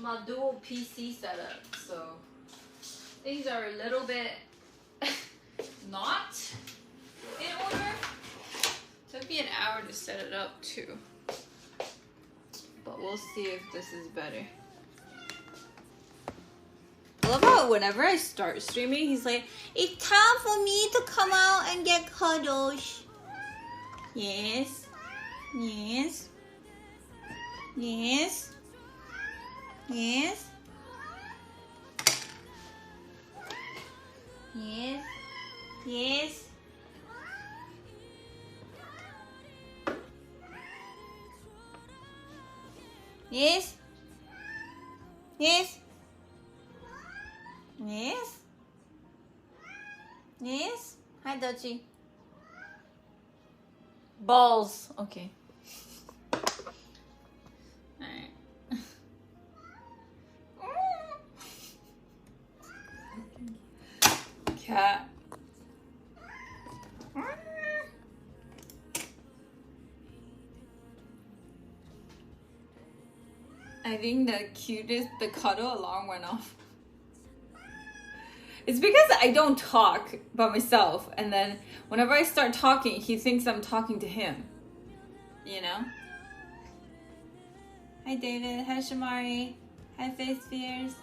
my dual PC setup, so things are a little bit not in order. Took me an hour to set it up too, but we'll see if this is better. I love how whenever I start streaming, he's like, "It's time for me to come out and get cuddles." Yes, yes, yes, yes, yes, yes. Yes. Yes. Yes. Yes. Hi, Dutchie. Balls. Okay. Alright. Cat. I think the cuddle alarm went off. It's because I don't talk by myself, and then whenever I start talking, he thinks I'm talking to him. You know? Hi David, hi Shamari, hi Face Fears.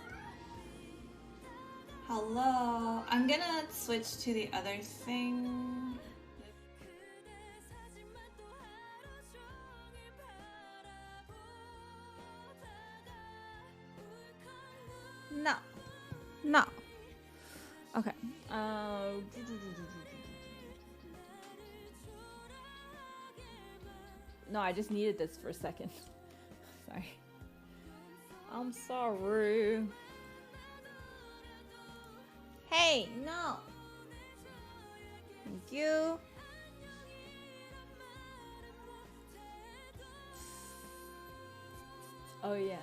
Hello. I'm gonna switch to the other thing. No. No. Okay. No, I just needed this for a second. Sorry. I'm sorry. Hey, no. Thank you. Oh yeah.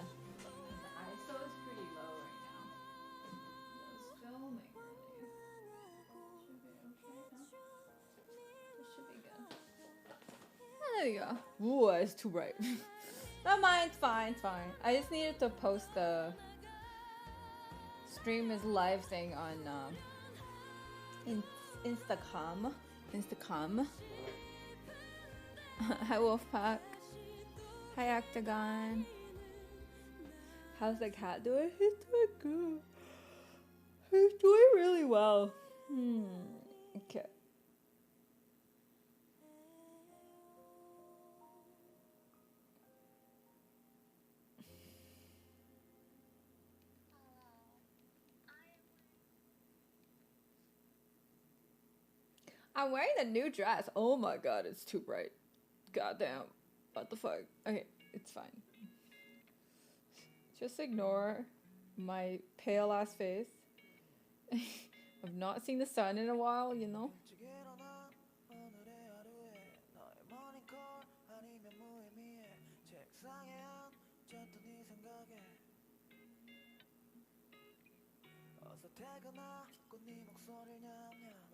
There you go. Ooh, it's too bright. Not mine, it's fine, it's fine. I just needed to post the stream is live thing on Instagram. Hi Wolfpack. Hi Octagon. How's the cat doing? He's doing good. He's doing really well. Okay. I'm wearing the new dress. Oh my god, it's too bright. Goddamn. What the fuck? Okay, it's fine. Just ignore my pale ass face. I've not seen the sun in a while, you know?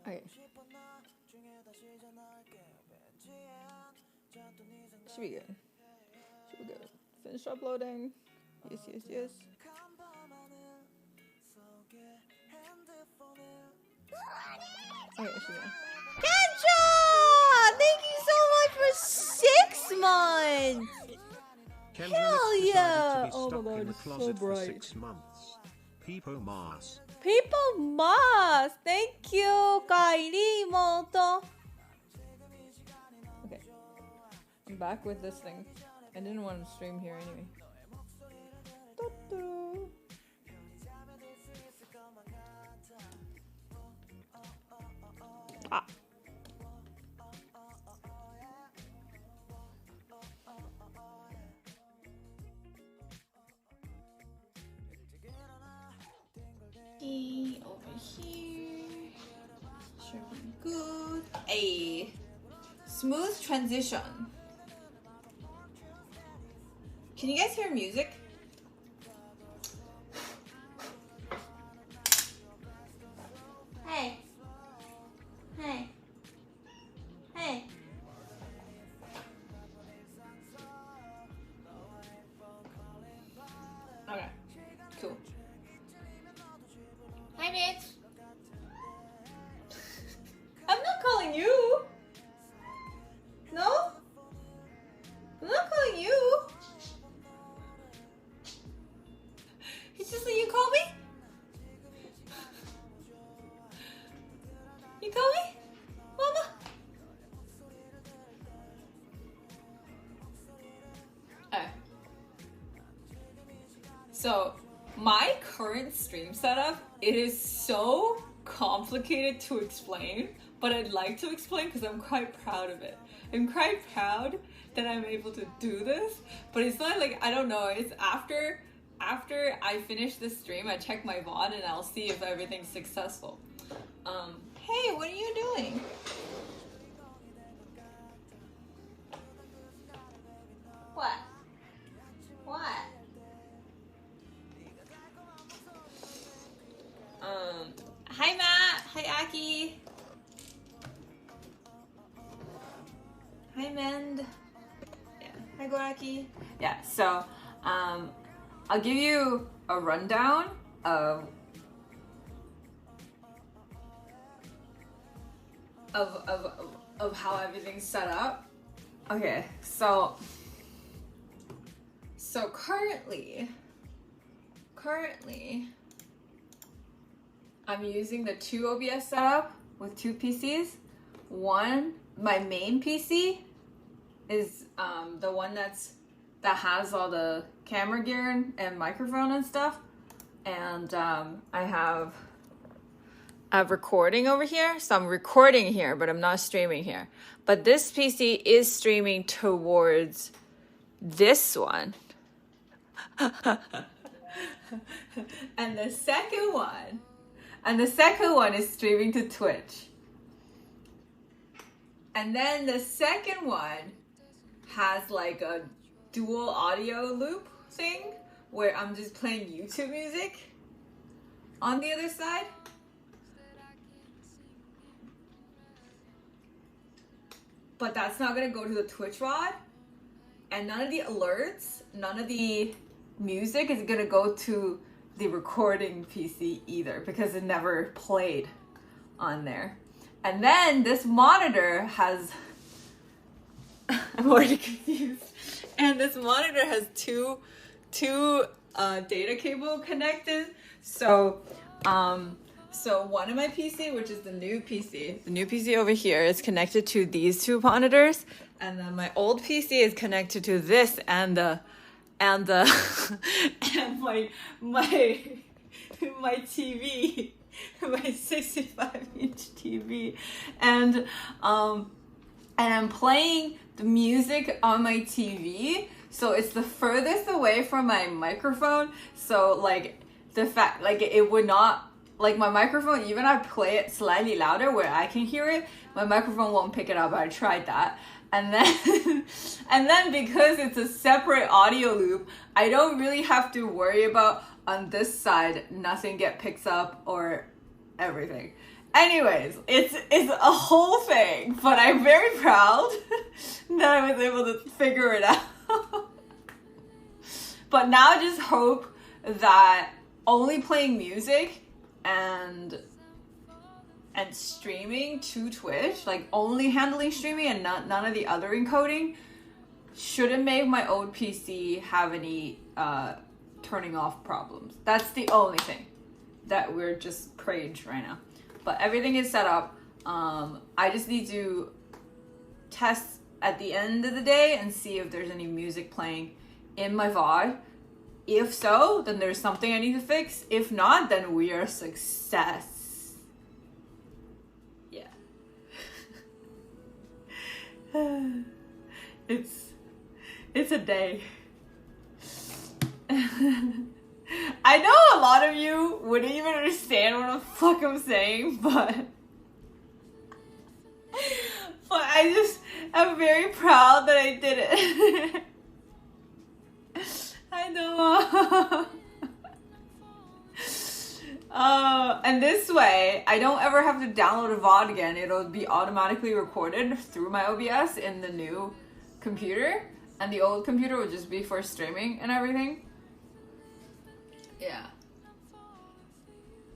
Okay. Should be good. Should be good. Finish uploading. Yes, yes, yes. Okay, should be good. Kendra! Thank you so much for 6 months! Hell yeah! Oh my god, it's so bright. 6 months. People Mars. People Mars! Thank you, Kylie Moto. Okay. I'm back with this thing. I didn't want to stream here anyway. Ah. Over here. Should be good. A smooth transition. Can you guys hear music? Hey. Hey. Hey. Okay. So my current stream setup, it is so complicated to explain, but I'd like to explain because I'm quite proud of it. I'm quite proud that I'm able to do this, but it's not like, I don't know, it's after I finish this stream, I check my VOD and I'll see if everything's successful. Hey, what are you doing? What? Hi Matt, hi Aki. Hi Mend. Yeah, hi Goraki. Yeah, so I'll give you a rundown of how everything's set up. Okay, so currently I'm using the 2 OBS setup with 2 PCs. One, my main PC is the one that has all the camera gear and microphone and stuff. And I have recording over here. So I'm recording here, but I'm not streaming here. But this PC is streaming towards this one. And the second one is streaming to Twitch. And then the second one has like a dual audio loop thing where I'm just playing YouTube music on the other side. But that's not gonna go to the Twitch VOD. And none of the alerts, none of the music is gonna go to the recording PC either because it never played on there. And then this monitor has, I'm already confused. And this monitor has two data cable connected. So one of my PC, which is the new PC over here is connected to these 2 monitors. And then my old PC is connected to this and my TV, my 65-inch TV, and I'm playing the music on my TV, so it's the furthest away from my microphone. So like the fact, like it would not, like my microphone, even I play it slightly louder where I can hear it, my microphone won't pick it up. I tried that. And then because it's a separate audio loop, I don't really have to worry about on this side nothing get picked up or everything. Anyways, it's a whole thing, but I'm very proud that I was able to figure it out. But now I just hope that only playing music and streaming to Twitch, like only handling streaming and none of the other encoding, shouldn't make my old PC have any turning off problems. That's the only thing that we're just praying right now. But everything is set up. I just need to test at the end of the day and see if there's any music playing in my VOD. If so, then there's something I need to fix. If not, then we are a success. Yeah. It's a day. I know a lot of you wouldn't even understand what the fuck I'm saying, but I'm very proud that I did it. I know. And this way, I don't ever have to download a VOD again. It'll be automatically recorded through my OBS in the new computer, and the old computer would just be for streaming and everything. Yeah.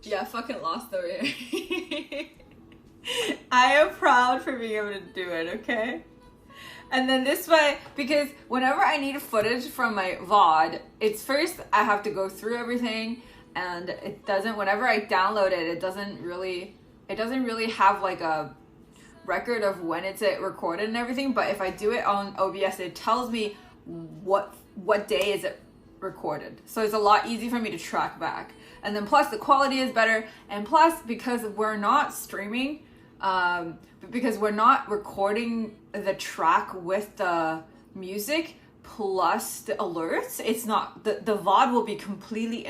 Yeah, I fucking lost over here. I am proud for being able to do it, okay? And then this way, because whenever I need footage from my VOD, it's first I have to go through everything, and it doesn't, whenever I download it, it doesn't really have like a record of when it's recorded and everything. But if I do it on OBS, it tells me what day is it recorded. So it's a lot easier for me to track back. And then plus the quality is better. And plus because we're not streaming, because we're not recording the track with the music plus the alerts, it's not, the VOD will be completely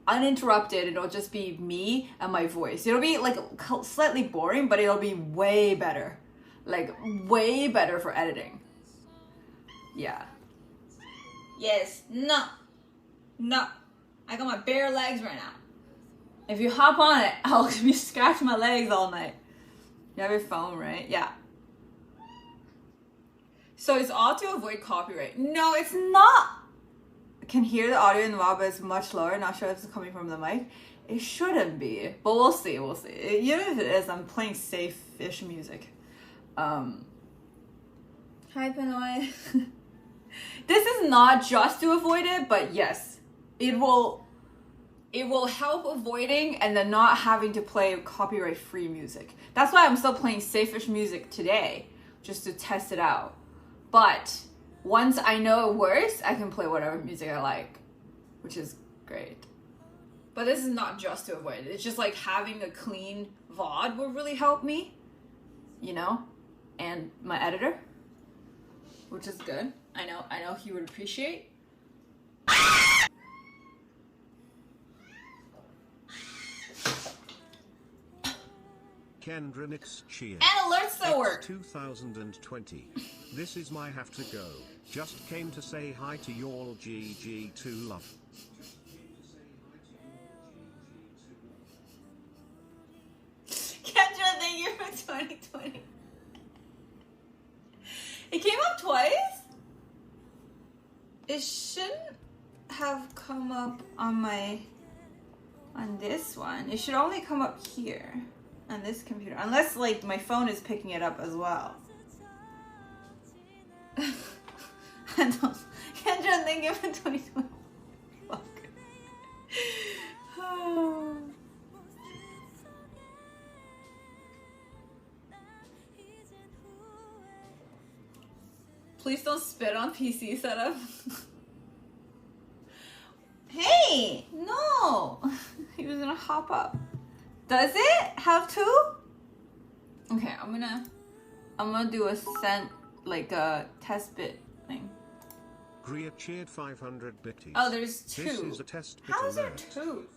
uninterrupted. It'll just be me and my voice. It'll be like slightly boring, but it'll be way better. Like way better for editing. Yeah. Yes. No. I got my bare legs right now. If you hop on it, I'll be scratching my legs all night. You have your phone, right? Yeah. So it's all to avoid copyright. No, it's not. I can hear the audio in the VOD, but it's much lower. Not sure if it's coming from the mic. It shouldn't be, but we'll see. Even if it is, I'm playing safe-ish music. Hi, Pinoy. This is not just to avoid it, but yes, it will help avoiding and then not having to play copyright-free music. That's why I'm still playing safe-ish music today, just to test it out. But once I know it works, I can play whatever music I like, which is great. But this is not just to avoid it. It's just like having a clean VOD will really help me, you know, and my editor, which is good. I know he would appreciate. Kendra Nix cheer. And alerts still work. 2020. This is my have to go. Just came to say hi to y'all. GG2 love. Kendra, thank you for 2020. It came up twice? It shouldn't have come up on this one. It should only come up here on this computer, unless like my phone is picking it up as well. Kendra, thank you for 2020. Fuck. Please don't spit on PC setup. Hey, no. He was gonna hop up. Does it have to? Okay, I'm gonna do a like a test bit thing. Gria cheered 500 bitties. Oh, there's two. This is a test bit How is there alert. two?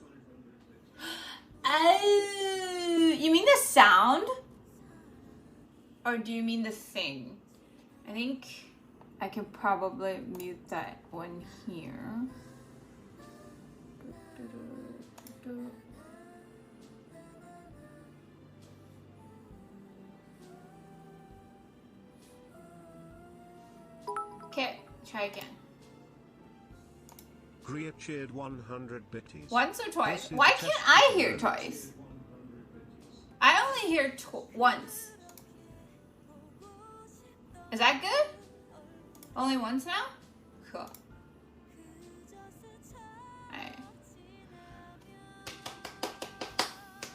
Oh, you mean the sound? Or do you mean the thing? I think I can probably mute that one here. Okay, try again. Gria cheered 100 bitties. Once or twice? This is Why a can't test I bit hear alert. twice? I only hear once. Is that good? Only once now? Cool. Alright.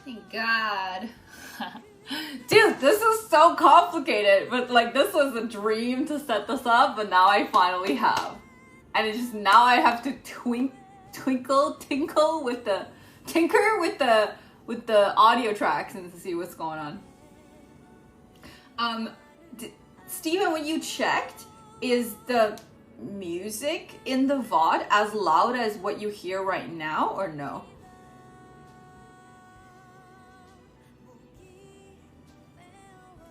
Thank God. Dude, this is so complicated, but like this was a dream to set this up, but now I finally have. And it's just now I have to tinker with the audio tracks and to see what's going on. Steven, when you checked, is the music in the VOD as loud as what you hear right now or no?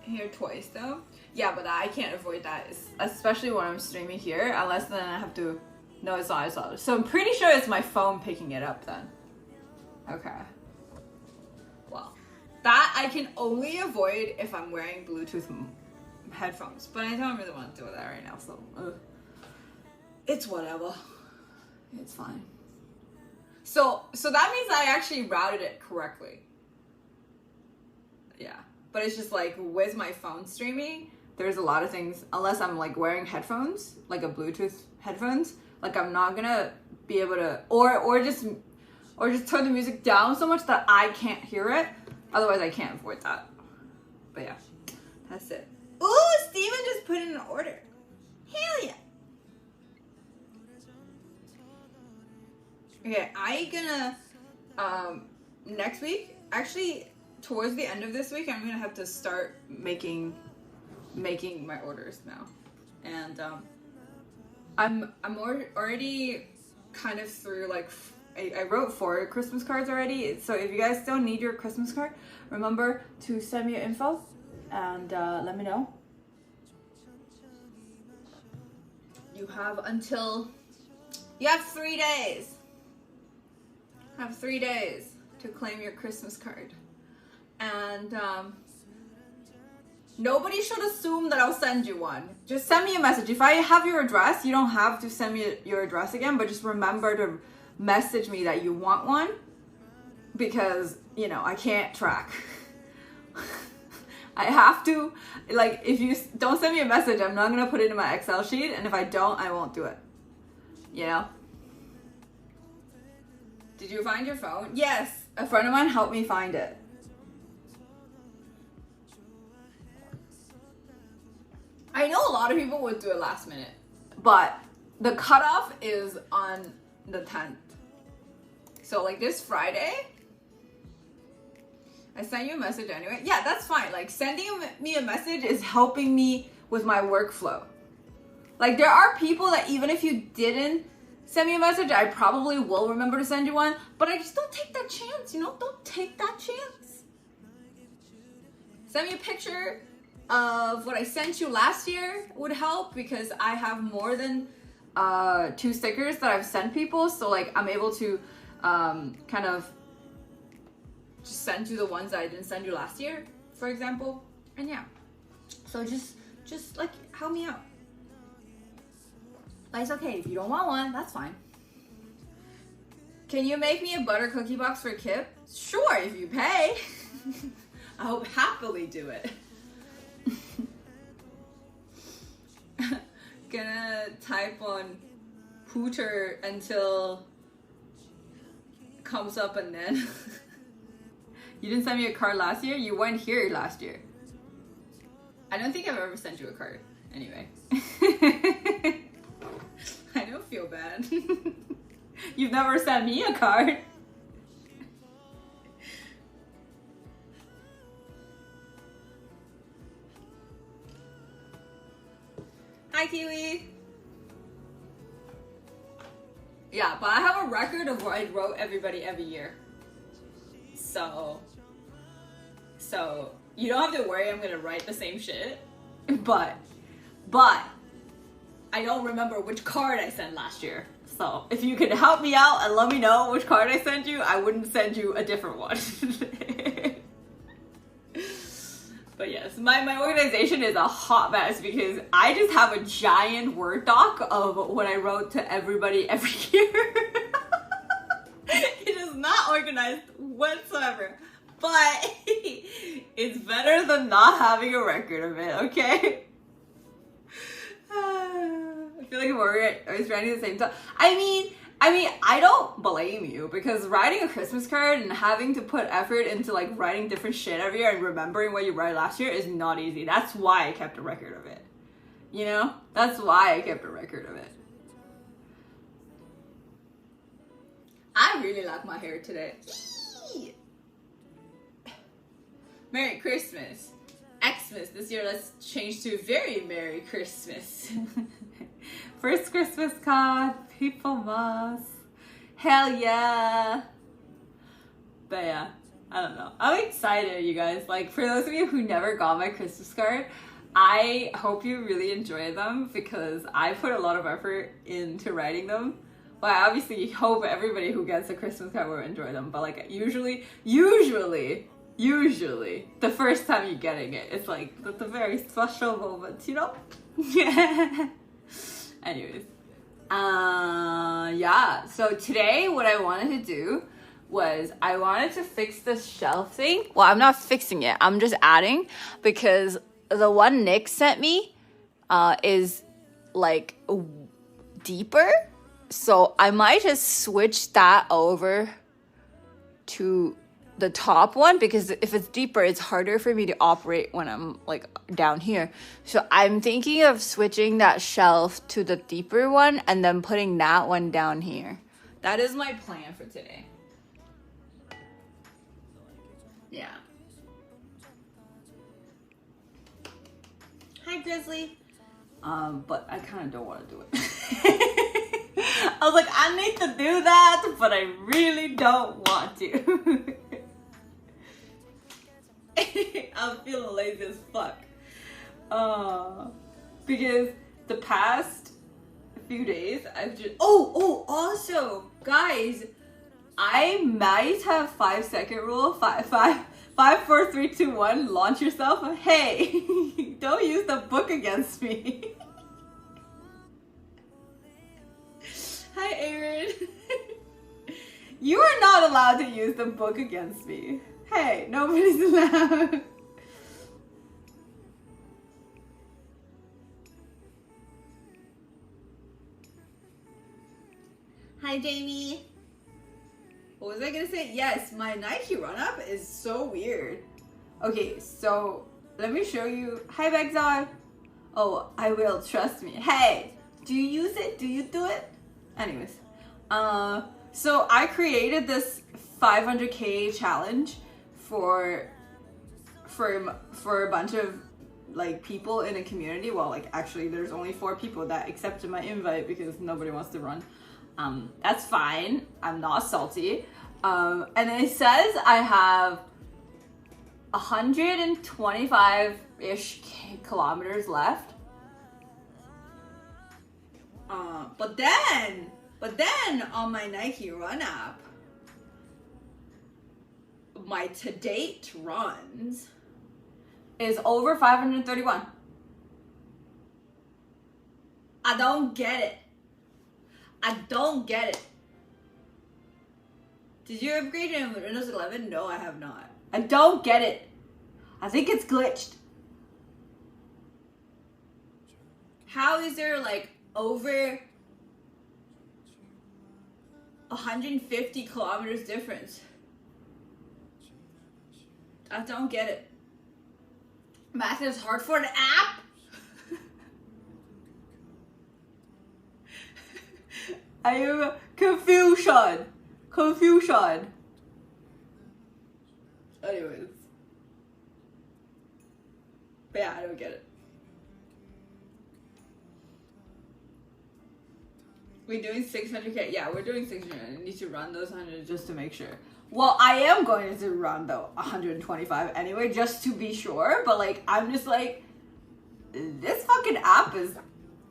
I hear twice though. Yeah, but I can't avoid that, especially when I'm streaming here, unless then I have to know it's not as loud. So I'm pretty sure it's my phone picking it up then. Okay. Well, that I can only avoid if I'm wearing Bluetooth headphones, but I don't really want to do that right now, so it's whatever. It's fine. So that means I actually routed it correctly. Yeah. But it's just like with my phone streaming, there's a lot of things, unless I'm like wearing headphones, like a Bluetooth headphones, like I'm not gonna be able to, or just turn the music down so much that I can't hear it. Otherwise I can't avoid that. But yeah, that's it. Ooh, Steven just put in an order. Hell yeah. Okay, I gonna next week, actually towards the end of this week, I'm gonna have to start making my orders now, and I'm already kind of through, like, I wrote 4 Christmas cards already. So if you guys still need your Christmas card, remember to send me your info and let me know. You have 3 days. Have 3 days to claim your Christmas card. And nobody should assume that I'll send you one. Just send me a message. If I have your address, you don't have to send me your address again, but just remember to message me that you want one, because, you know, I can't track. I have to, like, if you don't send me a message, I'm not gonna put it in my Excel sheet, and if I don't, I won't do it. You know? Did you find your phone? Yes, a friend of mine helped me find it. I know a lot of people would do it last minute, but the cutoff is on the 10th. So, like, this Friday, I sent you a message anyway. Yeah, that's fine. Like, sending me a message is helping me with my workflow. Like, there are people that even if you didn't send me a message, I probably will remember to send you one, but I just don't take that chance, you know? Don't take that chance. Send me a picture of what I sent you last year would help, because I have more than 2 stickers that I've sent people, so, like, I'm able to kind of just send you the ones that I didn't send you last year, for example. And yeah, so just like, help me out. Like, it's okay if you don't want one, that's fine. Can you make me a butter cookie box for Kip? Sure, if you pay. I will happily do it. Gonna type on Pooter until comes up, and then you didn't send me a card last year. You weren't here last year. I don't think I've ever sent you a card anyway. I don't feel bad. You've never sent me a card. Hi, Kiwi. Yeah, but I have a record of what I wrote everybody every year. So you don't have to worry I'm gonna write the same shit. But I don't remember which card I sent last year. So if you could help me out and let me know which card I sent you, I wouldn't send you a different one. But yes, my organization is a hot mess because I just have a giant Word doc of what I wrote to everybody every year. It is not organized whatsoever, but it's better than not having a record of it, okay? I feel like we're always writing at the same time. I mean, I don't blame you, because writing a Christmas card and having to put effort into, like, writing different shit every year and remembering what you wrote last year is not easy. That's why I kept a record of it. You know? That's why I kept a record of it. I really like my hair today. Merry Christmas. Xmas. This year, let's change to very Merry Christmas. First Christmas card, people must. Hell yeah. But yeah, I don't know. I'm excited, you guys. Like, for those of you who never got my Christmas card, I hope you really enjoy them, because I put a lot of effort into writing them. Well, I obviously hope everybody who gets a Christmas card will enjoy them, but, like, usually, the first time you're getting it, it's like, that's a very special moment, you know? Anyways. Yeah, so today what I wanted to do was I wanted to fix this shelf thing. Well, I'm not fixing it. I'm just adding, because the one Nick sent me is, like, deeper. So I might just switch that over to the top one, because if it's deeper, it's harder for me to operate when I'm, like, down here. So I'm thinking of switching that shelf to the deeper one and then putting that one down here. That is my plan for today. Yeah. Hi, Grizzly. But I kind of don't want to do it. I was like, I need to do that, but I really don't want to. I'm feeling lazy as fuck. Because the past few days, I've just... also, guys, I might have 5-second rule. 5, 4, 3, 2, 1. Launch yourself. Hey, don't use the book against me. Hi, Aaron. You are not allowed to use the book against me. Hey, nobody's allowed. Hi, Jamie. What was I gonna say? Yes, my Nike run-up is so weird. Okay, so let me show you. Hi, Begzon. Oh, I will, trust me. Hey, do you use it? Do you do it? Anyways, so I created this 500K challenge for a bunch of like people in a community. Well, like actually there's only 4 people that accepted my invite because nobody wants to run. That's fine. I'm not salty. And it says I have 125-ish kilometers left. But then on my Nike Run app, my to date runs is over 531. I don't get it. I don't get it. Did you upgrade to Windows 11? No, I have not. I don't get it. I think it's glitched. How is there like over 150 kilometers difference? I don't get it. Math is hard for the app. I am confusion. Anyways. But yeah, I don't get it. We're doing 600K. Yeah, we're doing 600. I need to run those 100 just to make sure. Well, I am going to run the 125 anyway, just to be sure. But like, I'm just like, this fucking app is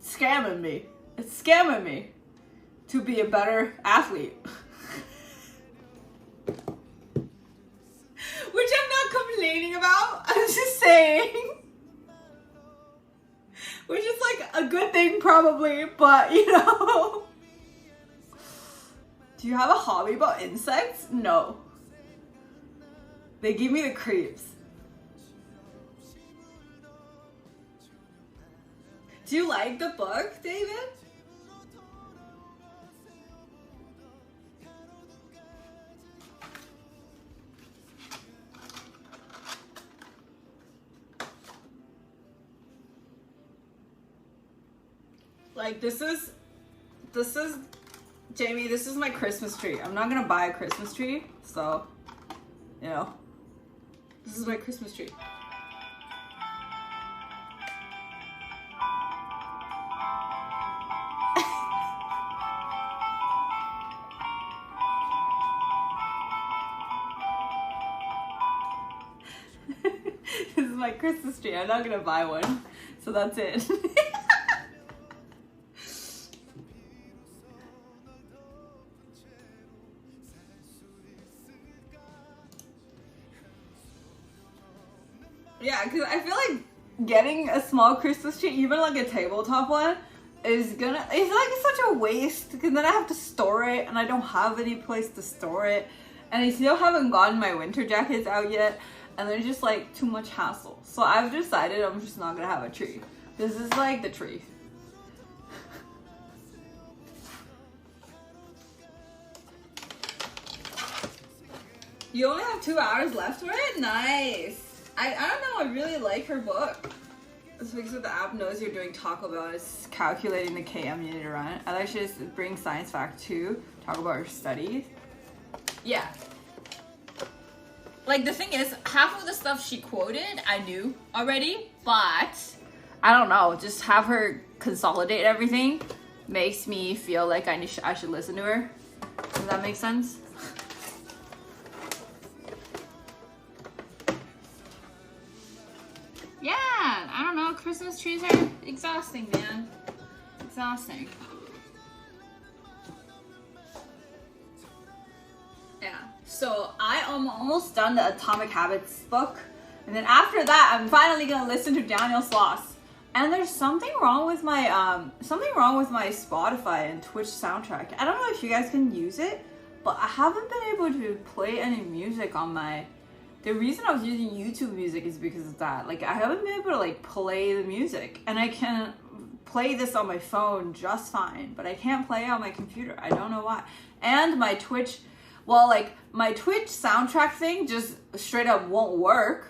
scamming me. It's scamming me to be a better athlete. Which I'm not complaining about. I'm just saying. Which is like a good thing probably, but you know. Do you have a hobby about insects? No. They give me the creeps. Do you like the book, David? Like this is Jamie, this is my Christmas tree. I'm not gonna buy a Christmas tree, so you know. This is my Christmas tree. This is my Christmas tree. I'm not gonna buy one, so that's it. Yeah, because I feel like getting a small Christmas tree, even like a tabletop one, it's such a waste because then I have to store it and I don't have any place to store it. And I still haven't gotten my winter jackets out yet and they're just like too much hassle. So I've decided I'm just not gonna have a tree. This is like the tree. You only have 2 hours left for it? Nice. I don't know, I really like her book. It's because the app knows you're doing Taco Bell and it's calculating the KM you need to run. I like to just bring science fact to talk about your studies. Yeah. Like, the thing is, half of the stuff she quoted, I knew already, but I don't know, just have her consolidate everything makes me feel like I should listen to her. Does that make sense? Yeah, I don't know, Christmas trees are exhausting, man. Exhausting. Yeah, so I am almost done the Atomic Habits book, and then after that, I'm finally gonna listen to Daniel Sloss. And there's something wrong with my Spotify and Twitch soundtrack. I don't know if you guys can use it, but I haven't been able to play any music on my. The reason I was using YouTube music is because of that. Like, I haven't been able to like play the music, and I can play this on my phone just fine, but I can't play it on my computer. I don't know why. And my Twitch, well, like my Twitch soundtrack thing just straight up won't work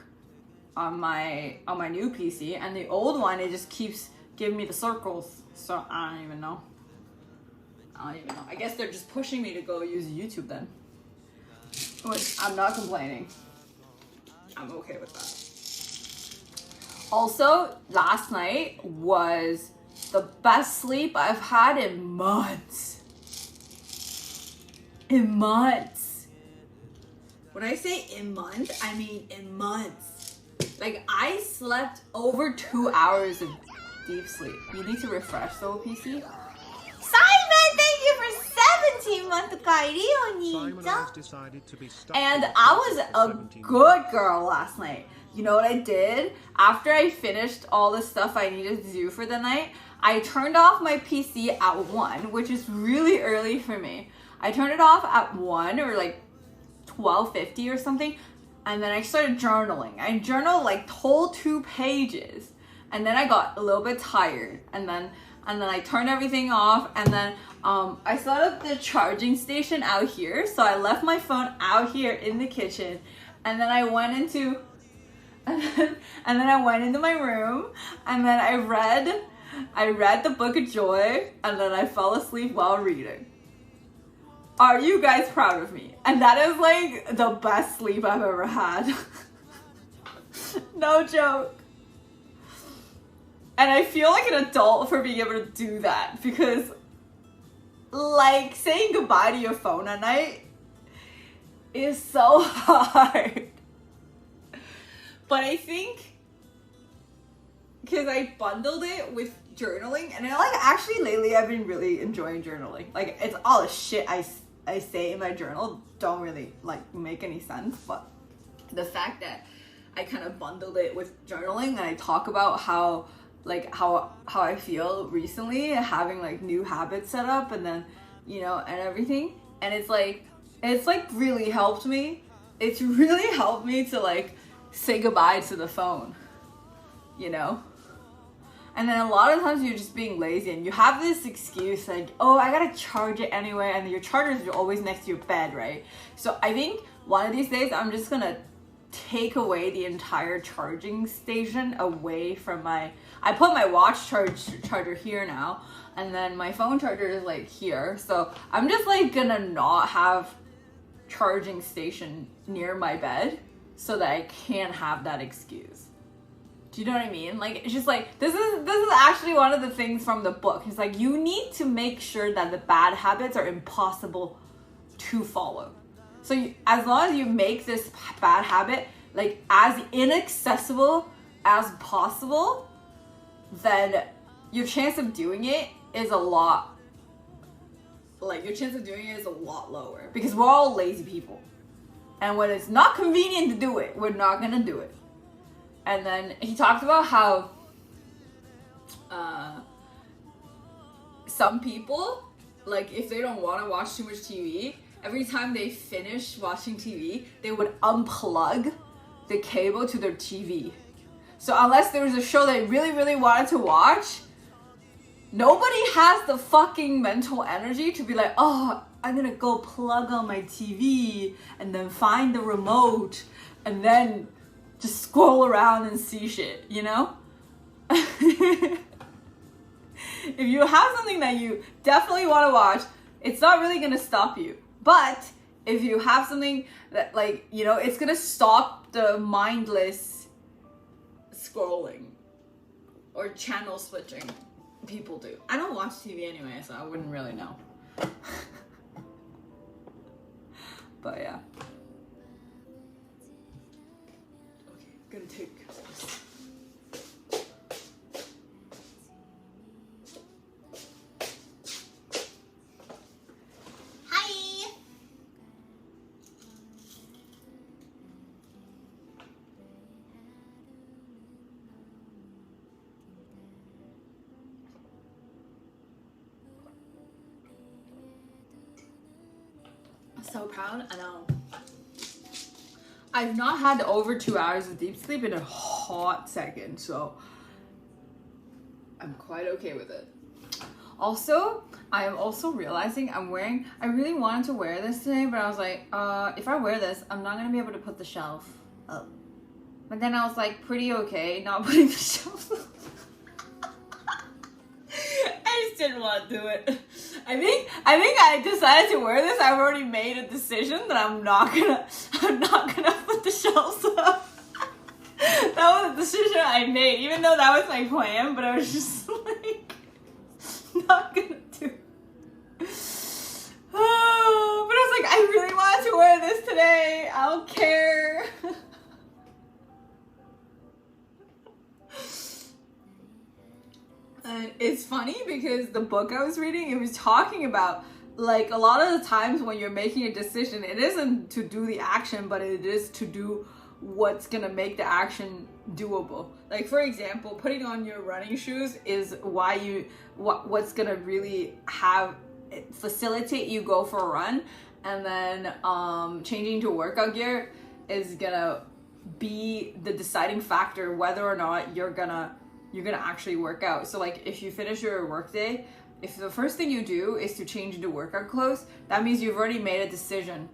on my new PC, and the old one, it just keeps giving me the circles. So I don't even know. I guess they're just pushing me to go use YouTube then. Which I'm not complaining. I'm okay with that. Also, last night was the best sleep I've had in months. In months. When I say in months, I mean in months. Like, I slept over 2 hours of deep sleep. You need to refresh the PC. Simon, thank you for 17 months, and I was a good girl last night. You know what I did? After I finished all the stuff I needed to do for the night, I turned off my PC at 1, which is really early for me. I turned it off at 1 or like 12:50 or something. And then I started journaling. I journaled like whole 2 pages. And then I got a little bit tired. And then I turned everything off. And then I set up the charging station out here. So I left my phone out here in the kitchen. And then I went into my room. And then I read the Book of Joy. And then I fell asleep while reading. Are you guys proud of me? And that is like the best sleep I've ever had. No joke. And I feel like an adult for being able to do that, because like saying goodbye to your phone at night is so hard. But I think because I bundled it with journaling, and actually lately I've been really enjoying journaling. Like, it's all the shit I say in my journal don't really like make any sense, but the fact that I kind of bundled it with journaling, and I talk about how I feel recently, having like new habits set up, and then and everything, and it's like really helped me. It's really helped me to like say goodbye to the phone, And then a lot of times you're just being lazy, and you have this excuse like, oh, I gotta charge it anyway, and your charger is always next to your bed, right? So I think one of these days I'm just gonna take away the entire charging station away from I put my watch charger here now, and then my phone charger is like here. So I'm just like gonna not have charging station near my bed so that I can't have that excuse. Do you know what I mean? Like, it's just like, this is actually one of the things from the book. It's like, you need to make sure that the bad habits are impossible to follow. So as long as you make this bad habit like as inaccessible as possible, then your chance of doing it is a lot lower, because we're all lazy people. And when it's not convenient to do it, we're not gonna do it. And then he talked about how some people, like, if they don't want to watch too much TV, every time they finish watching TV, they would unplug the cable to their TV. So unless there was a show they really, really wanted to watch, nobody has the fucking mental energy to be like, oh, I'm gonna go plug on my TV and then find the remote and then just scroll around and see shit, if you have something that you definitely want to watch, it's not really going to stop you. But if you have something that, like, you know, it's going to stop the mindless scrolling or channel switching people do. I don't watch TV anyway, so I wouldn't really know. But yeah. Okay, gonna take this. Hi. So proud. I know. I've not had over 2 hours of deep sleep in a hot second, so I'm quite okay with it. Also, I am also realizing I really wanted to wear this today, but I was like, if I wear this, I'm not gonna be able to put the shelf up. But then I was like, pretty okay not putting the shelf up. I just didn't want to do it. I think I decided to wear this. I've already made a decision that I'm not gonna put the shelves up. That was a decision I made, even though that was my plan, but I was just like, not gonna do it. But I was like, I really wanted to wear this today. I don't care. And it's funny because the book I was reading, it was talking about, like, a lot of the times when you're making a decision, it isn't to do the action, but it is to do what's gonna make the action doable. Like, for example, putting on your running shoes is what's gonna really facilitate you go for a run, and then changing to workout gear is gonna be the deciding factor whether or not you're gonna actually work out. So, like, if you finish your workday, if the first thing you do is to change into workout clothes, that means you've already made a decision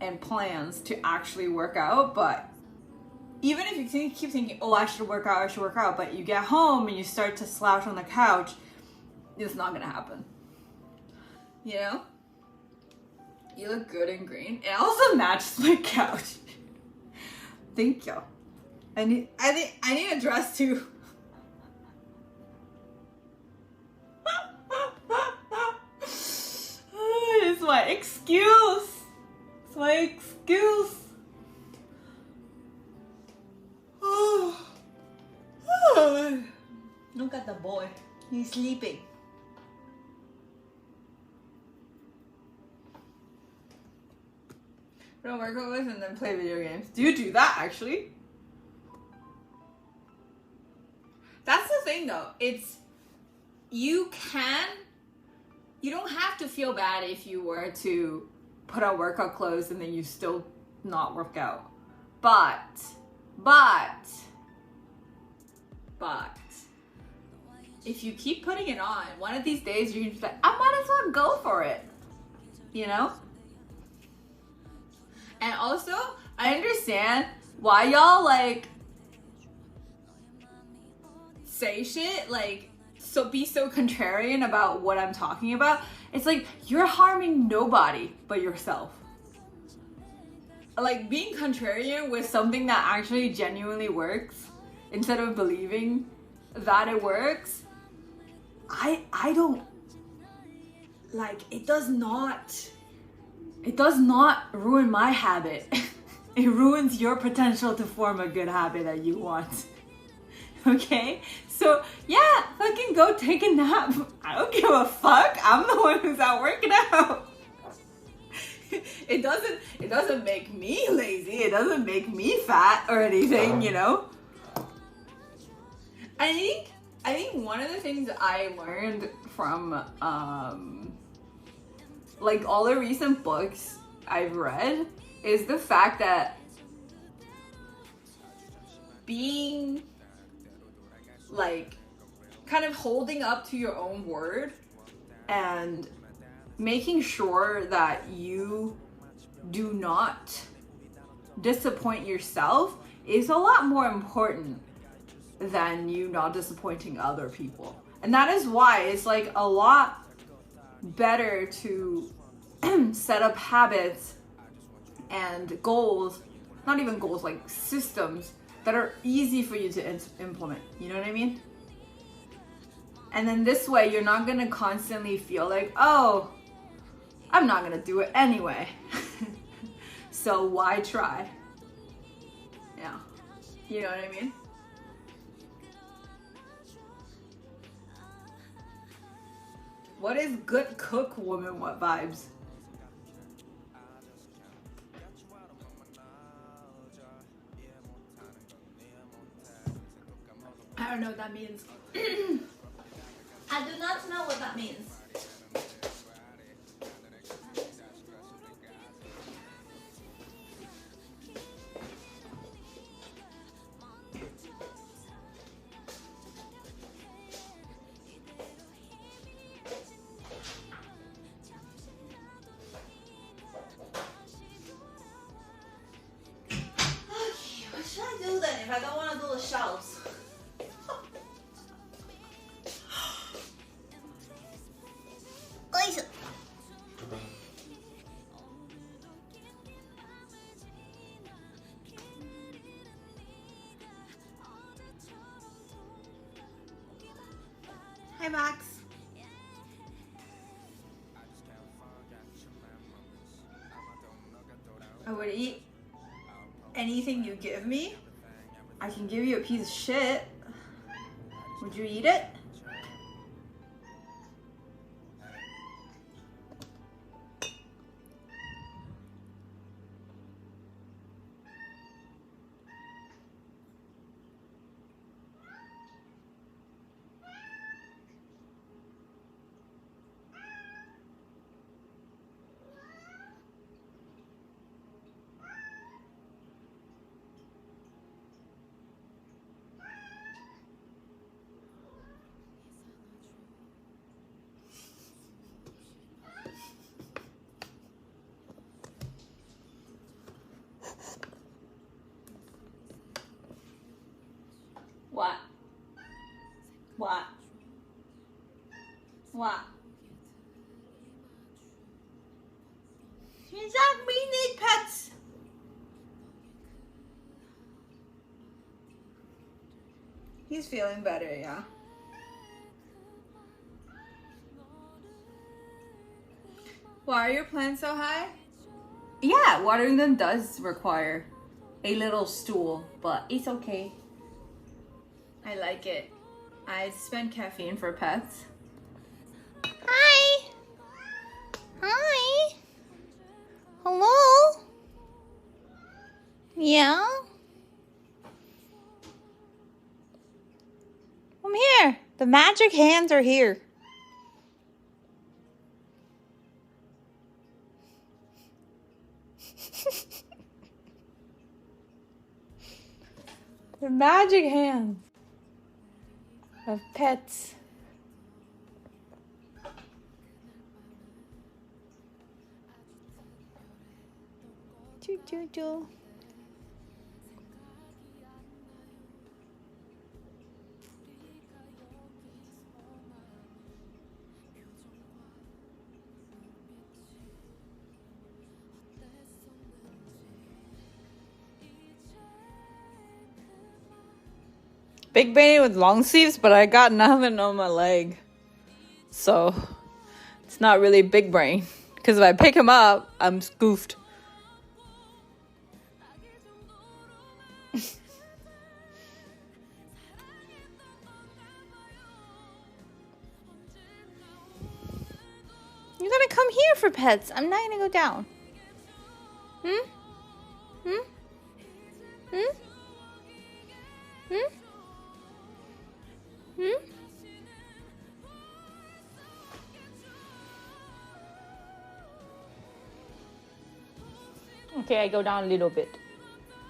and plans to actually work out. But even if you keep thinking, oh, I should work out, but you get home and you start to slouch on the couch, it's not gonna happen. You know? You look good in green. It also matches my couch. Thank you. I need a dress too. It's my excuse. It's my excuse. Look at the boy. He's sleeping. Don't work with us and then play video games. Do you do that actually? That's the thing though. You don't have to feel bad if you were to put on workout clothes and then you still not work out. But if you keep putting it on, one of these days you're gonna be like, I might as well go for it. You know? And also, I understand why y'all like say shit, like, so be so contrarian about what I'm talking about. It's like, you're harming nobody but yourself. Like, being contrarian with something that actually genuinely works, instead of believing that it works, I don't, like, it does not ruin my habit. It ruins your potential to form a good habit that you want. Okay? So, yeah, fucking go take a nap. I don't give a fuck. I'm the one who's out working out. It doesn't make me lazy. It doesn't make me fat or anything, you know? I think one of the things I learned from like all the recent books I've read is the fact that being like kind of holding up to your own word and making sure that you do not disappoint yourself is a lot more important than you not disappointing other people. And that is why it's like a lot better to set up habits and goals, not even goals, like systems that are easy for you to implement. You know what I mean? And then this way you're not gonna constantly feel like, oh, I'm not gonna do it anyway. So why try? Yeah. You know what I mean? What is good cook woman what vibes? I don't know what that means. I do not know what that means. What should I do then if I don't want to do the shelves? Hi, Max. I would eat anything you give me. I can give you a piece of shit. Would you eat it? What? What? What? He's like, we need pets. He's feeling better, yeah. Why are your plants so high? Yeah, watering them does require a little stool, but it's okay. I like it. I spend caffeine for pets. Hi. Hi. Hello. Yeah. I'm here. The magic hands are here. The magic hands of pets. Choo choo choo. Big brainy with long sleeves, but I got nothing on my leg. So it's not really big brain. Because if I pick him up, I'm scoofed. You're gonna come here for pets. I'm not gonna go down. Hmm? Hmm? Hmm? Hmm? Hmm? Okay, I go down a little bit.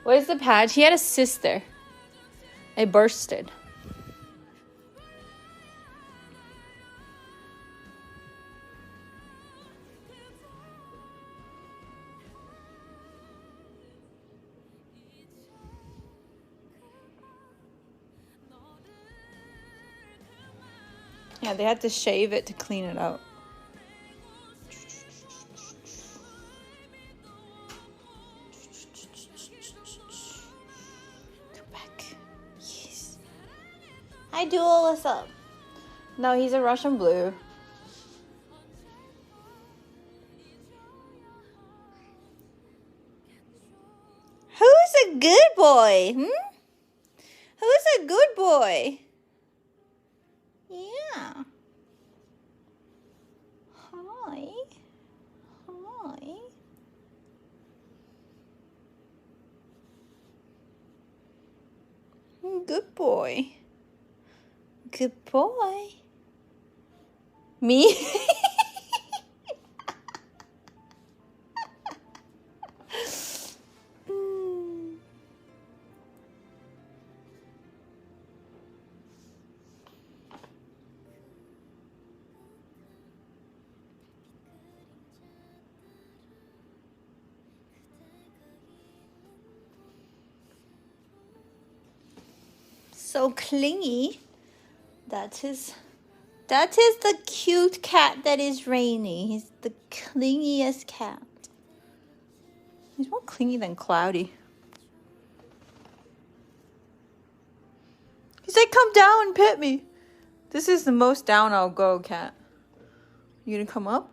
Where's the patch? He had a sister. I bursted. Yeah, they had to shave it to clean it out. Come back. Yes. Hi, Duel. What's up? No, he's a Russian blue. Who's a good boy? Who's a good boy? Yeah. Hi. Hi. Good boy. Good boy. Me? So clingy. That is the cute cat that is Rainy. He's the clingiest cat. He's more clingy than Cloudy. He's like, come down and pet me. This is the most down I'll go, cat. You gonna come up?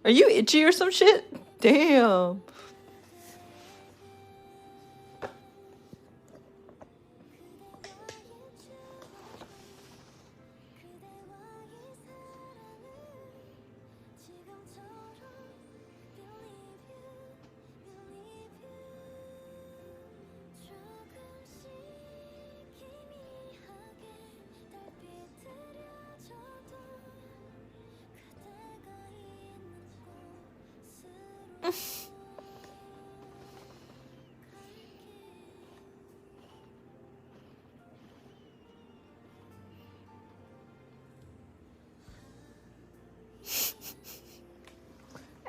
Are you itchy or some shit? Damn.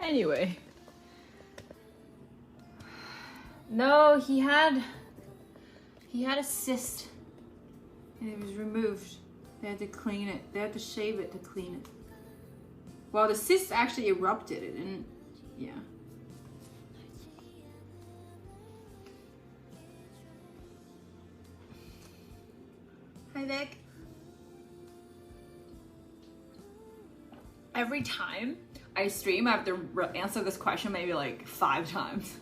Anyway. No, he had a cyst and it was removed. They had to clean it. They had to shave it to clean it. Well, the cyst actually erupted. It didn't, yeah. Hi, Vic. Every time I stream, I have to answer this question maybe like 5 times.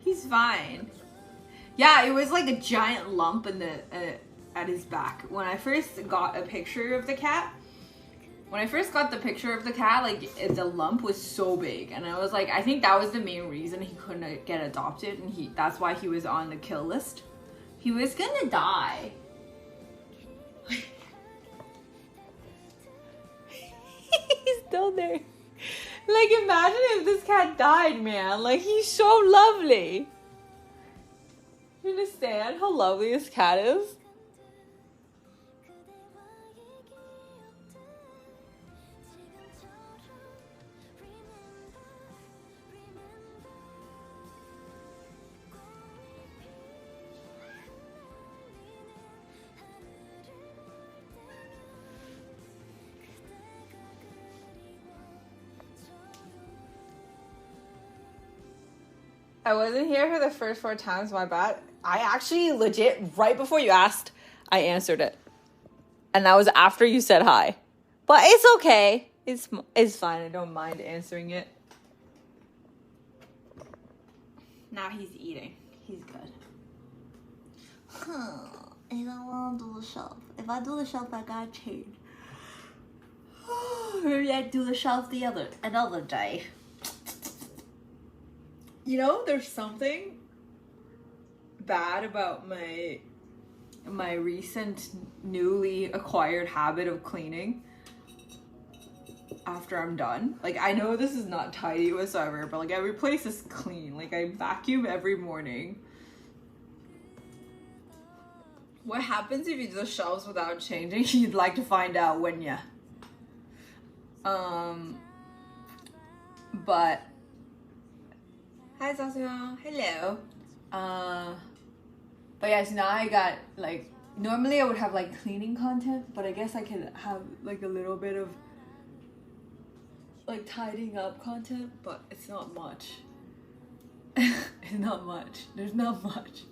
He's fine. Yeah, it was like a giant lump in the at his back. When I first got a picture of the cat, like the lump was so big, and I was like, I think that was the main reason he couldn't get adopted, and that's why he was on the kill list. He was gonna die. He's still there. Like, imagine if this cat died, man. Like, he's so lovely. You understand how lovely this cat is? I wasn't here for the first 4 times, my bad. I actually legit, right before you asked, I answered it. And that was after you said hi. But it's okay. It's fine. I don't mind answering it. Now he's eating. He's good. I don't want to do the shelf. If I do the shelf, I gotta change. Maybe I'd do the shelf another day. You know, there's something bad about my recent newly acquired habit of cleaning after I'm done. Like, I know this is not tidy whatsoever, but like, every place is clean. Like, I vacuum every morning. What happens if you do the shelves without changing? You'd like to find out, wouldn't ya? But hi Sasuna, hello. But yeah, so now I got like, normally I would have like cleaning content, but I guess I can have like a little bit of like tidying up content, but it's not much. It's not much. There's not much.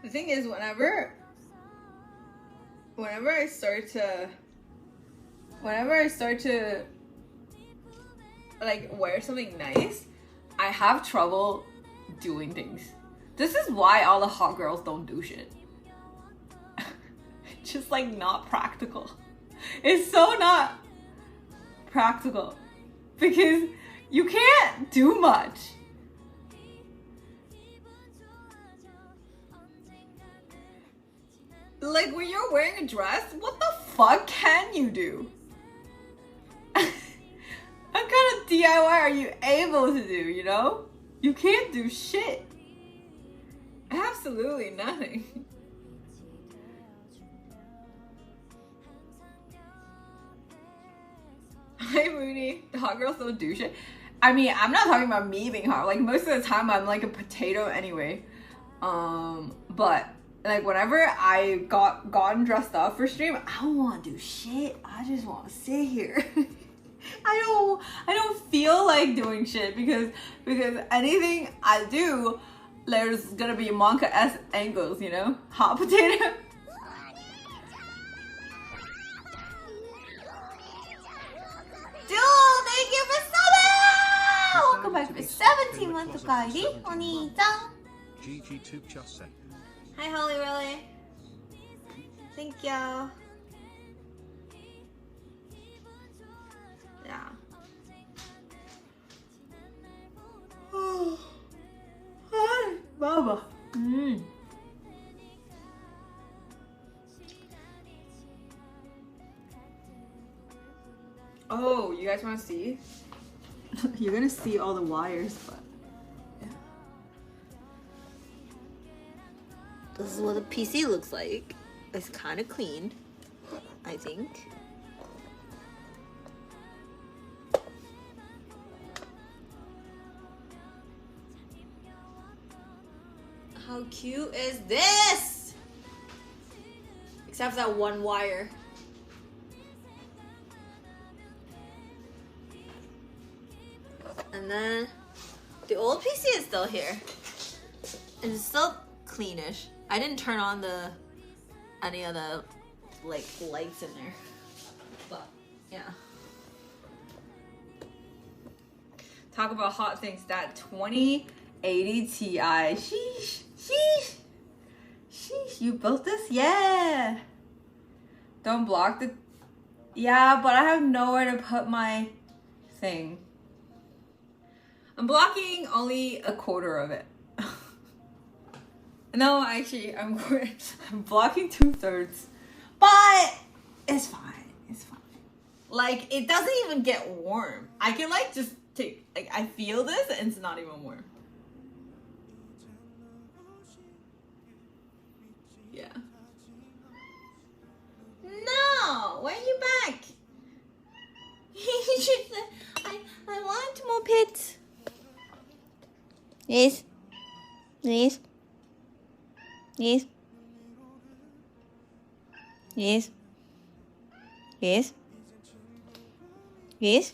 The thing is, whenever I start to like wear something nice, I have trouble doing things. This is why all the hot girls don't do shit. It's just like not practical. It's so not practical because you can't do much. Like when you're wearing a dress, what the fuck can you do? What kind of DIY are you able to do, you know? You can't do shit. Absolutely nothing. Hi Mooney, the hot girls don't do shit. I mean, I'm not talking about me being hot. Like most of the time I'm like a potato anyway. But like whenever I gotten dressed up for stream, I don't want to do shit. I just want to sit here. I don't feel like doing shit because anything I do, there's gonna be manga-esque angles, you know? Hot potato. Dude, thank you for subbing! Welcome back for 17 months of Kairi, Oni-chan. GG2 just said. Hi Holly Riley. Thank you. Yeah. Hi, Baba. Oh, you guys want to see? You're gonna see all the wires, but yeah. This is what the PC looks like. It's kind of clean, I think. How cute is this? Except for that one wire. And then the old PC is still here. And it's still cleanish. I didn't turn on any of the like lights in there. But yeah. Talk about hot things. That 2080 Ti. Sheesh. Sheesh. Sheesh. You built this? Yeah. Don't block the... Yeah, but I have nowhere to put my thing. I'm blocking only a quarter of it. No, actually, I'm blocking 2/3. But it's fine. It's fine. Like, it doesn't even get warm. I can like just take, like, I feel this and it's not even warm. Yeah. No! Why are you back? I want more pits. Yes. Yes. Yes. Yes. Yes. Yes.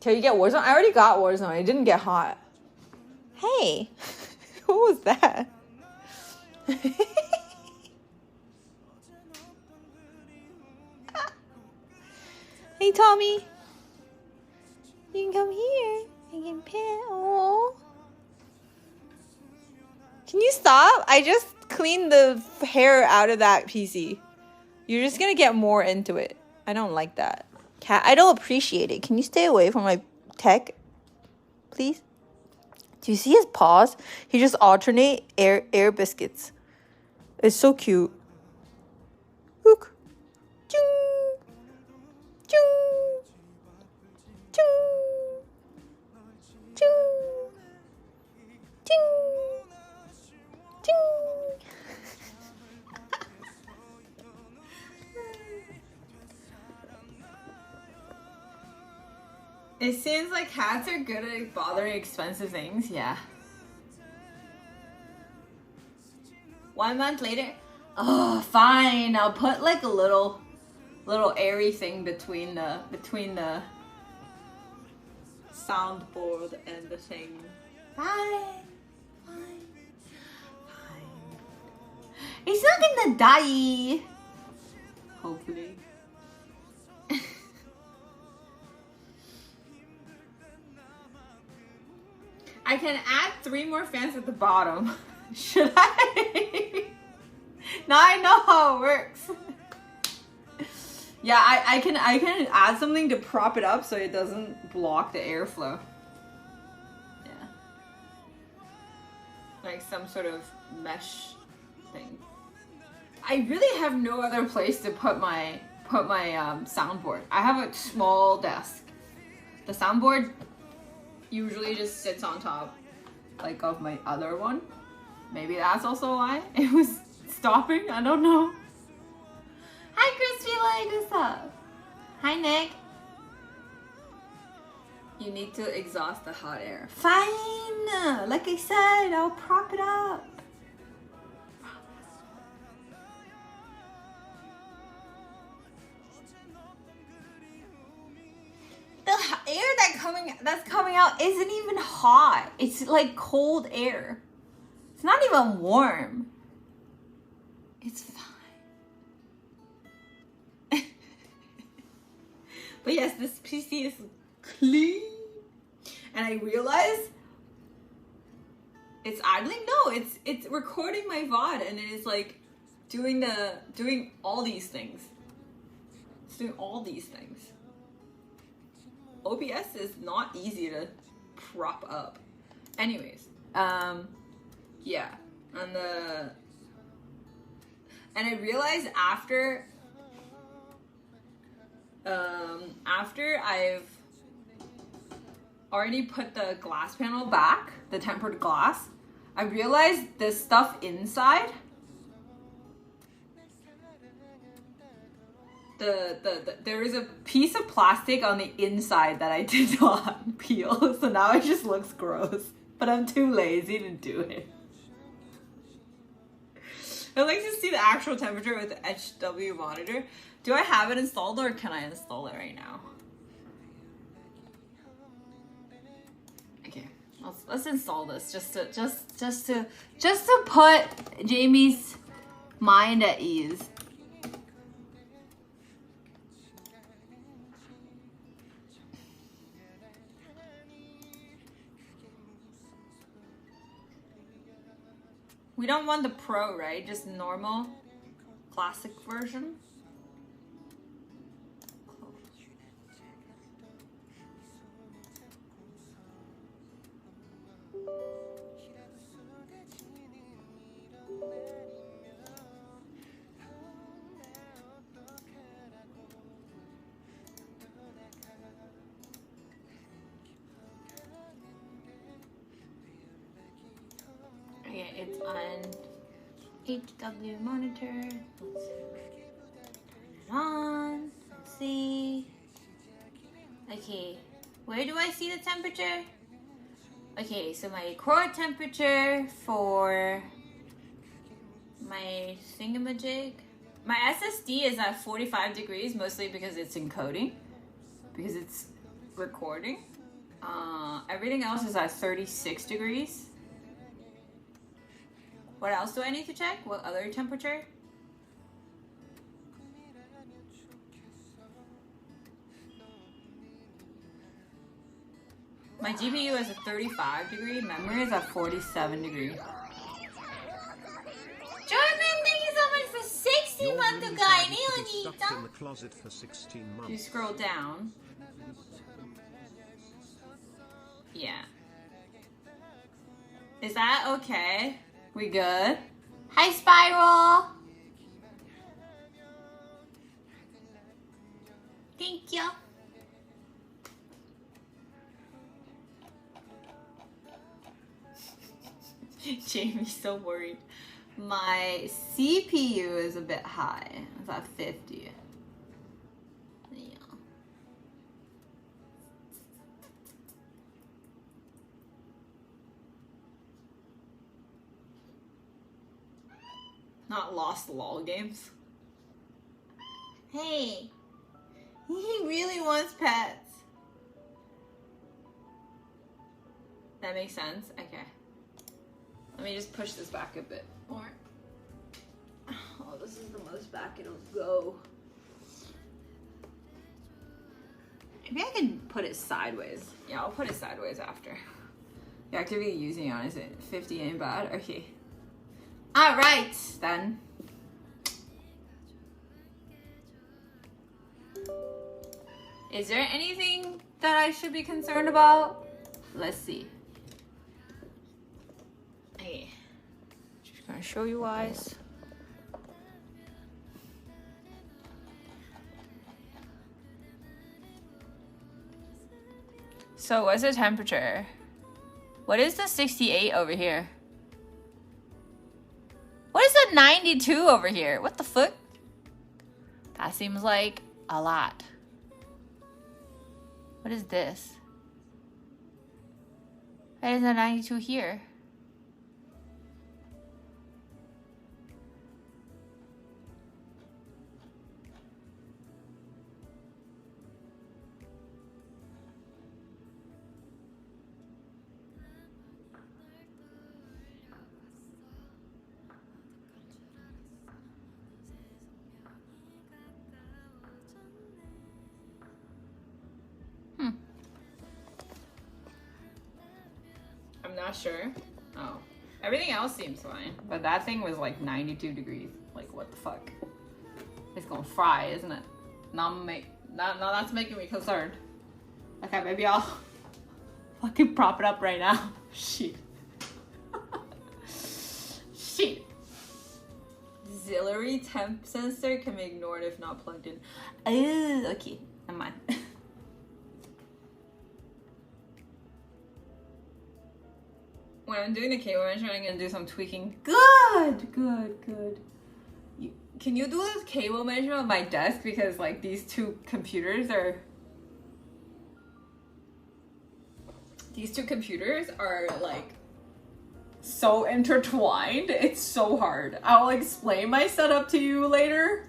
Can you get Warzone? I already got Warzone. It didn't get hot. Hey. What was that? Hey, Tommy. You can come here. You can pet. Oh. Can you stop? I just cleaned the hair out of that PC. You're just gonna get more into it. I don't like that. Cat, I don't appreciate it. Can you stay away from my tech? Please? Do you see his paws? He just alternate air biscuits. It's so cute. Look. Chung. Chung. Chung. It seems like cats are good at bothering expensive things. Yeah. 1 month later. Oh, fine. I'll put like a little airy thing between the soundboard and the thing. Fine. It's not gonna die. Hopefully. I can add 3 more fans at the bottom. Should I? Now I know how it works. Yeah, I can add something to prop it up so it doesn't block the airflow. Yeah. Like some sort of mesh thing. I really have no other place to put my soundboard. I have a small desk. The soundboard usually just sits on top like of my other one. Maybe that's also why it was stopping. I don't know. Hi Crispy Leg, what's up? Hi Nick. You need to exhaust the hot air. Fine. Like I said, I'll prop it up. The air that's coming out isn't even hot. It's like cold air. It's not even warm. It's fine. But yes, this PC is clean. And I realize it's idling. No, it's recording my VOD and it is like doing all these things. It's doing all these things. OBS is not easy to prop up. Anyways, yeah, and I realized after I've already put the glass panel back, the tempered glass, I realized the stuff inside, there is a piece of plastic on the inside that I did not peel, so now it just looks gross, but I'm too lazy to do it. I'd like to see the actual temperature with the HW monitor. Do I have it installed or can I install it right now? Okay, let's install this just to put Jamie's mind at ease. We don't want the Pro, right? Just normal, classic version. Okay, it's on HW monitor. Let's turn it on. Let's see. Okay, where do I see the temperature? Okay, so my core temperature for my thingamajig. My SSD is at 45 degrees, mostly because it's encoding, because it's recording. Everything else is at 36 degrees. What else do I need to check? What other temperature? My GPU is at 35 degree, memory is at 47 degree. Jordan, thank you so much for 60 months, guys. Stuck in the closet for 16 months. You scroll down. Yeah. Is that okay? We good? Hi, Spiral. Thank you. Jamie's so worried. My CPU is a bit high. It's at 50. Yeah. Not lost lol games. Hey, he really wants pets. That makes sense? Okay. Let me just push this back a bit more. Oh, this is the most back it'll go. Maybe I can put it sideways. Yeah, I'll put it sideways after. The activity you're using on is it 50 ain't bad? Okay. Alright, then. Is there anything that I should be concerned about? Let's see. Okay. Just gonna show you guys. So what's the temperature? What is the 68 over here? What is the 92 over here? What the fuck? That seems like a lot. What is this? Why is the 92 here? I'm not sure. Oh. Everything else seems fine. But that thing was like 92 degrees. Like, what the fuck? It's gonna fry, isn't it? Now that's making me concerned. Okay, maybe I'll fucking prop it up right now. Shit. Shit. Auxiliary temp sensor can be ignored if not plugged in. Okay. Never mind. When I'm doing the cable measurement, I'm gonna do some tweaking. Good. Can you do this cable measurement on my desk? Because like these two computers are like so intertwined. It's so hard. I'll explain my setup to you later.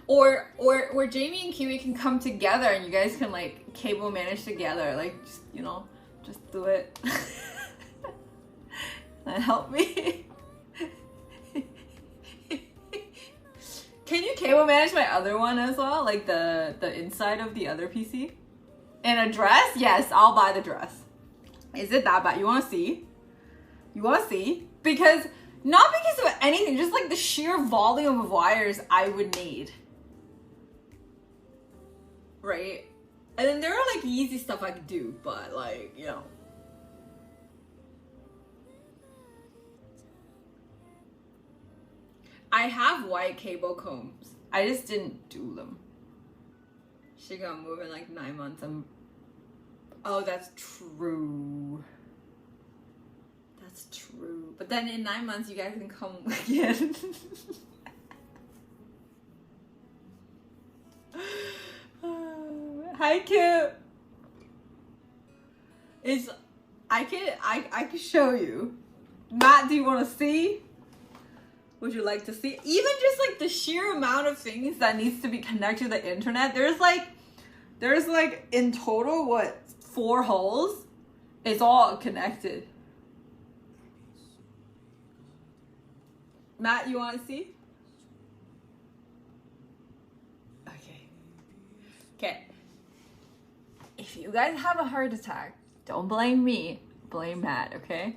Or where Jamie and Kiwi can come together and you guys can like cable manage together. Like, just, you know. Just do it. And help me. Can you cable manage my other one as well? Like the inside of the other PC? And a dress? Yes, I'll buy the dress. Is it that bad? You wanna see? You wanna see? Because, not because of anything, just like the sheer volume of wires I would need. Right? And then there are like easy stuff I could do, but like, you know. I have white cable combs. I just didn't do them. She gonna move in like 9 months. Oh, that's true. That's true. But then in 9 months, you guys can come again. Hi, cute. I can show you. Matt, do you want to see? Would you like to see? Even just like the sheer amount of things that needs to be connected to the internet. There's like in total what, 4 holes? It's all connected. Matt, you want to see? Okay. If you guys have a heart attack, don't blame me. Blame Matt, okay?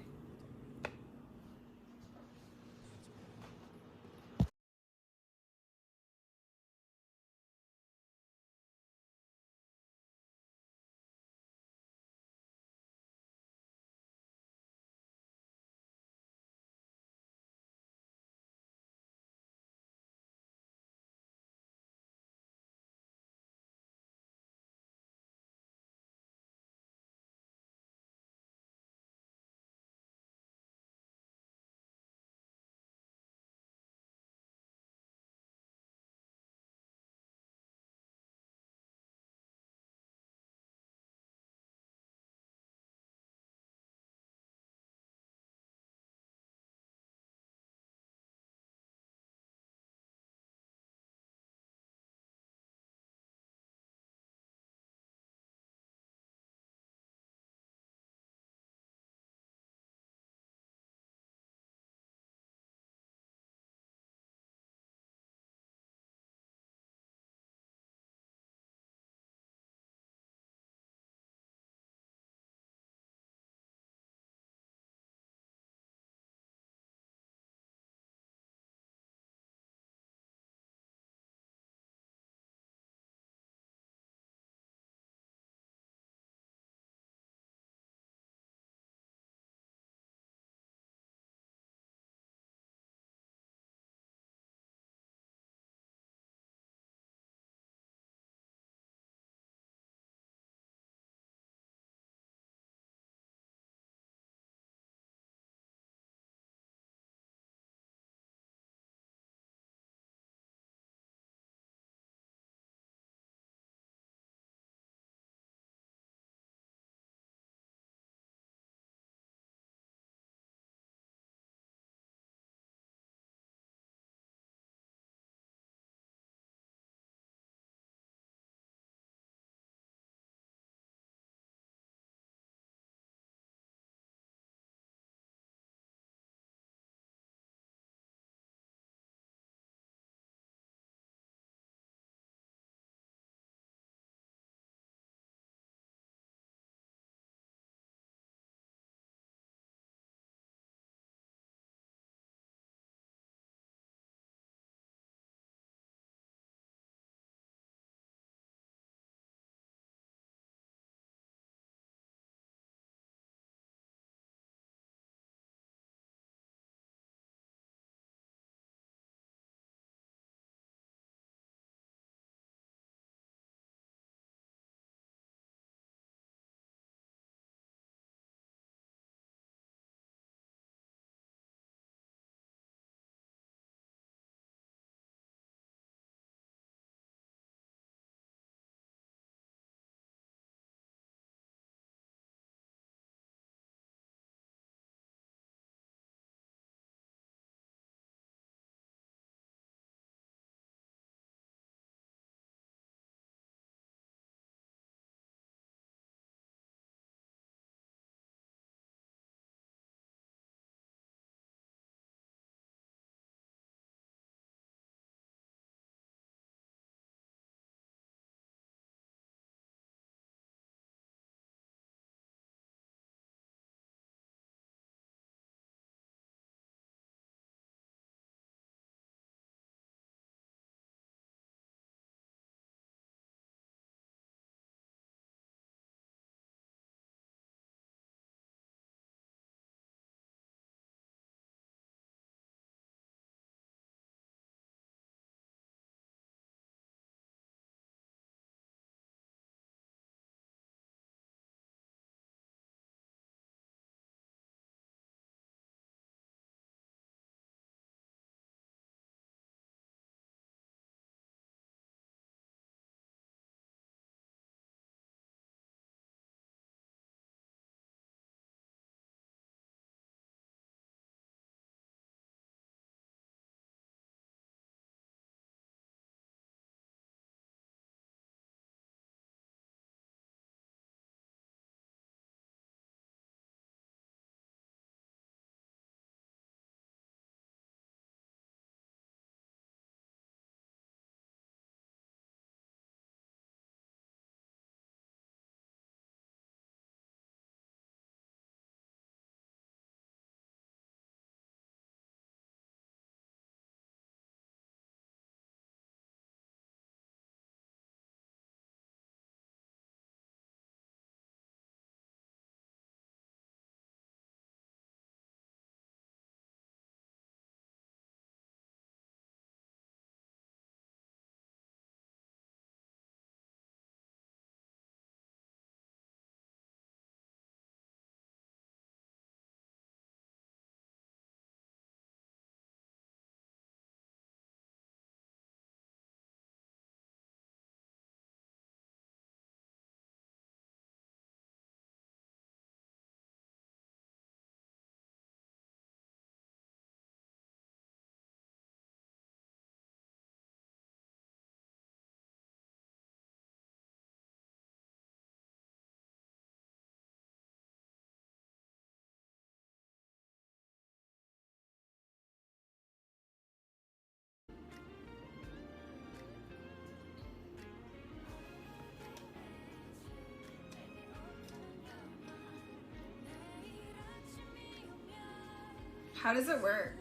How does it work?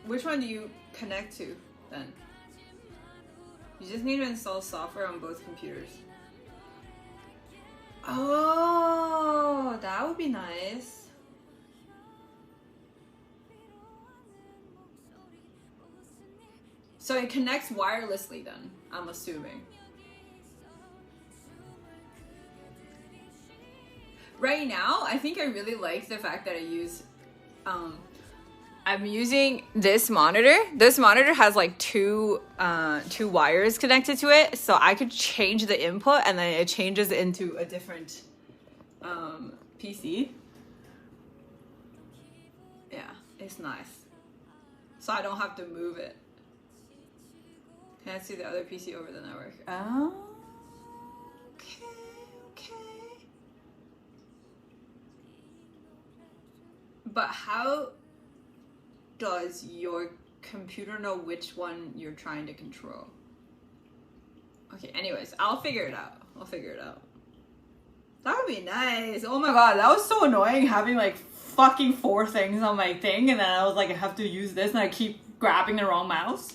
Which one do you connect to then? You just need to install software on both computers. Oh, that would be nice. So it connects wirelessly then, I'm assuming. Right now, I think I really like the fact that I use, I'm using this monitor. This monitor has like two wires connected to it, so I could change the input and then it changes into a different PC. Yeah, it's nice. So I don't have to move it. Can I see the other PC over the network? Oh, okay. But how does your computer know which one you're trying to control? Okay, anyways, I'll figure it out. That would be nice. Oh my god, that was so annoying having like fucking 4 things on my thing and then I was like, I have to use this and I keep grabbing the wrong mouse.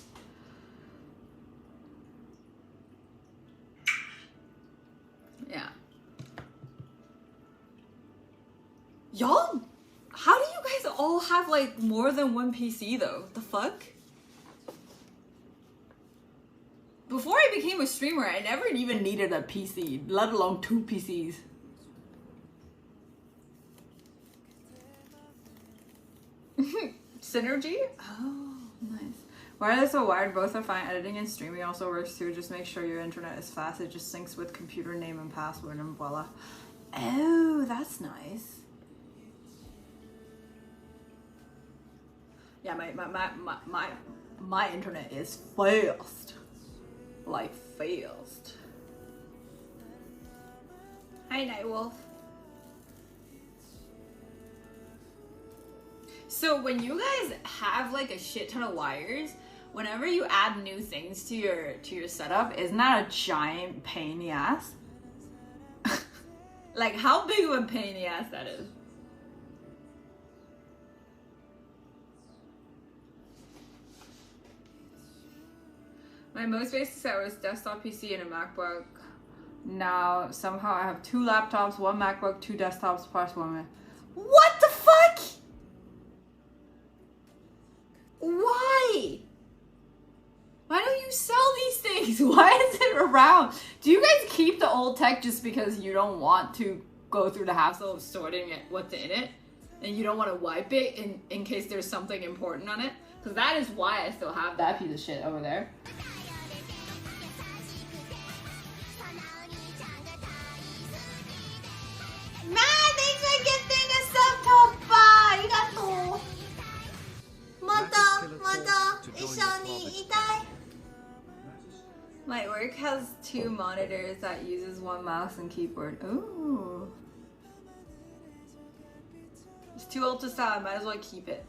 Yeah. Y'all, how do you guys all have like more than one PC though? The fuck? Before I became a streamer, I never even needed a PC, let alone 2 PCs. Synergy? Oh, nice. Wireless or wired, both are fine. Editing and streaming also works too. Just make sure your internet is fast. It just syncs with computer name and password and voila. Oh, that's nice. Yeah, my internet is fast. Like fast. Hi, Nightwolf. So when you guys have like a shit ton of wires, whenever you add new things to your setup, isn't that a giant pain in the ass? Like how big of a pain in the ass that is? My most basic set was desktop PC and a MacBook. Now somehow I have 2 laptops, 1 MacBook, 2 desktops, plus 1. What the fuck? Why? Why don't you sell these things? Why is it around? Do you guys keep the old tech just because you don't want to go through the hassle of sorting it, what's in it? And you don't want to wipe it in case there's something important on it? Because that is why I still have that piece of shit over there. thanks for gifting a sub to arigatou. My work has 2 monitors that uses 1 mouse and keyboard. Ooh. It's too old to sell, I might as well keep it.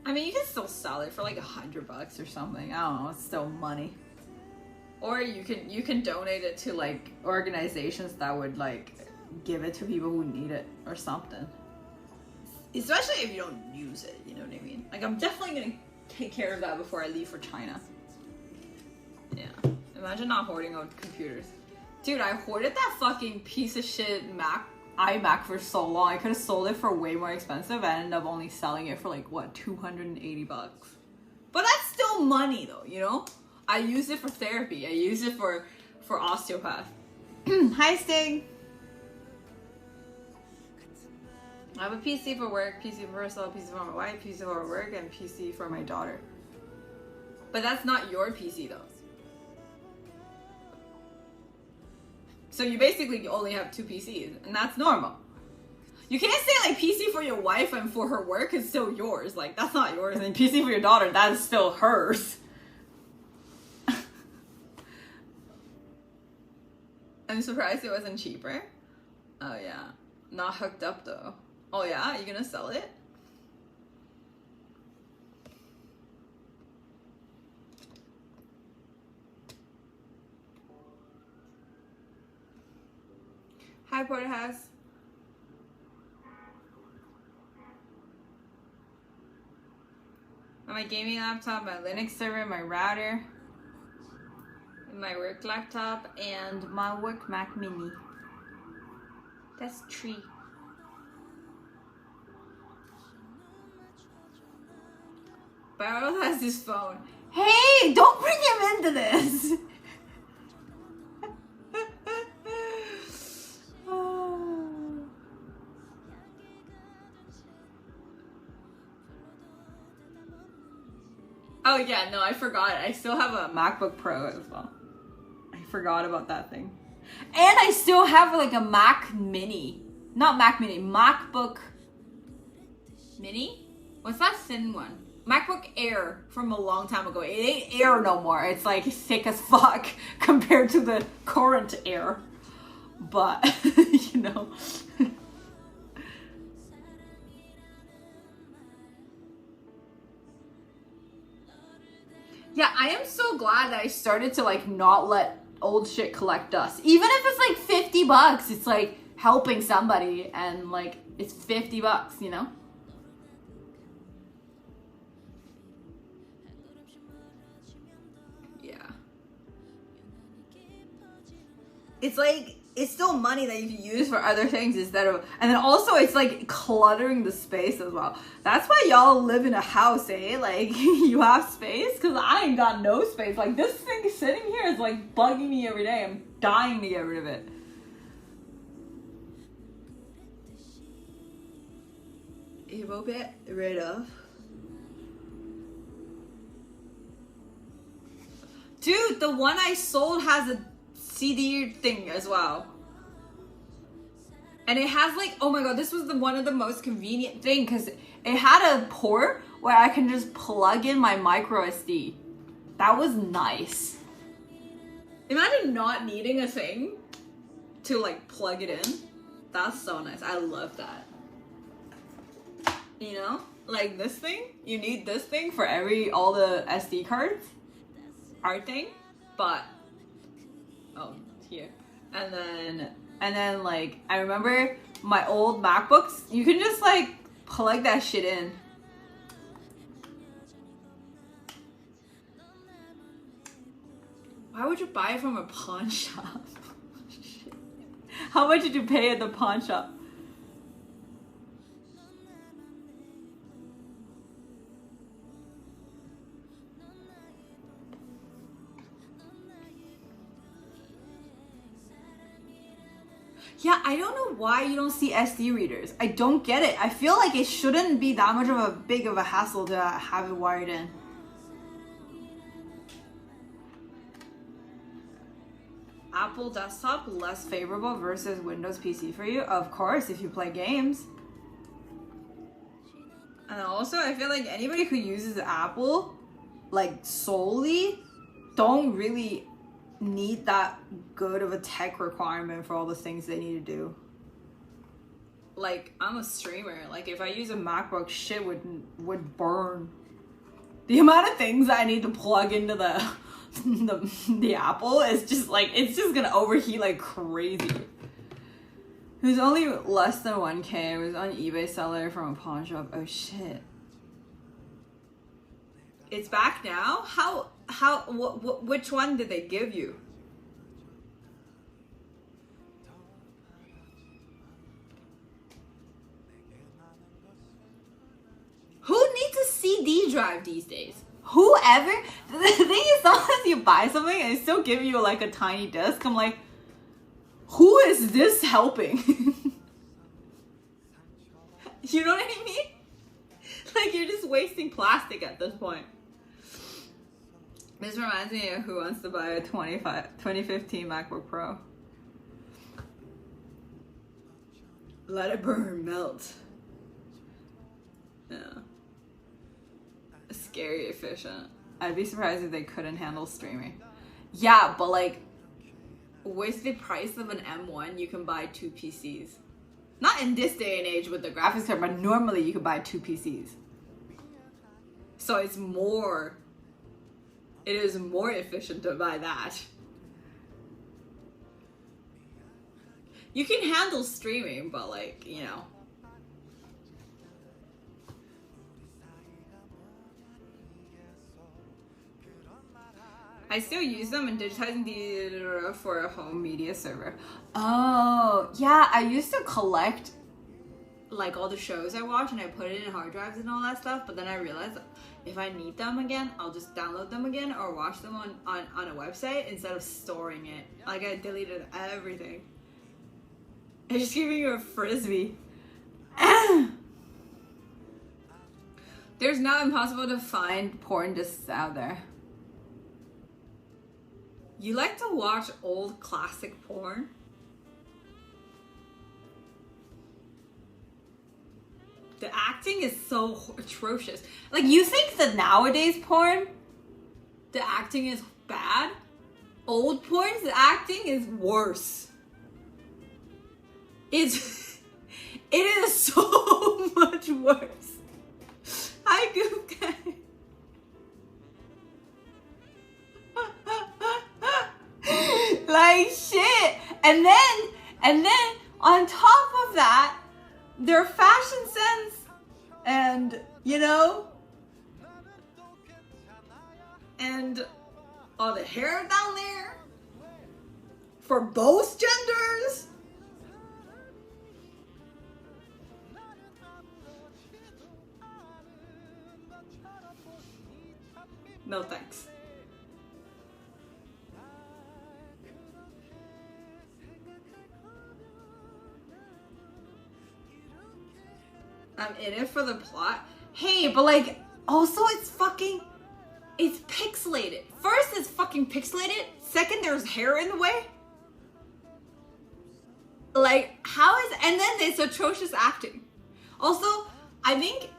I mean, you can still sell it for like $100 or something. I don't know, it's still money. Or you can donate it to like organizations that would like give it to people who need it or something. Especially if you don't use it, you know what I mean? Like I'm definitely gonna take care of that before I leave for China. Yeah, imagine not hoarding out computers. Dude, I hoarded that fucking piece of shit iMac for so long. I could have sold it for way more expensive. I ended up only selling it for like, what, $280. But that's still money though, you know? I use it for therapy. I use it for osteopath. Hi, Sting. I have a PC for work, PC for personal, PC for my wife, PC for work, and PC for my daughter. But that's not your PC though. So you basically only have 2 PCs, and that's normal. You can't say like PC for your wife and for her work is still yours. Like that's not yours. And PC for your daughter, that is still hers. I'm surprised it wasn't cheaper. Oh yeah, not hooked up though. Oh yeah, you gonna sell it? Hi, Porterhouse. my gaming laptop, my Linux server, my router, my work laptop, and my work Mac Mini. That's 3. Barrel has his phone. Hey, don't bring him into this. Oh yeah, no, I forgot. I still have a MacBook Pro as well. I forgot about that thing. And I still have like a Mac Mini. Not Mac Mini, MacBook Mini? What's that thin one? MacBook Air from a long time ago. It ain't Air no more. It's like thick as fuck compared to the current Air. But, you know. Yeah, I am so glad that I started to like not let old shit collect dust. Even if it's like 50 bucks, it's like helping somebody and like it's 50 bucks, you know? Yeah. It's like, it's still money that you can use for other things instead of, and then also it's like cluttering the space as well. That's why y'all live in a house, eh? Like you have space, cause I ain't got no space. Like this thing sitting here is like bugging me every day. I'm dying to get rid of it. It will get rid of. Dude, the one I sold has a CD thing as well. And it has like, oh my god, this was one of the most convenient thing because it had a port where I can just plug in my micro SD. That was nice. Imagine not needing a thing to like plug it in. That's so nice. I love that. You know, like this thing, you need this thing for all the SD cards, art thing, but oh, here. And then like, I remember my old MacBooks, you can just like plug that shit in. Why would you buy it from a pawn shop? How much did you pay at the pawn shop? Yeah, I don't know why you don't see SD readers. I don't get it. I feel like it shouldn't be that much of a big of a hassle to have it wired in. Apple desktop less favorable versus Windows PC for you? Of course, if you play games. And also, I feel like anybody who uses Apple, like solely, don't really need that good of a tech requirement for all the things they need to do. Like, I'm a streamer. Like, if I use a MacBook, shit would burn. The amount of things I need to plug into the Apple is just like, it's just gonna overheat like crazy. It was only less than 1K. It was on eBay seller from a pawn shop. Oh shit. It's back now? Which one did they give you? Who needs a CD drive these days? Whoever. The thing is, sometimes you buy something and they still give you like a tiny disc. I'm like, who is this helping? You know what I mean? Like, you're just wasting plastic at this point. This reminds me of who wants to buy a 2015 MacBook Pro. Let it burn, melt. Yeah. Scary efficient. I'd be surprised if they couldn't handle streaming. Yeah, but like, with the price of an M1, you can buy 2 PCs. Not in this day and age with the graphics card, but normally you could buy 2 PCs. So it's more... It is more efficient to buy that. You can handle streaming, but like, you know. I still use them in digitizing the for a home media server. Oh, yeah, I used to collect like all the shows I watch and I put it in hard drives and all that stuff, but then I realized if I need them again, I'll just download them again or watch them on a website instead of storing it. Like I deleted everything. I'm just giving you a frisbee. There's not impossible to find porn just out there. You like to watch old classic porn? The acting is so atrocious. Like, you think that nowadays porn, the acting is bad? Old porn's the acting is worse. It is so much worse. Hi, Goop Guy. Like shit. And then on top of that, their fashion sense and, you know, and all the hair down there for both genders. No thanks. I'm in it for the plot. Hey, but like, also it's pixelated. First, it's fucking pixelated. Second, there's hair in the way. Like, how is, and then it's atrocious acting. Also, I think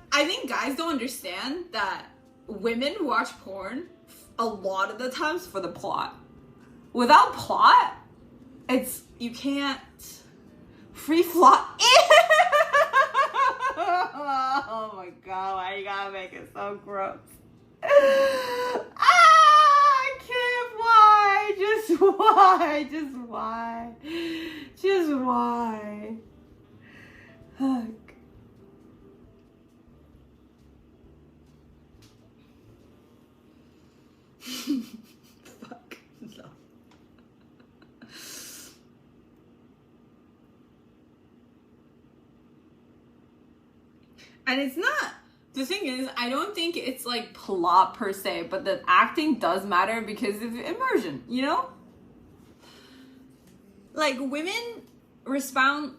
guys don't understand that women watch porn a lot of the times for the plot. Without plot, you can't free flop. Oh my god, why you gotta make it so gross? I can't. Why? Just why? Just why? Just why? Fuck. Fuck no. And it's not, the thing is, I don't think it's like plot per se, but the acting does matter because of immersion, you know? Like, women respond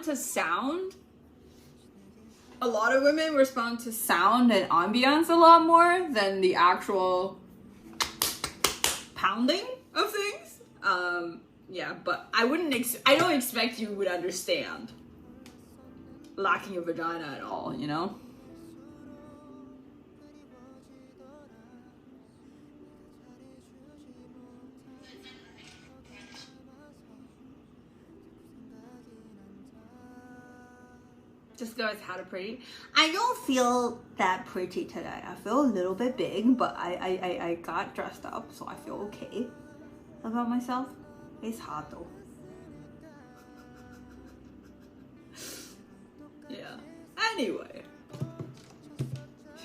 to sound. A lot of women respond to sound and ambience a lot more than the actual pounding of things. Yeah, but I don't expect you would understand lacking a vagina at all, you know? Just goes how to pretty. I don't feel that pretty today. I feel a little bit big, but I got dressed up, so I feel okay about myself. It's hot though. Yeah. Anyway.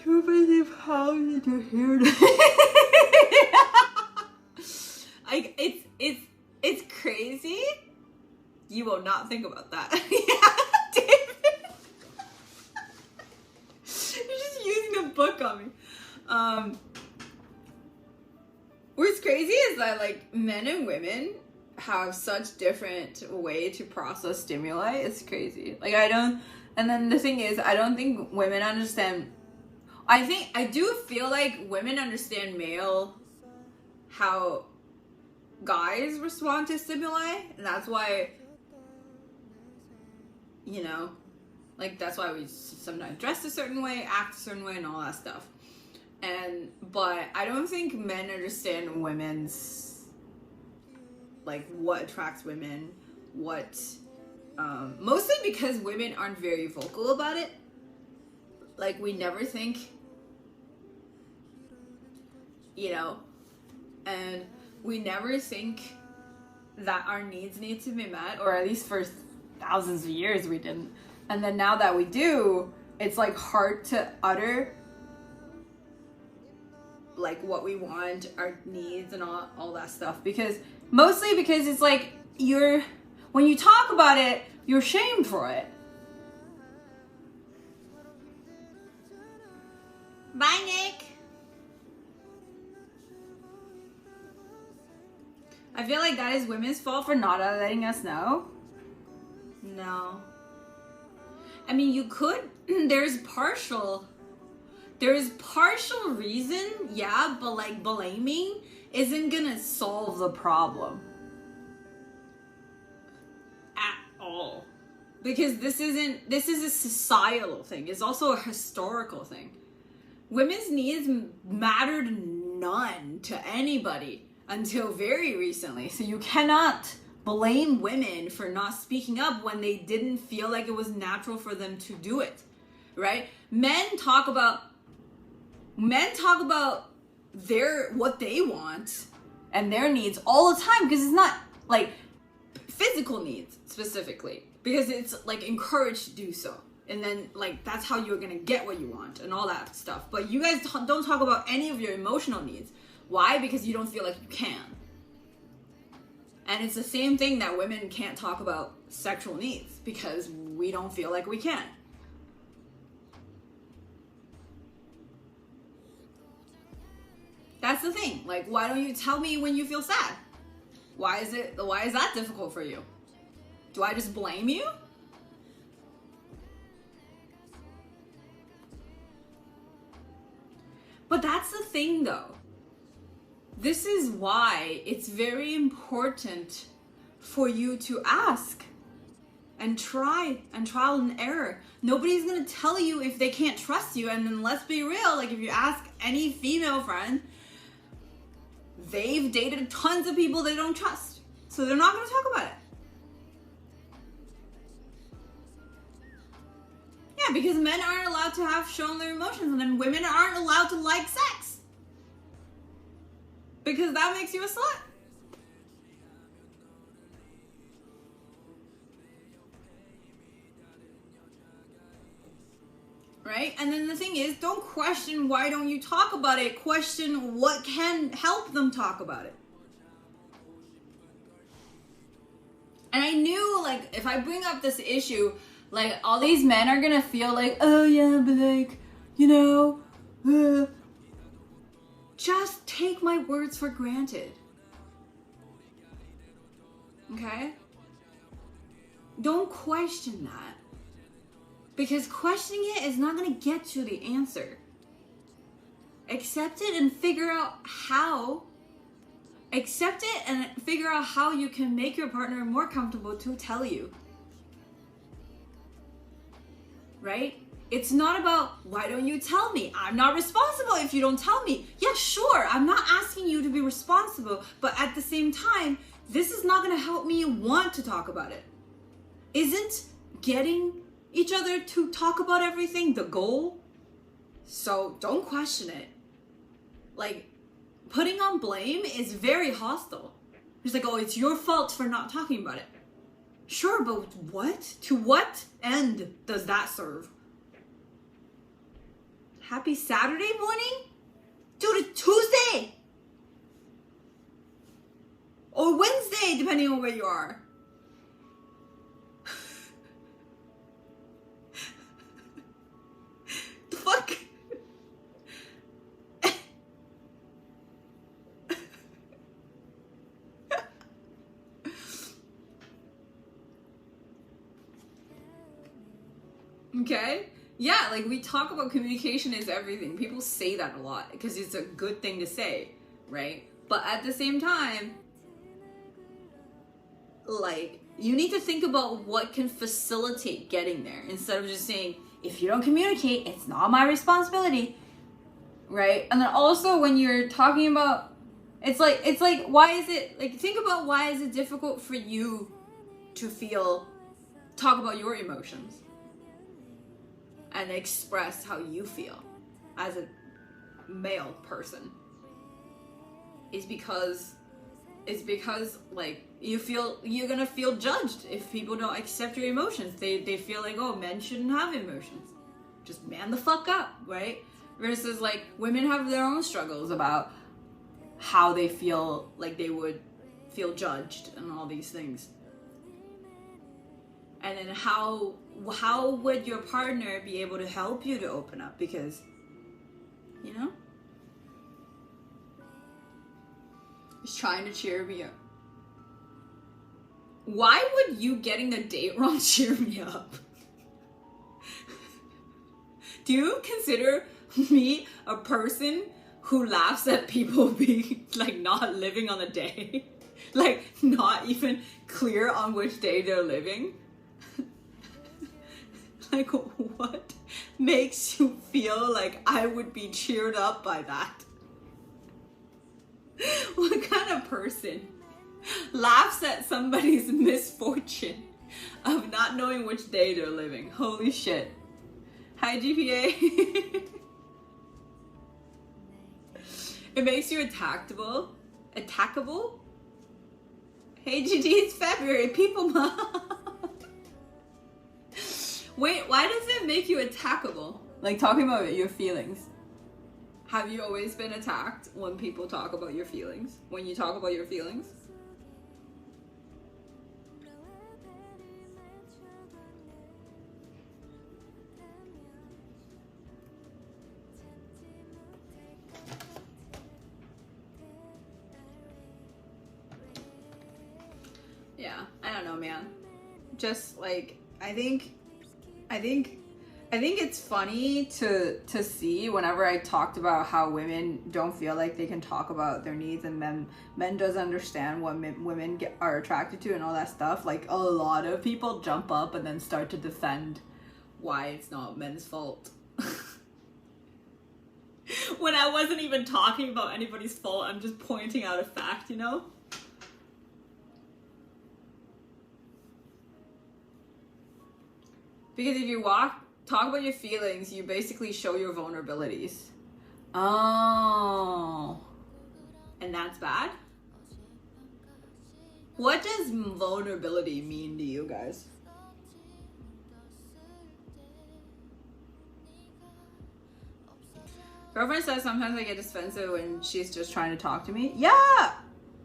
250 pounds to hair. Like, it's crazy. You will not think about that. Yeah, David. You're just using a book on me. What's crazy is that, like, men and women have such different way to process stimuli. It's crazy. Like, and then the thing is, I don't think women understand. I do feel like women understand how guys respond to stimuli, and that's why, you know, like, that's why we sometimes dress a certain way, act a certain way, and all that stuff. But I don't think men understand women's, like, what attracts women, mostly because women aren't very vocal about it. Like, we never think, you know, and we never think that our needs need to be met, or at least for thousands of years we didn't. And then now that we do, it's like hard to utter like what we want, our needs and all that stuff, because mostly because it's like when you talk about it, you're shamed for it. Bye, Nick. I feel like that is women's fault for not letting us know. No. I mean, you could, there's partial reason, yeah, but like blaming isn't gonna solve the problem. At all. Because this is a societal thing. It's also a historical thing. Women's needs mattered none to anybody until very recently. So you cannot blame women for not speaking up when they didn't feel like it was natural for them to do it, right? Men talk about what they want and their needs all the time, because it's not like physical needs specifically, because it's like encouraged to do so. And then like that's how you're gonna get what you want and all that stuff. But you guys don't talk about any of your emotional needs. Why? Because you don't feel like you can. And it's the same thing that women can't talk about sexual needs, because we don't feel like we can. That's the thing. Like, why don't you tell me when you feel sad? Why is that difficult for you? Do I just blame you? But that's the thing though. This is why it's very important for you to ask and try and trial and error. Nobody's gonna tell you if they can't trust you. And then let's be real, like if you ask any female friend, they've dated tons of people they don't trust. So they're not gonna talk about it. Yeah, because men aren't allowed to have shown their emotions, and then women aren't allowed to like sex. Because that makes you a slut. Right? And then the thing is, don't question why don't you talk about it. Question what can help them talk about it. And I knew, like, if I bring up this issue, like, all these men are gonna feel like, oh yeah, but like, you know, just take my words for granted. Okay? Don't question that. Because questioning it is not gonna get you the answer. Accept it and figure out how. Accept it and figure out how you can make your partner more comfortable to tell you. Right? It's not about, why don't you tell me? I'm not responsible if you don't tell me. Yeah, sure, I'm not asking you to be responsible, but at the same time, this is not gonna help me want to talk about it. Isn't getting each other to talk about everything the goal? So don't question it. Like, putting on blame is very hostile. It's like, oh, it's your fault for not talking about it. Sure, but what? To what end does that serve? Happy Saturday morning? Dude, it's Tuesday! Or Wednesday, depending on where you are. The fuck? Okay? Yeah, like we talk about communication is everything. People say that a lot because it's a good thing to say, right? But at the same time, like, you need to think about what can facilitate getting there instead of just saying, if you don't communicate, it's not my responsibility, right? And then also when you're talking about, it's like, why is it, like, think about why is it difficult for you to talk about your emotions and express how you feel as a male person. It's because like you're gonna feel judged if people don't accept your emotions. They feel like, oh, men shouldn't have emotions. Just man the fuck up, right? versus like women have their own struggles about how they feel like they would feel judged and all these things. And then how would your partner be able to help you to open up? Because, you know, he's trying to cheer me up. Why would you getting a date wrong cheer me up? Do you consider me a person who laughs at people being like not living on a day? Like not even clear on which day they're living? Like, what makes you feel like I would be cheered up by that? What kind of person laughs at somebody's misfortune of not knowing which day they're living? Holy shit. Hi, GPA. It makes you attackable. Attackable? Hey, GG, it's February. People month. Wait, why does it make you attackable? Like talking about your feelings. Have you always been attacked when people talk about your feelings? When you talk about your feelings? Yeah, I don't know, man. Just like, I think it's funny to see whenever I talked about how women don't feel like they can talk about their needs, and men doesn't understand what women are attracted to and all that stuff. Like a lot of people jump up and then start to defend why it's not men's fault. When I wasn't even talking about anybody's fault, I'm just pointing out a fact, you know? Because if you talk about your feelings, you basically show your vulnerabilities. Oh. And that's bad? What does vulnerability mean to you guys? Girlfriend says sometimes I get defensive when she's just trying to talk to me. Yeah!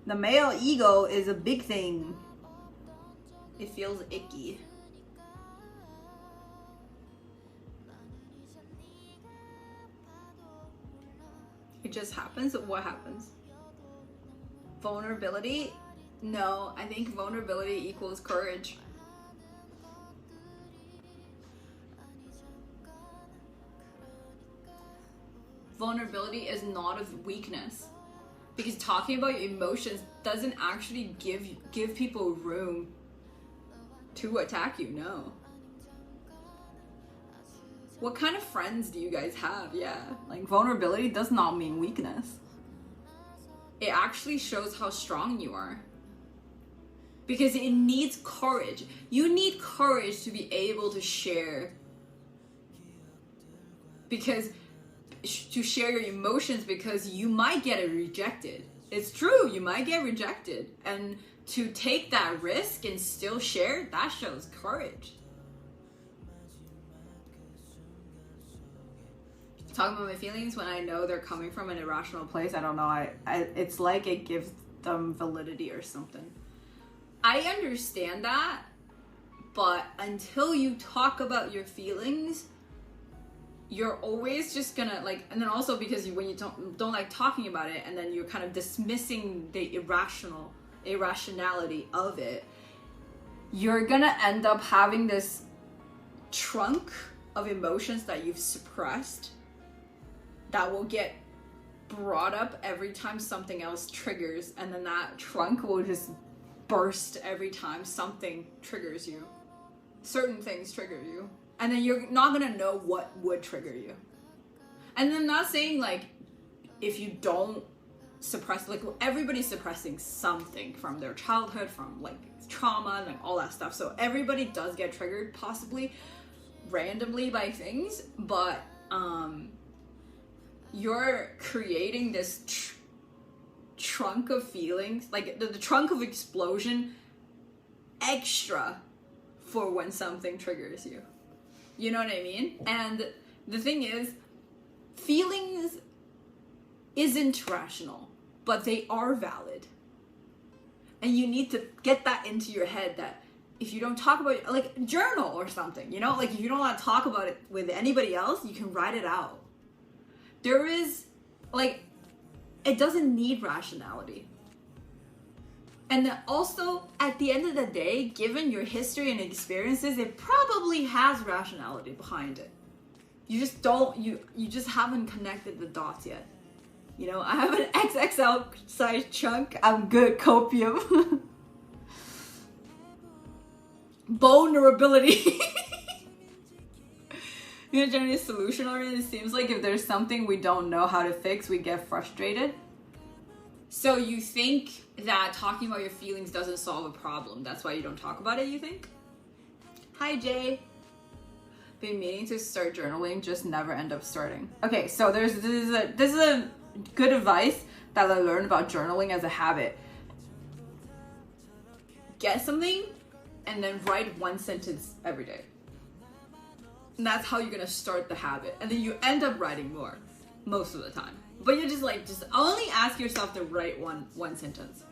The male ego is a big thing. It feels icky. It just happens. What happens? Vulnerability? No, I think vulnerability equals courage. Vulnerability is not a weakness, because talking about your emotions doesn't actually give people room to attack you. No. What kind of friends do you guys have? Yeah, like vulnerability does not mean weakness. It actually shows how strong you are. Because it needs courage. You need courage to be able to share. Because to share your emotions, because you might get it rejected. It's true, you might get rejected. And to take that risk and still share, that shows courage. Talking about my feelings when I know they're coming from an irrational place, I don't know, it's like it gives them validity or something. I understand that, but until you talk about your feelings, you're always just gonna like, and then also because when you don't like talking about it, and then you're kind of dismissing the irrationality of it, you're gonna end up having this trunk of emotions that you've suppressed that will get brought up every time something else triggers, and then that trunk will just burst every time something triggers you. Certain things trigger you, and then you're not gonna know what would trigger you. And I'm not saying like if you don't suppress, like everybody's suppressing something from their childhood, from like trauma and like all that stuff, so everybody does get triggered possibly randomly by things, but you're creating this trunk of feelings, like the trunk of explosion extra for when something triggers you. You know what I mean? And the thing is, feelings isn't rational, but they are valid. And you need to get that into your head that if you don't talk about it, like journal or something, you know, like if you don't want to talk about it with anybody else, you can write it out. There is, like, it doesn't need rationality. And then also, at the end of the day, given your history and experiences, it probably has rationality behind it. You just don't, you just haven't connected the dots yet. You know, I have an XXL size chunk, I'm good, copium. Vulnerability. You know, generally solution oriented, it seems like if there's something we don't know how to fix, we get frustrated. So you think that talking about your feelings doesn't solve a problem. That's why you don't talk about it, you think? Hi, Jay. Been meaning to start journaling, just never end up starting. Okay, so this is a good advice that I learned about journaling as a habit. Get something and then write one sentence every day. And that's how you're gonna start the habit. And then you end up writing more most of the time. But you're just only ask yourself to write one sentence.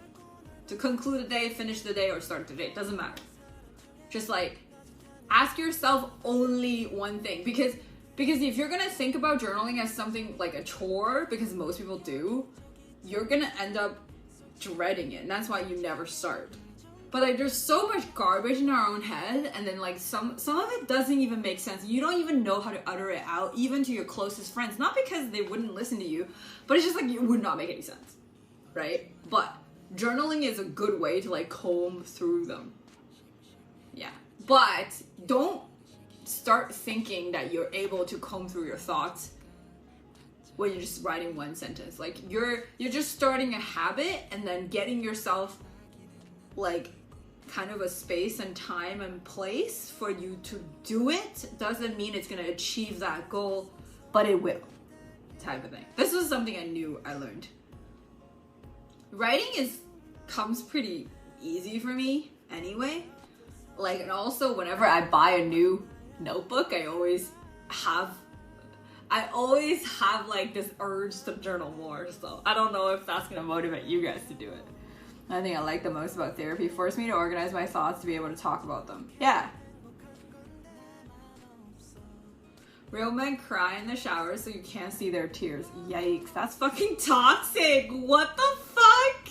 To conclude the day, finish the day, or start the day. It doesn't matter. Just like ask yourself only one thing. Because if you're gonna think about journaling as something like a chore, because most people do, you're gonna end up dreading it. And that's why you never start. But like there's so much garbage in our own head, and then like some of it doesn't even make sense. You don't even know how to utter it out, even to your closest friends. Not because they wouldn't listen to you, but it's just like it would not make any sense, right? But journaling is a good way to like comb through them. Yeah, but don't start thinking that you're able to comb through your thoughts when you're just writing one sentence. Like you're just starting a habit and then getting yourself like kind of a space and time and place for you to do it. Doesn't mean it's gonna achieve that goal, but it will, type of thing. This was something I knew I learned. Writing comes pretty easy for me anyway. Like, and also whenever I buy a new notebook, I always have like this urge to journal more. So I don't know if that's gonna motivate you guys to do it. I think I like the most about therapy, forced me to organize my thoughts to be able to talk about them. Yeah. Real men cry in the shower so you can't see their tears. Yikes, that's fucking toxic. What the fuck?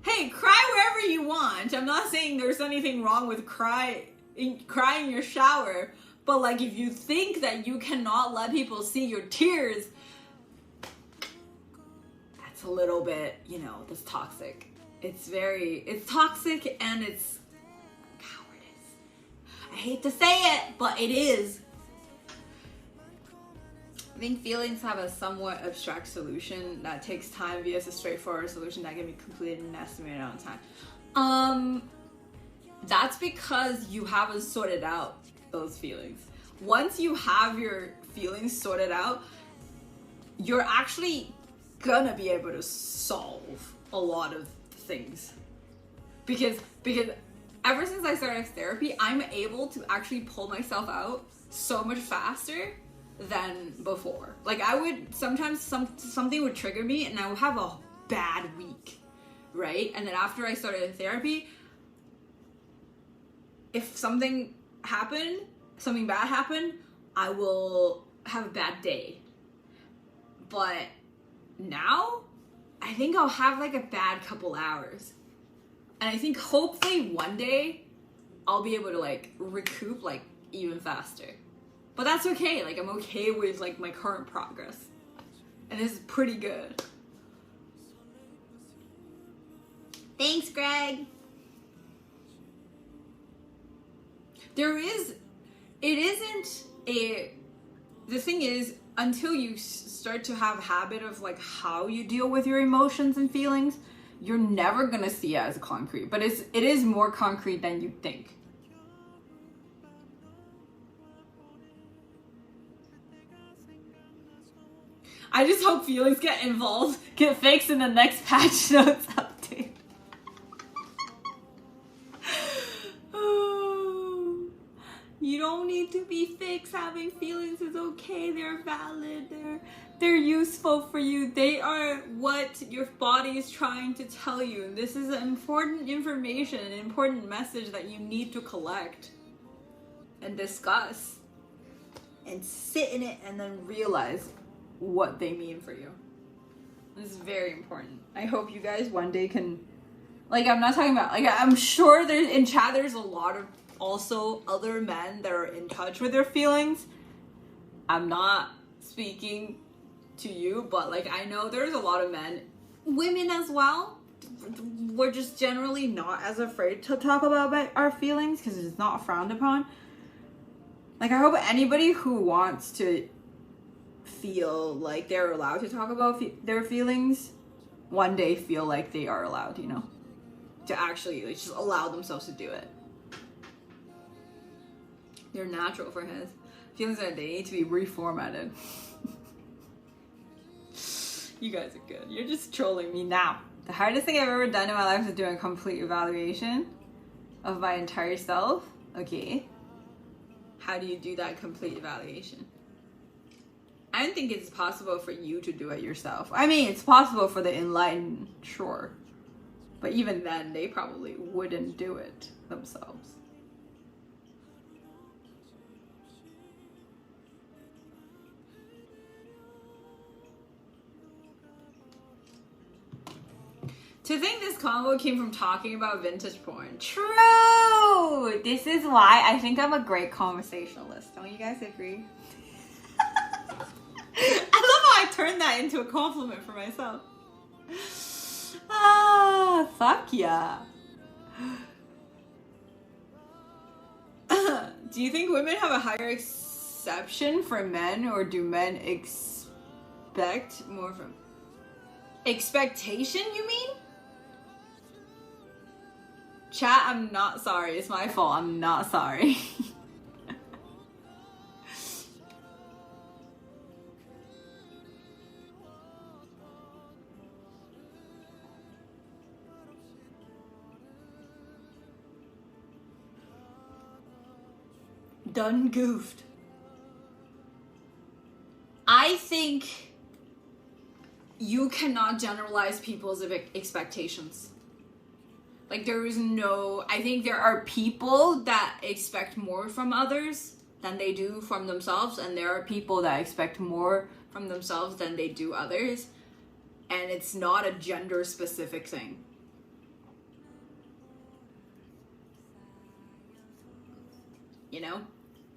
Hey, cry wherever you want. I'm not saying there's anything wrong with cry in your shower, but like if you think that you cannot let people see your tears, a little bit, you know, that's toxic. It's toxic and it's cowardice. I hate to say it, but it is. I think feelings have a somewhat abstract solution that takes time vs a straightforward solution that can be completed in an estimated amount of time. That's because you haven't sorted out those feelings. Once you have your feelings sorted out, you're actually gonna be able to solve a lot of things, because ever since I started therapy, I'm able to actually pull myself out so much faster than before. Like I would sometimes something would trigger me and I would have a bad week, right? And then after I started therapy, if something bad happened, I will have a bad day. But now, I think I'll have like a bad couple hours. And I think hopefully one day I'll be able to like recoup like even faster. But that's okay. Like I'm okay with like my current progress. And this is pretty good. Thanks, Greg. The thing is, until you start to have a habit of like how you deal with your emotions and feelings, you're never gonna see it as concrete, but it is more concrete than you think. I just hope feelings get fixed in the next patch notes update. You don't need to be fix having feelings is okay. They're valid. They're useful for you. They are what your body is trying to tell you. This is important information, an important message that you need to collect and discuss and sit in it and then realize what they mean for you. This is very important. I hope you guys one day can, like, I'm not talking about, like, I'm sure there's, in chat there's a lot of also other men that are in touch with their feelings. I'm not speaking to you, but like, I know there's a lot of men, women as well. We're just generally not as afraid to talk about our feelings because it's not frowned upon. Like, I hope anybody who wants to feel like they're allowed to talk about their feelings one day feel like they are allowed, you know, to actually like, just allow themselves to do it. They're natural for his feelings, that they need to be reformatted. You guys are good. You're just trolling me now. The hardest thing I've ever done in my life is doing a complete evaluation of my entire self. Okay. How do you do that complete evaluation? I don't think it's possible for you to do it yourself. I mean, it's possible for the enlightened, sure. But even then, they probably wouldn't do it themselves. To think this combo came from talking about vintage porn. True! This is why I think I'm a great conversationalist. Don't you guys agree? I love how I turned that into a compliment for myself. Ah, fuck yeah. Do you think women have a higher exception for men, or do men expect more from... Expectation, you mean? Chat, I'm not sorry. It's my fault. I'm not sorry. Done goofed. I think you cannot generalize people's expectations. Like, there is no... I think there are people that expect more from others than they do from themselves, and there are people that expect more from themselves than they do others, and it's not a gender-specific thing. You know?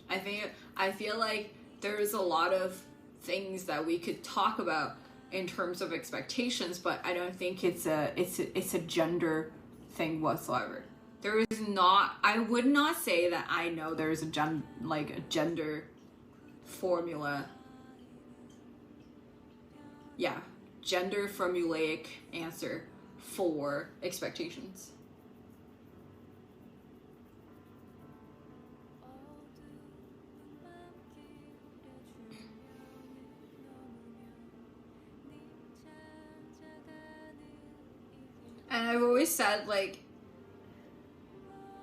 I feel like there's a lot of things that we could talk about in terms of expectations, but I don't think it's a gender thing whatsoever. There is not, I would not say that I know there's a gender formula. Yeah, gender formulaic answer for expectations. And I've always said, like,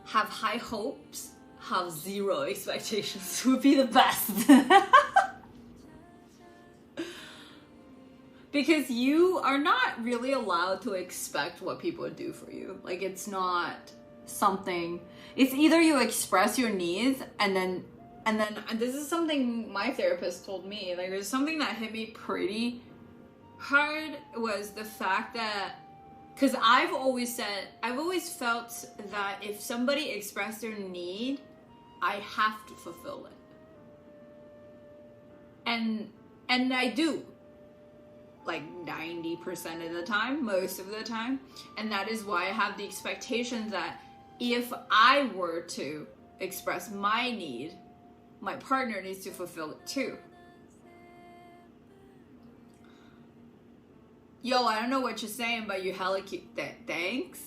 have high hopes, have zero expectations would be the best. Because you are not really allowed to expect what people do for you. Like, it's not something, it's either you express your needs and then this is something my therapist told me, like, there's something that hit me pretty hard was the fact that, because I've always felt that if somebody expressed their need, I have to fulfill it. And I do. Like 90% of the time, most of the time. And that is why I have the expectation that if I were to express my need, my partner needs to fulfill it too. Yo, I don't know what you're saying, but you hella cute. Thanks.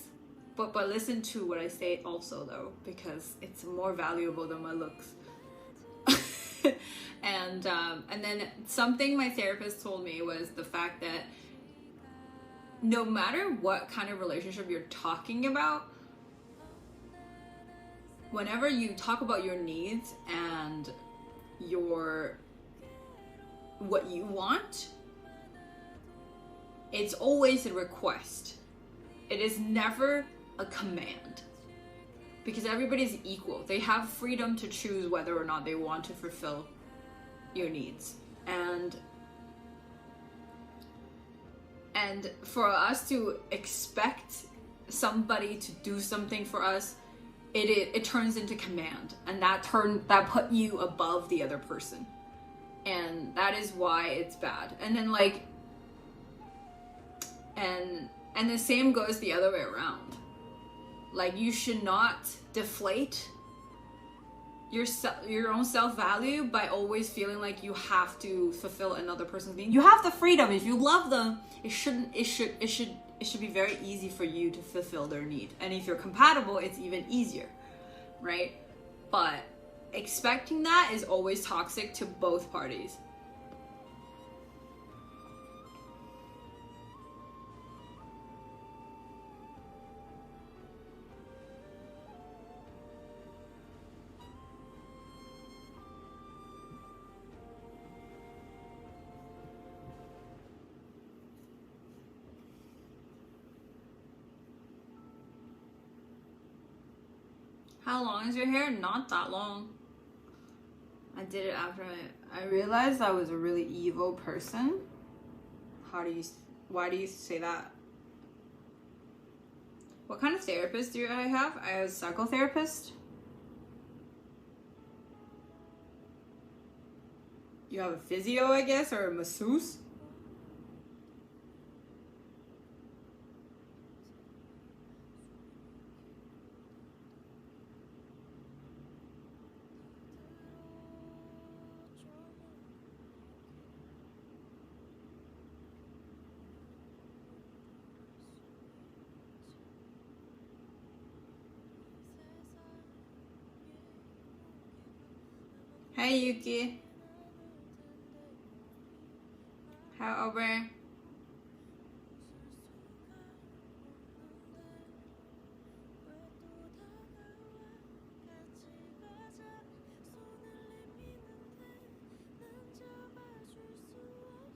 But listen to what I say also, though, because it's more valuable than my looks. And then something my therapist told me was the fact that no matter what kind of relationship you're talking about, whenever you talk about your needs and what you want, it's always a request. It is never a command. Because everybody's equal. They have freedom to choose whether or not they want to fulfill your needs. And for us to expect somebody to do something for us, it turns into command, and that put you above the other person, and that is why it's bad. And then like, and the same goes the other way around. Like, you should not deflate your own self-value by always feeling like you have to fulfill another person's need. You have the freedom. If you love them, it should be very easy for you to fulfill their need. And if you're compatible, it's even easier, right? But expecting that is always toxic to both parties. How long is your hair? Not that long. I did it after I realized I was a really evil person. Why do you say that? What kind of therapist do I have? I have a psychotherapist. You have a physio, I guess, or a masseuse? Hey Yuki. How over?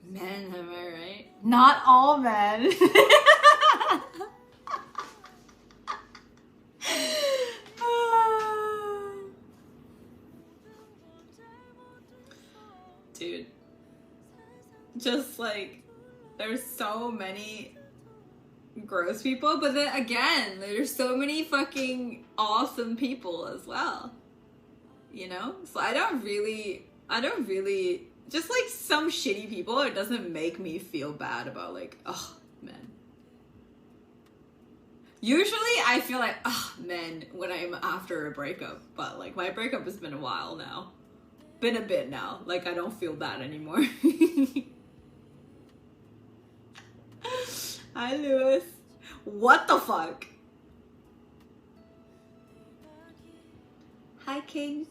Men, am I right? Not all men. Dude, just like, there's so many gross people, but then again, there's so many fucking awesome people as well, you know? So I don't really, just like some shitty people, it doesn't make me feel bad about like, oh, men. Usually I feel like, oh, men, when I'm after a breakup, but like my breakup has been a while now. Been a bit now. Like, I don't feel bad anymore. Hi, Lewis. What the fuck? Hi, King.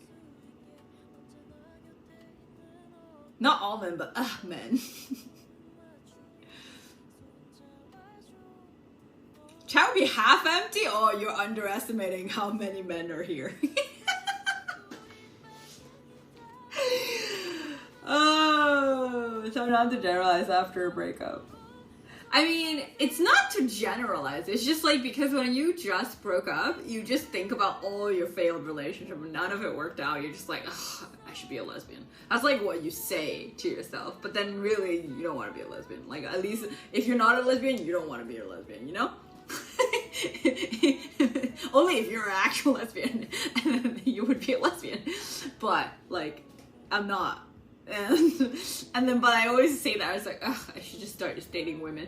Not all men, but men. Chat would be half empty? Oh, you're underestimating how many men are here. Oh, so not to generalize after a breakup. I mean, it's not to generalize. It's just like, because when you just broke up, you just think about all your failed relationships and none of it worked out. You're just like, ugh, I should be a lesbian. That's like what you say to yourself. But then really, you don't want to be a lesbian. Like, at least if you're not a lesbian, you don't want to be a lesbian, you know? Only if you're an actual lesbian, and then you would be a lesbian. But, like, I'm not. And then, but I always say that, I was like, ugh, I should just start just dating women.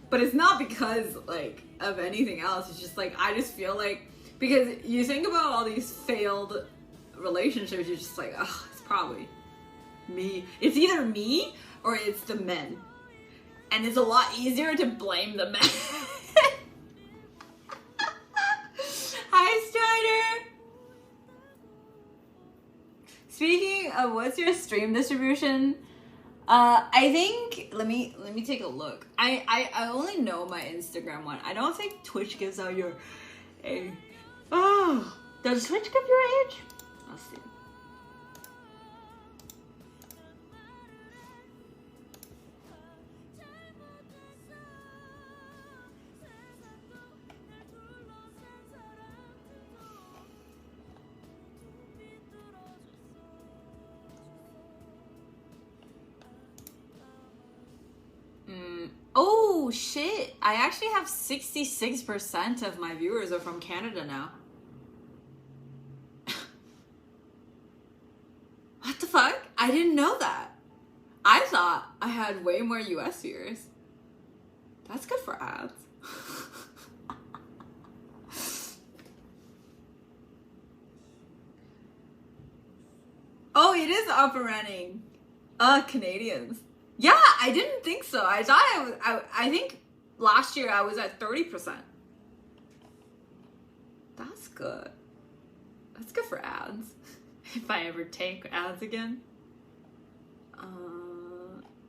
But it's not because, like, of anything else. It's just, like, I just feel like, because you think about all these failed relationships, you're just like, ugh, it's probably me. It's either me or it's the men. And it's a lot easier to blame the men. Hi, Strider! Speaking of, what's your stream distribution? I think, let me take a look. I only know my Instagram one. I don't think Twitch gives out your age. Oh, does Twitch give your age? Oh shit, I actually have 66% of my viewers are from Canada now. What the fuck? I didn't know that. I thought I had way more US viewers. That's good for ads. Oh, it is up and running. Canadians. Yeah, I didn't think so. I thought I think last year I was at 30%. That's good. That's good for ads. If I ever take ads again.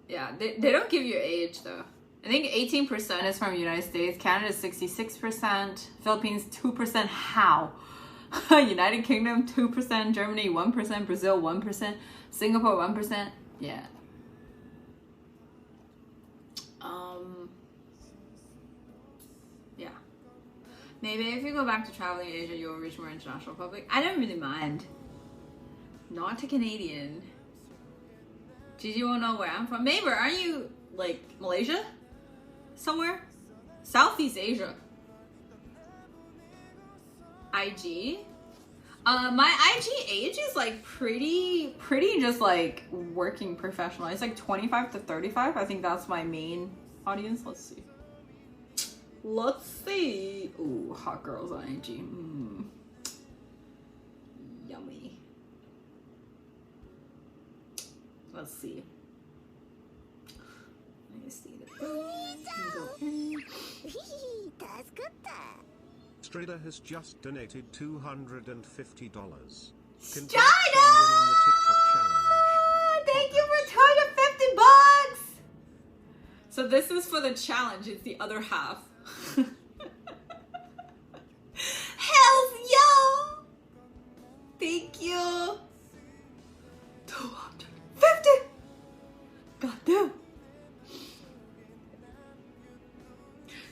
Yeah, they don't give you age though. I think 18% is from the United States. Canada is 66%. Philippines 2%. How? United Kingdom 2%. Germany 1%. Brazil 1%. Singapore 1%. Yeah. Yeah. Maybe if you go back to traveling in Asia, you'll reach more international public. I don't really mind. Not a Canadian. Gigi won't know where I'm from. Maybe, aren't you like Malaysia? Somewhere? Southeast Asia. IG? My IG age is like pretty just like working professional. It's like 25 to 35. I think that's my main audience. Let's see. Let's see. Ooh, hot girls on IG. Yummy. Let's see. Let me see the Strider has just donated $250. Strider! Thank you for 250 bucks! So this is for the challenge. It's the other half. Hells yo! Thank you. 250! Goddamn.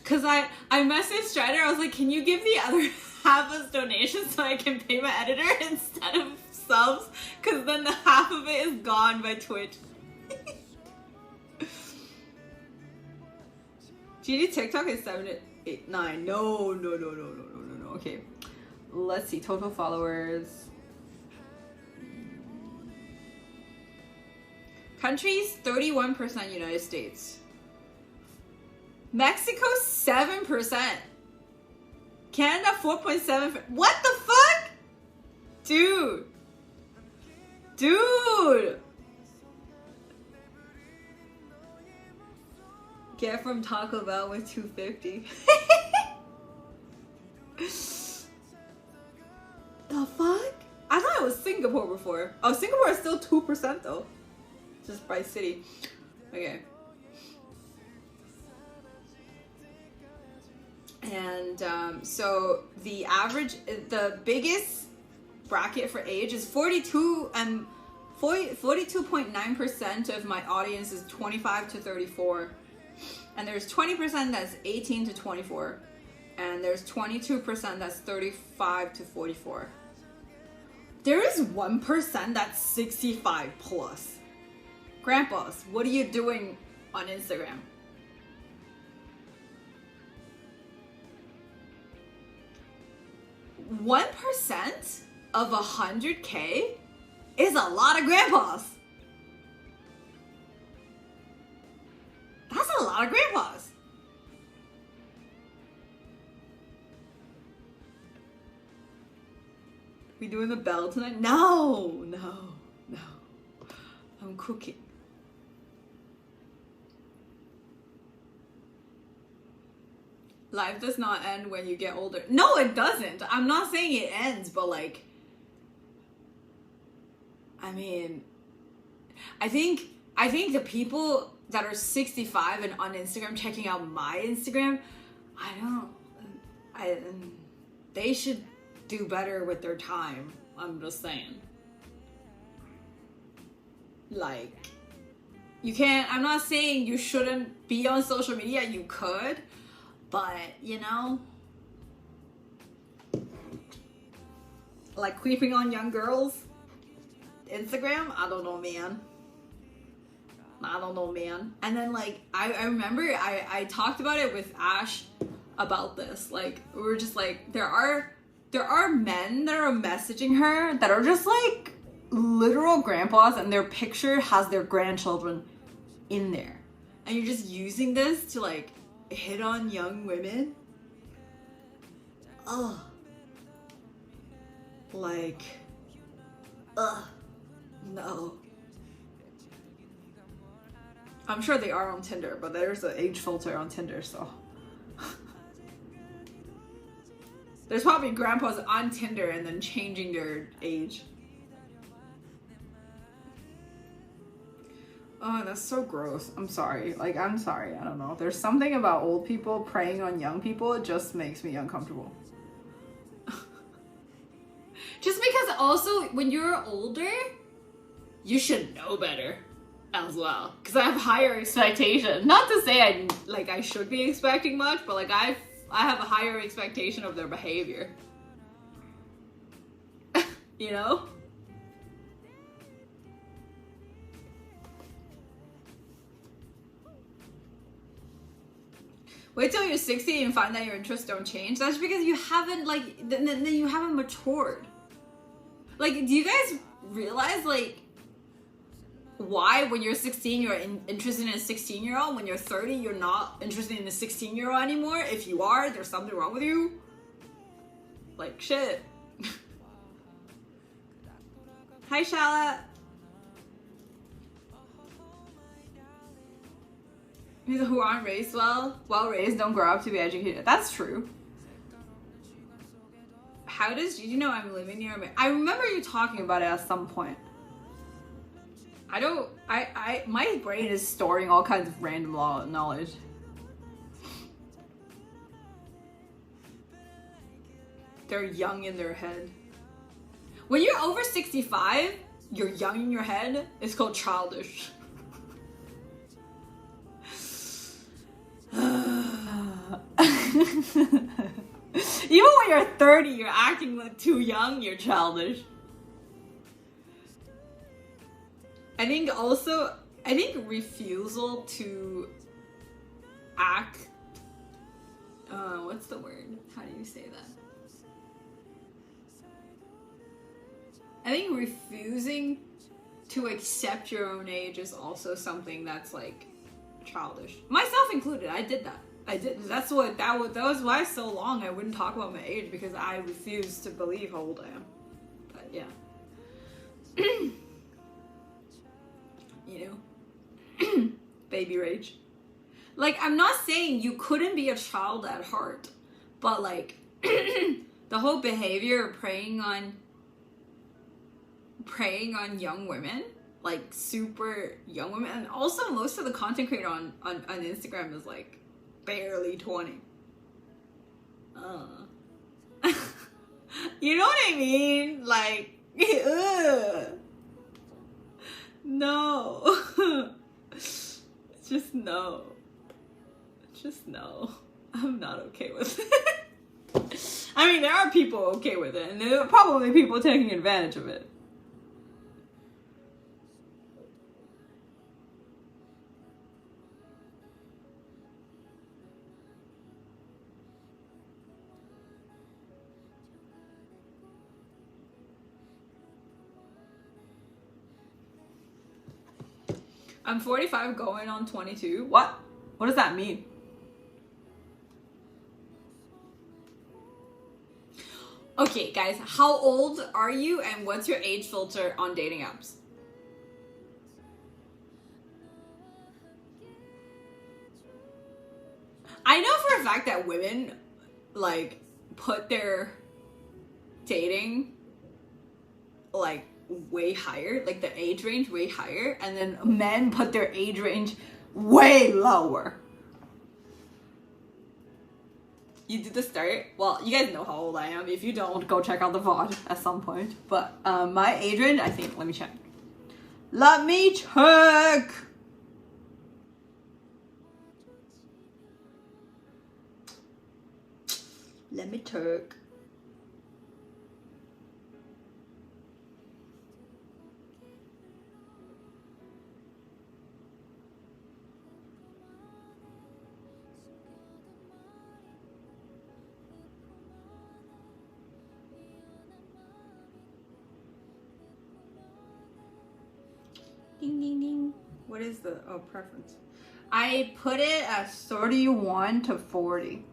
Cause I messaged Strider, I was like, can you give the other half as donation so I can pay my editor instead of subs? Cause then the half of it is gone by Twitch. GG TikTok is 7, 8, 9. No. Okay. Let's see, total followers. Countries, 31% United States. Mexico, 7%. Canada, 4.7%. What the fuck? Dude. Get from Taco Bell with 250. The fuck? I thought it was Singapore before. Oh, Singapore is still 2% though. Just by city. Okay. And so the average, the biggest bracket for age is 42 and 42.9% of my audience is 25 to 34. And there's 20% that's 18 to 24. And there's 22% that's 35 to 44. There is 1% that's 65 plus. Grandpas, what are you doing on Instagram? One % of 100K is a lot of grandpas. That's a lot of grandpas. We doing the bell tonight? No. I'm cooking. Life does not end when you get older. No, it doesn't. I'm not saying it ends, but like, I mean, I think the people that are 65 and on Instagram checking out my Instagram, they should do better with their time. I'm just saying. Like, you can't, I'm not saying you shouldn't be on social media, you could, but you know, like creeping on young girls, Instagram, I don't know, man. I don't know, man. And then like I remember I talked about it with Ash about this. Like we were just like there are men that are messaging her that are just like literal grandpas, and their picture has their grandchildren in there, and you're just using this to like hit on young women. Ugh. Like, ugh. No. I'm sure they are on Tinder, but there's an age filter on Tinder, so. There's probably grandpas on Tinder and then changing their age. Oh, that's so gross. I'm sorry. Like, I'm sorry. I don't know. There's something about old people preying on young people. It just makes me uncomfortable. Just because also, when you're older, you should know better as well. Because I have higher expectations. Not to say I should be expecting much, but like I have a higher expectation of their behavior. You know? Wait till you're 60 and find that your interests don't change. That's because you haven't then you haven't matured. Like, do you guys realize like why when you're 16 you're interested in a 16-year-old, when you're 30 you're not interested in a 16-year-old anymore? If you are, there's something wrong with you. Like, shit. Hi, Shala. People who aren't raised well raised don't grow up to be educated. That's true. How does Gigi know I'm living near America? I remember you talking about it at some point. My brain is storing all kinds of random knowledge. They're young in their head. When you're over 65, you're young in your head. It's called childish. Even when you're 30, you're acting like too young, you're childish. I think refusal to act, what's the word? How do you say that? I think refusing to accept your own age is also something that's like childish. Myself included, I did that. That was why so long I wouldn't talk about my age, because I refused to believe how old I am. But yeah. You know, baby rage. Like, I'm not saying you couldn't be a child at heart, but like the whole behavior of preying on young women, like super young women, and also most of the content creator on Instagram is like barely 20. You know what I mean? Like, ugh. No. Just no. I'm not okay with it. I mean, there are people okay with it, and there are probably people taking advantage of it. I'm 45 going on 22. What? What does that mean? Okay, guys, how old are you and what's your age filter on dating apps? I know for a fact that women, like, put their dating, like, way higher, like the age range way higher, and then men put their age range way lower. You did the start. Well, you guys know how old I am. If you don't, go check out the VOD at some point. But my age range, I think, let me check. Let me check. Let me check. What is the preference? I put it at 31 to 40.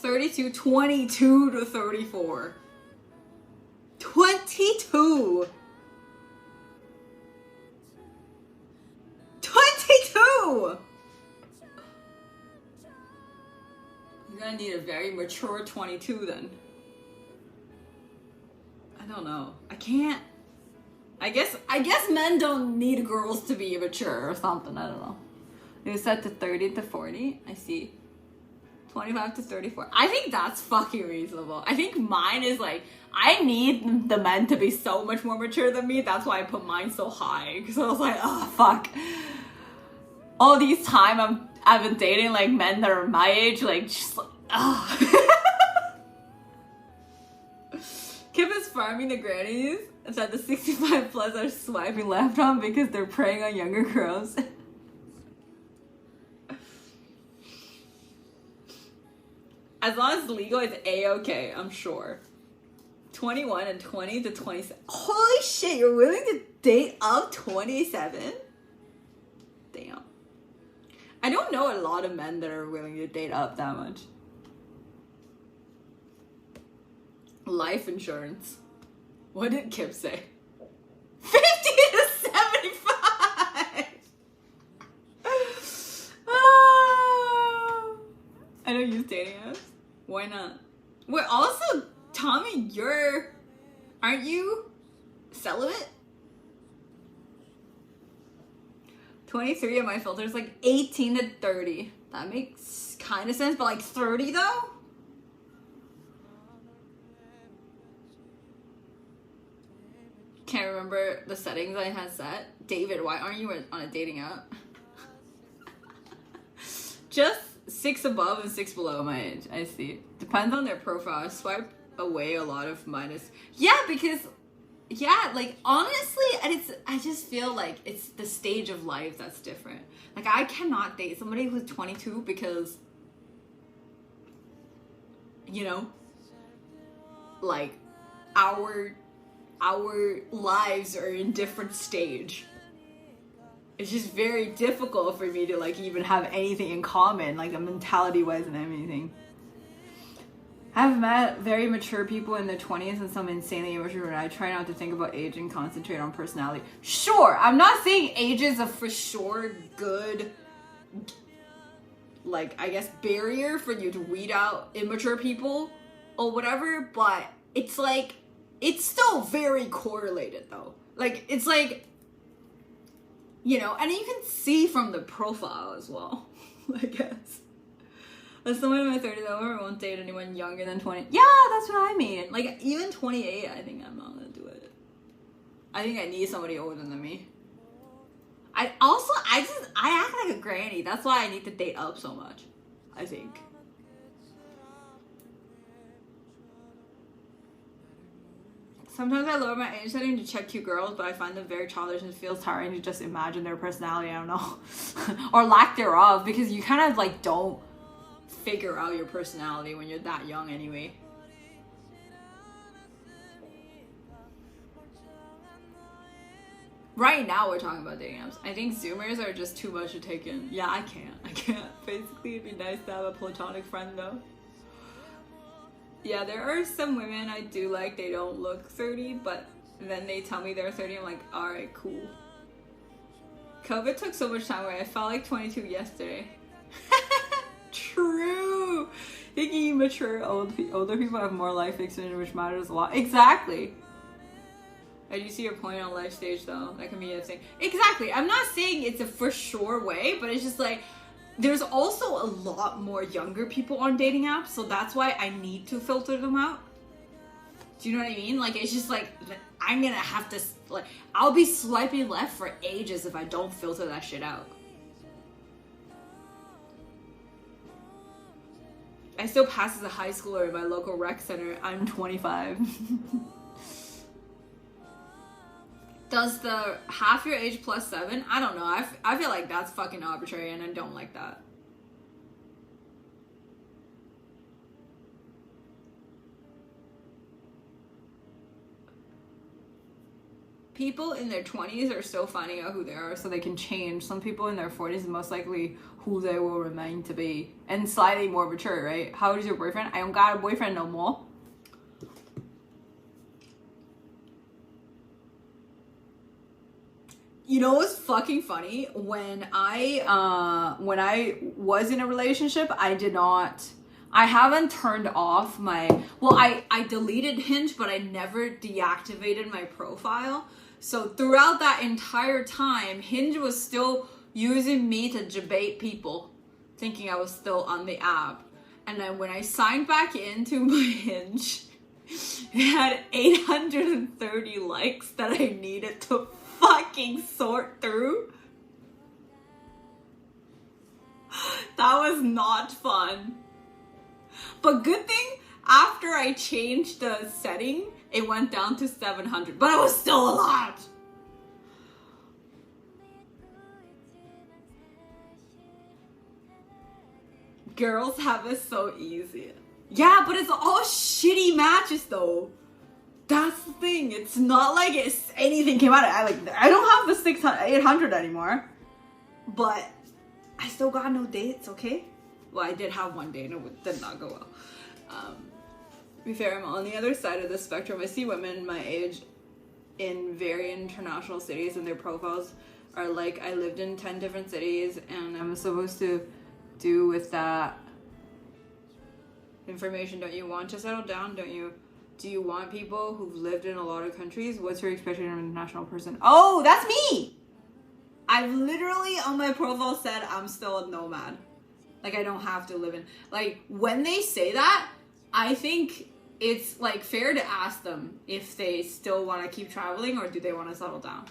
$32, 22 to 34. 22. 22. You're gonna need a very mature 22 then. I don't know. I can't. I guess men don't need girls to be mature or something. I don't know. It's set to 30 to 40. I see. 25 to 34. I think that's fucking reasonable. I think mine is like, I need the men to be so much more mature than me. That's why I put mine so high. Because I was like, oh, fuck. All these time I've been dating like men that are my age, like, just like, Kip is farming the grannies that the 65 plus are swiping left on because they're preying on younger girls. As long as it's legal, it's A-okay, I'm sure. 21 and 20 to 27. Holy shit, you're willing to date up 27? Damn. I don't know a lot of men that are willing to date up that much. Life insurance. What did Kip say? 50 to 75! Oh, I don't use dating apps. Why not? Wait, also, Tommy, aren't you celibate? 23 of my filters, like 18 to 30. That makes kind of sense, but like 30 though? Can't remember the settings I had set. David, why aren't you on a dating app? Just 6 above and 6 below my age. I see. Depends on their profile. I swipe away a lot of minus. Yeah, because like honestly, and I just feel like it's the stage of life that's different. Like I cannot date somebody who's 22 because, you know, like our lives are in different stage. It's just very difficult for me to like even have anything in common, like a mentality wise and anything. I've met very mature people in their 20s and some insanely immature, and I try not to think about age and concentrate on personality. Sure, I'm not saying age is a for sure good, like, I guess, barrier for you to weed out immature people or whatever, but it's like, it's still very correlated though. Like, it's like, you know, and you can see from the profile as well, I guess. As someone in my 30s, I won't date anyone younger than 20. Yeah, that's what I mean. Like, even 28, I think I'm not gonna do it. I think I need somebody older than me. I act like a granny. That's why I need to date up so much, I think. Sometimes I lower my age setting to check cute girls, but I find them very childish and it feels tiring to just imagine their personality, I don't know. Or lack thereof, because you kind of like don't figure out your personality when you're that young anyway. Right now we're talking about dating apps. I think Zoomers are just too much to take in. Yeah, I can't. Basically, it'd be nice to have a platonic friend though. Yeah, there are some women I do like, they don't look 30, but then they tell me they're 30, I'm like, alright, cool. COVID took so much time away, I felt like 22 yesterday. True! Thinking mature older people have more life experience, which matters a lot. Exactly! I do see your point on life stage though, that can be a thing. Exactly, I'm not saying it's a for sure way, but it's just like, there's also a lot more younger people on dating apps, so that's why I need to filter them out. Do you know what I mean? Like, it's just like, I'm gonna have to, like, I'll be swiping left for ages if I don't filter that shit out. I still pass as a high schooler in my local rec center. I'm 25. Does the half your age plus 7? I don't know. I feel like that's fucking arbitrary and I don't like that. people in their 20s are still finding out who they are so they can change. Some people in their 40s is most likely who they will remain to be and slightly more mature, right? How old is your boyfriend? I don't got a boyfriend no more. You know what's fucking funny? When I was in a relationship, I haven't turned off my, well, I deleted Hinge, but I never deactivated my profile. So throughout that entire time, Hinge was still using me to debate people, thinking I was still on the app. And then when I signed back into my Hinge, it had 830 likes that I needed to fucking sort through. That was not fun. But good thing, after I changed the setting, it went down to 700. But it was still a lot. Girls have it so easy. Yeah, but it's all shitty matches though. That's the thing. It's not like it's anything came out of it. I don't have the 800 anymore. But I still got no dates, okay? Well, I did have one date and it did not go well. To be fair, I'm on the other side of the spectrum. I see women my age in very international cities and their profiles are like, I lived in 10 different cities and I'm supposed to do with that information. Don't you want to settle down? Do you want people who've lived in a lot of countries? What's your expectation of an international person? Oh, that's me! I've literally on my profile said I'm still a nomad. Like, I don't have to live in, like, when they say that, I think it's like fair to ask them if they still want to keep traveling or do they want to settle down.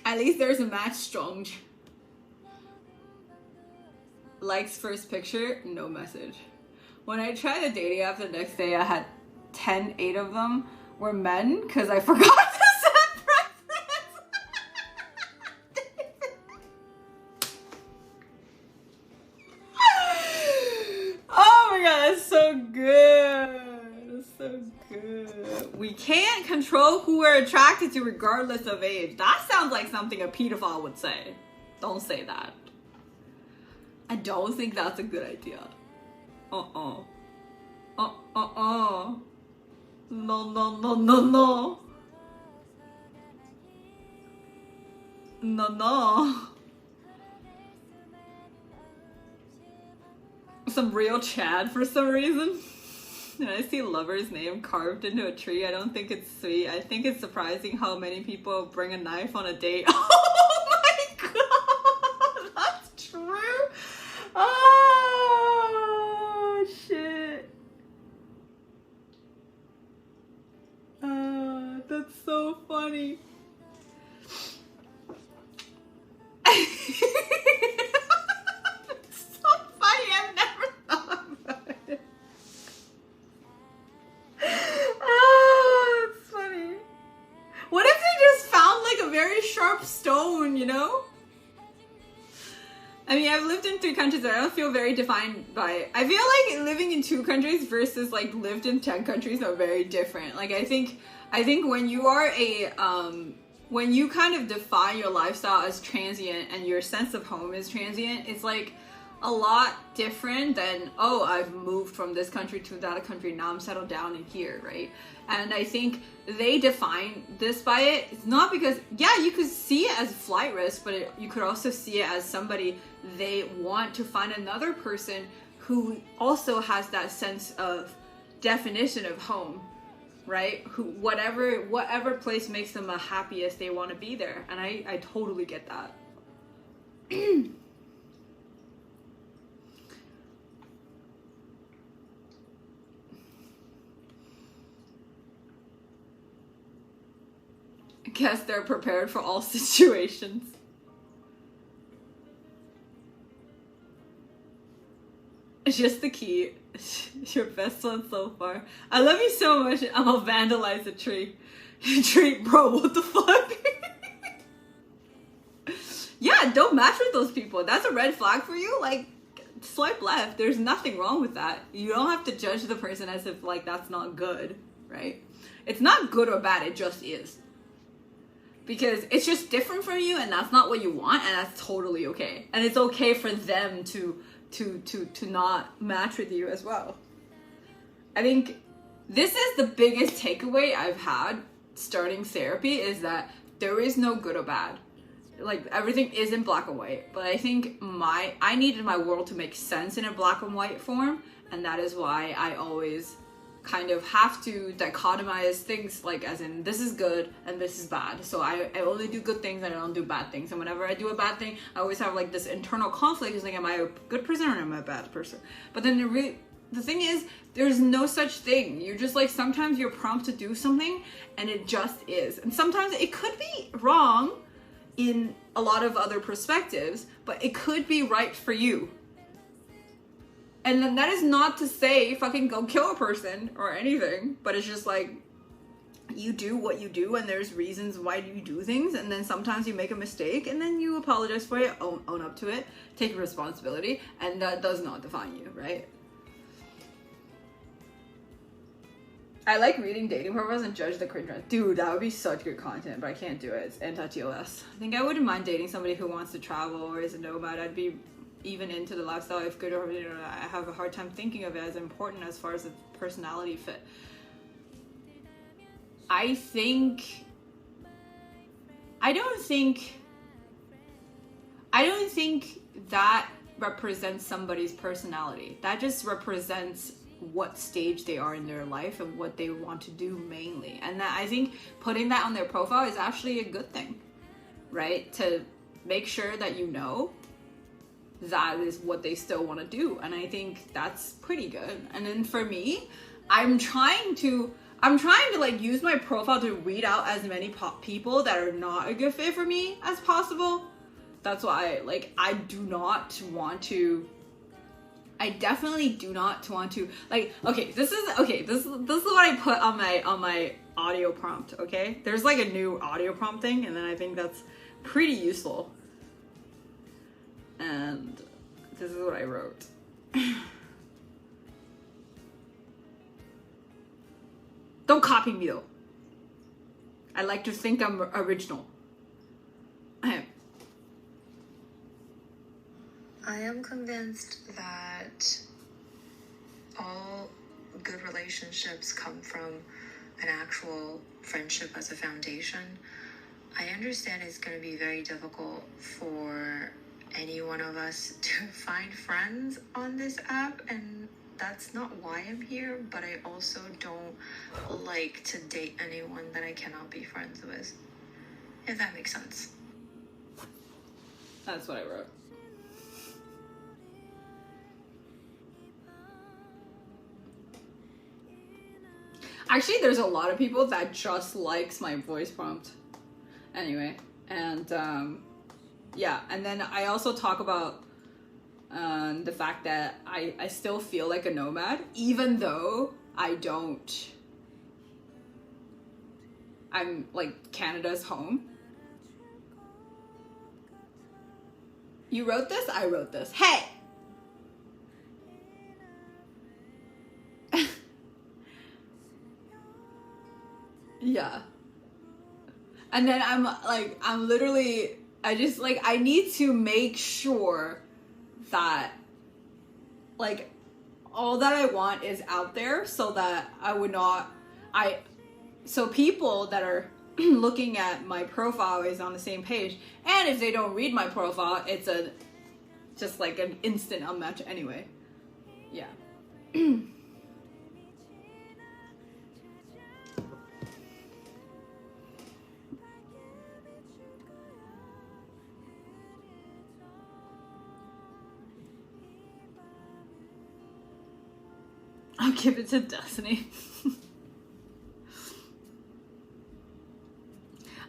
At least there's a match strong. Likes first picture, no message. When I tried the dating app the next day, I had 8 of them were men because I forgot to set preference. Oh my god, that's so good. That's so good. We can't control who we're attracted to regardless of age. That sounds like something a pedophile would say. Don't say that. I don't think that's a good idea. No, no, no, no, no. No, no. Some real Chad for some reason. And I see lover's name carved into a tree. I don't think it's sweet. I think it's surprising how many people bring a knife on a date. Oh my god! That's true! Oh, shit. That's so funny. It's so funny. I've never thought about it. Oh, it's funny. What if they just found like a very sharp stone, you know? I mean, I've lived in 3 countries and I don't feel very defined by it. I feel like living in 2 countries versus like lived in 10 countries are very different. Like I think when you are when you kind of define your lifestyle as transient and your sense of home is transient, it's like a lot different than, oh, I've moved from this country to that country, now I'm settled down in here, right? And I think they define this by it. It's not because, yeah, you could see it as flight risk, but you could also see it as somebody they want to find another person who also has that sense of definition of home, right? Who whatever place makes them the happiest, they want to be there. And I totally get that. I guess they're prepared for all situations. It's just the key. Your best one so far. I love you so much. I'm gonna vandalize the tree. Tree, bro, what the fuck? Yeah, don't match with those people. That's a red flag for you. Like, swipe left. There's nothing wrong with that. You don't have to judge the person as if like that's not good. right? It's not good or bad, it just is. Because it's just different from you, and that's not what you want, and that's totally okay. And it's okay for them to not match with you as well. I think this is the biggest takeaway I've had starting therapy, is that there is no good or bad. Like, everything isn't black and white, but I think I needed my world to make sense in a black and white form, and that is why I always kind of have to dichotomize things, like as in this is good and this is bad. So I only do good things and I don't do bad things. And whenever I do a bad thing, I always have like this internal conflict. It's like, am I a good person or am I a bad person? But then the thing is, there's no such thing. You're just like, sometimes you're prompt to do something and it just is. And sometimes it could be wrong in a lot of other perspectives, but it could be right for you. And then that is not to say fucking go kill a person or anything, but it's just like, you do what you do and there's reasons why you do things, and then sometimes you make a mistake and then you apologize for it, own up to it, take responsibility, and that does not define you, right? I like reading dating profiles and judge the cringe. Dude, that would be such good content, but I can't do it. It's anti-TOS. I think I wouldn't mind dating somebody who wants to travel or is a nomad. I'd be even into the lifestyle if good or, you know, I have a hard time thinking of it as important as far as the personality fit. I don't think that represents somebody's personality. That just represents what stage they are in their life and what they want to do mainly. And that, I think putting that on their profile is actually a good thing, right? To make sure that you know that is what they still want to do. And I think that's pretty good. And then for me, I'm trying to like use my profile to weed out as many people that are not a good fit for me as possible. That's why I definitely do not want to like, this is what I put on my audio prompt, okay? There's like a new audio prompt thing, and then I think that's pretty useful. And this is what I wrote. Don't copy me though. I like to think I'm original. I am convinced that all good relationships come from an actual friendship as a foundation. I understand it's going to be very difficult for any one of us to find friends on this app, and that's not why I'm here, but I also don't like to date anyone that I cannot be friends with, if that makes sense. That's what I wrote. Actually, there's a lot of people that just likes my voice prompt. Anyway, and yeah, and then I also talk about the fact that I still feel like a nomad, even though I'm like Canada's home. You wrote this? I wrote this. Hey! Yeah. And then I need to make sure that like all that I want is out there, so that so people that are looking at my profile is on the same page. And if they don't read my profile, it's just like an instant unmatch anyway. Yeah. I'll give it to Destiny.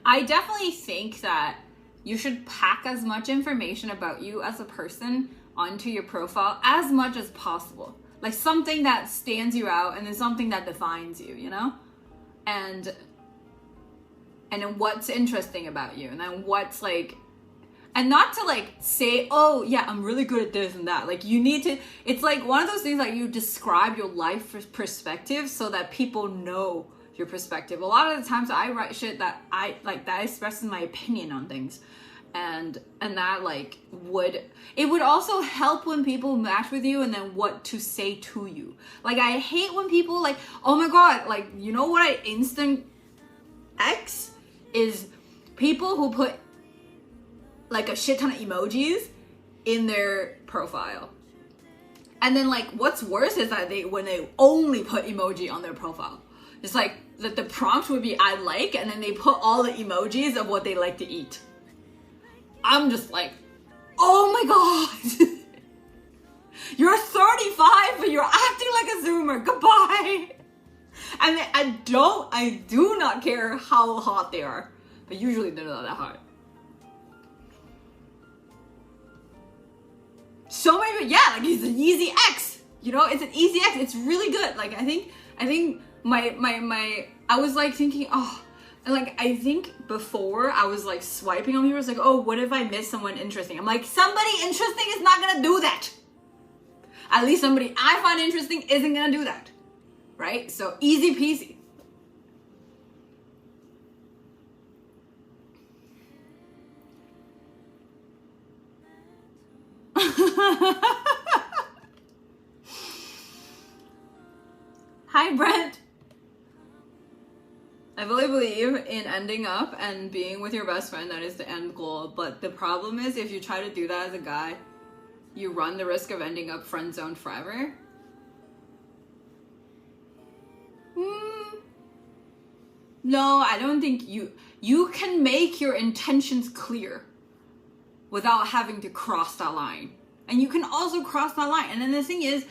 I definitely think that you should pack as much information about you as a person onto your profile as much as possible. Like something that stands you out and then something that defines you, you know? And then what's interesting about you, and then what's like, And not to like say, oh yeah, I'm really good at this and that. Like you need to, it's like one of those things that you describe your life perspective so that people know your perspective. A lot of the times I write shit that I like that expresses my opinion on things. And that like it would also help when people match with you and then what to say to you. Like I hate when people like, oh my god, like you know what I instant X is people who put like a shit ton of emojis in their profile. And then like what's worse is that when they only put emoji on their profile. It's like that the prompt would be I like, and then they put all the emojis of what they like to eat. I'm just like, oh my god. You're 35 but you're acting like a zoomer. Goodbye. And I do not care how hot they are. But usually they're not that hot. So many, yeah, like it's an easy X. You know, it's an easy X. It's really good. Like I think I was like thinking, oh, and like I think before I was like swiping on people, I was like, oh, what if I miss someone interesting? I'm like, somebody interesting is not gonna do that. At least somebody I find interesting isn't gonna do that. Right? So easy peasy. Hi Brent. I really believe in ending up and being with your best friend. That is the end goal. But the problem is if you try to do that as a guy, you run the risk of ending up friend zoned forever. No, I don't think you can make your intentions clear without having to cross that line. And you can also cross that line. And then the thing is,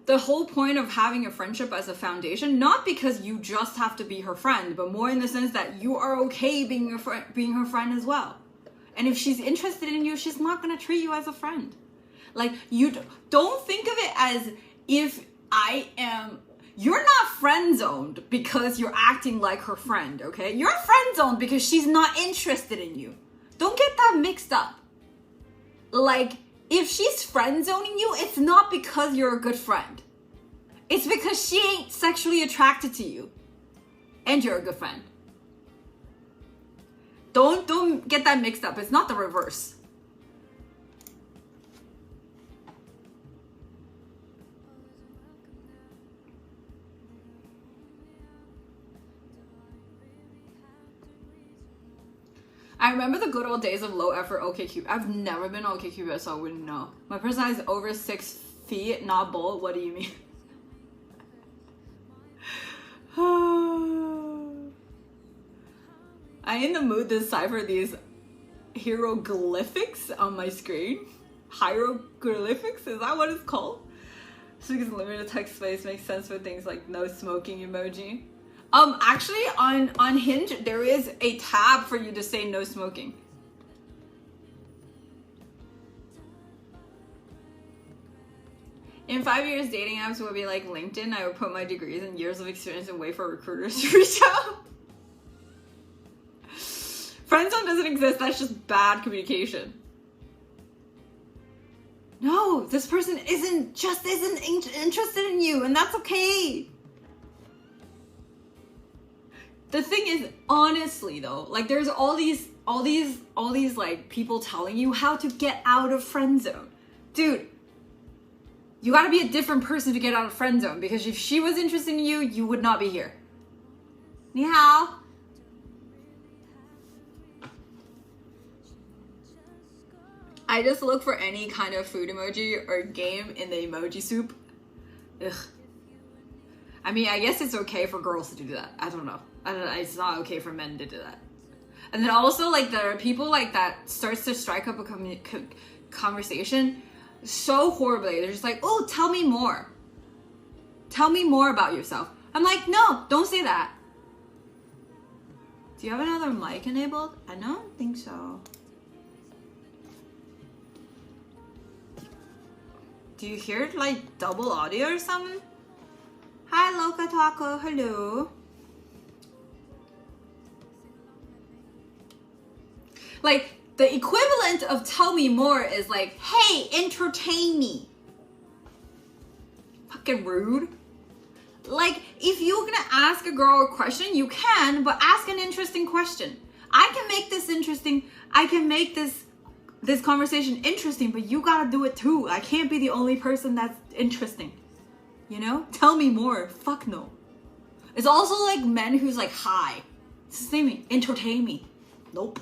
the whole point of having a friendship as a foundation, not because you just have to be her friend, but more in the sense that you are okay being her friend as well. And if she's interested in you, she's not going to treat you as a friend. Like, you don't think of it as if you're not friend zoned because you're acting like her friend, okay? You're friend zoned because she's not interested in you. Don't get that mixed up. Like, if she's friend zoning you, it's not because you're a good friend. It's because she ain't sexually attracted to you. And you're a good friend. Don't get that mixed up. It's not the reverse. I remember the good old days of low effort OkCupid. I've never been OkCupid, so I wouldn't know. My person is over 6 feet, not bold. What do you mean? I'm in the mood to decipher these hieroglyphics on my screen. Hieroglyphics? Is that what it's called? So because limited text space makes sense for things like no smoking emoji. Actually on Hinge, there is a tab for you to say no smoking. In 5 years, dating apps will be like LinkedIn. I would put my degrees and years of experience and wait for recruiters to reach out. Friendzone doesn't exist. That's just bad communication. No, this person isn't interested in you, and that's okay. The thing is, honestly though, like there's all these like people telling you how to get out of friend zone. Dude, you gotta be a different person to get out of friend zone, because if she was interested in you, you would not be here. Ni hao. I just look for any kind of food emoji or game in the emoji soup. Ugh. I mean, I guess it's okay for girls to do that. I don't know. It's not okay for men to do that. And then also, like, there are people like that starts to strike up a conversation so horribly. They're just like, oh, tell me more. Tell me more about yourself. I'm like, no, don't say that. Do you have another mic enabled? I don't think so. Do you hear like double audio or something? Hi, Loka Taco. Hello. Like, the equivalent of tell me more is like, hey, entertain me. Fucking rude. Like, if you're gonna ask a girl a question, you can, but ask an interesting question. I can make this interesting. I can make this conversation interesting, but you gotta do it too. I can't be the only person that's interesting. You know? Tell me more. Fuck no. It's also like men who's like, hi. It's the same thing. Entertain me. Nope.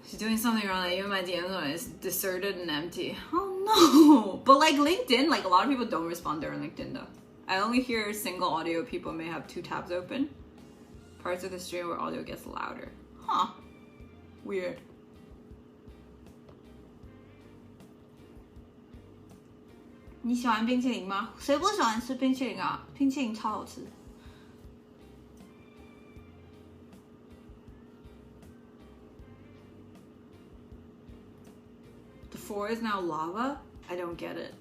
She's doing something wrong. Like, even my DMs is deserted and empty. Oh no. But like LinkedIn, like a lot of people don't respond during LinkedIn though. I only hear single audio people may have 2 tabs open. Parts of the stream where audio gets louder. Huh. Weird. 你喜欢冰淇淋吗？谁不喜欢吃冰淇淋啊？冰淇淋超好吃。The floor is now lava? I don't get it.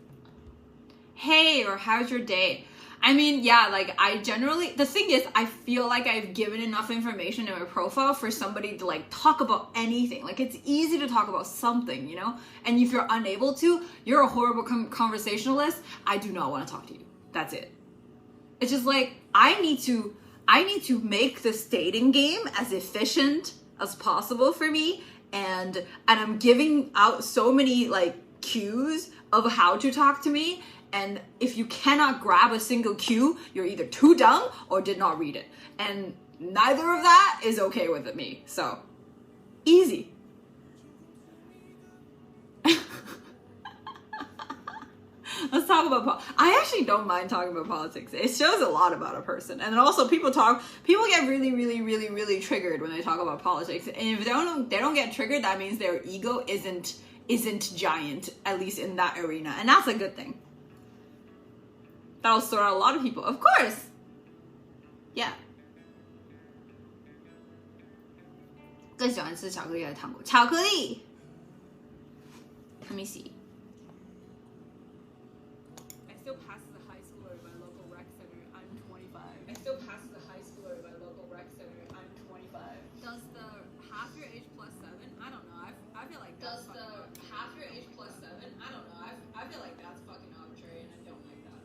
Hey, or how's your day? I mean, yeah, like I generally, the thing is, I feel like I've given enough information in my profile for somebody to like talk about anything. Like it's easy to talk about something, you know? And if you're unable to, you're a horrible conversationalist. I do not want to talk to you. That's it. It's just like, I need to make this dating game as efficient as possible for me. And I'm giving out so many like cues of how to talk to me. And if you cannot grab a single cue, you're either too dumb or did not read it. And neither of that is okay with me. So, easy. Let's talk about I actually don't mind talking about politics. It shows a lot about a person. And then also people get really triggered when they talk about politics. And if they don't get triggered, that means their ego isn't giant, at least in that arena. And that's a good thing. That'll sort out a lot of people. Of course. Yeah. 更喜欢吃巧克力还是糖果？巧克力。Let me see. I still pass the high schooler at my local rec center. I'm 25. I still pass the high schooler at my local rec center. I'm 25. Does the half your age plus 7? I don't know. I feel like that's fucking arbitrary. Half your age plus 7? I don't know. I feel like that's fucking arbitrary, and I don't like that.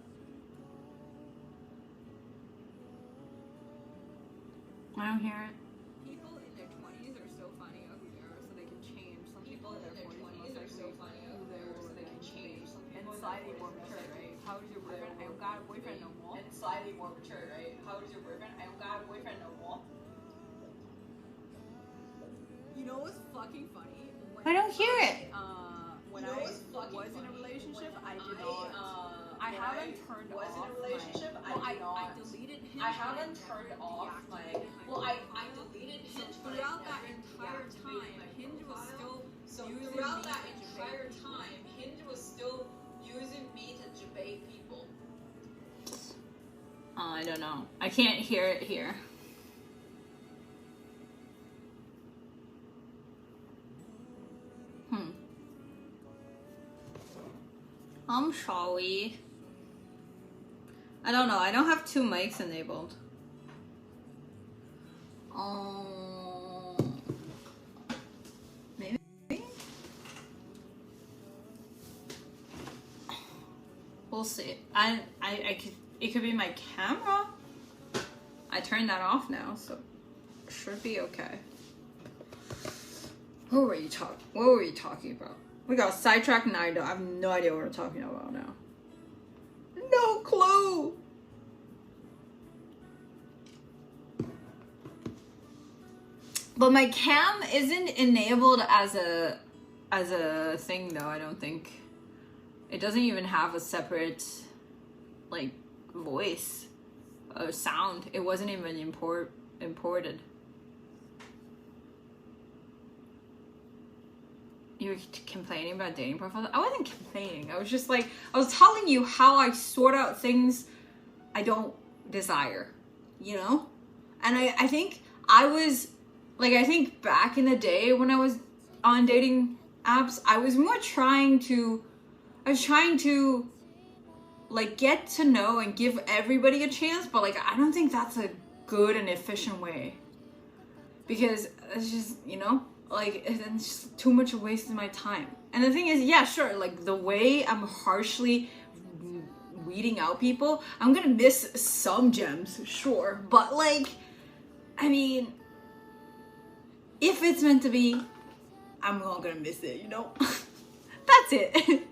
I don't hear it. People in their 20s are so funny who they are, so they can change. Some people in their 20s are so funny who they are, so they can change. Some people in slightly more mature, right? How old is your boyfriend? I don't got a boyfriend no more. And slightly more mature, right? How old is your boyfriend? I don't got a boyfriend no more. You know what's fucking funny? I don't hear it. When I was in a relationship, I did not. I haven't turned off. Was in a relationship, I deleted Hinge. I haven't turned off my. Well, I deleted Hinge. Throughout that entire time, Hinge was still using throughout that entire time, Hinge was still using me to debate people. I don't know. I can't hear it here. I'm sorry. I don't know. I don't have 2 mics enabled. Maybe? We'll see. It could be my camera. I turned that off now, so it should be okay. What were you talking about? We got sidetracked and I have no idea what we're talking about now. No clue. But my cam isn't enabled as a thing though, I don't think. It doesn't even have a separate like voice or sound. It wasn't even imported. You were complaining about dating profiles? I wasn't complaining. I was just like, I was telling you how I sort out things I don't desire, you know? And I think I think back in the day when I was on dating apps, I was trying to like get to know and give everybody a chance, but like, I don't think that's a good and efficient way. because it's just, you know, like, it's just too much a waste of my time. And the thing is, yeah, sure, like the way I'm harshly weeding out people, I'm gonna miss some gems, sure, but like, I mean, if it's meant to be, I'm not gonna miss it, you know? That's it.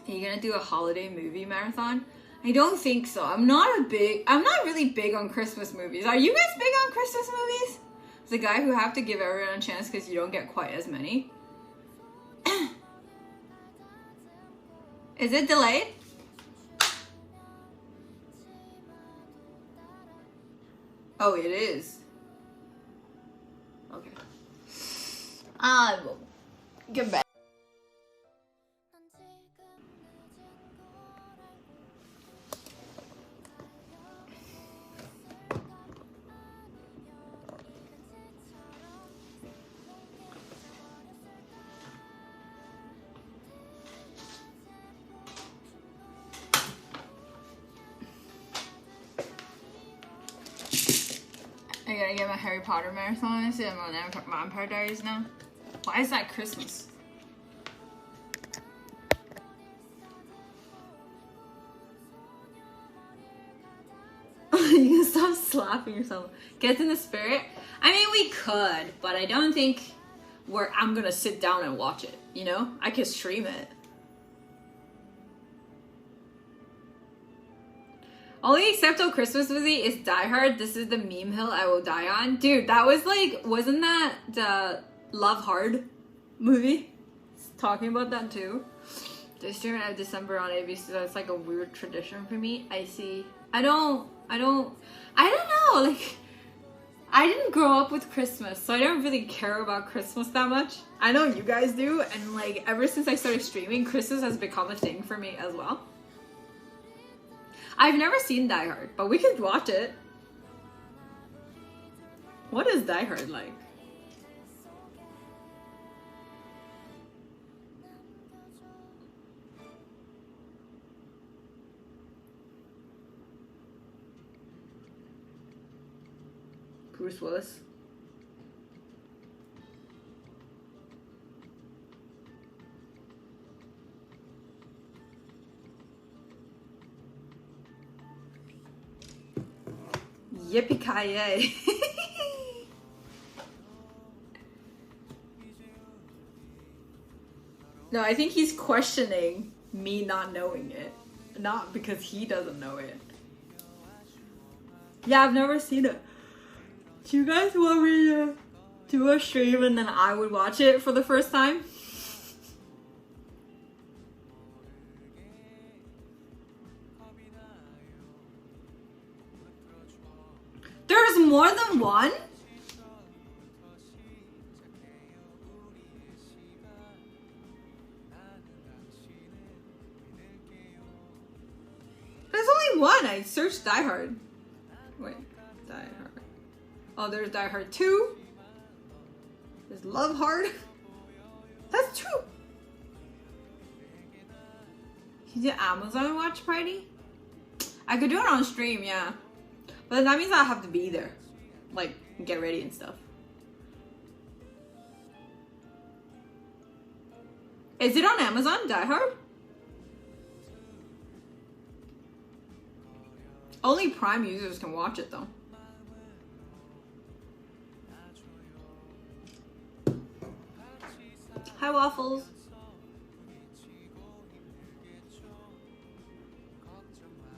Are you gonna do a holiday movie marathon? I don't think so. I'm not really big on Christmas movies. Are you guys big on Christmas movies? It's the guy who have to give everyone a chance because you don't get quite as many. Is it delayed? Oh, it is. Okay. I will get back. I gotta get my Harry Potter marathon. I said I'm on Vampire Diaries now. Why is that Christmas? You can stop slapping yourself. Get in the spirit. I mean, we could, but I don't think I'm gonna sit down and watch it. You know, I could stream it. Only acceptable Christmas movie is Die Hard. This is the meme hill I will die on. Dude, that was like, wasn't that the Love Hard movie? It's talking about that too. They stream it at December on ABC, so it's like a weird tradition for me. I see. I don't know, like, I didn't grow up with Christmas, so I don't really care about Christmas that much. I know you guys do, and like, ever since I started streaming, Christmas has become a thing for me as well. I've never seen Die Hard, but we could watch it. What is Die Hard like? Bruce Willis. Yippee-ki-yay. No, I think he's questioning me not knowing it. Not because he doesn't know it. Yeah, I've never seen it. Do you guys want me to do a stream and then I would watch it for the first time? There's more than one? There's only one. I searched Die Hard. Wait, Die Hard. Oh, there's Die Hard 2. There's Love Hard. That's 2. Can you do Amazon watch party? I could do it on stream, yeah. But that means I have to be there. Like, get ready and stuff. Is it on Amazon, Die Hard? Only Prime users can watch it though. Hi, Waffles.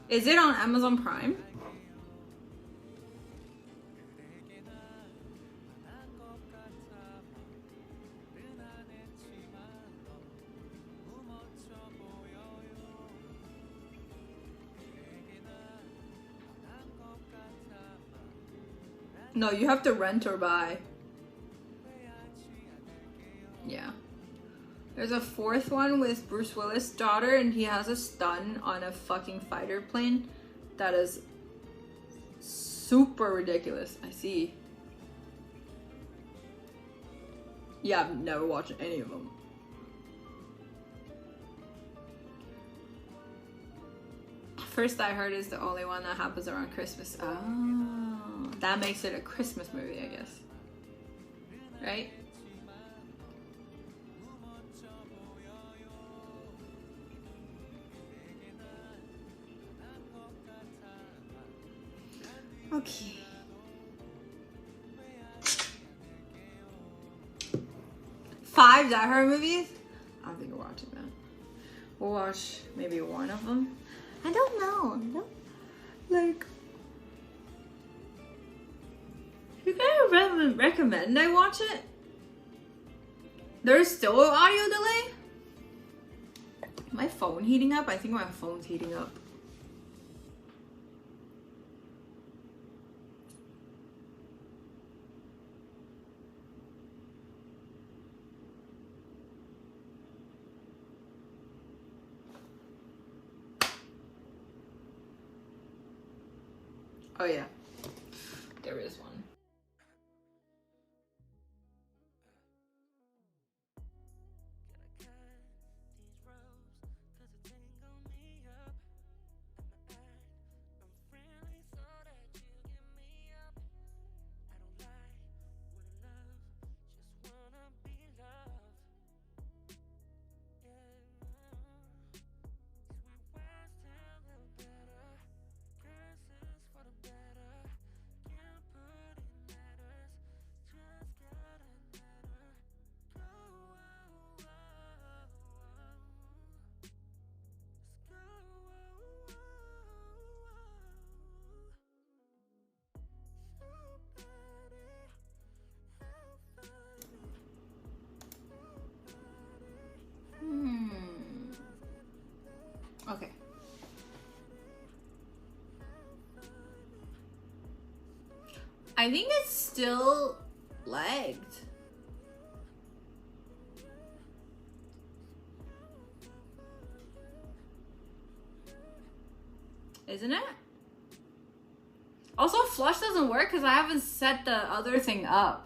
Is it on Amazon Prime? No, you have to rent or buy. Yeah. There's a fourth one with Bruce Willis' daughter, and he has a stun on a fucking fighter plane. That is super ridiculous. I see. Yeah, I've never watched any of them. First Die Hard is the only one that happens around Christmas. Oh. That makes it a Christmas movie, I guess. Right? Okay. 5 Die Hard movies? I don't think we're watching that. We'll watch maybe one of them. I don't know. Like, you guys recommend I watch it? There's still an audio delay? My phone heating up? I think my phone's heating up. Oh yeah, there is one. Okay. I think it's still lagged. Isn't it? Also, flush doesn't work because I haven't set the other thing up.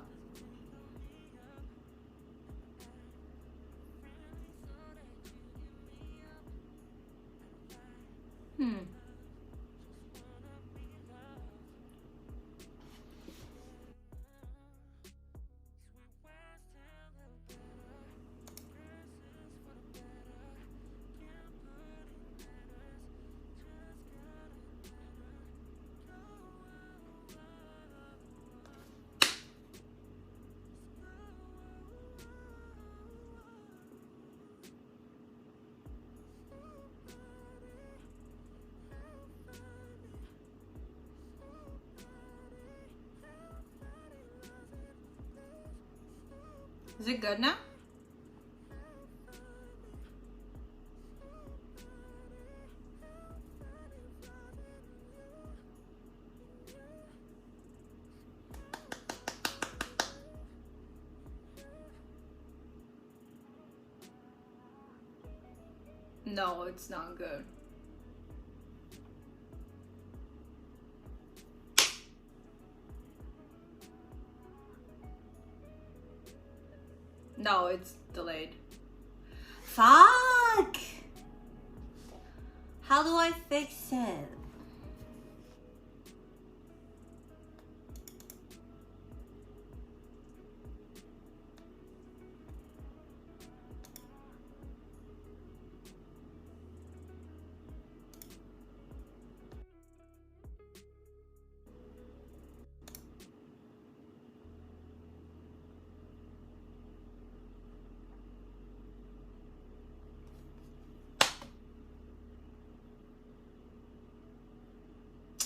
Is it good now? No, it's not good. No, it's delayed. Fuck! How do I fix it?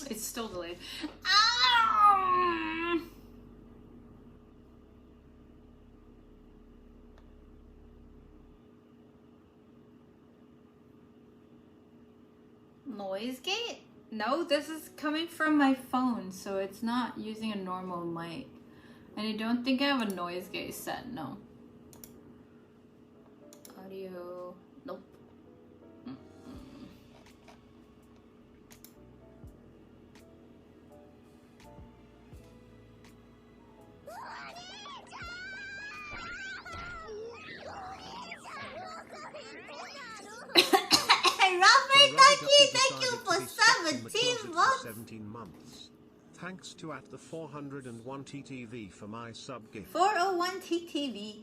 It's still delayed. Ah! Noise gate? No, this is coming from my phone, so it's not using a normal mic. And I don't think I have a noise gate set, no. Audio, nope. Thank you for 17 months. Thanks to at the 401 TTV for my sub gift. 401 TTV.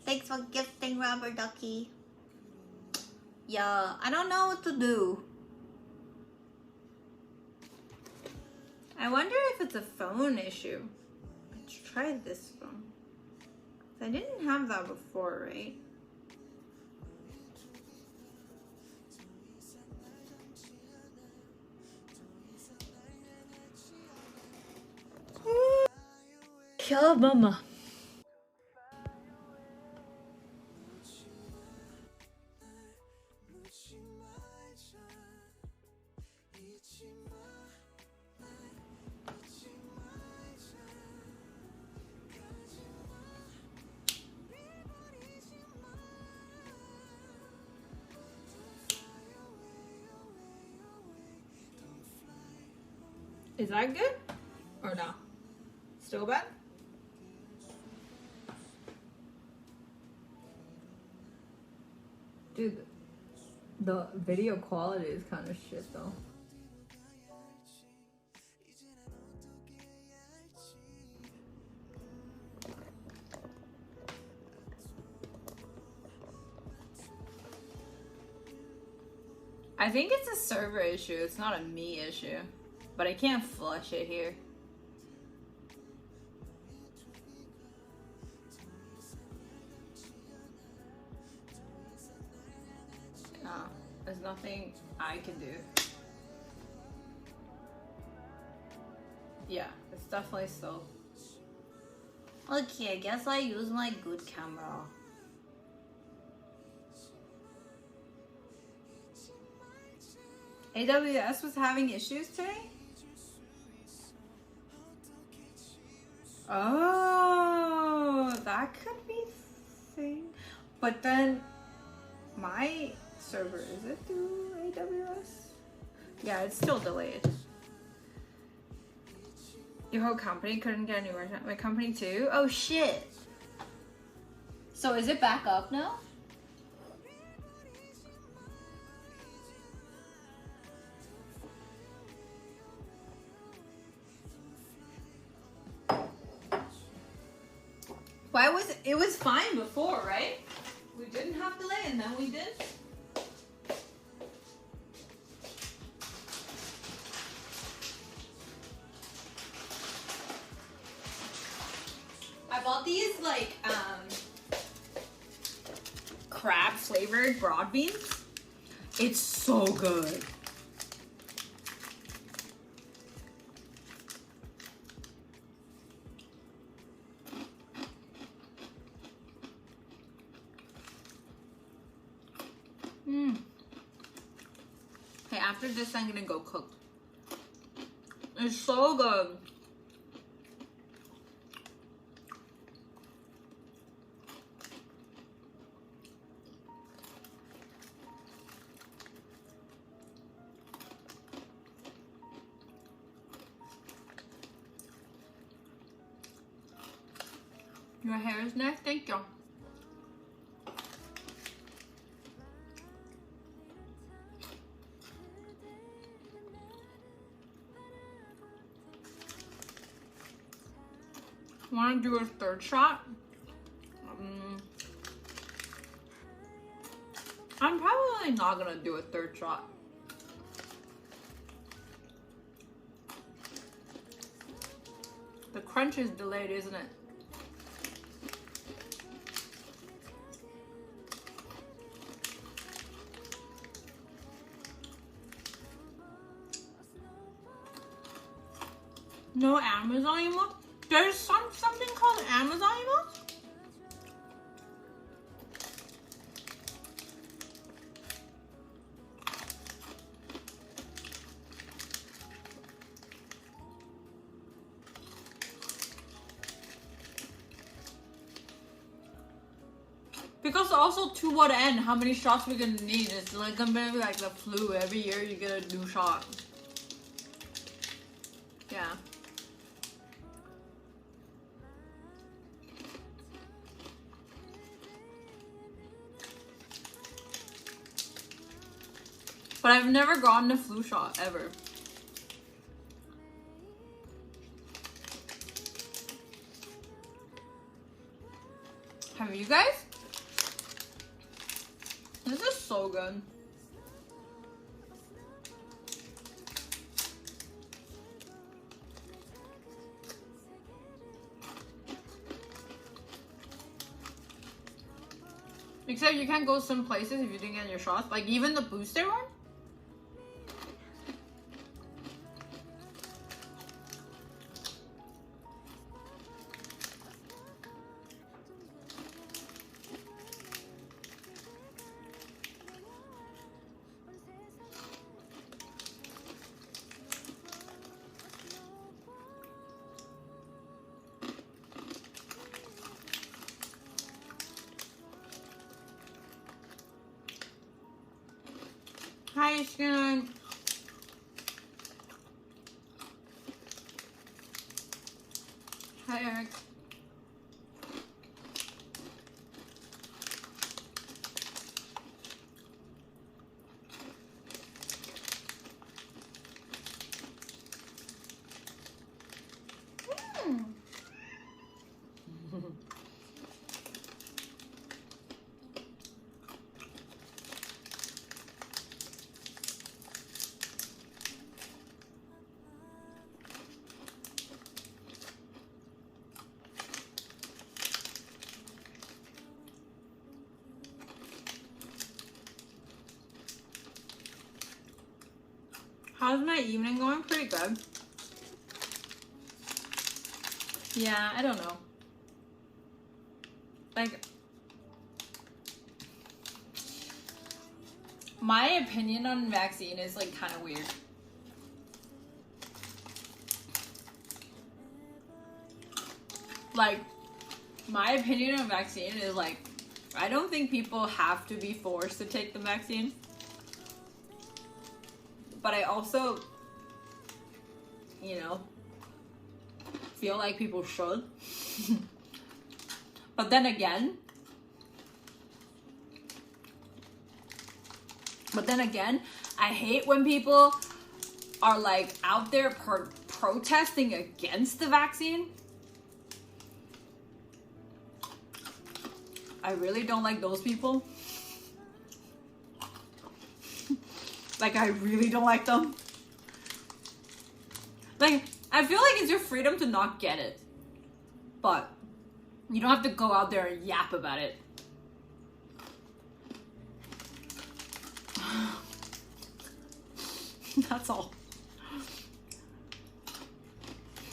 Thanks for gifting, Rubber Ducky. Yeah, I don't know what to do. I wonder if it's a phone issue. Let's try this phone. I didn't have that before, right? Yeah, mama. Is that good or no? Still bad? Dude, the video quality is kind of shit though. I think it's a server issue, it's not a me issue. But I can't flush it here. No, there's nothing I can do. Yeah, it's definitely still. Okay, I guess I use my good camera. AWS was having issues today? Oh, that could be thing. But then my server, is it through AWS? Yeah, it's still delayed. Your whole company couldn't get a new version. My company too? Oh shit. So is it back up now? Why was it was fine before, right? We didn't have delay and then we did. I bought these like crab flavored broad beans. It's so good. Okay, after this I'm gonna go cook. It's so good. Your hair is nice, thank you. Want to do a third shot? I'm probably not gonna do a third shot. The crunch is delayed, isn't it? No Amazon emote? There's something called Amazon emote? Because also to what end? How many shots we gonna need? It's like gonna be like the flu. Every year you get a new shot. Yeah. But I've never gotten a flu shot ever. This is so good. Except you can't go some places if you didn't get your shots. Like even the booster one. Hi, Skin. Hi, Eric. How's my evening going? Pretty good. Yeah, I don't know. Like, my opinion on vaccine is like kind of weird. Like, my opinion on vaccine is like, I don't think people have to be forced to take the vaccine. But I also, you know, feel like people should. But then again, I hate when people are like out there protesting against the vaccine. I really don't like those people. Like, I really don't like them. Like, I feel like it's your freedom to not get it. But you don't have to go out there and yap about it. That's all.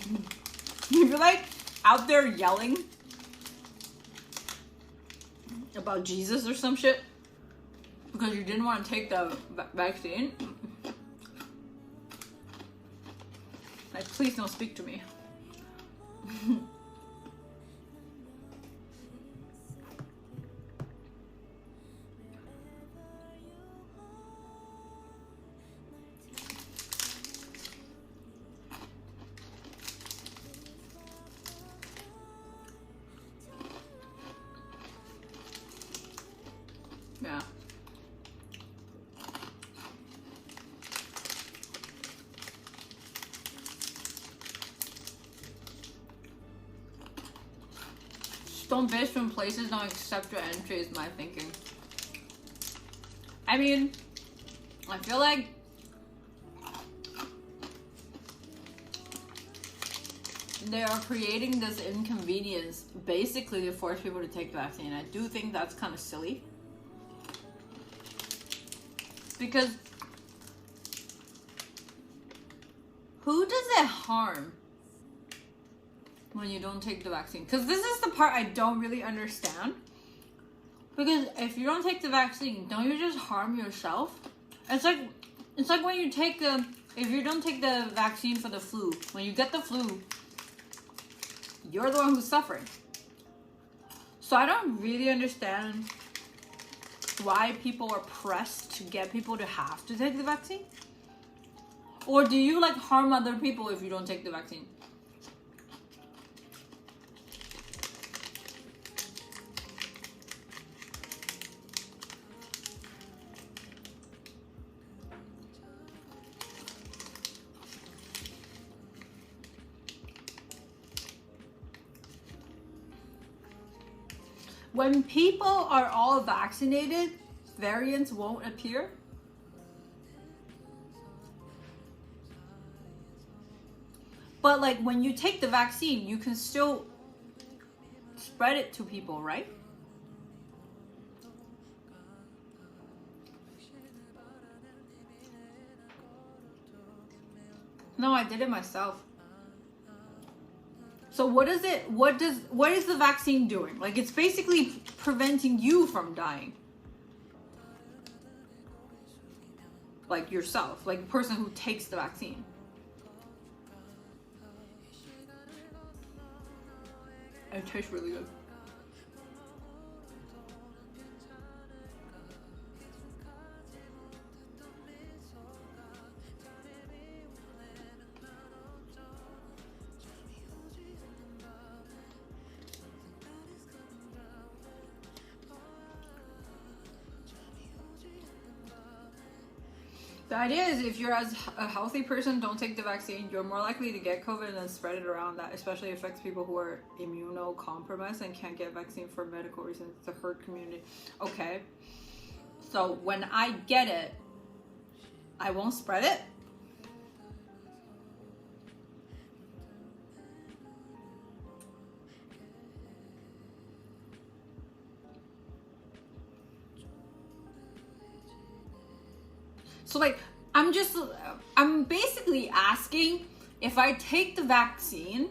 If you're like out there yelling about Jesus or some shit because you didn't want to take the vaccine, like, please don't speak to me. Yeah. Don't bitch when places don't accept your entry is my thinking. I mean, I feel like they are creating this inconvenience basically to force people to take the vaccine. I do think that's kind of silly. Because who does it harm when you don't take the vaccine? Because this is the part I don't really understand. Because if you don't take the vaccine, don't you just harm yourself? It's like when you take if you don't take the vaccine for the flu, when you get the flu, you're the one who's suffering. So I don't really understand why people are pressed to get people to have to take the vaccine. Or do you like harm other people if you don't take the vaccine? When people are all vaccinated, variants won't appear? But like when you take the vaccine, you can still spread it to people, right? No, I did it myself. So what is the vaccine doing? Like, it's basically preventing you from dying. Like yourself, like the person who takes the vaccine. It tastes really good. The idea is if you're as a healthy person, don't take the vaccine, you're more likely to get COVID and then spread it around. That especially affects people who are immunocompromised and can't get vaccine for medical reasons. It's a herd community. Okay. So when I get it, I won't spread it? So like, I'm basically asking if I take the vaccine,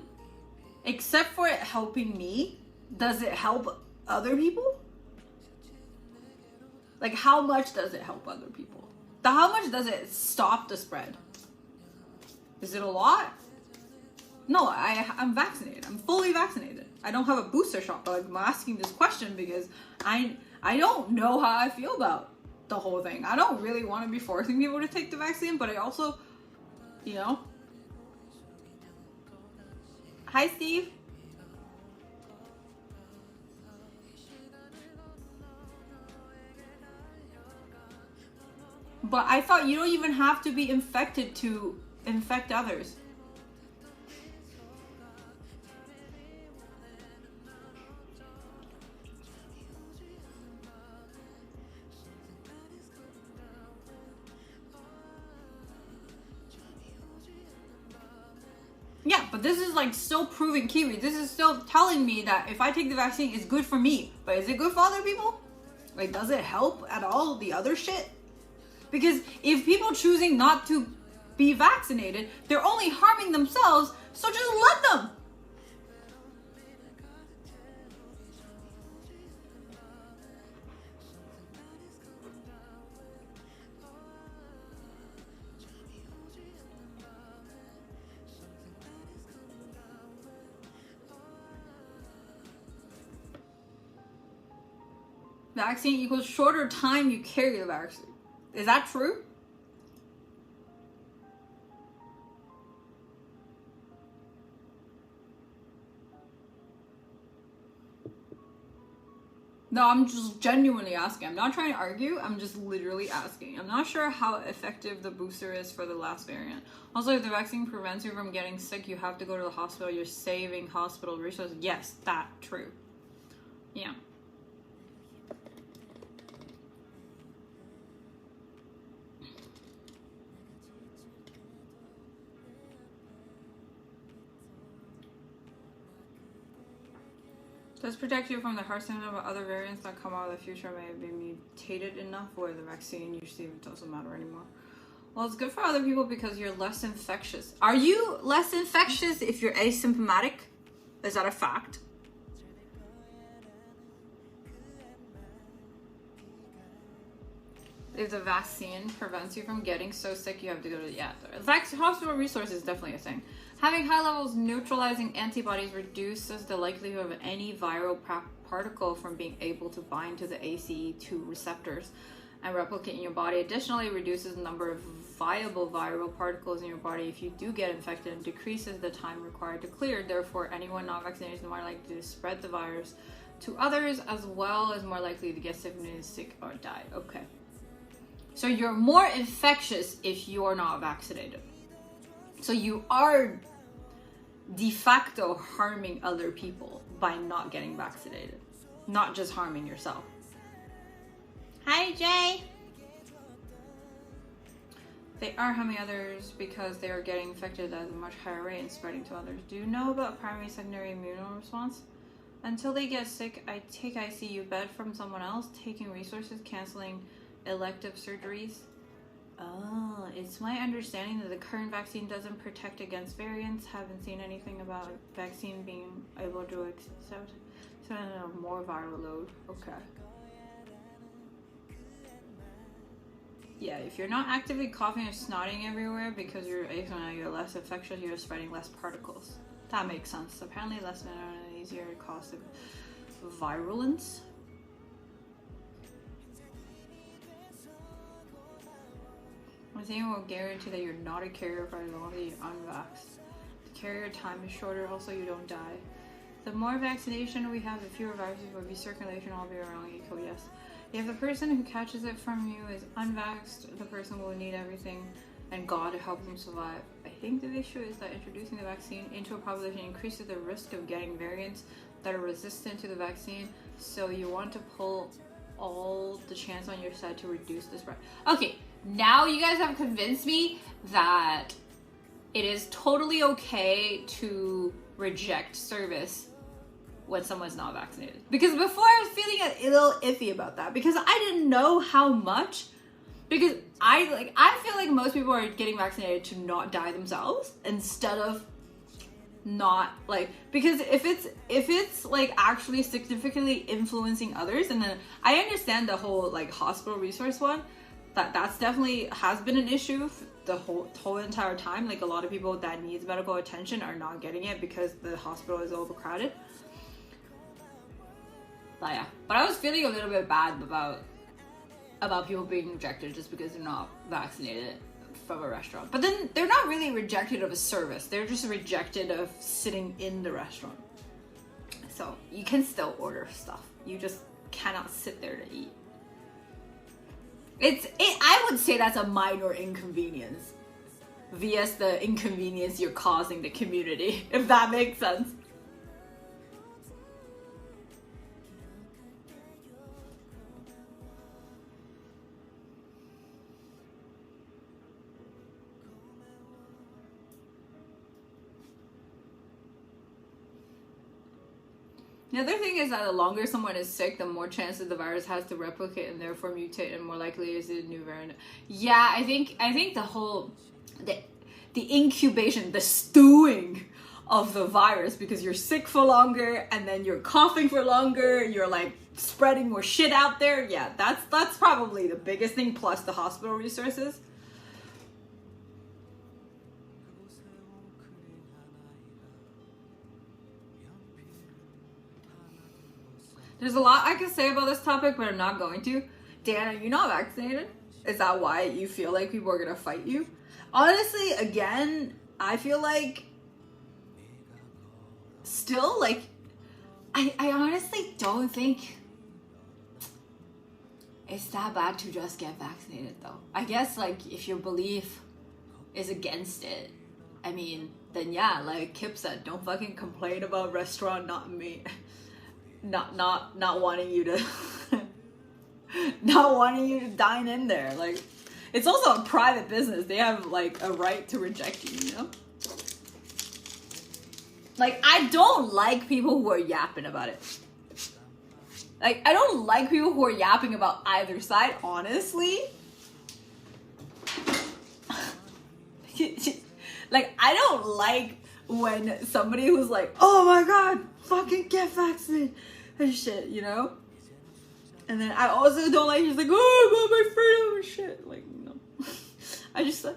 except for it helping me, does it help other people? Like, how much does it help other people? How much does it stop the spread? Is it a lot? No, I'm vaccinated. I'm fully vaccinated. I don't have a booster shot, but like, I'm asking this question because I don't know how I feel about the whole thing. I don't really want to be forcing people to take the vaccine, but I also, you know. Hi, Steve. But I thought you don't even have to be infected to infect others. Yeah, but this is like still proving Kiwi. This is still telling me that if I take the vaccine, it's good for me. But is it good for other people? Like, does it help at all the other shit? Because if people choosing not to be vaccinated, they're only harming themselves, so just let them. Vaccine equals shorter time you carry the vaccine. Is that true? No, I'm just genuinely asking. I'm not trying to argue. I'm just literally asking. I'm not sure how effective the booster is for the last variant. Also, if the vaccine prevents you from getting sick, you have to go to the hospital. You're saving hospital resources. Yes, that's true. Yeah. Does protect you from the harsh symptoms of other variants that come out of the future may be mutated enough where the vaccine usually doesn't matter anymore. Well, it's good for other people because you're less infectious. Are you less infectious if you're asymptomatic? Is that a fact? If the vaccine prevents you from getting so sick, you have to go to the hospital resource is definitely a thing. Having high levels neutralizing antibodies reduces the likelihood of any viral particle from being able to bind to the ACE2 receptors and replicate in your body. Additionally, it reduces the number of viable viral particles in your body if you do get infected and decreases the time required to clear. Therefore, anyone not vaccinated is more likely to spread the virus to others, as well as more likely to get sick or die. Okay. So you're more infectious if you're not vaccinated. So you are de facto harming other people by not getting vaccinated, not just harming yourself. Hi, Hi, Jay. They are harming others because they are getting infected at a much higher rate and spreading to others. Do you know about primary secondary immune response? Until they get sick, I take ICU bed from someone else, taking resources, canceling elective surgeries. Oh, it's my understanding that the current vaccine doesn't protect against variants. Haven't seen anything about vaccine being able to accept more viral load. Okay. Yeah, if you're not actively coughing or snotting everywhere because you're less infectious, you're spreading less particles. That makes sense. Apparently less and easier to cause virulence. I think it will guarantee that you're not a carrier for as long as you're unvaxxed. The carrier time is shorter, also you don't die. The more vaccination we have, the fewer viruses will be circulation all be around you. Yes. If the person who catches it from you is unvaxxed, the person will need everything and God to help them survive. I think the issue is that introducing the vaccine into a population increases the risk of getting variants that are resistant to the vaccine, so you want to pull all the chance on your side to reduce the spread. Okay, now you guys have convinced me that it is totally okay to reject service when someone's not vaccinated. Because before I was feeling a little iffy about that because I didn't know how much. Because I feel like most people are getting vaccinated to not die themselves instead of not like, because if it's like actually significantly influencing others, and then I understand the whole like hospital resource one, that's definitely has been an issue the whole entire time. Like a lot of people that needs medical attention are not getting it because the hospital is overcrowded. But yeah, but I was feeling a little bit bad about people being rejected just because they're not vaccinated from a restaurant. But then they're not really rejected of a service. They're just rejected of sitting in the restaurant. So you can still order stuff. You just cannot sit there to eat. I would say that's a minor inconvenience vs the inconvenience you're causing the community, if that makes sense. The other thing is that the longer someone is sick, the more chances the virus has to replicate and therefore mutate, and more likely is a new variant. Yeah, I think the whole the incubation, the stewing of the virus, because you're sick for longer and then you're coughing for longer, you're like spreading more shit out there. Yeah, that's probably the biggest thing, plus the hospital resources. There's a lot I could say about this topic, but I'm not going to. Dan, are you not vaccinated? Is that why you feel like people are gonna fight you? Honestly, again, I feel like still, like, I honestly don't think it's that bad to just get vaccinated, though. I guess, like, if your belief is against it, I mean, then yeah, like Kip said, don't fucking complain about restaurant not me. Not wanting you to not wanting you to dine in there. Like, it's also a private business. They have like a right to reject you, you know? Like, I don't like people who are yapping about it. Like, I don't like people who are yapping about either side, honestly. Like, I don't like when somebody who's like, oh my god, fucking get vaccinated and shit, you know? And then I also don't like, he's like, oh, I got my freedom and shit. Like, no. I just like,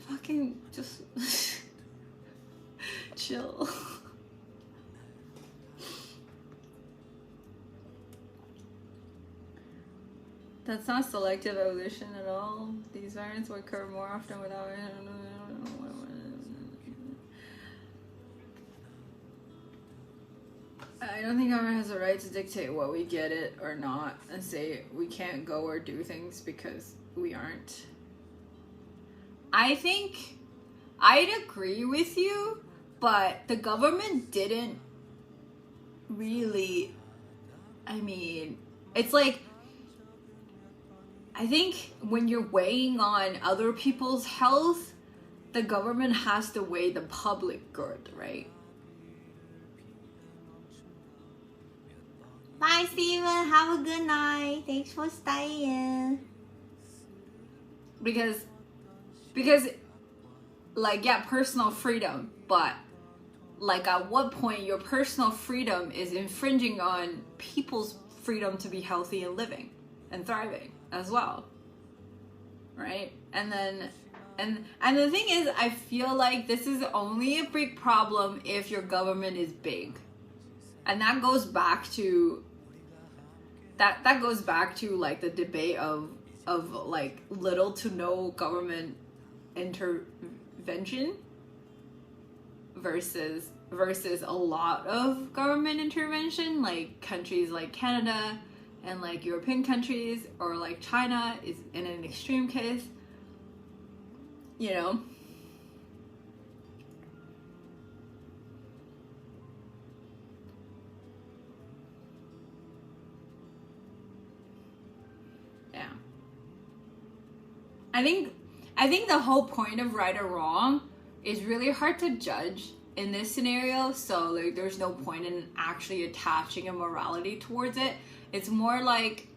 fucking just chill. That's not selective evolution at all. These variants will occur more often without... I don't think government has a right to dictate what we get it or not and say we can't go or do things because we aren't. I think I'd agree with you, but the government didn't really, I mean, it's like I think when you're weighing on other people's health, the government has to weigh the public good, right? Bye, Steven. Have a good night. Thanks for staying. Because like, yeah, personal freedom, but like at what point your personal freedom is infringing on people's freedom to be healthy and living and thriving as well, right? And the thing is, I feel like this is only a big problem if your government is big, and that goes back to like the debate of like little to no government intervention versus a lot of government intervention, like countries like Canada and like European countries, or like China is in an extreme case, you know. Yeah. I think the whole point of right or wrong is really hard to judge in this scenario, so like there's no point in actually attaching a morality towards it. It's more like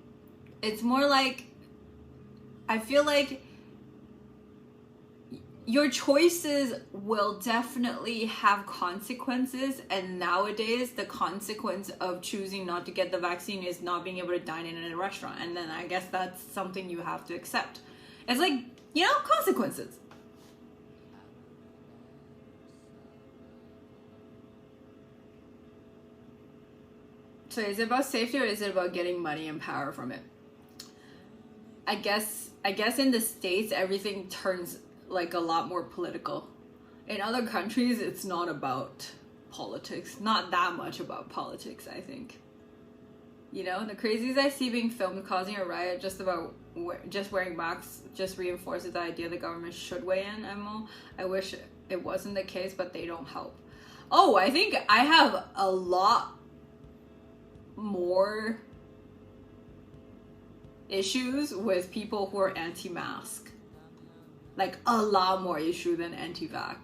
I feel like your choices will definitely have consequences, and nowadays the consequence of choosing not to get the vaccine is not being able to dine in a restaurant, and then I guess that's something you have to accept. It's like, you know, consequences. So is it about safety or is it about getting money and power from it? I guess in the States everything turns like a lot more political. In other countries it's not about politics, not that much about politics, I think. You know, the crazies I see being filmed causing a riot just wearing masks just reinforces the idea the government should weigh in, Emil. I wish it wasn't the case, but they don't help. Oh, I think I have a lot more issues with people who are anti-mask. Like a lot more issue than anti-vax.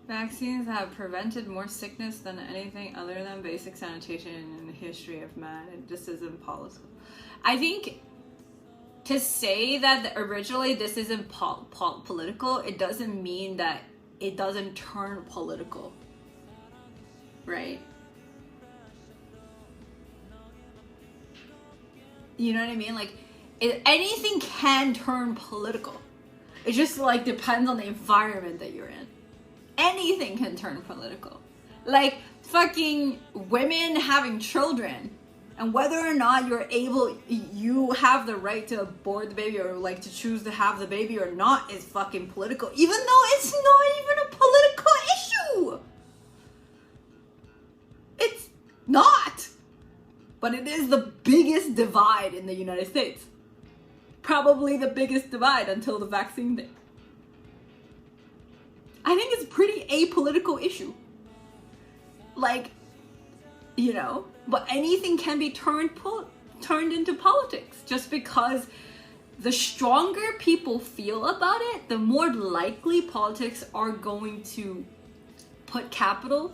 Vaccines have prevented more sickness than anything other than basic sanitation in the history of man. This isn't political. I think to say that originally this isn't political, it doesn't mean that it doesn't turn political, right? You know what I mean? Like, anything can turn political. It just like depends on the environment that you're in. Anything can turn political. Like fucking women having children, and whether or not you have the right to abort the baby or like to choose to have the baby or not is fucking political, even though it's not even a political issue. It's not. But it is the biggest divide in the United States. Probably the biggest divide until the vaccine day. I think it's a pretty apolitical issue. Like, you know, but anything can be turned into politics just because the stronger people feel about it, the more likely politics are going to put capital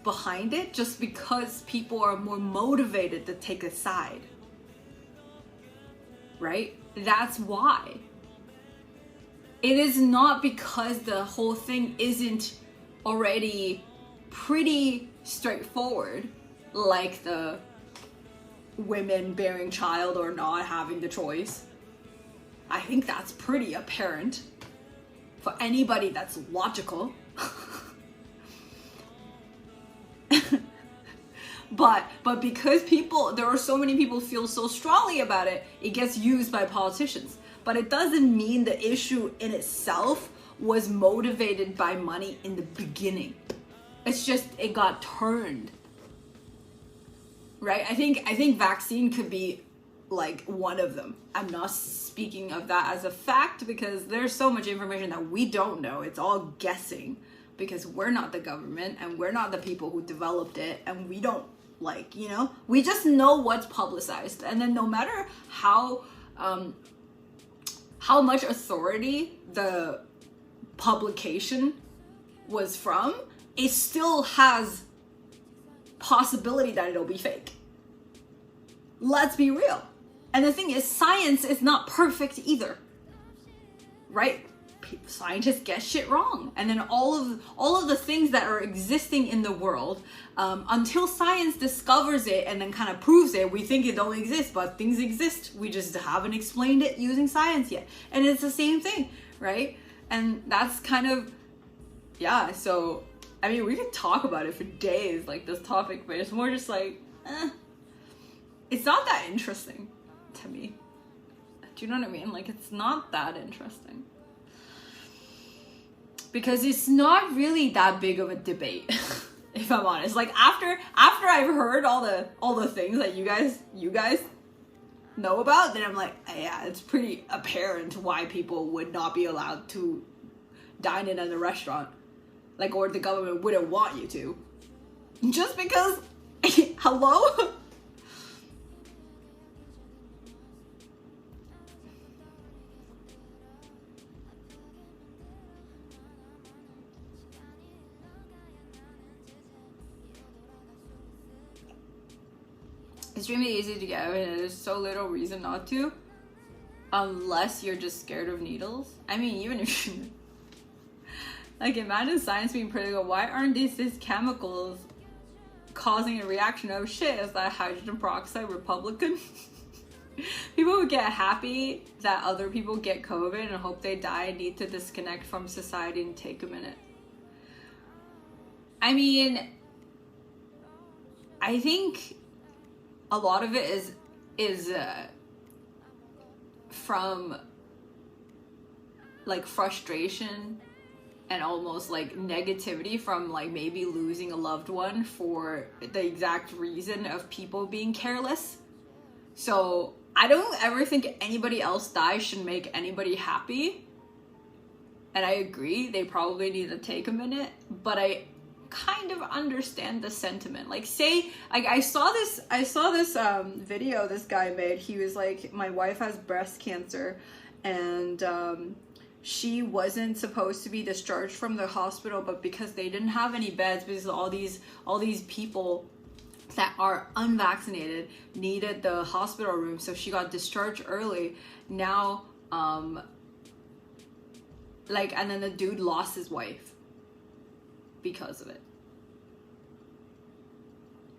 behind it, just because people are more motivated to take a side. Right? That's why. It is not because the whole thing isn't already pretty straightforward, like the women bearing child or not having the choice. I think that's pretty apparent for anybody that's logical. But because there are so many people feel so strongly about it, it gets used by politicians. But it doesn't mean the issue in itself was motivated by money in the beginning. It's just it got turned. Right? I think vaccine could be like one of them. I'm not speaking of that as a fact because there's so much information that we don't know. It's all guessing because we're not the government and we're not the people who developed it, and we don't like, you know, we just know what's publicized. And then no matter how much authority the publication was from, it still has possibility that it'll be fake. Let's be real. And the thing is, science is not perfect either, right? Scientists get shit wrong, and then all of the things that are existing in the world, until science discovers it and then kind of proves it, we think it don't exist, but things exist. We just haven't explained it using science yet, and it's the same thing, right? And that's kind of, yeah. So I mean, we could talk about it for days, like this topic, but it's more just like, it's not that interesting to me. Do you know what I mean? Like, it's not that interesting. Because it's not really that big of a debate, if I'm honest. Like, after I've heard all the things that you guys know about, then I'm like, yeah, it's pretty apparent why people would not be allowed to dine in at a restaurant. Like, or the government wouldn't want you to. Just because, hello? Extremely easy to get, and there's so little reason not to, unless you're just scared of needles. I mean, even if you, like, imagine science being critical. Why aren't these chemicals causing a reaction? Oh shit, is that hydrogen peroxide Republican? People who get happy that other people get COVID and hope they die need to disconnect from society and take a minute. I mean, I think a lot of it is from like frustration and almost like negativity from like maybe losing a loved one for the exact reason of people being careless. So I don't ever think anybody else die should make anybody happy. And I agree, they probably need to take a minute, but I kind of understand the sentiment. Like, say, like I saw this video this guy made. He was like, my wife has breast cancer, and she wasn't supposed to be discharged from the hospital, but because they didn't have any beds, because all these people that are unvaccinated needed the hospital room, so she got discharged early. Now like, and then the dude lost his wife because of it.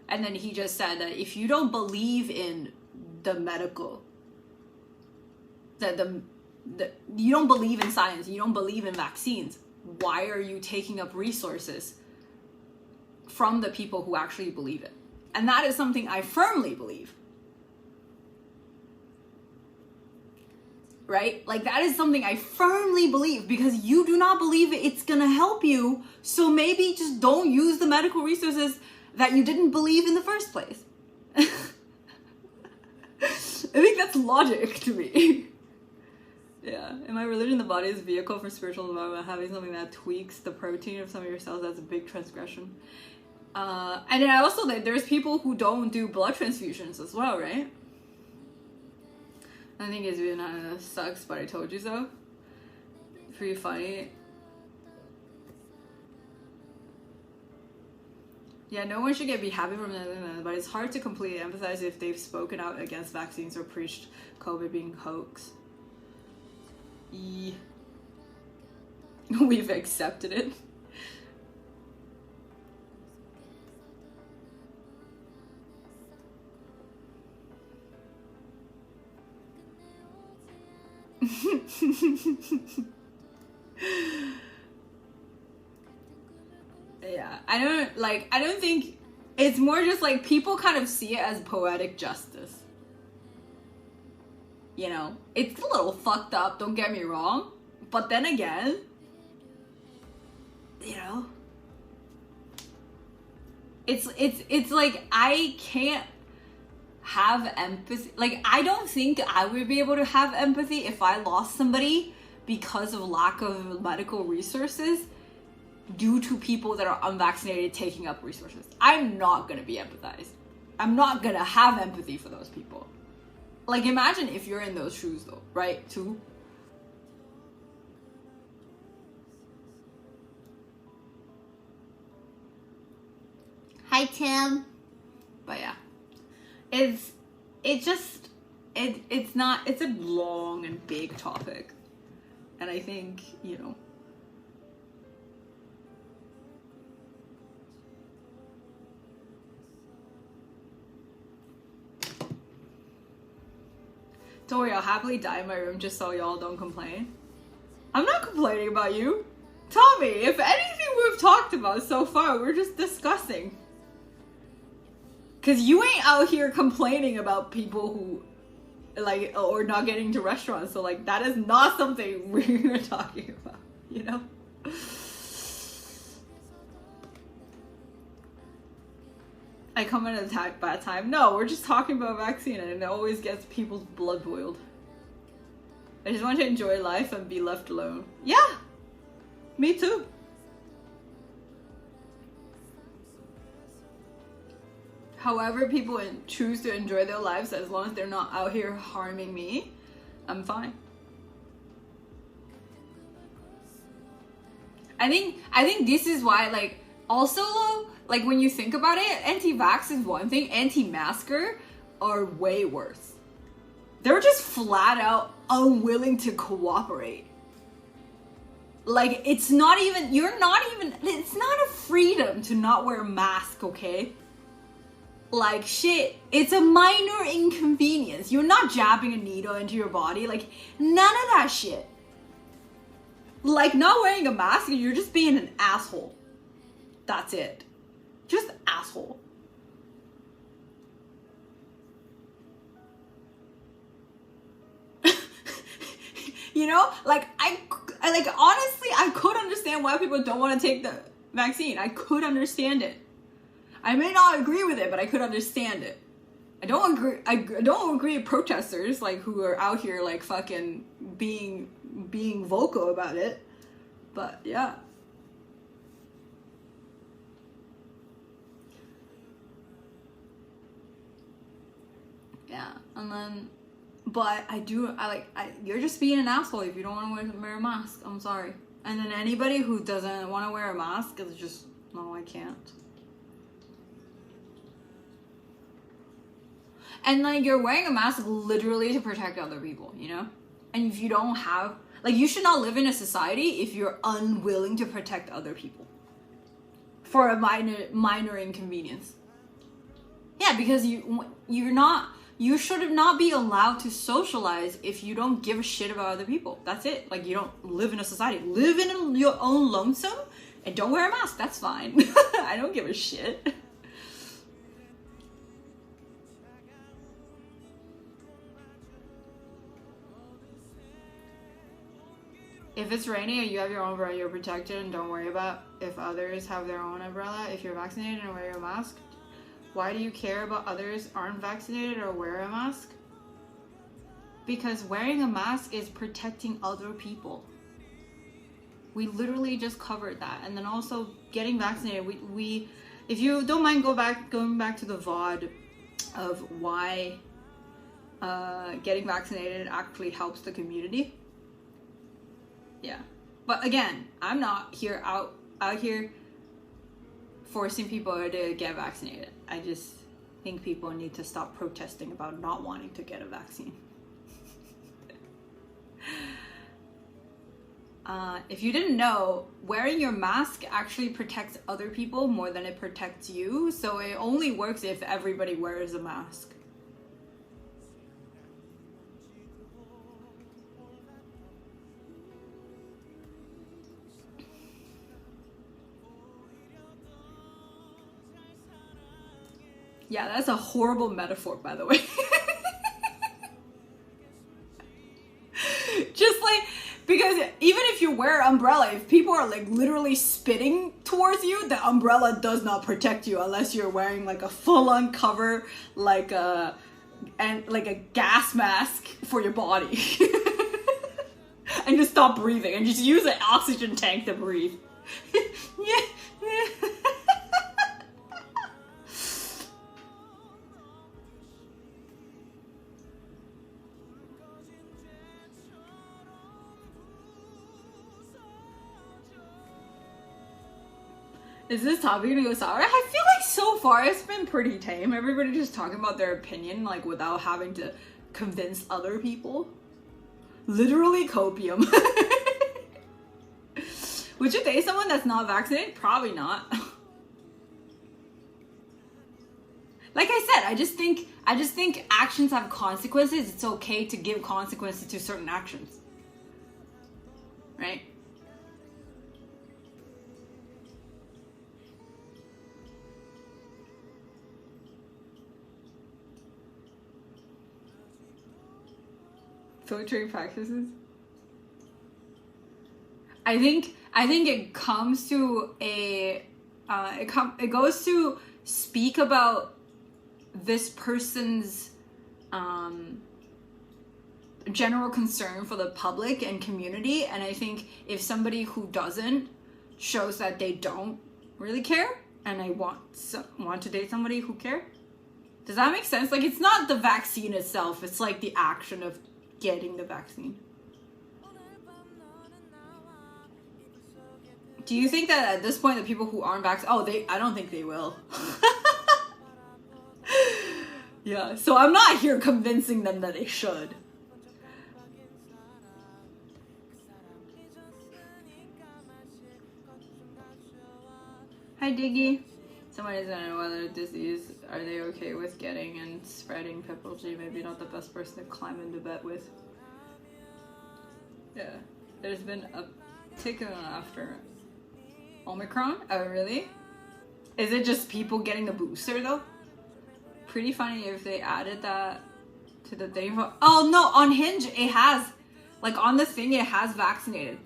And then he just said that if you don't believe in the medical, that you don't believe in science, you don't believe in vaccines, why are you taking up resources from the people who actually believe it? And that is something I firmly believe. Right? Like, that is something I firmly believe, because you do not believe it's gonna help you, so maybe just don't use the medical resources that you didn't believe in the first place. I think that's logic to me. Yeah. In my religion, the body is a vehicle for spiritual development. Having something that tweaks the protein of some of your cells, that's a big transgression. And then I also think there's people who don't do blood transfusions as well, right? I think it's been sucks, but I told you so. Pretty funny. Yeah, no one should be happy from that, but it's hard to completely empathize if they've spoken out against vaccines or preached COVID being hoax. We've accepted it. Yeah, I don't think, it's more just like people kind of see it as poetic justice. You know, it's a little fucked up, don't get me wrong, but then again, you know, it's like, I can't have empathy. Like, I don't think I would be able to have empathy if I lost somebody because of lack of medical resources due to people that are unvaccinated taking up resources. I'm not gonna be empathized. I'm not gonna have empathy for those people. Like, imagine if you're in those shoes though, right? Too. Hi, Tim. But yeah, it's a long and big topic, and I think, you know, don't worry, I'll happily die in my room just so y'all don't complain. I'm not complaining about you. Tommy, if anything we've talked about so far, we're just discussing. Cause you ain't out here complaining about people who, like, or not getting to restaurants. So like, that is not something we're talking about, you know? I come at a bad time. No, we're just talking about vaccine, and it always gets people's blood boiled. I just want to enjoy life and be left alone. Yeah, me too. However people choose to enjoy their lives, as long as they're not out here harming me, I'm fine. I think this is why, like, also, like, when you think about it, anti-vax is one thing, anti-masker are way worse. They're just flat out unwilling to cooperate. Like, it's not a freedom to not wear a mask, okay? Like, shit, it's a minor inconvenience. You're not jabbing a needle into your body. Like, none of that shit. Like, not wearing a mask, you're just being an asshole. That's it. Just asshole. You know? Like, I honestly, I could understand why people don't want to take the vaccine. I could understand it. I may not agree with it, but I could understand it. I don't agree with protesters, like, who are out here, like, fucking being vocal about it. But yeah. Yeah, and then, but you're just being an asshole if you don't want to wear a mask. I'm sorry. And then anybody who doesn't want to wear a mask is just, no, I can't. And, like, you're wearing a mask literally to protect other people, you know? And if you don't have, like, you should not live in a society if you're unwilling to protect other people for a minor inconvenience. Yeah, because you should not be allowed to socialize if you don't give a shit about other people. That's it. Like, you don't live in a society. Live in your own lonesome and don't wear a mask. That's fine. I don't give a shit. If it's raining and you have your own umbrella, you're protected and don't worry about if others have their own umbrella. If you're vaccinated and wear your mask, why do you care about others aren't vaccinated or wear a mask? Because wearing a mask is protecting other people. We literally just covered that. And then also getting vaccinated, we if you don't mind going back to the VOD of why getting vaccinated actually helps the community. Yeah, but again, I'm not here out here forcing people to get vaccinated. I just think people need to stop protesting about not wanting to get a vaccine. If you didn't know, wearing your mask actually protects other people more than it protects you. So it only works if everybody wears a mask. Yeah, that's a horrible metaphor, by the way. Just like, because even if you wear an umbrella, if people are like literally spitting towards you, the umbrella does not protect you unless you're wearing like a full-on cover, like a and like a gas mask for your body. And just stop breathing and just use an oxygen tank to breathe. Yeah. Is this topic gonna go sour? I feel like so far it's been pretty tame. Everybody just talking about their opinion, like without having to convince other people. Literally copium. Would you date someone that's not vaccinated? Probably not. Like I said, I just think actions have consequences. It's okay to give consequences to certain actions. Right? Filtering practices. I think it comes to a it goes to speak about this person's general concern for the public and community, and I think if somebody who doesn't shows that they don't really care, and I want to date somebody who care. Does that make sense? Like, it's not the vaccine itself, it's like the action of getting the vaccine. Do you think that at this point the people who aren't vaccinated, I don't think they will. Yeah, so I'm not here convincing them that they should. Hi Diggy. Someone is gonna know whether disease are they okay with getting and spreading. Pepple G, maybe not the best person to climb into bed with. Yeah, there's been a tick after Omicron. Oh really? Is it just people getting the booster though? Pretty funny if they added that to the thing. Oh no, on Hinge it has, like on the thing it has vaccinated.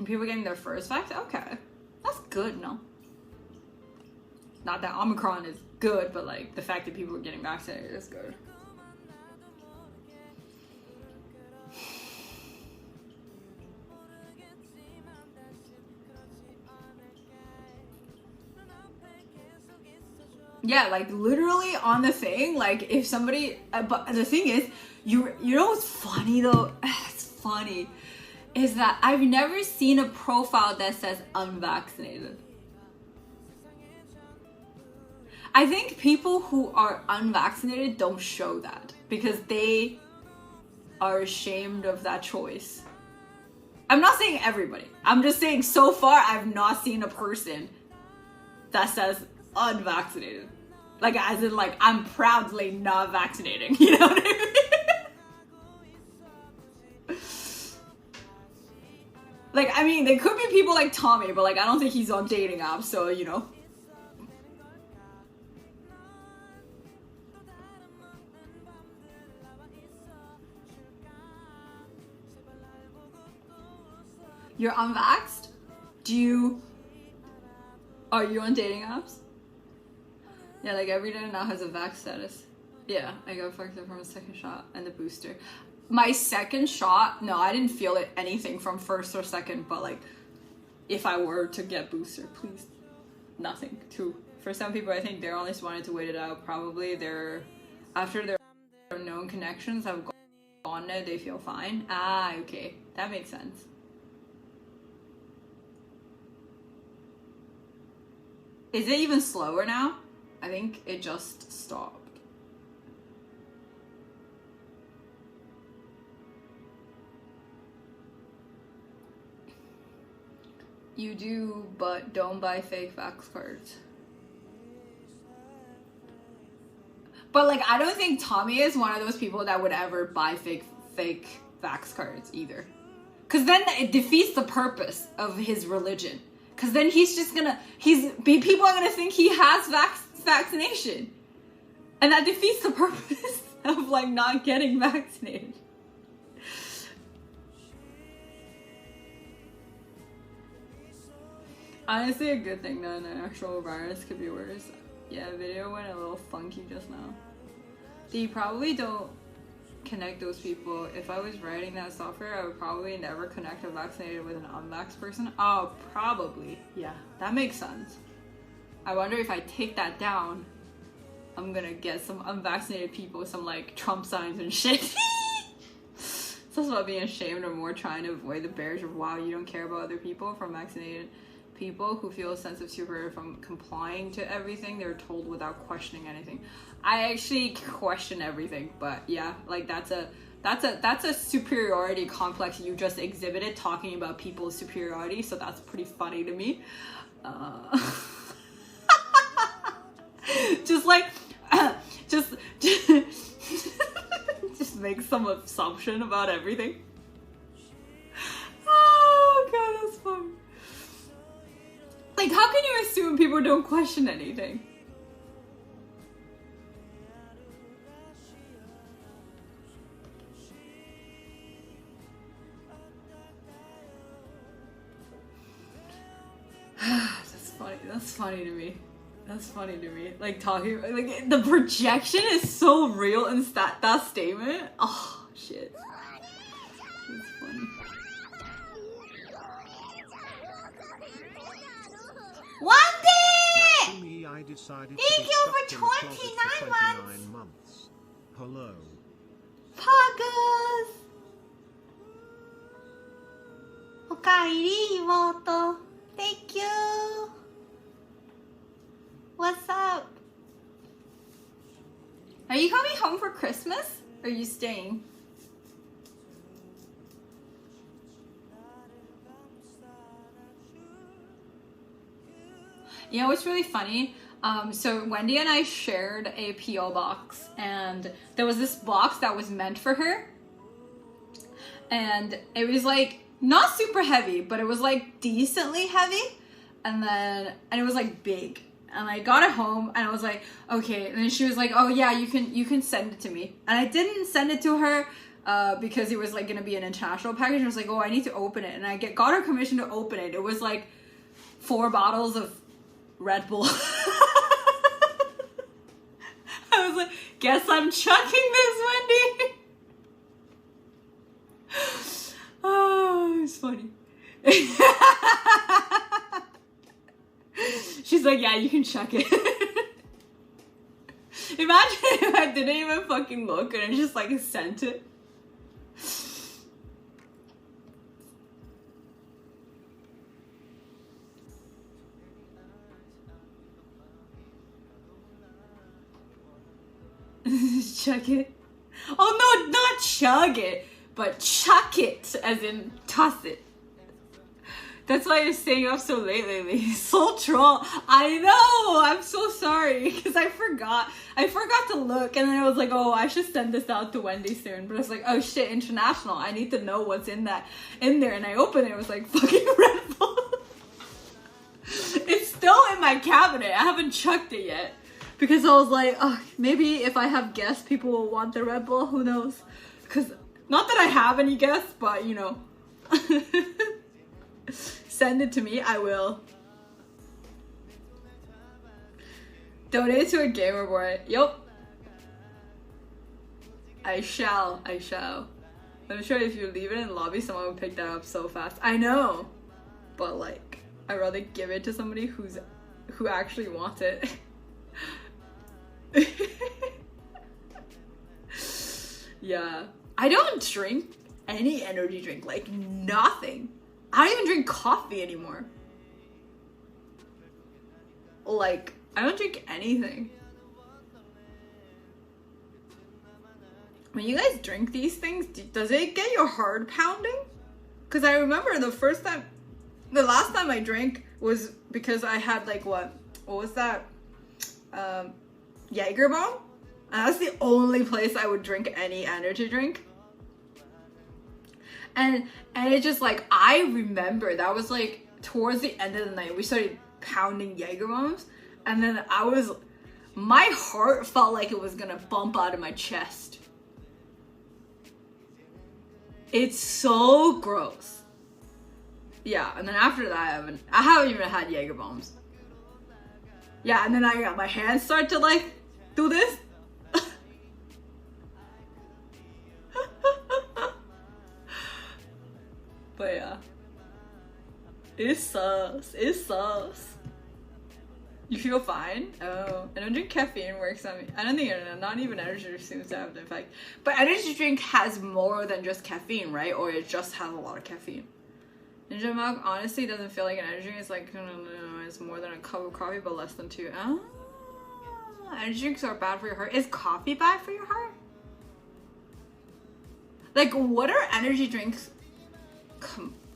People getting their first vaccine? Okay. That's good, no? Not that Omicron is good, but like the fact that people are getting vaccinated is good. Yeah, like literally on the thing, like if somebody, but the thing is, you know what's funny though? It's funny. Is that I've never seen a profile that says unvaccinated. I think people who are unvaccinated don't show that because they are ashamed of that choice. I'm not saying everybody. I'm just saying so far I've not seen a person that says unvaccinated. Like as in like I'm proudly not vaccinating. You know what I mean? Like, I mean, there could be people like Tommy, but like, I don't think he's on dating apps, so, you know. You're unvaxxed? Are you on dating apps? Yeah, like every day now has a vax status. Yeah, I got fucked up from a second shot and the booster. My second shot, no, I didn't feel anything from first or second, but like, if I were to get booster, please, nothing. For some people, I think they only just wanted to wait it out. Probably after their known connections have gone there, they feel fine. Ah, okay, that makes sense. Is it even slower now? I think it just stopped. You do, but don't buy fake vax cards. But like, I don't think Tommy is one of those people that would ever buy fake vax cards either. Cause then it defeats the purpose of his religion. Cause then people are gonna think he has vaccination. And that defeats the purpose of like not getting vaccinated. Honestly, a good thing that an actual virus could be worse. Yeah, video went a little funky just now. They probably don't connect those people. If I was writing that software, I would probably never connect a vaccinated with an unvaxxed person. Oh, probably. Yeah, that makes sense. I wonder if I take that down, I'm gonna get some unvaccinated people with some like Trump signs and shit. It's also about being ashamed or more trying to avoid the barriers of wow, you don't care about other people from vaccinated people who feel a sense of superiority from complying to everything they're told without questioning anything. I actually question everything, but yeah, like that's a superiority complex you just exhibited talking about people's superiority, so that's pretty funny to me. Just like just make some assumption about everything. Oh god, that's funny. Like, how can you assume people don't question anything? That's funny. That's funny to me. That's funny to me. Like, talking, like, the projection is so real in that statement. Oh, shit. That's funny. Natsumi, I decided Thank to be you for stuck in the closet 29 for 29 months. Hello. Poggers! おかえり、妹。Thank you. What's up? Are you coming home for Christmas? Or are you staying? You know what's really funny? So Wendy and I shared a P.O. box, and there was this box that was meant for her, and it was like not super heavy, but it was like decently heavy, and it was like big, and I got it home and I was like, okay, and then she was like, oh yeah, you can send it to me, and I didn't send it to her because it was like gonna be an international package. I was like, oh, I need to open it, and I got her commission to open it. It was like 4 bottles of Red Bull. I was like, guess I'm chucking this, Wendy. Oh, it's funny. She's like, yeah, you can chuck it. Imagine if I didn't even fucking look and I just like sent it. Chuck it. Oh no, not chug it, but chuck it, as in toss it. That's why you're staying up so late lately. So troll. I know. I'm so sorry because I forgot to look, and then I was like, oh, I should send this out to Wendy soon. But I was like, oh shit, international. I need to know what's in there. And I opened it. It was like fucking Red Bull. It's still in my cabinet. I haven't chucked it yet. Because I was like, oh, maybe if I have guests, people will want the Red Bull. Who knows? Because, not that I have any guests, but, you know. Send it to me, I will. Donate to a gamer boy. Yup. I shall. I'm sure if you leave it in the lobby, someone will pick that up so fast. I know. But, like, I'd rather give it to somebody who actually wants it. Yeah, I don't drink any energy drink, like nothing. I don't even drink coffee anymore. Like, I don't drink anything. When you guys drink these things, does it get your heart pounding? Because I remember the last time I drank was because I had like what was that? Jaeger bomb, and that's the only place I would drink any energy drink. And it just like, I remember that was like towards the end of the night we started pounding Jaeger bombs, and then my heart felt like it was gonna bump out of my chest. It's so gross. Yeah, and then after that, I haven't even had Jaeger bombs. Yeah, and then I got my hands start to like do this. But yeah, it sucks. It sucks. You feel fine? Oh, I don't drink caffeine works on me. I don't think, not even energy drink seems to have the effect. But energy drink has more than just caffeine, right? Or it just has a lot of caffeine. Ninja Milk honestly doesn't feel like an energy drink. It's like, no, it's more than a cup of coffee, but less than 2. Oh, energy drinks are bad for your heart. Is coffee bad for your heart? Like, what are energy drinks?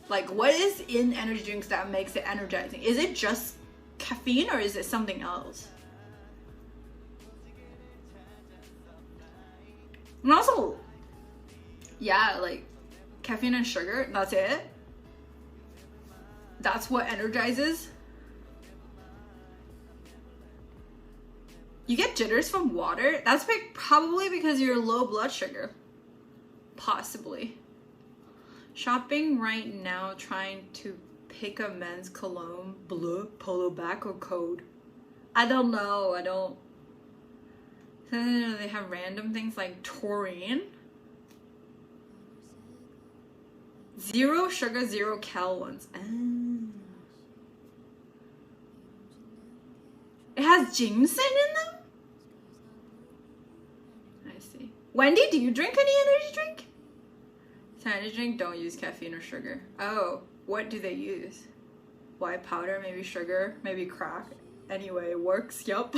Like, what is in energy drinks that makes it energizing? Is it just caffeine or is it something else? And also, yeah, like caffeine and sugar, that's it. That's what energizes. You get jitters from water? That's probably because you're low blood sugar. Possibly. Shopping right now, trying to pick a men's cologne, blue, polo back, or code. I don't know. I don't. They have random things like taurine. 0 sugar, 0 cal ones. It has ginseng in them? I see. Wendy, do you drink any energy drink? Energy drink don't use caffeine or sugar. Oh, what do they use? White powder, maybe sugar, maybe crack. Anyway, it works. Yup.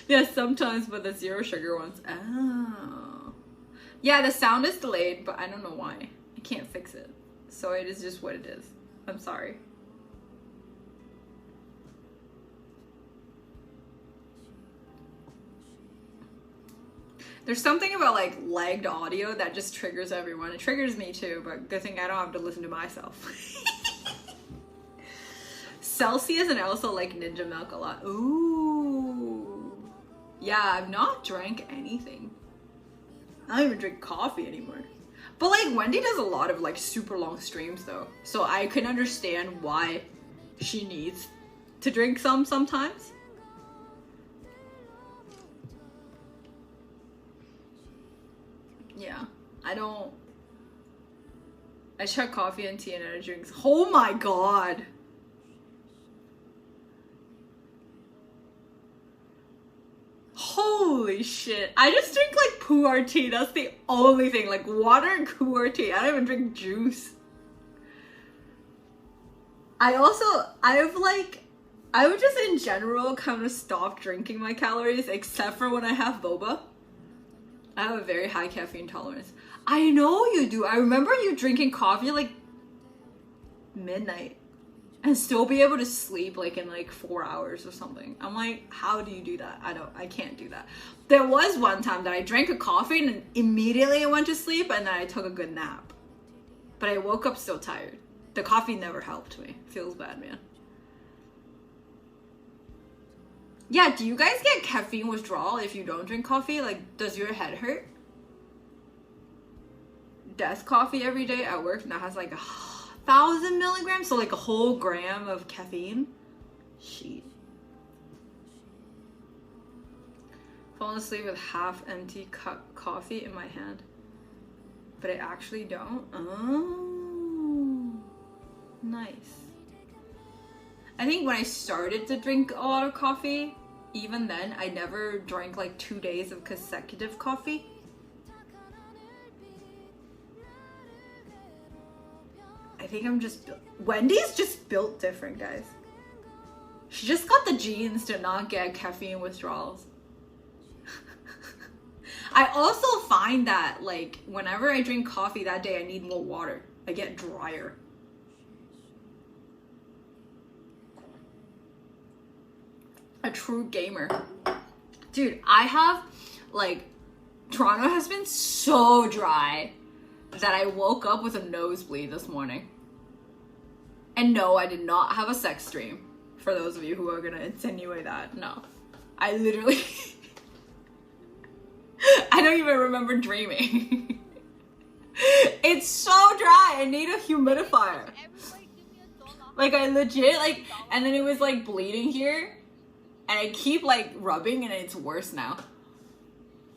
Yeah, sometimes, but the 0 sugar ones. Oh. Yeah, the sound is delayed, but I don't know why. I can't fix it. So it is just what it is. I'm sorry. There's something about like lagged audio that just triggers everyone. It triggers me too, but good thing I don't have to listen to myself. Celsius and I also like Ninja Milk a lot. Ooh. Yeah, I've not drank anything. I don't even drink coffee anymore. But like Wendy does a lot of like super long streams though. So I can understand why she needs to drink sometimes. Yeah, I chug coffee and tea and energy drinks. Oh my god. Holy shit. I just drink like pu'er tea. That's the only thing. Like water and pu'er tea. I don't even drink juice. I would just in general kind of stop drinking my calories except for when I have boba. I have a very high caffeine tolerance. I know you do. I remember you drinking coffee like midnight and still be able to sleep like in like 4 hours or something. I'm like, how do you do that? I can't do that. There was one time that I drank a coffee and immediately I went to sleep and then I took a good nap. But I woke up still tired. The coffee never helped me. Feels bad, man. Yeah, do you guys get caffeine withdrawal if you don't drink coffee? Like, does your head hurt? Desk coffee every day at work, and that has like 1,000 milligrams, so like a whole gram of caffeine. Shit. Falling asleep with half empty cup coffee in my hand, but I actually don't. Oh, nice. I think when I started to drink a lot of coffee, even then, I never drank like 2 days of consecutive coffee. I think I'm just... Wendy's just built different, guys. She just got the genes to not get caffeine withdrawals. I also find that like whenever I drink coffee that day, I need more water. I get drier. A true gamer. Dude, I have like Toronto has been so dry that I woke up with a nosebleed this morning. And no, I did not have a sex dream. For those of you who are gonna insinuate that, no. I literally I don't even remember dreaming. It's so dry. I need a humidifier. Like I legit like, and then it was like bleeding here, and I keep like rubbing, and it's worse now.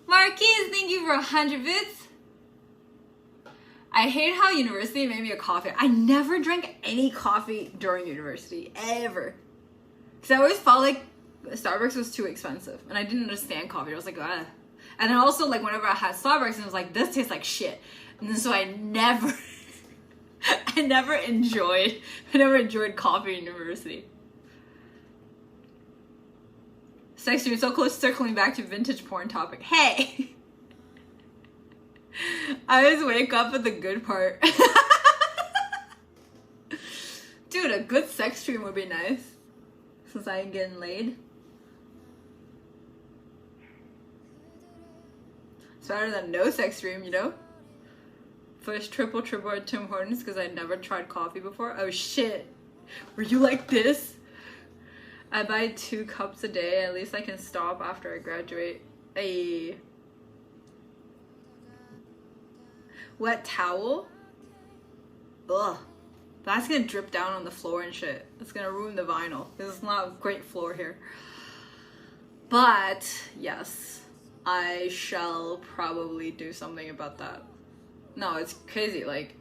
Marquise, thank you for 100 bits. I hate how university made me a coffee. I never drank any coffee during university, ever. Because I always felt like Starbucks was too expensive, and I didn't understand coffee. I was like, ah. And then also, like, whenever I had Starbucks, and I was like, this tastes like shit. And then so I never enjoyed coffee in university. Sex dream, so close to circling back to vintage porn topic. Hey! I always wake up at the good part. Dude, a good sex stream would be nice. Since I ain't getting laid. It's better than no sex stream, you know? First triple at Tim Hortons because I never tried coffee before. Oh shit. Were you like this? I buy 2 cups a day. At least I can stop after I graduate. Ay. Wet towel? Ugh. That's gonna drip down on the floor and shit. It's gonna ruin the vinyl. This is not a great floor here. But, yes. I shall probably do something about that. No, it's crazy. Like,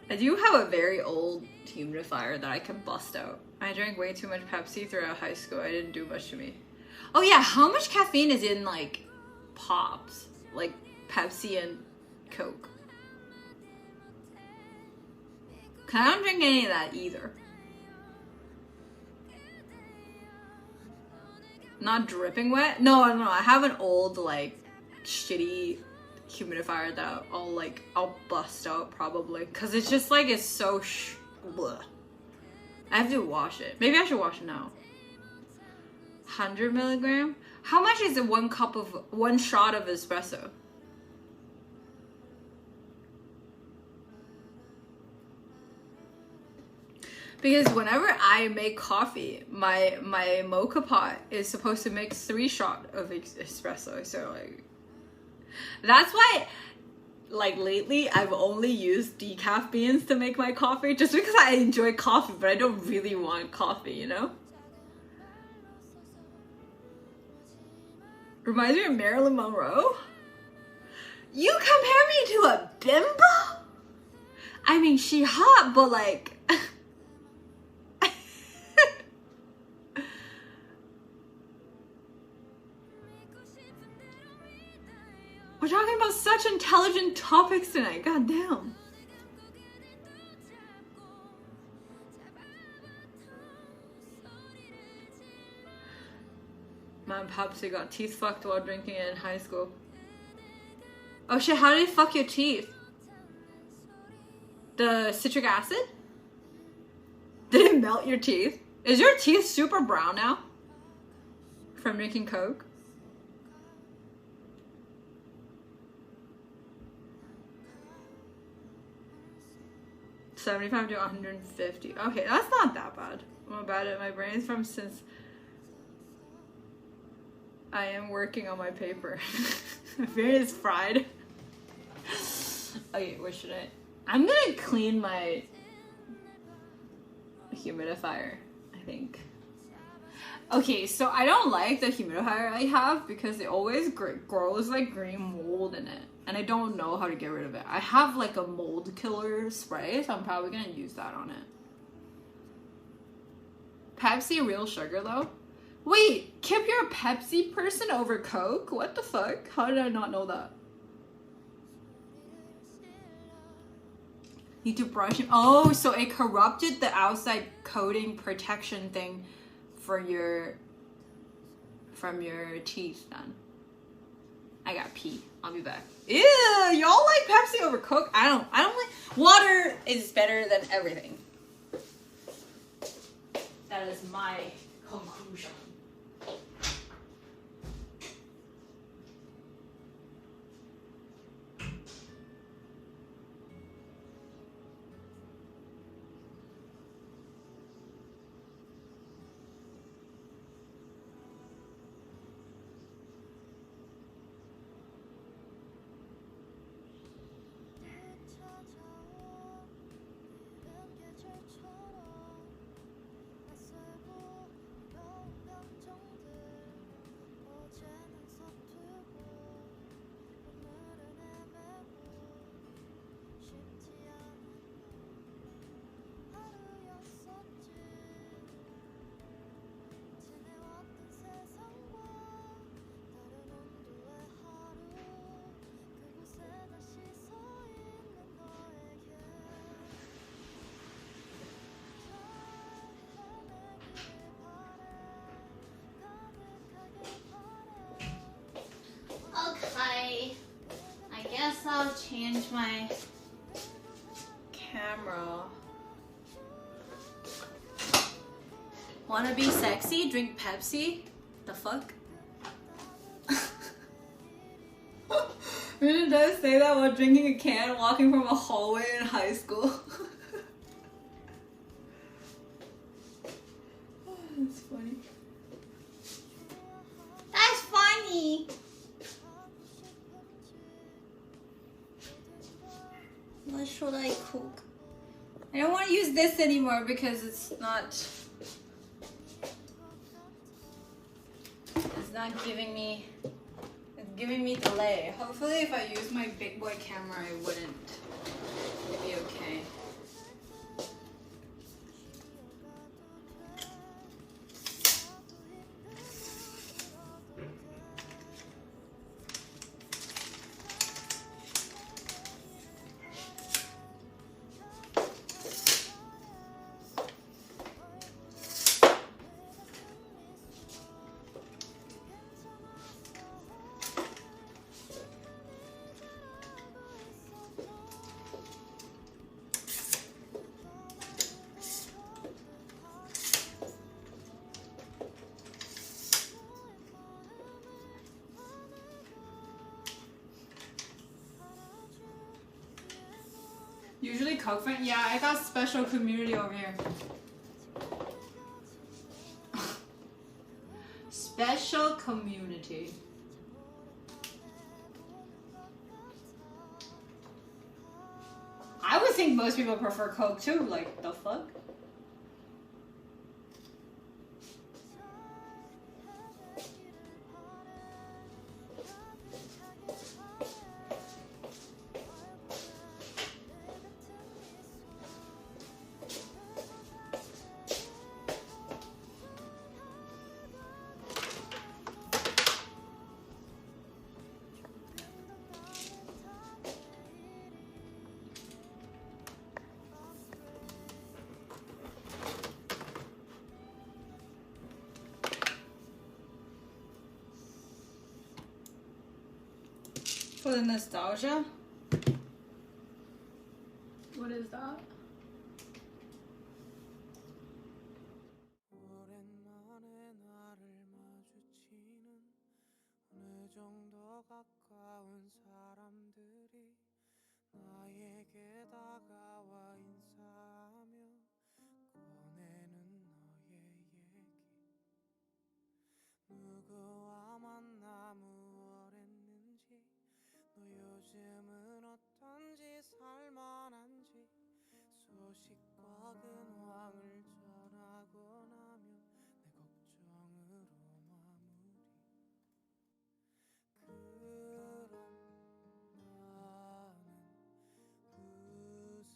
I do have a very old humidifier that I can bust out. I drank way too much Pepsi throughout high school. It didn't do much to me. Oh yeah, how much caffeine is in, like, pops? Like, Pepsi and Coke. Cause I don't drink any of that either. Not dripping wet? No, I have an old, like, shitty humidifier that I'll bust out probably. Cause it's just like, it's so bleh. I have to wash it. Maybe I should wash it now. 100 milligram? How much is it 1 shot of espresso? Because whenever I make coffee, my mocha pot is supposed to make 3 shots of espresso. So like, that's why, like lately, I've only used decaf beans to make my coffee, just because I enjoy coffee, but I don't really want coffee, you know? Reminds me of Marilyn Monroe. You compare me to a bimbo? I mean, she hot, but like. We're talking about such intelligent topics tonight, goddamn. My Popsy got teeth fucked while drinking it in high school. Oh shit, how did it fuck your teeth? The citric acid? Did it melt your teeth? Is your teeth super brown now? From drinking Coke? $75 to $150. Okay, that's not that bad. I'm about it. My brain's from since I am working on my paper. My brain is fried. Okay, what should I? I'm gonna clean my humidifier, I think. Okay, so I don't like the humidifier I have because it always grows like green mold in it. And I don't know how to get rid of it. I have like a mold killer spray, so I'm probably gonna use that on it. Pepsi real sugar though? Wait, Kip, you're a Pepsi person over Coke? What the fuck? How did I not know that? Need to brush it. Oh, so it corrupted the outside coating protection thing for from your teeth then. I got pee. I'll be back. Ew, y'all like Pepsi over Coke? I don't like. Water is better than everything. That is my conclusion. change my camera. Wanna be sexy? Drink Pepsi? The fuck? Did I say that while drinking a can walking from a hallway in high school? Oh, that's funny. That's funny! What should I cook? I don't want to use this anymore because it's not giving me, it's giving me delay. Hopefully if I use my big boy camera it wouldn't be okay. Usually cook friend? Yeah, I got special community over here. Special community. I would think most people prefer Coke too, like the fuck? For the nostalgia? What is that? 오랜만에 나를 마주치는 어느 정도 가까운 사람들이 나에게 다가와 인사하며 꺼내는 너의 얘기 누구와 만나 무얼 했는지 너 요즘은 어떤지 살만한지 소식과 근황을 전하고 나면 내 걱정으로 마무리 그럼 나는 웃으면서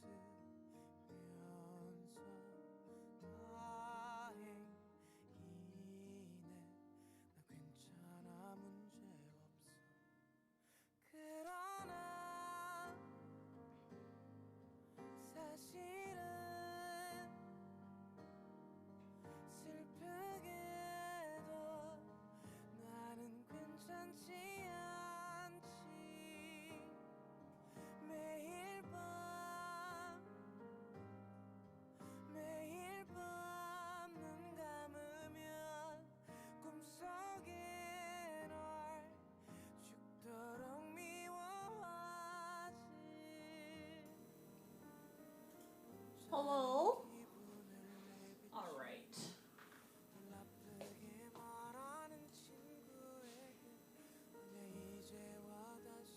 다행이네 나 괜찮아 문제없어 그러나 사실은 슬프게도 나는 괜찮지 않지 매일 밤 눈 감으면 꿈속에 널 죽도록 미워하지 Hello? Alright. 나쁘게 말하는 친구에게 내 이제와 다시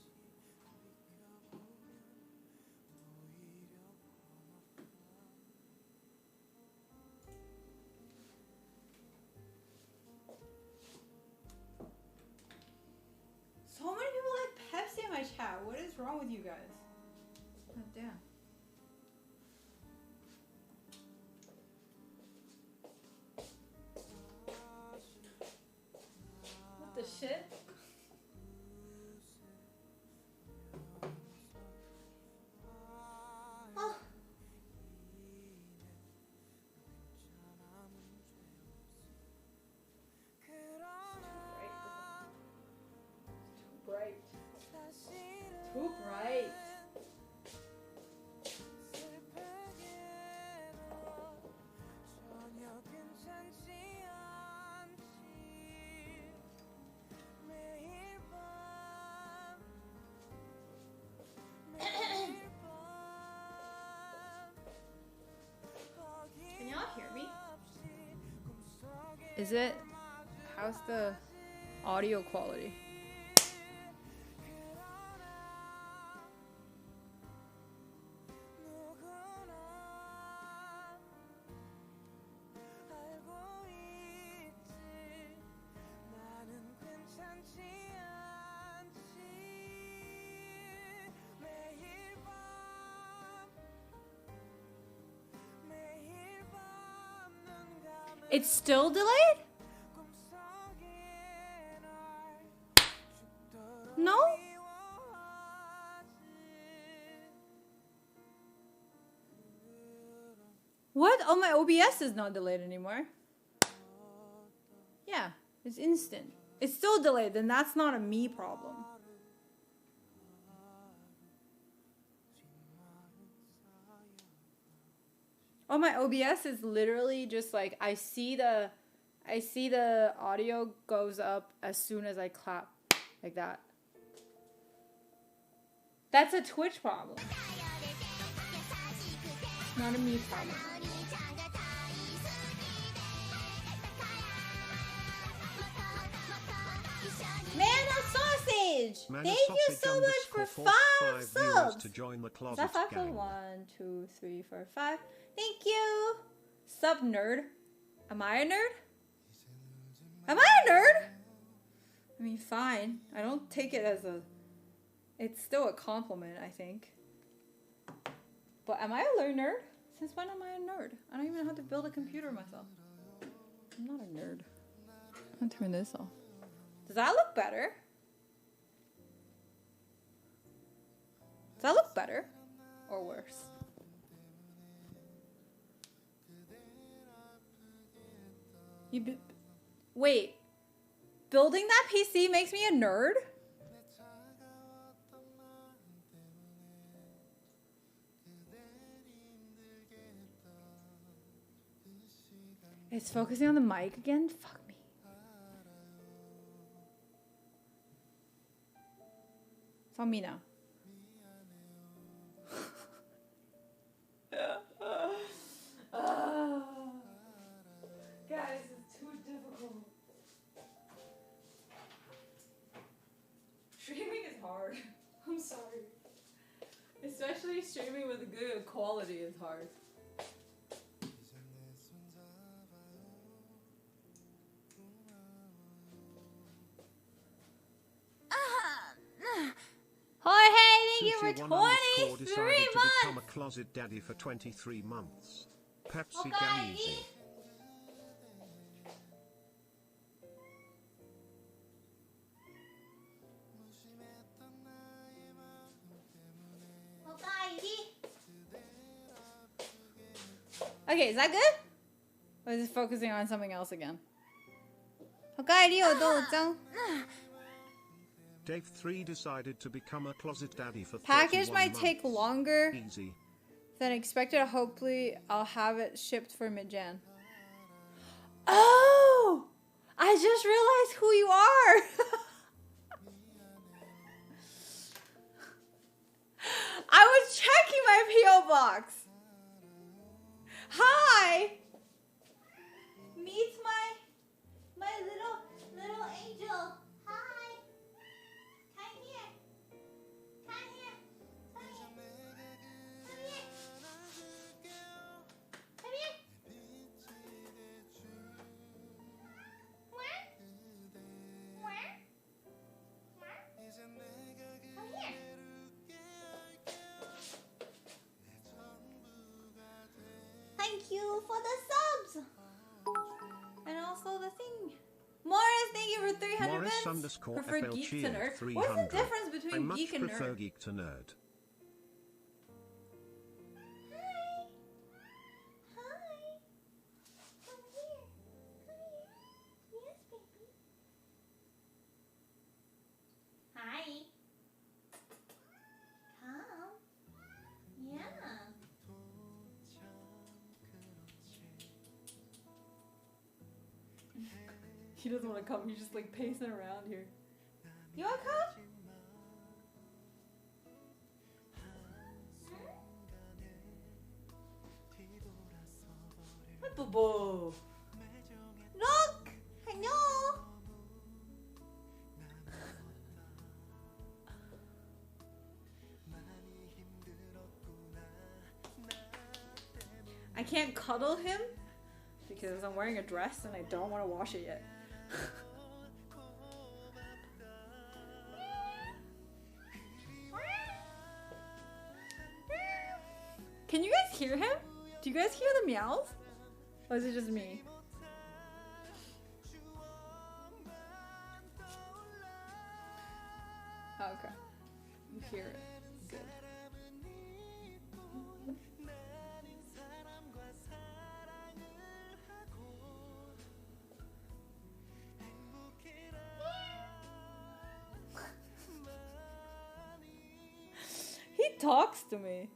돌이켜보면 오히려 고맙다 So many people like Pepsi in my chat. What is wrong with you guys? God damn. What the shit? Oh. Bright. Too bright. Is it? How's the audio quality? It's still delayed? No? What? Oh, my OBS is not delayed anymore. Yeah, it's instant. It's still delayed, then that's not a me problem. Oh, my OBS is literally just like I see the audio goes up as soon as I clap like that. That's a Twitch problem. Not a me problem. Man of sausage! Thank you so much for 5 subs! To join the Is closet that 5 gang. 1, 2, 3, 4, 5. Thank you! Sub nerd. Am I a nerd? Am I a nerd? I mean, fine. I don't take it as a... It's still a compliment, I think. But am I a nerd? Since when am I a nerd? I don't even know how to build a computer myself. I'm not a nerd. I'm gonna turn this off. Does that look better? Does that look better? Or worse? Wait. Building that PC makes me a nerd? It's focusing on the mic again? Fuck me. It's on me now. Guys, it's too difficult. Streaming is hard. I'm sorry. Especially streaming with good quality is hard. Jorge, thank you for 23 decided to become a months! closet daddy for 23 months. Pepsi Okay. Gameezy. Okay, is that good? Or is it focusing on something else again? Hokkaido. Dave 3 decided to become a closet daddy for 31 Package might months. take longer Easy. than expected. Hopefully, I'll have it shipped for mid-Jan. Oh! I just realized who you are! I was checking my P.O. box. Hi! Meet my little angel. Hi! Come here. Come here. Come here. Come here. Come here. Where? Where? Where? Come here. Thank you for the subs. And also the thing. Morris, thank you for 300 Morris bits. underscore Prefer FL geek to cheer nerd. 300. What's the difference I between much geek and prefer nerd? geek to nerd. Hi. Hi. Come here. Come here. Yes, baby. Hi. Come. Yeah. He doesn't want to come. He's just like pacing around here. You want to come? What, Bobo? Look! can't cuddle him because I'm wearing a dress and I don't want to wash it yet. Can you guys hear him? Do you guys hear the meows? Or is it just me? Oh, okay. You hear it. Good. He talks to me.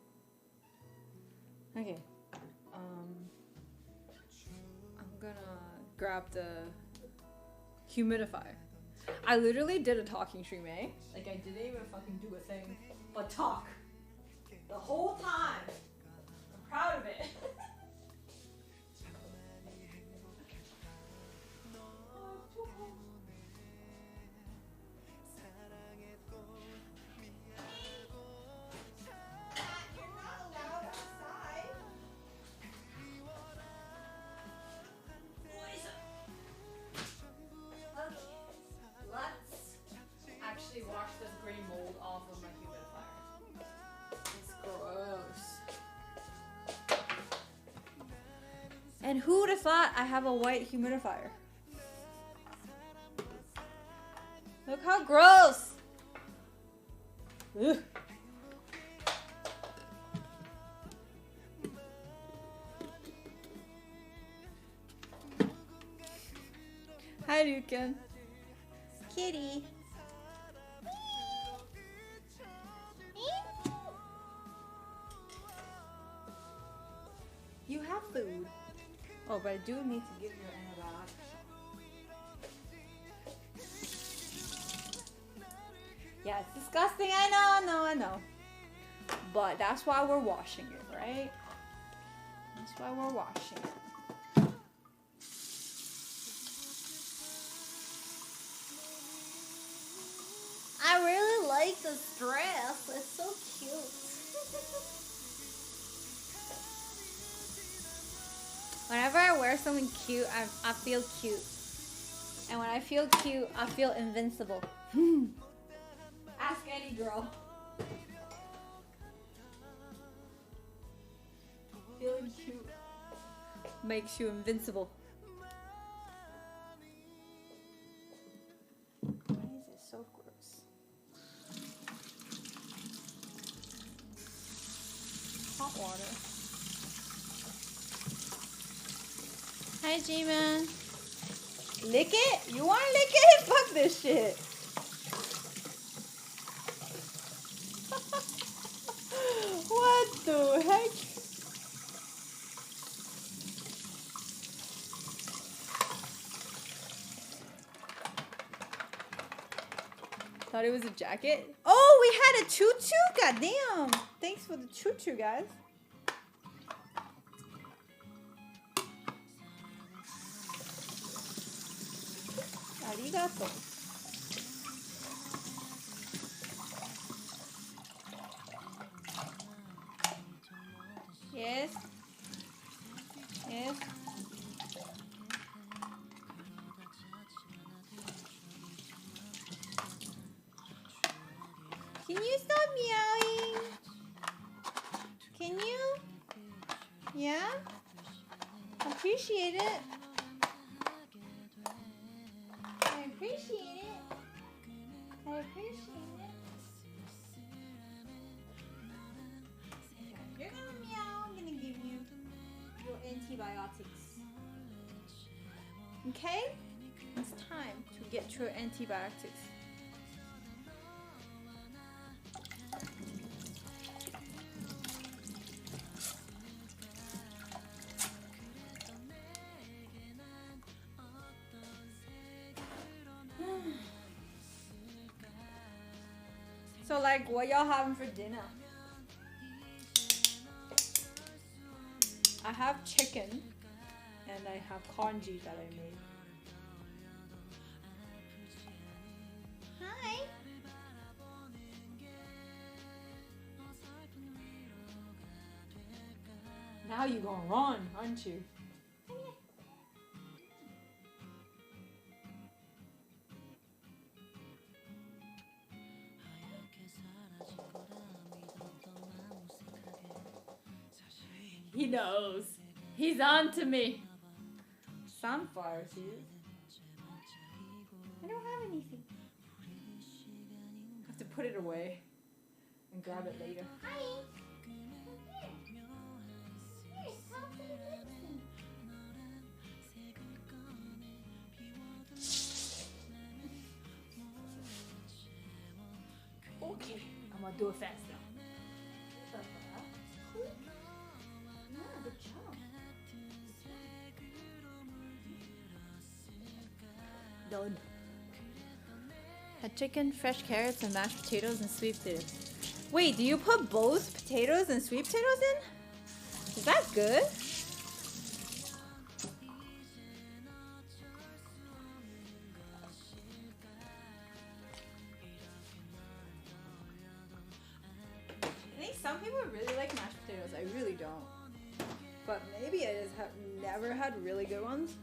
Okay. I'm gonna grab the humidifier. I literally did a talking stream, eh? Like I didn't even fucking do a thing, but talk the whole time. I'm proud of it. Wash this gray mold off of my humidifier. It's gross. And who would have thought I have a white humidifier? Look how gross! Ugh. Hi, Lucan. Kitty. You have food. Oh, but I do need to give you an antibiotic. Yeah, it's disgusting. I know. But that's why we're washing it, right? That's why we're washing it. I really like this dress. It's so cute. Whenever I wear something cute, I feel cute. And when I feel cute, I feel invincible. Ask any girl. Feeling cute makes you invincible. Why is it so gross? Hot water. Hi, G-Man. Lick it? You want to lick it? Fuck this shit. What the heck? Thought it was a jacket. Oh, we had a tutu. Goddamn. Thanks for the tutu, guys. Arigato. Yes. Yes. Can you stop meowing? Can you? Yeah? Appreciate it. I appreciate it. I appreciate it. You're gonna meow. I'm gonna give you your antibiotics. Okay? It's time to get your antibiotics. So like, what y'all having for dinner? I have chicken and I have congee that I made. Hi. Now you gonna run, aren't you? He knows. He's on to me. Sunflower seeds. I don't have anything. I have to put it away and grab it later. Hi. Okay, I'm gonna do it fast now. Yeah, good job. Done. Had chicken, fresh carrots, and mashed potatoes and sweet potatoes. Wait, do you put both potatoes and sweet potatoes in? Is that good? I think some people really like mashed potatoes. I really don't. But maybe I just have never had really good ones.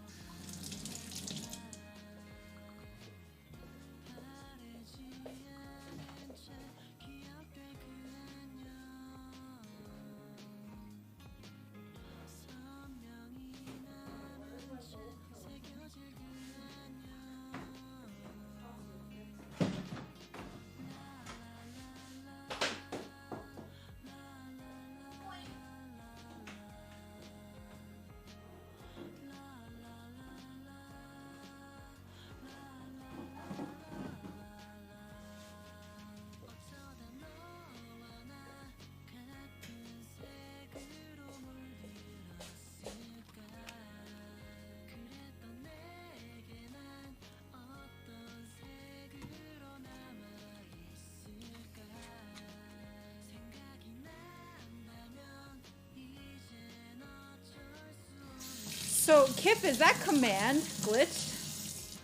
So, Kip, is that command glitched?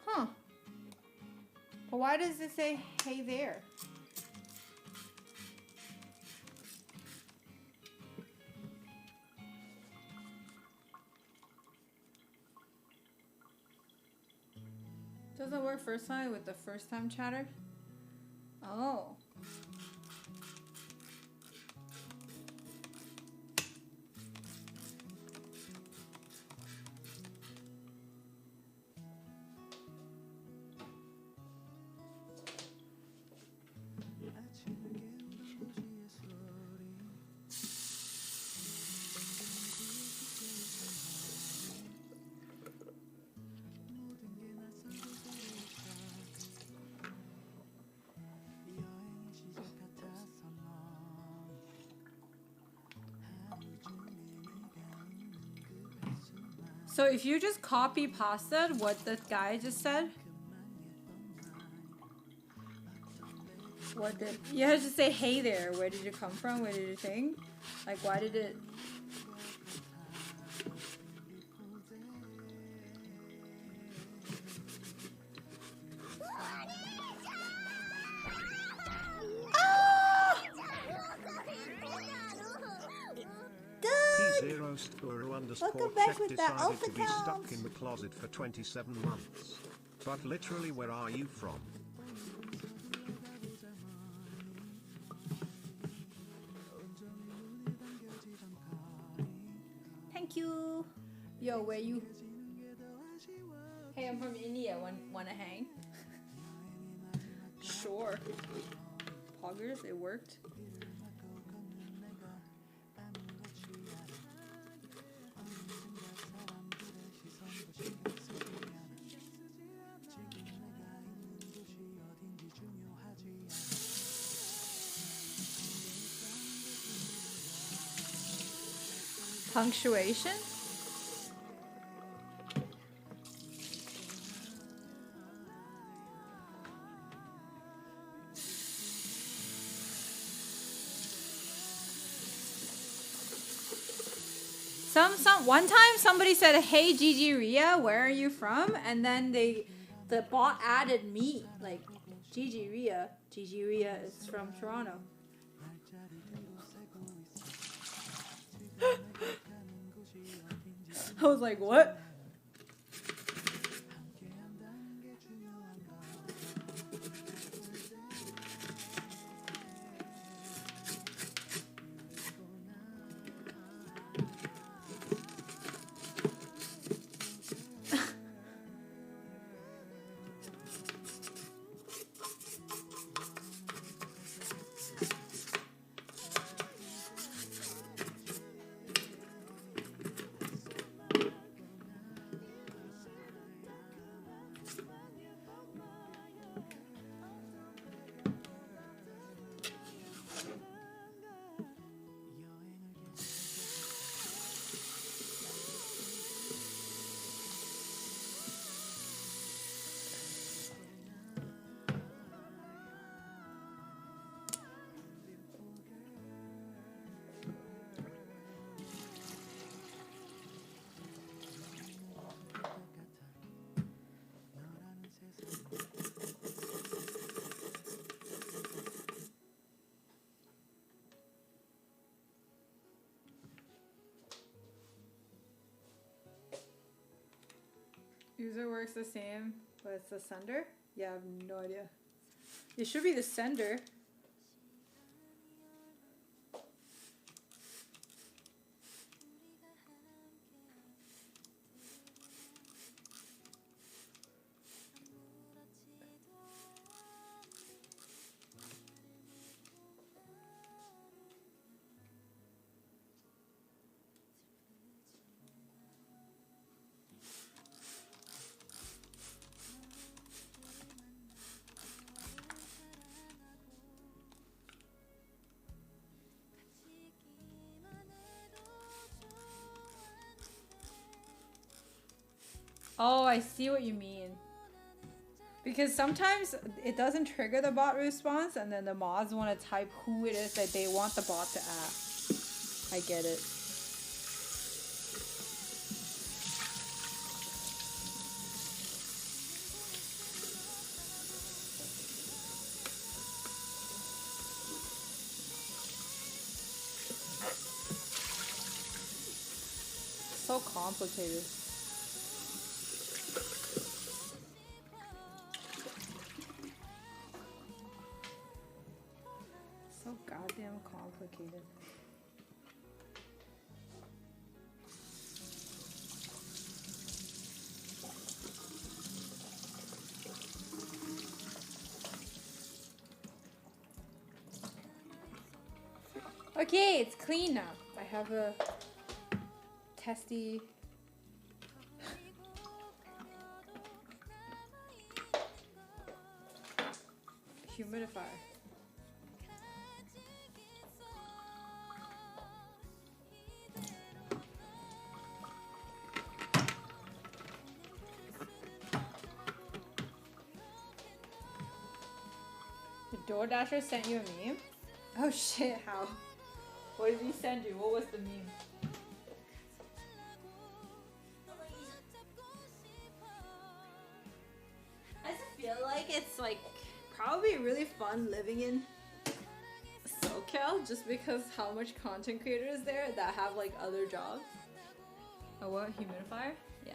Huh. But why does it say, hey there? Doesn't work first time with the first time chatter? Oh. So if you just copy pasted what the guy just said, what did you have to say? Hey there, where did you come from? Where did you think? Like, why did it? P0 Skuru underscore Welcome back check with that decided alpha to be stuck counts. in the closet for 27 months. But literally, where are you from? Thank you. Yo, where you? Hey, I'm from India. Wanna hang? Sure. Poggers, it worked. Punctuation? One time somebody said, "Hey GGria, where are you from?" And then the bot added me, like GGria. GGria is from Toronto. I was like, what? User works the same, but it's the sender? Yeah, I have no idea. It should be the sender. Oh, I see what you mean. Because sometimes it doesn't trigger the bot response, and then the mods want to type who it is that they want the bot to ask. I get it. So complicated. So goddamn complicated. Okay, it's clean now. I have a testy humidifier. The DoorDasher sent you a meme? Oh shit, how? What did he send you? What was the meme? I just feel like it's like probably really fun living in SoCal just because how much content creators there that have like other jobs. Oh, what? Humidifier? Yeah.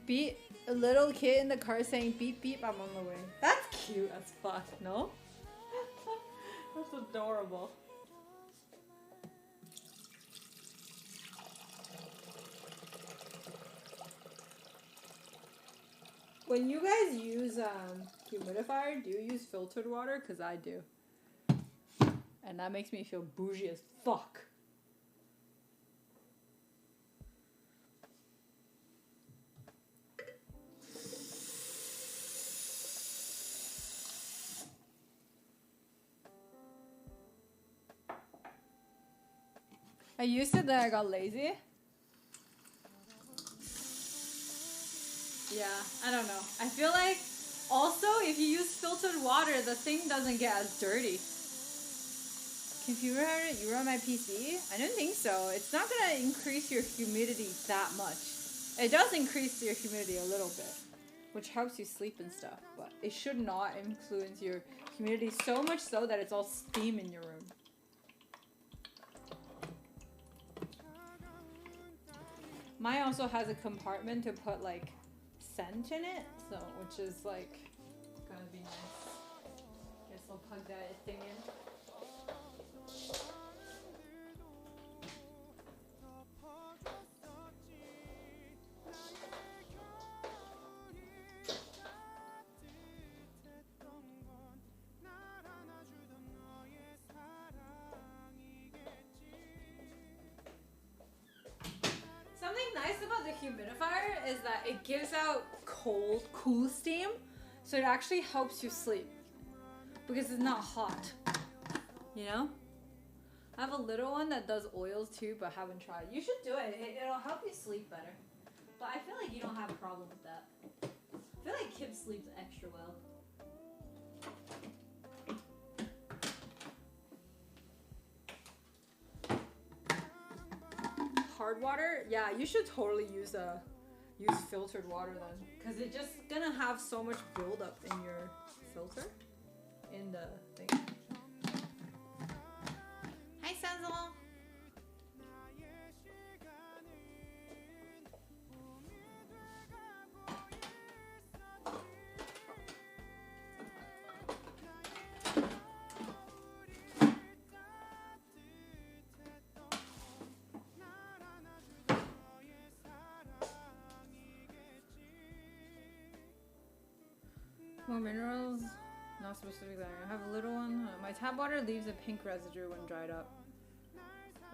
Beat a little kid in the car saying beep beep, I'm on the way. That's cute as fuck, no? That's adorable. When you guys use humidifier, do you use filtered water? Cause I do. And that makes me feel bougie as fuck. I used it, then I got lazy. Yeah, I don't know. I feel like also if you use filtered water, the thing doesn't get as dirty. Computer, you run my PC? I don't think so. It's not gonna increase your humidity that much. It does increase your humidity a little bit, which helps you sleep and stuff, but it should not influence your humidity so much so that it's all steam in your room. Mine also has a compartment to put like scent in it, so which is like gonna be nice. Guess I'll plug that thing in. Something nice about the humidifier is that it gives out cool steam, so it actually helps you sleep because it's not hot, you know? I have a little one that does oils too, but haven't tried. You should do it. It'll help you sleep better. But I feel like you don't have a problem with that. I feel like Kip sleeps extra well. Hard water? Yeah, you should totally use filtered water then, because it's just gonna have so much buildup in your filter, in the thing. Hi, Sanzel. More minerals, not specific that I have a little one. My tap water leaves a pink residue when dried up.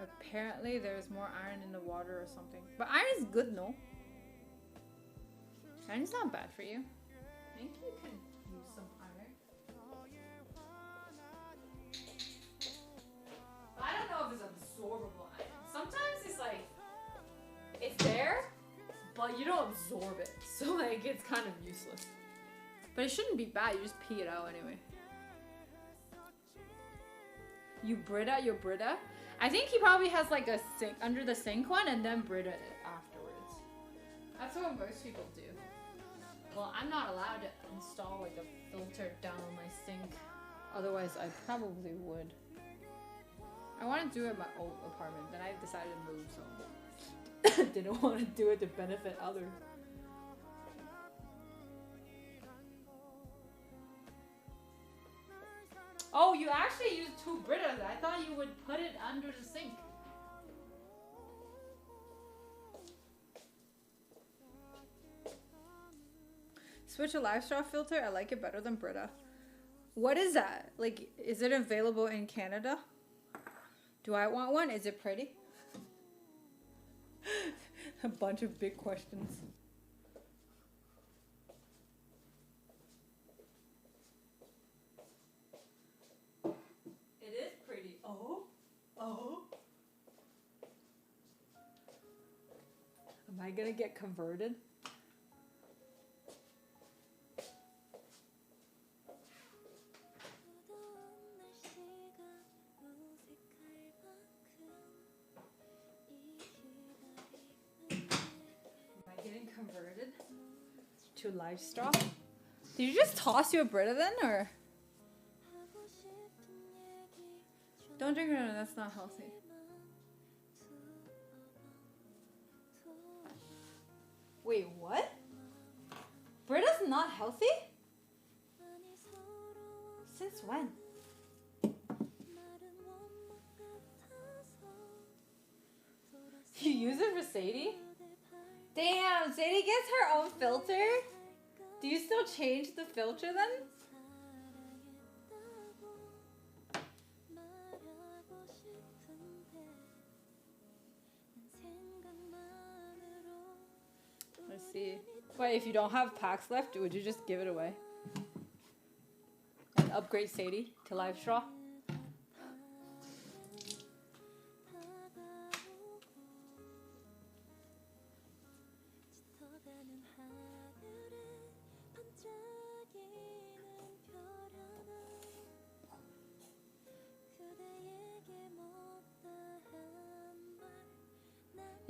Apparently there's more iron in the water or something. But iron is good, no? Iron's not bad for you. I think you can use some iron. But I don't know if it's absorbable iron. Sometimes it's like, it's there, but you don't absorb it. So like, it's kind of useless. But it shouldn't be bad, you just pee it out anyway. You Brita your Brita? I think he probably has like a sink, under the sink one, and then Brita it afterwards. That's what most people do. Well, I'm not allowed to install like a filter down my sink. Otherwise, I probably would. I want to do it in my old apartment, then I decided to move, so didn't want to do it to benefit others. Oh, you actually use 2 Britas. I thought you would put it under the sink. Switch a live straw filter. I like it better than Brita. What is that? Like, is it available in Canada? Do I want one? Is it pretty? A bunch of big questions. Oh. Am I gonna get converted? Am I getting converted to live straw? Did you just toss your Brita then, or? Don't drink it, that's not healthy. Wait, what? Brita's not healthy? Since when? You use it for Sadie? Damn, Sadie gets her own filter? Do you still change the filter then? Let's see. Wait, if you don't have packs left, would you just give it away? And upgrade Sadie to live straw?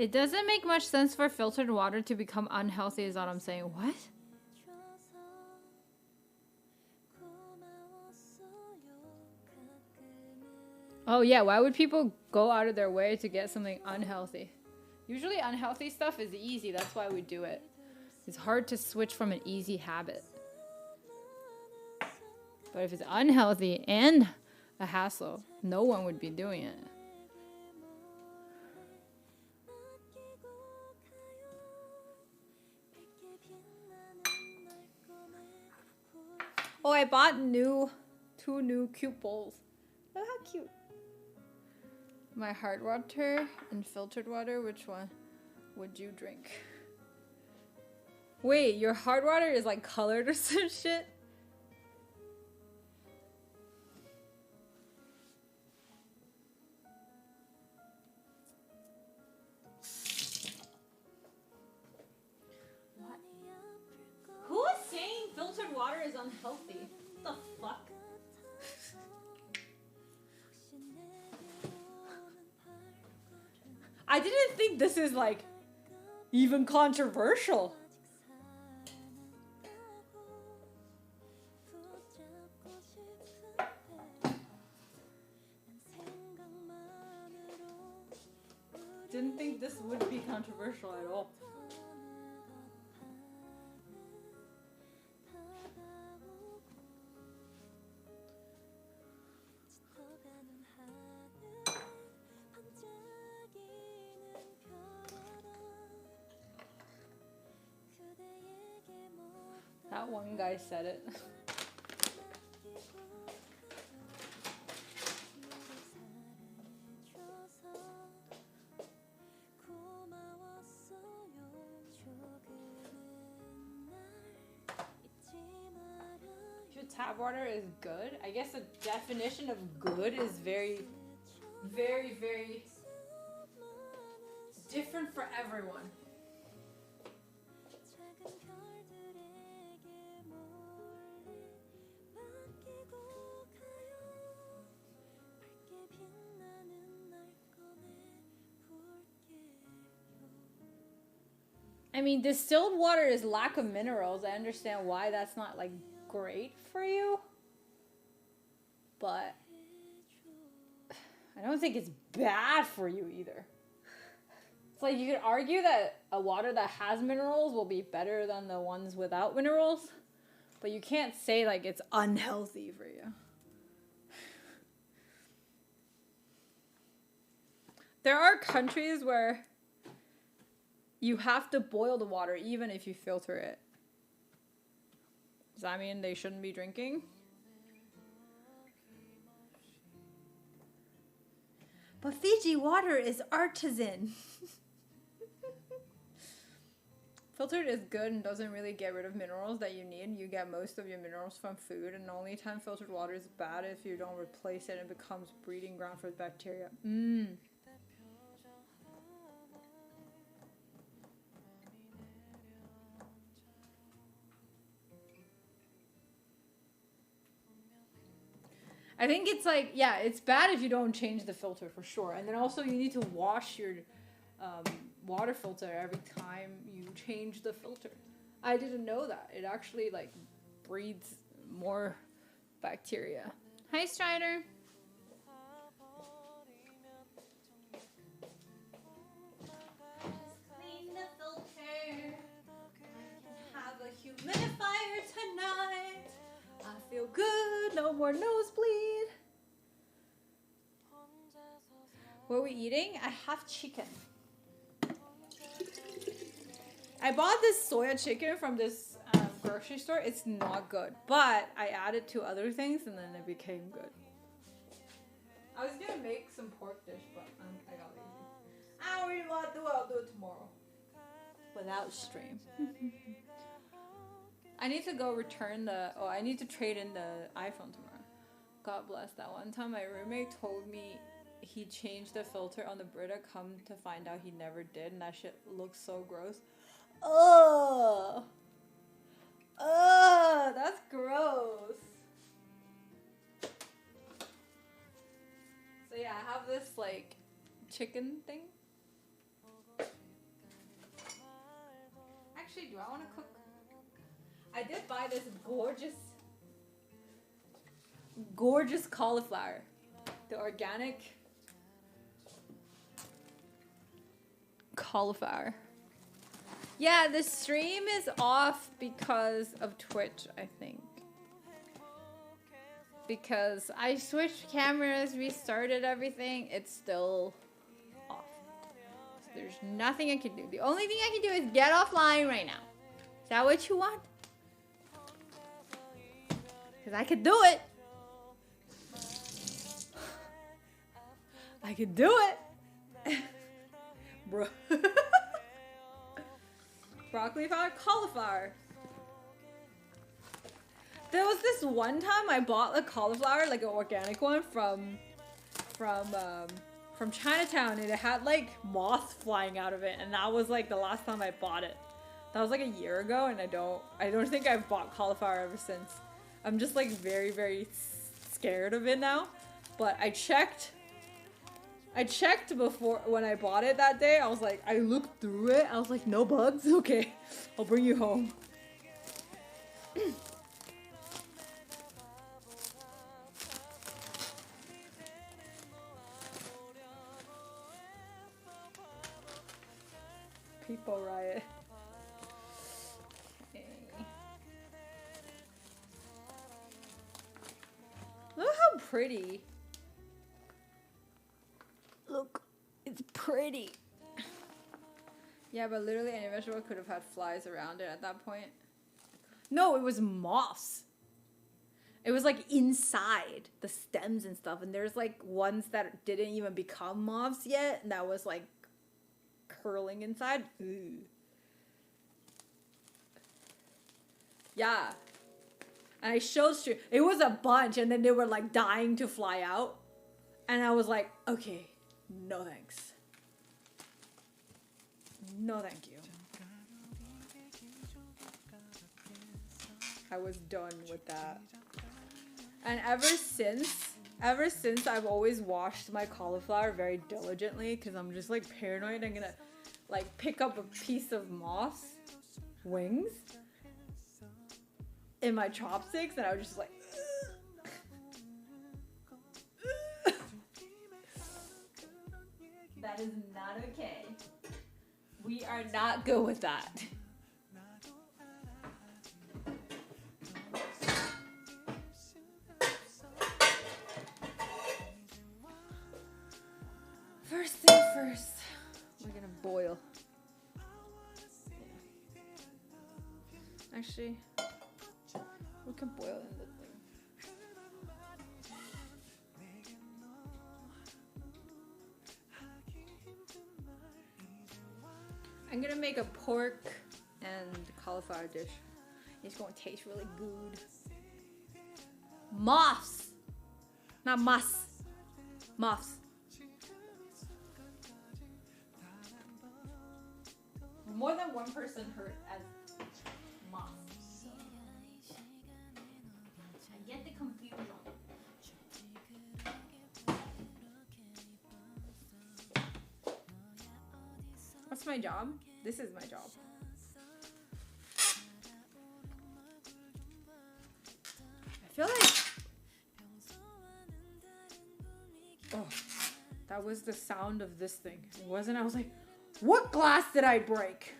It doesn't make much sense for filtered water to become unhealthy is what I'm saying. What? Oh yeah, why would people go out of their way to get something unhealthy? Usually unhealthy stuff is easy, that's why we do it. It's hard to switch from an easy habit. But if it's unhealthy and a hassle, no one would be doing it. Oh, I bought two new cute bowls. Look how cute. My hard water and filtered water, which one would you drink? Wait, your hard water is like colored or some shit? What? Who is saying filtered water is unhealthy? What the fuck? I didn't think this is like even controversial. Didn't think this would be controversial at all. That one guy said it. Tap water is good. I guess the definition of good is very, very, very different for everyone. I mean, distilled water is lack of minerals. I understand why that's not like great for you, but I don't think it's bad for you either. It's like you could argue that a water that has minerals will be better than the ones without minerals, but you can't say like it's unhealthy for you. There are countries where you have to boil the water even if you filter it. Does that mean they shouldn't be drinking? But Fiji water is artisan. Filtered is good and doesn't really get rid of minerals that you need. You get most of your minerals from food, and the only time filtered water is bad if you don't replace it and it becomes breeding ground for bacteria. I think it's like, yeah, it's bad if you don't change the filter for sure. And then also you need to wash your water filter every time you change the filter. I didn't know that. It actually like breeds more bacteria. Hi, Strider. Clean the filter. Have a humidifier tonight. I feel good, no more nosebleed. What are we eating? I have chicken. I bought this soya chicken from this grocery store. It's not good, but I added two other things and then it became good. I was gonna make some pork dish, but I got lazy. I don't really want to do it. I'll do it tomorrow. Without stream. I need to go return I need to trade in the iPhone tomorrow. God bless. That one time my roommate told me he changed the filter on the Brita, come to find out he never did, and that shit looks so gross. Ugh! Ugh! That's gross! So yeah, I have this like chicken thing. Actually, do I want to cook? I did buy this gorgeous cauliflower. The organic cauliflower. Yeah, the stream is off because of Twitch, I think. Because I switched cameras, restarted everything, it's still off. So there's nothing I can do. The only thing I can do is get offline right now. Is that what you want? Because I could do it. I could do it. Bro. Broccoli flower, cauliflower. There was this one time I bought a cauliflower, like an organic one from Chinatown, and it had like moths flying out of it, and that was like the last time I bought it. That was like a year ago, and I don't think I've bought cauliflower ever since. I'm just like very, very scared of it now. But I checked before when I bought it that day. I was like, I looked through it. I was like, no bugs? Okay, I'll bring you home. People riot. Okay. Look how pretty. Look, it's pretty. Yeah, but literally any vegetable could have had flies around it at that point. No, it was moths. It was like inside the stems and stuff, and there's like ones that didn't even become moths yet, and that was like curling inside. Ooh. Yeah. And I showed stream. It was a bunch, and then they were like dying to fly out. And I was like, okay, no thanks. No thank you. I was done with that. And ever since I've always washed my cauliflower very diligently, because I'm just like paranoid I'm gonna like pick up a piece of moss wings in my chopsticks, and I was just like that is not okay. We are not good with that. First thing first, we're gonna boil. Actually, we can boil in the thing. I'm gonna make a pork and cauliflower dish. It's gonna taste really good. Moths! Not muss. Moths. More than one person hurt as moths. I get the confusion. What's my job? This is my job. I feel like... Oh, that was the sound of this thing. It wasn't. I was like, what glass did I break?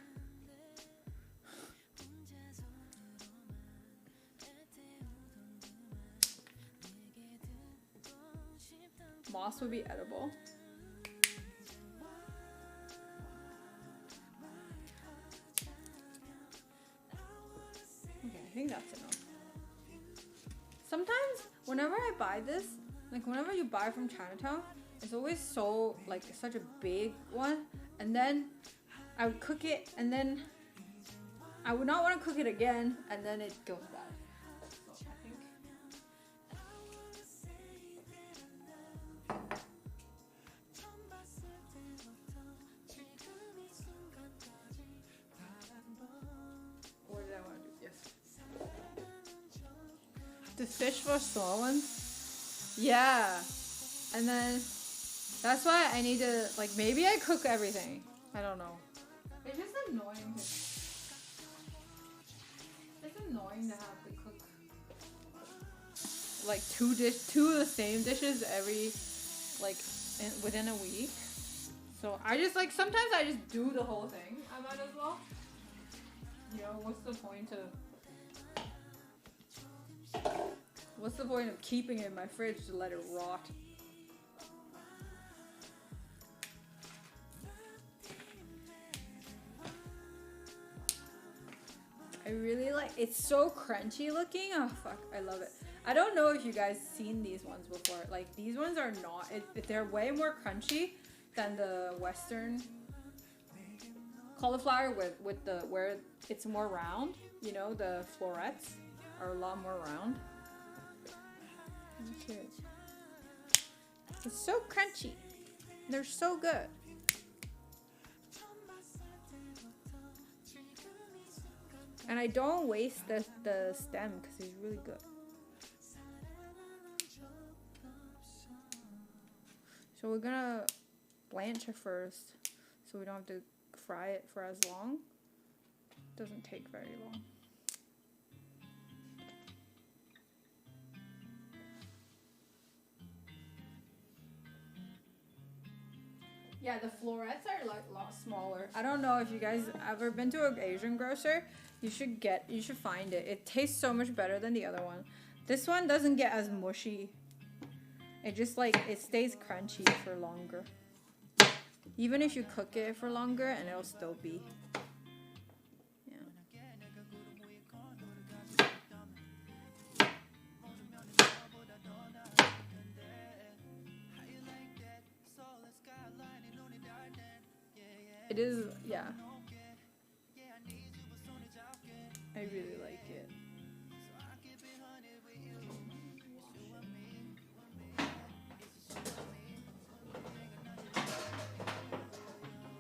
Moss would be edible. Okay, I think that's enough. Sometimes, whenever I buy this, like whenever you buy from Chinatown, it's always so, like, such a big one. And then I would cook it, and then I would not want to cook it again, and then it goes bad. So I think... What did I want to do? Yes. The fish were small ones? Yeah. And then... That's why I need to, like, maybe I cook everything. I don't know. It's just annoying. annoying to have to cook like two of the same dishes every within a week. So I just sometimes I just do the whole thing. I might as well. You know, what's the point of keeping it in my fridge to let it rot? I really like it's so crunchy looking. Oh fuck, I love it. I don't know if you guys seen these ones before. Like these ones are not they're way more crunchy than the Western cauliflower with the where it's more round. You know, the florets are a lot more round. Okay. It's so crunchy. They're so good. And I don't waste the stem because it's really good. So we're gonna blanch it first so we don't have to fry it for as long. It doesn't take very long. Yeah, the florets are like a lot smaller. I don't know if you guys ever been to an Asian grocer. You should find it. It tastes so much better than the other one. This one doesn't get as mushy. It just it stays crunchy for longer. Even if you cook it for longer and it'll still be. Yeah. It is, yeah. I really like it.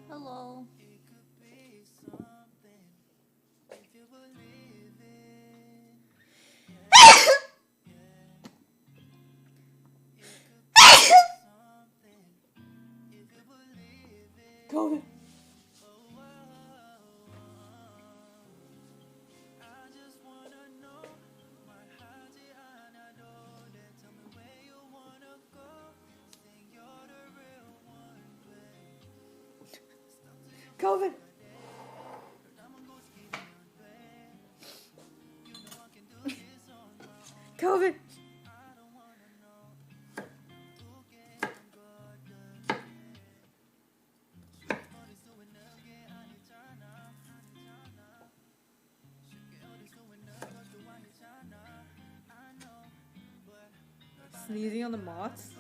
Hello. Go. COVID. COVID. Sneezing on the moths.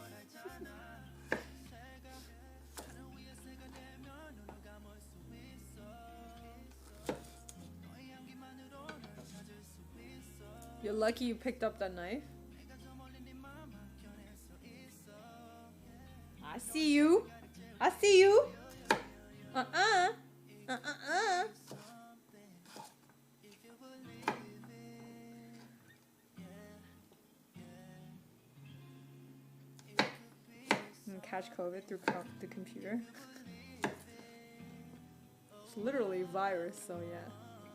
You're lucky you picked up that knife. I see you. I see you. And catch COVID through the computer. It's literally a virus, so yeah.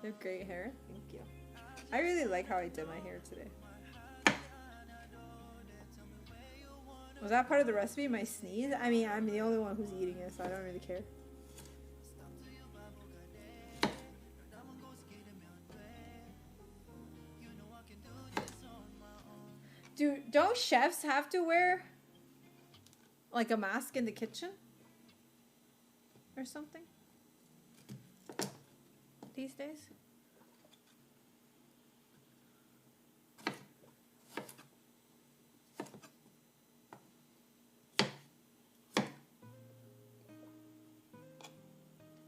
You have great hair. Thank you. I really like how I did my hair today. Was that part of the recipe, my sneeze? I mean, I'm the only one who's eating it, so I don't really care. Dude, don't chefs have to wear like a mask in the kitchen? Or something? These days?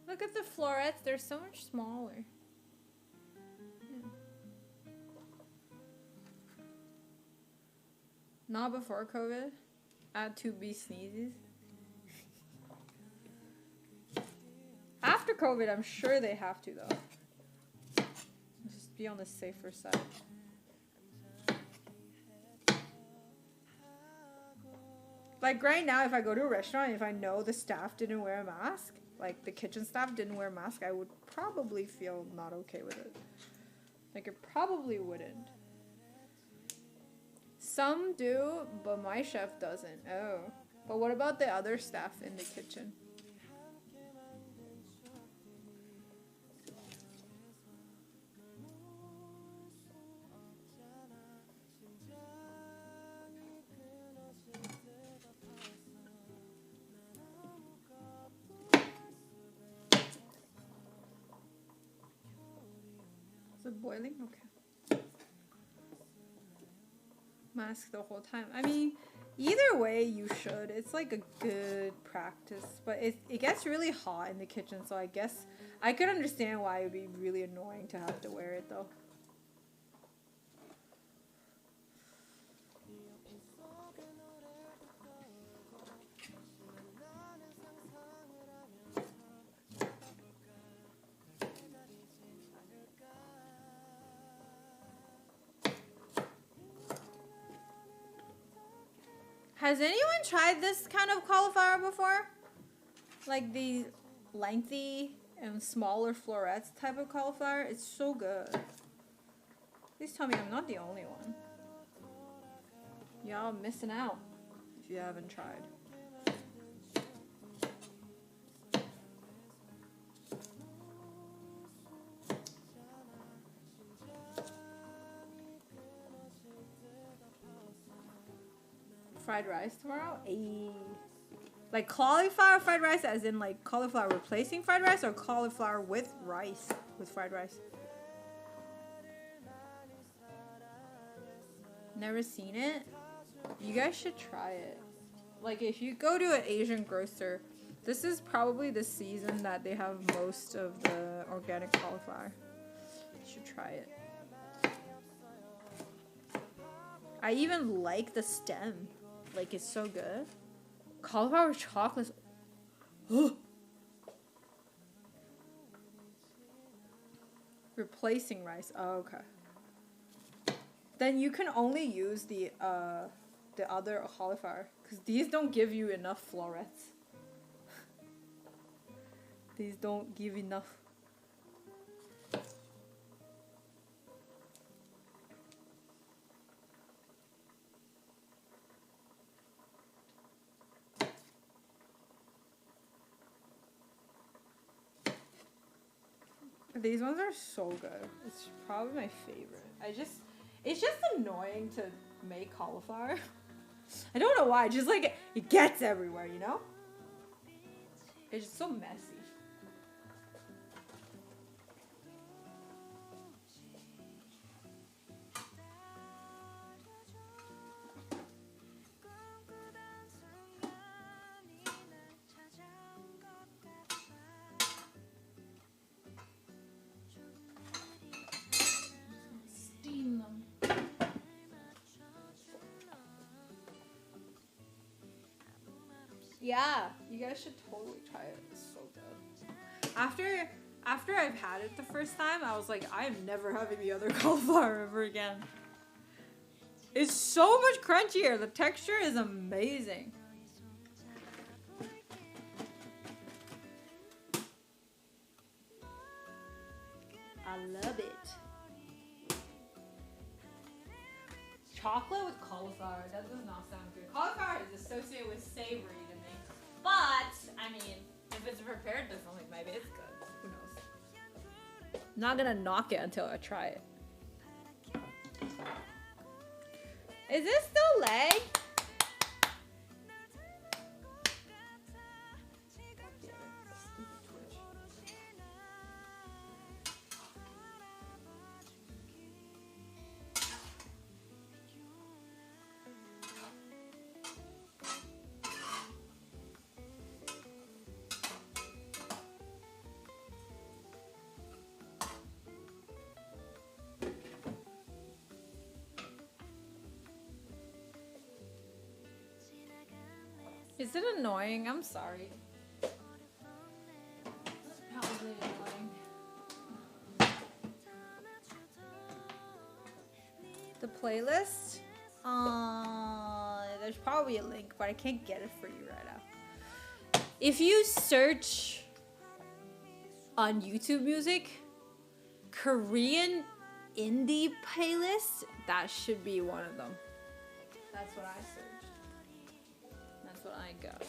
Look at the florets, they're so much smaller. Yeah. Not before COVID. I had 2B sneezes. After COVID, I'm sure they have to though. Just be on the safer side. Like right now, if I go to a restaurant, if I know the staff didn't wear a mask, like the kitchen staff didn't wear a mask, I would probably feel not okay with it. Like, it probably wouldn't. Some do, but my chef doesn't. Oh. But what about the other staff in the kitchen? Is it boiling? Okay. Mask the whole time. I mean, either way you should. It's like a good practice. But it gets really hot in the kitchen, so I guess I could understand why it would be really annoying to have to wear it though. Has anyone tried this kind of cauliflower before? Like the lengthy and smaller florets type of cauliflower? It's so good. Please tell me I'm not the only one. Y'all missing out if you haven't tried. Fried rice tomorrow? Ayy. Like cauliflower fried rice as in like cauliflower replacing fried rice, or cauliflower with rice, with fried rice? Never seen it? You guys should try it. Like if you go to an Asian grocer, this is probably the season that they have most of the organic cauliflower. You should try it. I even like the stem. Like, it's so good. Cauliflower chocolate. Replacing rice. Oh, okay. Then you can only use the other cauliflower, because these don't give you enough florets. These don't give enough. These ones are so good. It's probably my favorite. It's just annoying to make cauliflower. I don't know why. Just like it gets everywhere, you know? It's just so messy. Yeah, you guys should totally try it. It's so good. After I've had it the first time, I was like, I am never having the other cauliflower ever again. It's so much crunchier. The texture is amazing. I love it. Chocolate with cauliflower, that does not sound good. Cauliflower is associated with savory to me. But, I mean, if it's prepared differently, maybe it's good. Who knows? I'm not gonna knock it until I try it. Is this still leg? Is it annoying? I'm sorry. Probably annoying. The playlist? There's probably a link, but I can't get it for you right now. If you search on YouTube music, Korean indie playlist, that should be one of them. That's what I searched. That's what I got.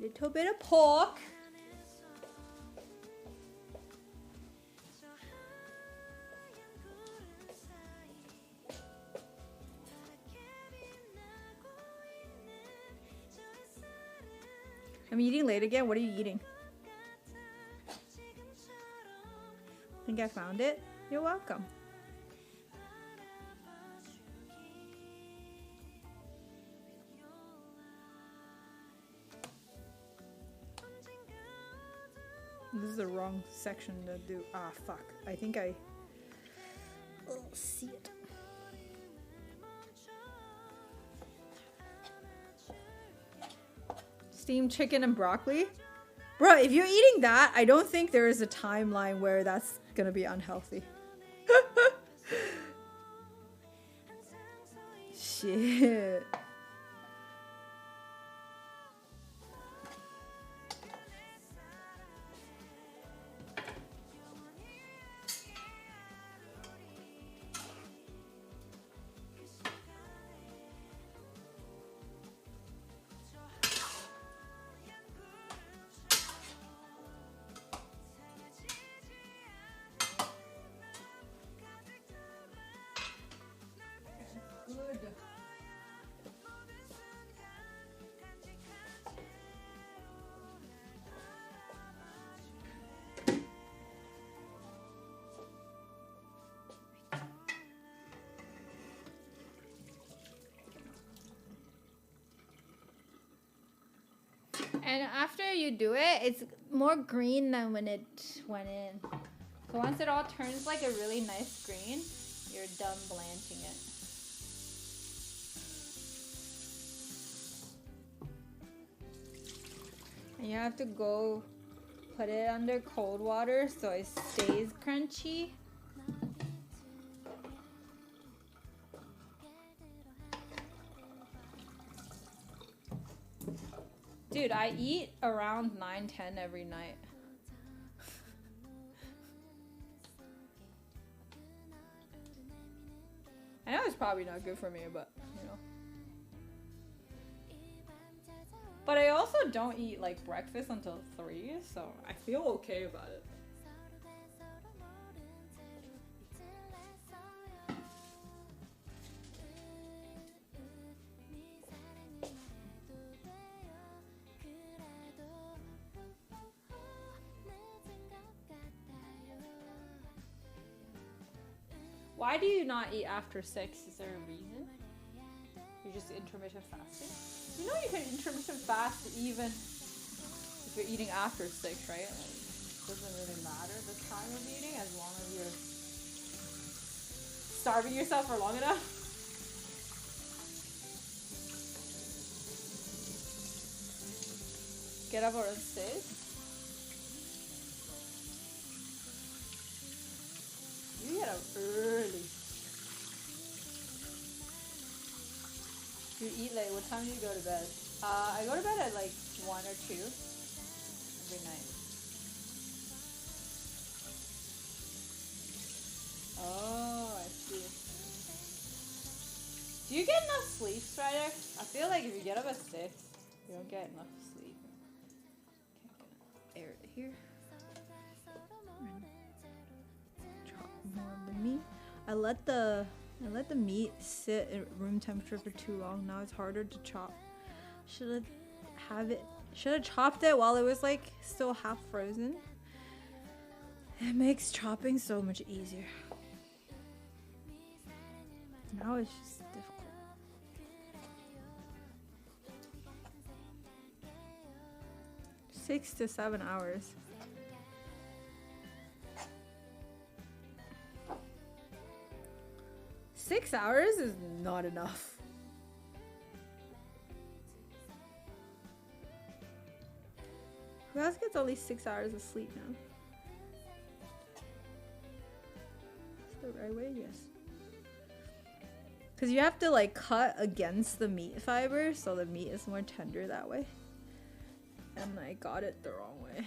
Little bit of pork. I'm eating late again. What are you eating? Think I found it? You're welcome. This is the wrong section to do. Ah, fuck. I think I... Oh, see it. Steamed chicken and broccoli? Bro, if you're eating that, I don't think there is a timeline where that's gonna be unhealthy. Shit. And after you do it, it's more green than when it went in. So once it all turns like a really nice green, you're done blanching it. And you have to go put it under cold water so it stays crunchy. Dude, I eat around 9-10 every night. I know it's probably not good for me, but you know. But I also don't eat like breakfast until 3, so I feel okay about it. Why do you not eat after 6? Is there a reason? You're just intermittent fasting? You know you can intermittent fast even if you're eating after 6, right? Like, it doesn't really matter the time of eating as long as you're starving yourself for long enough. Get up around 6. You get up early. You eat late. What time do you go to bed? I go to bed at like 1 or 2 every night. Oh, I see. Do you get enough sleep, Strider? I feel like if you get up at 6, you don't get enough sleep. Okay, I'm gonna air it here. More of the meat. I let the meat sit at room temperature for too long. Now it's harder to chop. Should have chopped it while it was like still half frozen. It makes chopping so much easier. Now it's just difficult. Six to 7 hours. Six hours is not enough. Who else gets only 6 hours of sleep now? That's the right way, yes. Because you have to like cut against the meat fiber so the meat is more tender that way. And I got it the wrong way.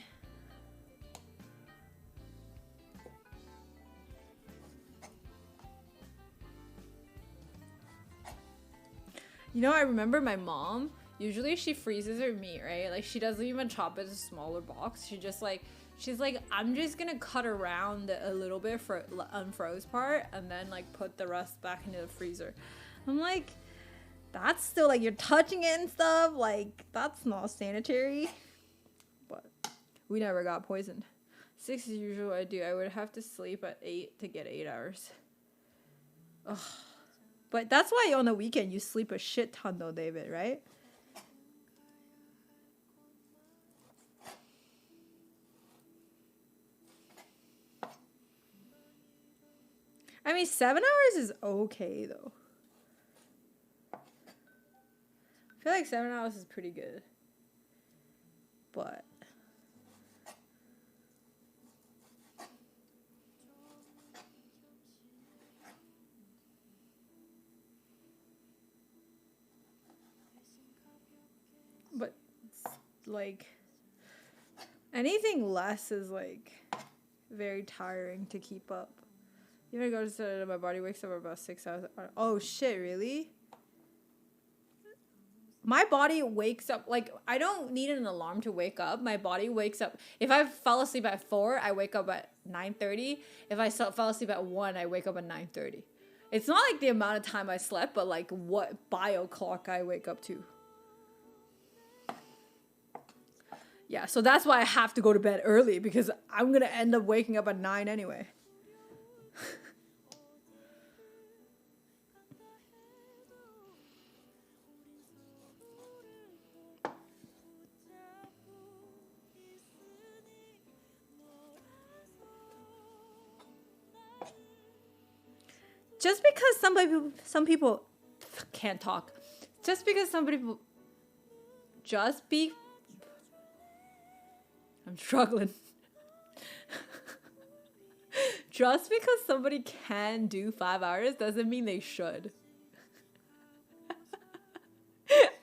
You know, I remember my mom, usually she freezes her meat, right? Like, she doesn't even chop it in a smaller box. She's like, I'm just gonna cut around a little bit for unfroze part and then like put the rest back into the freezer. I'm like, that's still like, you're touching it and stuff. Like, that's not sanitary. But we never got poisoned. 6 is usually what I do. I would have to sleep at 8 to get 8 hours. Ugh. But that's why on the weekend you sleep a shit ton though, David, right? I mean, 7 hours is okay though. I feel like 7 hours is pretty good. But like anything less is like very tiring to keep up. Even go to sleep, my body wakes up about 6 hours. Oh shit, really? My body wakes up, like, I don't need an alarm to wake up. My body wakes up. If I fell asleep at 4, I wake up at 9:30. If I fell asleep at 1, I wake up at 9:30. It's not like the amount of time I slept, but like what bio clock I wake up to. Yeah, so that's why I have to go to bed early, because I'm going to end up waking up at 9 anyway. Just because some people can't talk. Just because some people I'm struggling. Just because somebody can do 5 hours doesn't mean they should.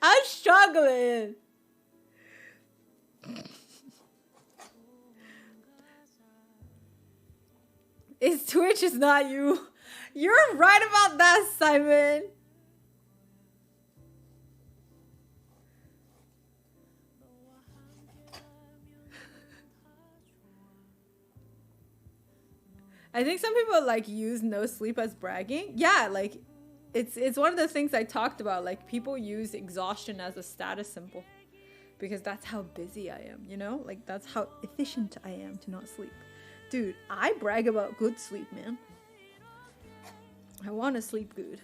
I'm struggling. It's Twitch, is not you. You're right about that, Simon. I think some people like use no sleep as bragging. Yeah, like it's one of the things I talked about. Like, people use exhaustion as a status symbol because that's how busy I am, you know? Like, that's how efficient I am to not sleep. Dude, I brag about good sleep, man. I want to sleep good.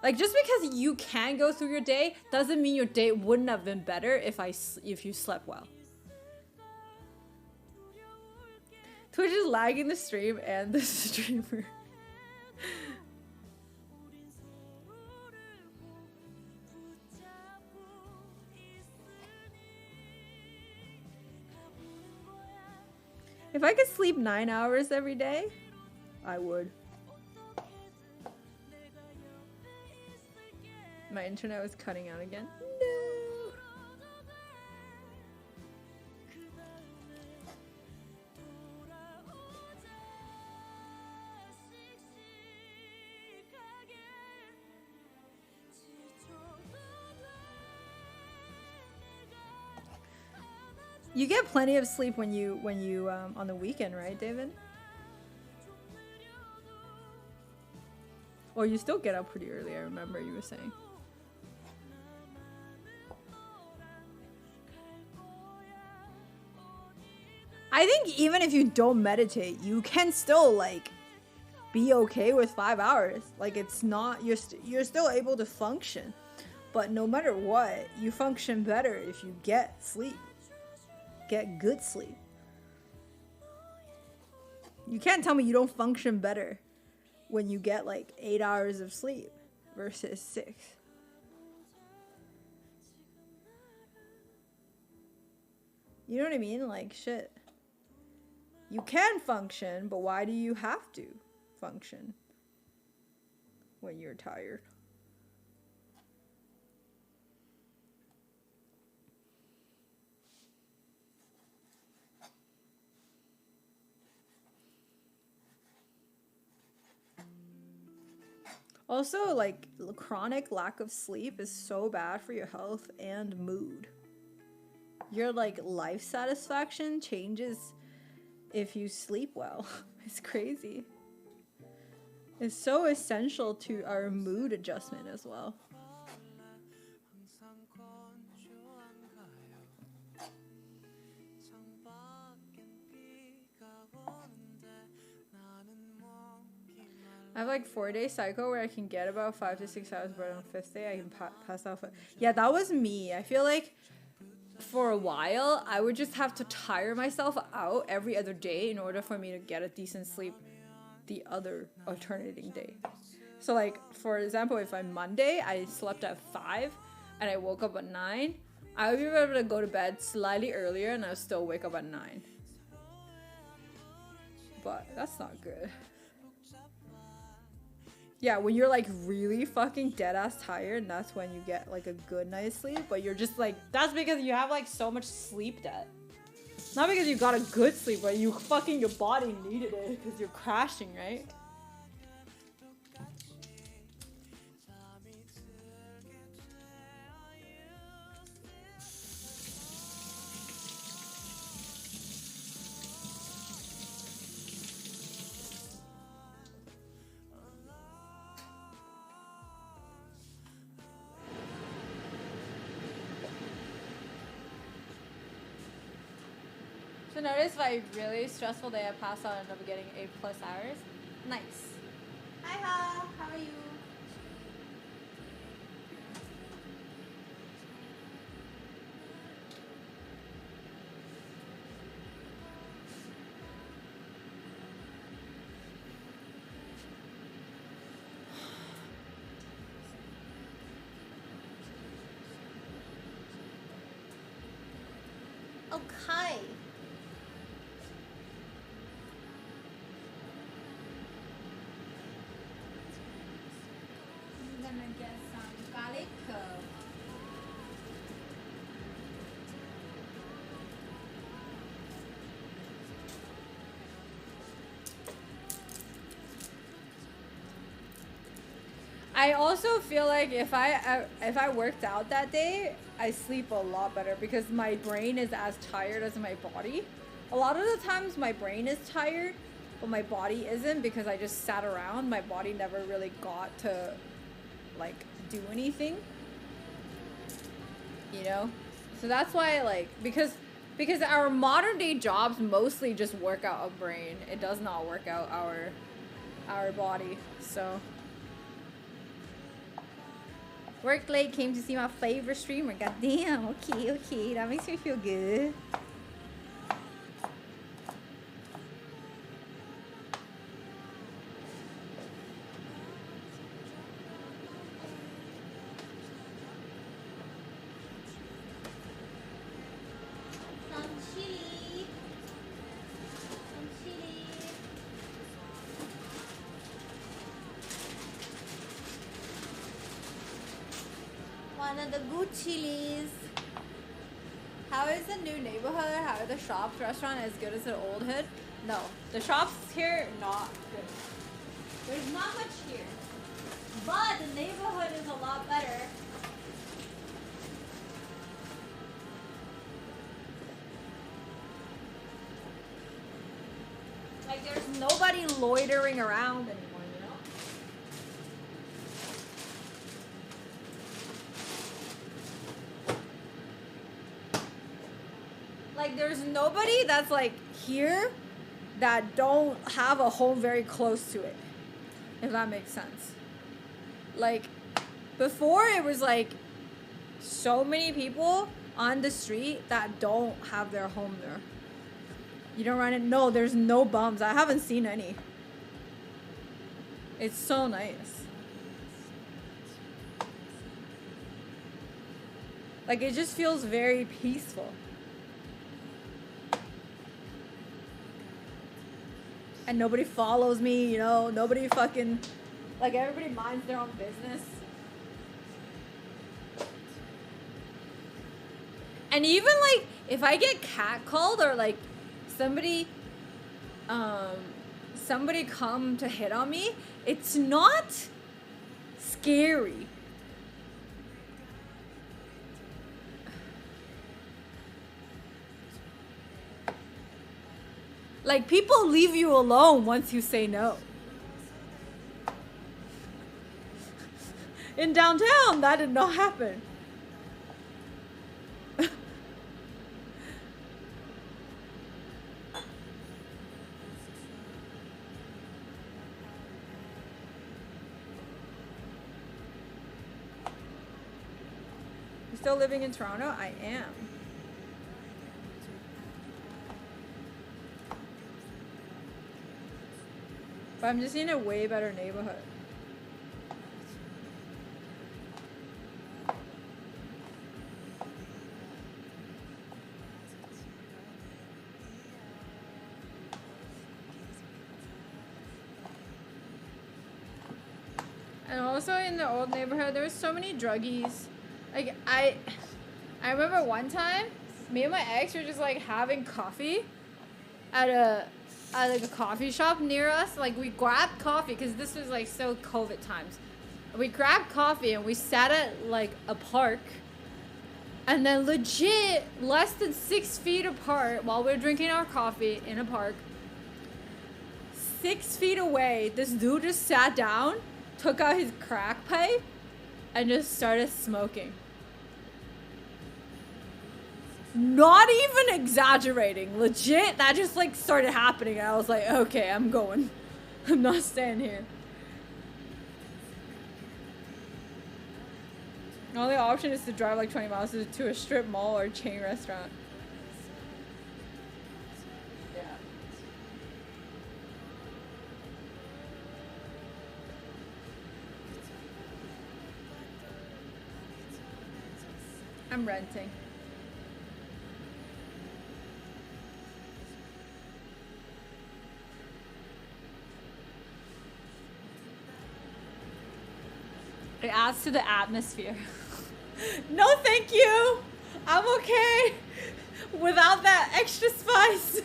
Like, just because you can go through your day doesn't mean your day wouldn't have been better if you slept well. Twitch is lagging the stream and the streamer. If I could sleep 9 hours every day, I would. My internet was cutting out again. No. You get plenty of sleep when you on the weekend, right, David? Or you still get up pretty early, I remember you were saying. I think even if you don't meditate, you can still like be okay with 5 hours. Like, it's not, you're still able to function. But no matter what, you function better if you get sleep. Get good sleep. You can't tell me you don't function better when you get like 8 hours of sleep versus 6. You know what I mean? Like, shit. You can function, but why do you have to function when you're tired? Also, like, chronic lack of sleep is so bad for your health and mood. Your, like, life satisfaction changes if you sleep well. It's crazy. It's so essential to our mood adjustment as well. I have like 4-day cycle where I can get about 5 to 6 hours, but on the 5th day I can pass out. Yeah, that was me. I feel like for a while I would just have to tire myself out every other day in order for me to get a decent sleep the other alternating day. So like, for example, if on Monday I slept at 5 and I woke up at 9, I would be able to go to bed slightly earlier and I'll still wake up at 9. But that's not good. Yeah, when you're like really fucking dead ass tired, that's when you get like a good night's sleep. But you're just like, that's because you have like so much sleep debt. Not because you got a good sleep, but you fucking, your body needed it because you're crashing, right? So notice if I really stressful day, I pass out and end up getting 8+ hours. Nice. Hi, Ha. How are you? Okay. I'm gonna get some garlic. I also feel like if I worked out that day, I sleep a lot better because my brain is as tired as my body. A lot of the times my brain is tired, but my body isn't because I just sat around. My body never really got to like do anything. You know? So that's why like because our modern day jobs mostly just work out our brain. It does not work out our body. So work late, came to see my favorite streamer. Goddamn, okay, that makes me feel good. Some chili. One of the good chilies. How is the new neighborhood? How are the shops, restaurant as good as the old hood? No, the shops here not good. There's not much here, but the neighborhood is a lot better. Like there's nobody loitering around anymore, you know? Like there's nobody that's like here that don't have a home very close to it, if that makes sense. Like before it was like so many people on the street that don't have their home there. You don't run it? No, there's no bums. I haven't seen any. It's so nice. Like it just feels very peaceful. And nobody follows me, you know, nobody fucking, like everybody minds their own business. And even like, if I get catcalled or like somebody come to hit on me, it's not scary. Like, people leave you alone once you say no. In downtown, that did not happen. You still living in Toronto? I am. But I'm just in a way better neighborhood. And also in the old neighborhood, there was so many druggies. Like, I remember one time, me and my ex were just like having coffee at like a coffee shop near us. Like, we grabbed coffee because this was like so COVID times. We grabbed coffee and we sat at like a park, and then legit less than 6 feet apart while we were drinking our coffee in a park, 6 feet away, this dude just sat down, took out his crack pipe, and just started smoking. Not even exaggerating. Legit, that just like started happening. And I was like, okay, I'm going. I'm not staying here. The only option is to drive like 20 miles to a strip mall or a chain restaurant. Yeah. I'm renting. It adds to the atmosphere. No, thank you. I'm okay without that extra spice.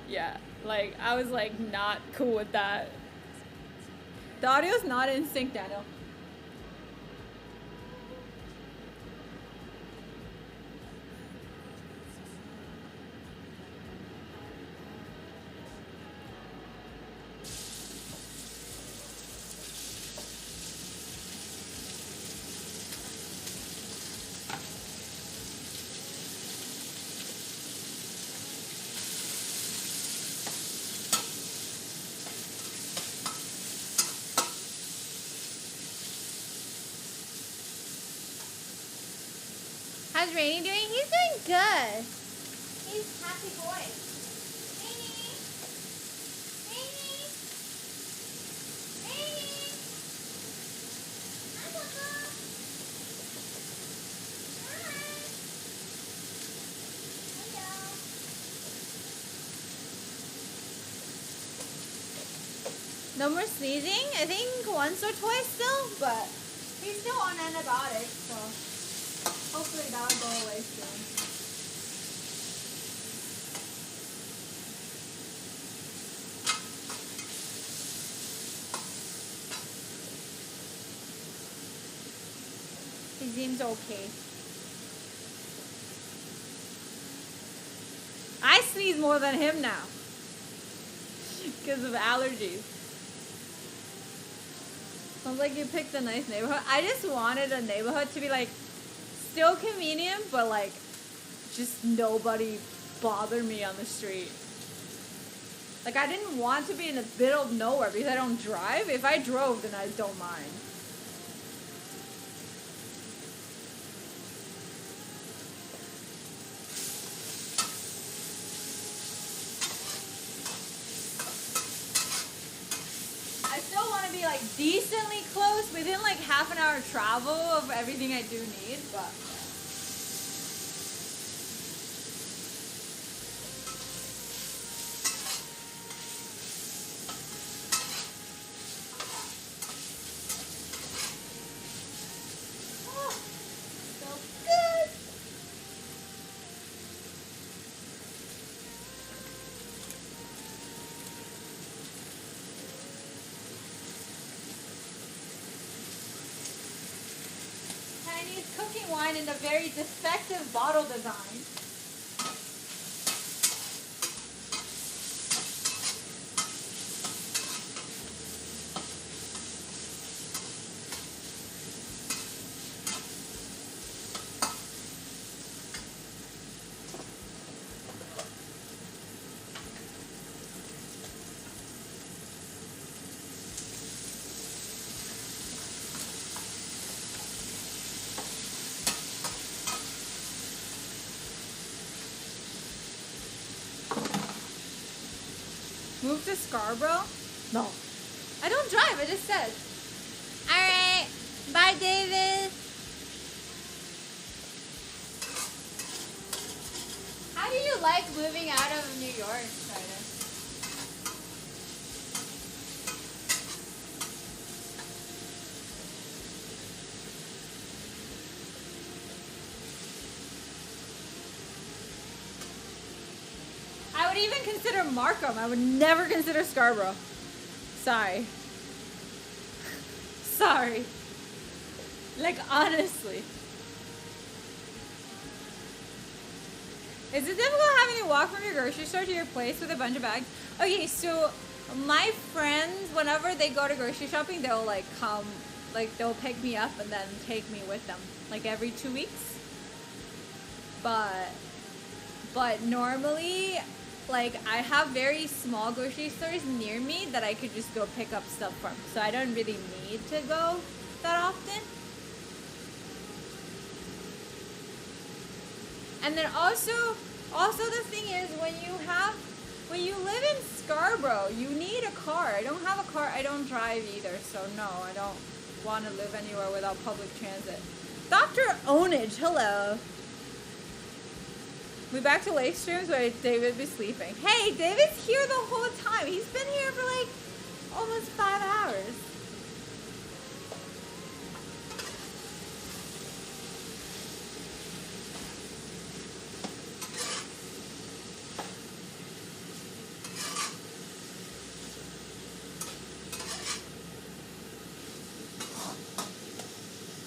Yeah, like I was like not cool with that. The audio's not in sync, Daniel. How's Rainy doing? He's doing good. He's a happy boy. Rainy! Rainy! Rainy! Hi, Papa! Hi! Hello! No more sneezing? I think once or twice still, but he's still on antibiotics, so hopefully that'll go away soon. He seems okay. I sneeze more than him now because of allergies. Sounds like you picked a nice neighborhood. I just wanted a neighborhood to be like still convenient, but like just nobody bothered me on the street. Like, I didn't want to be in the middle of nowhere because I don't drive. If I drove, then I don't mind. I still want to be like decently close, within like half an hour travel of everything I do need, but so good. mine in a very defective bottle design. Move to Scarborough? No. I don't drive, I just said. Alright. Bye, David. How do you like moving out of New York, Ryder? I would even consider Markham. I would never consider Scarborough. Sorry. Sorry. Like, honestly. Is it difficult having to walk from your grocery store to your place with a bunch of bags? Okay, so my friends, whenever they go to grocery shopping, they'll like come, like they'll pick me up and then take me with them, like every 2 weeks. But normally, like, I have very small grocery stores near me that I could just go pick up stuff from. So I don't really need to go that often. And then also the thing is, when you live in Scarborough, you need a car. I don't have a car. I don't drive either. So no, I don't want to live anywhere without public transit. Dr. Onage, hello. We back to live streams where David be sleeping. Hey, David's here the whole time. He's been here for like almost 5 hours.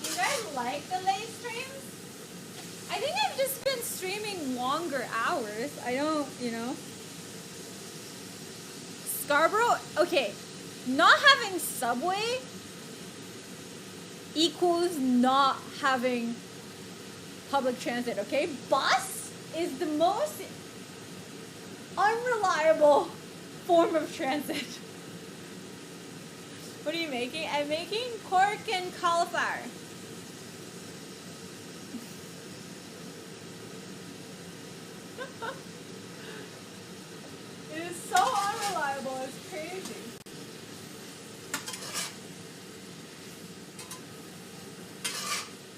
You guys like the live streams? I think I've just been streaming longer hours. I don't, you know. Scarborough, okay. Not having subway equals not having public transit, okay? Bus is the most unreliable form of transit. What are you making? I'm making pork and cauliflower. It is so unreliable, it's crazy.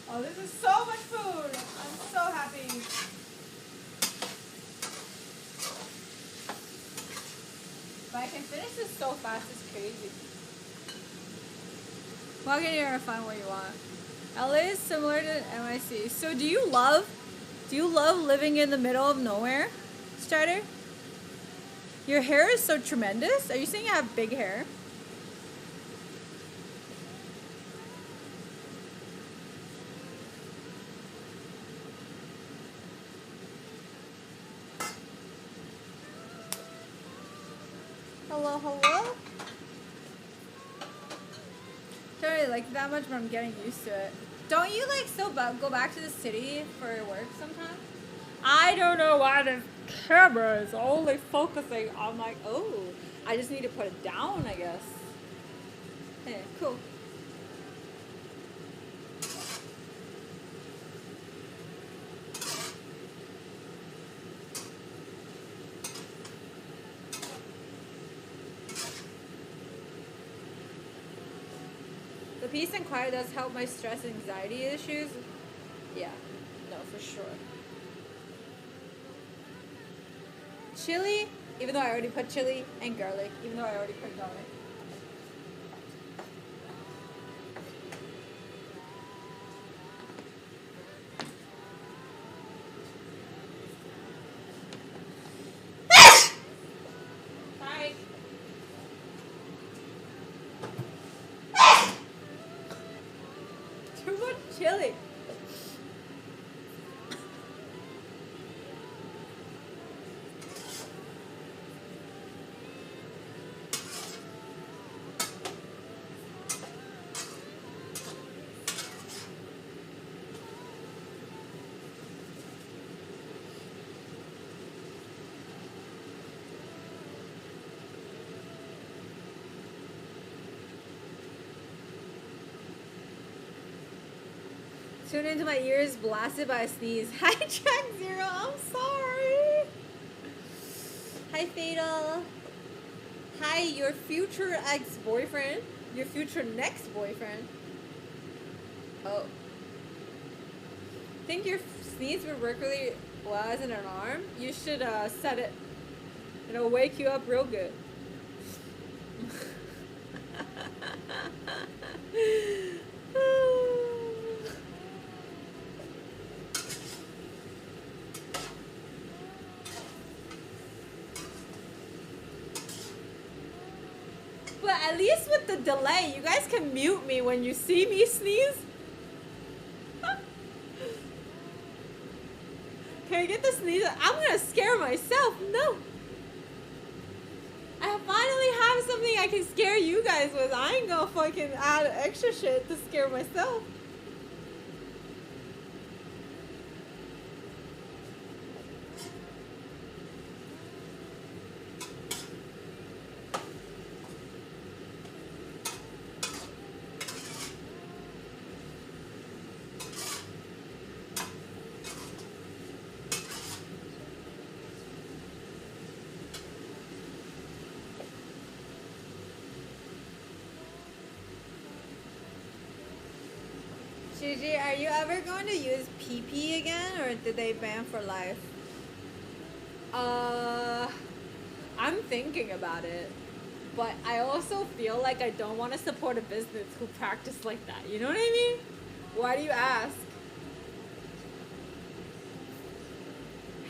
Oh, this is so much food. I'm so happy. But I can finish this so fast, it's crazy. Walk in here and find what you want. LA is similar to NYC. So do you love living in the middle of nowhere, Strider? Your hair is so tremendous. Are you saying you have big hair? Hello, hello? Don't really like it that much, but I'm getting used to it. Don't you like still go back to the city for work sometimes? I don't know why the camera is only focusing on my, oh, I just need to put it down, I guess. Hey, cool. The peace and quiet does help my stress and anxiety issues. Yeah, no, for sure. Chili, even though I already put chili, and garlic, even though I already put garlic. Sorry. Too much chili. Tune into my ears blasted by a sneeze. Hi, Jack Zero. I'm sorry. Hi, Fatal. Hi, your future ex-boyfriend. Your future next boyfriend. Oh. Think your sneeze would work really well as an alarm? You should set it. It'll wake you up real good. But at least with the delay, you guys can mute me when you see me sneeze. Can I get the sneeze? I'm gonna scare myself. No. I finally have something I can scare you guys with. I ain't gonna fucking add extra shit to scare myself. Gigi, are you ever going to use PP again, or did they ban for life? I'm thinking about it, but I also feel like I don't want to support a business who practice like that. You know what I mean? Why do you ask?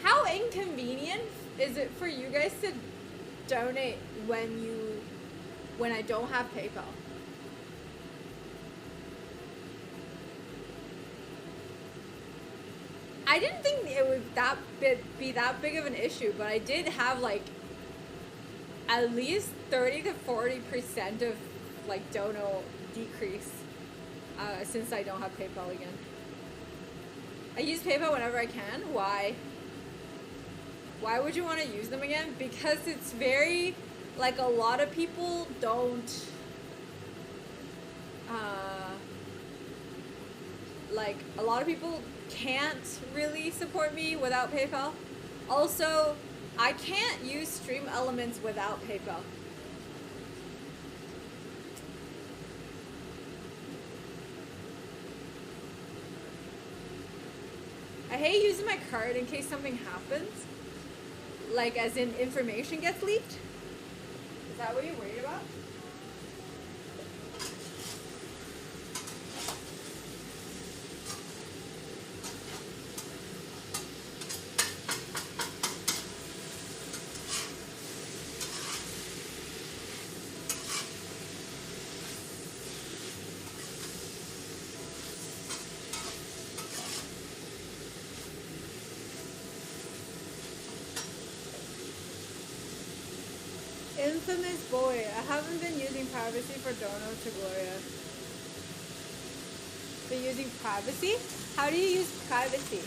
How inconvenient is it for you guys to donate when I don't have PayPal? I didn't think it would be that big of an issue, but I did have like at least 30 to 40% of like dono decrease since I don't have PayPal again. I use PayPal whenever I can. Why? Why would you want to use them again? Because it's very, like, a lot of people don't like, a lot of people can't really support me without PayPal. Also, I can't use Stream Elements without PayPal. I hate using my card in case something happens. Like, as in information gets leaked. Is that what you're worried about? Infamous boy. I haven't been using privacy for Dono to Gloria. Been using privacy? How do you use privacy?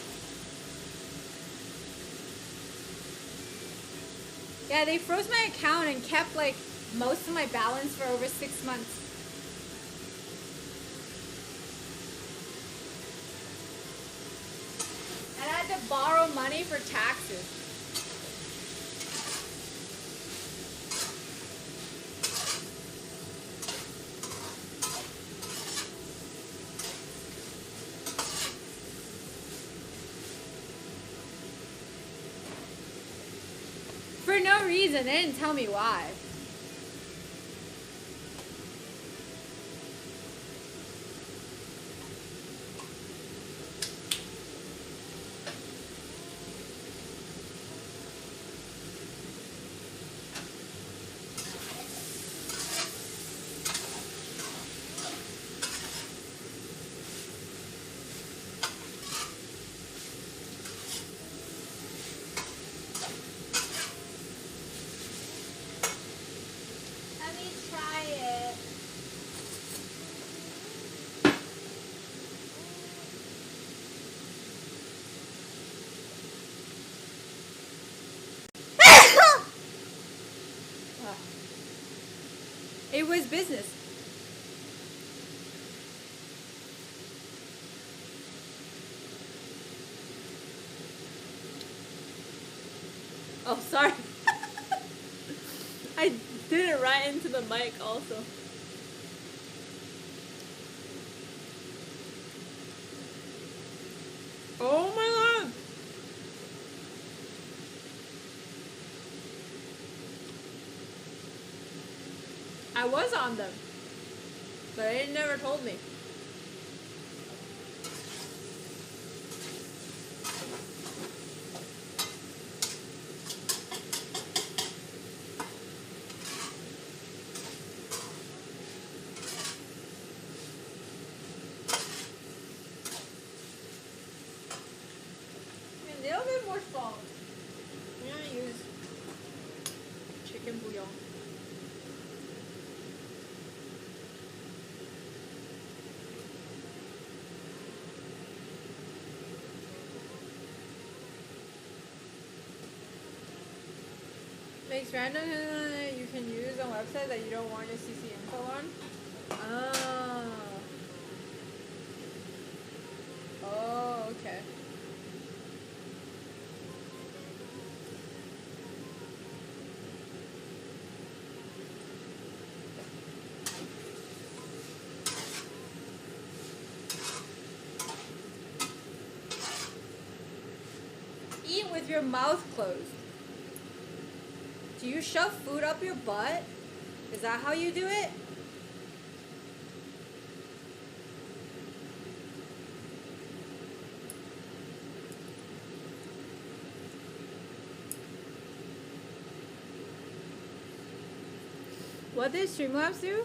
Yeah, they froze my account and kept like most of my balance for over 6 months. And I had to borrow money for taxes. For no reason. They didn't tell me why. Let me try it. It was business. Oh, sorry. I did it right into the mic also. Oh my god! I was on them, but they never told me. A little bit more salt. I'm gonna use chicken bouillon. Makes random you can use on website that you don't want your CC info on. Ah. Oh, okay. Eat with your mouth closed. Do you shove food up your butt? Is that how you do it? What did Streamlabs do?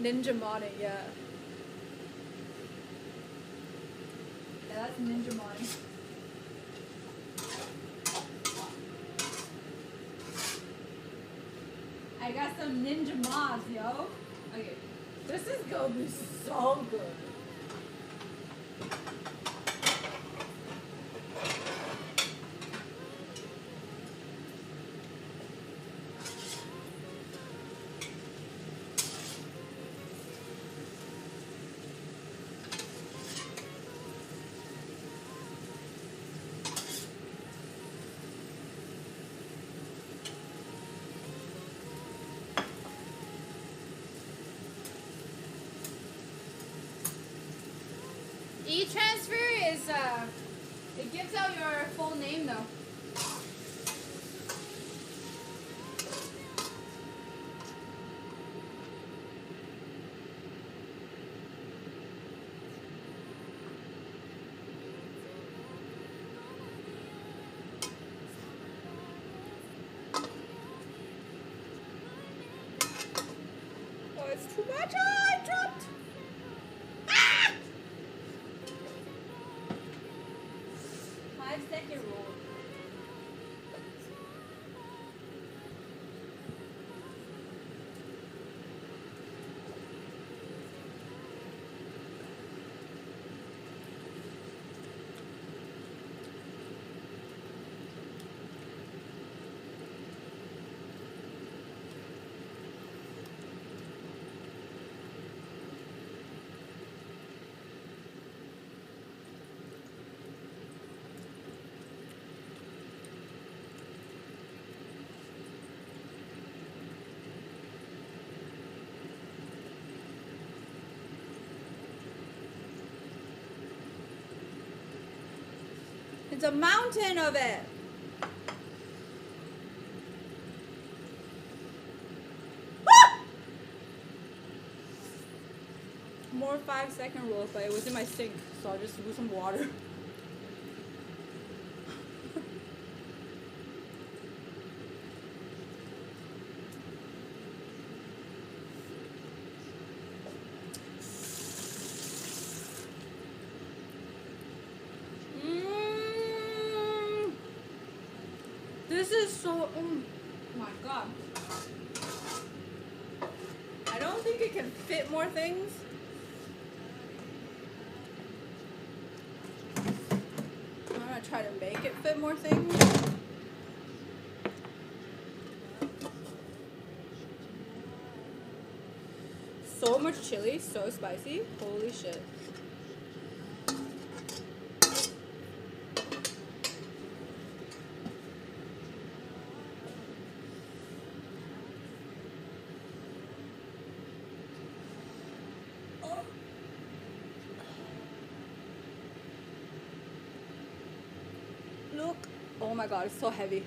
Ninja modding, yeah. Yeah, that's ninja modding. I got some ninja mods, yo. Okay, this is gonna be so good. E-transfer is, it gives out your full name though. Oh, it's too much. Oh, I dropped. Ah! 5-second rule. It's a mountain of it. Ah! More 5-second rules, but it was in my sink, so I'll just use some water. This is so, oh my god. I don't think it can fit more things. I'm gonna try to make it fit more things. so much chili, so spicy. Holy shit. Look. Oh my god, it's so heavy.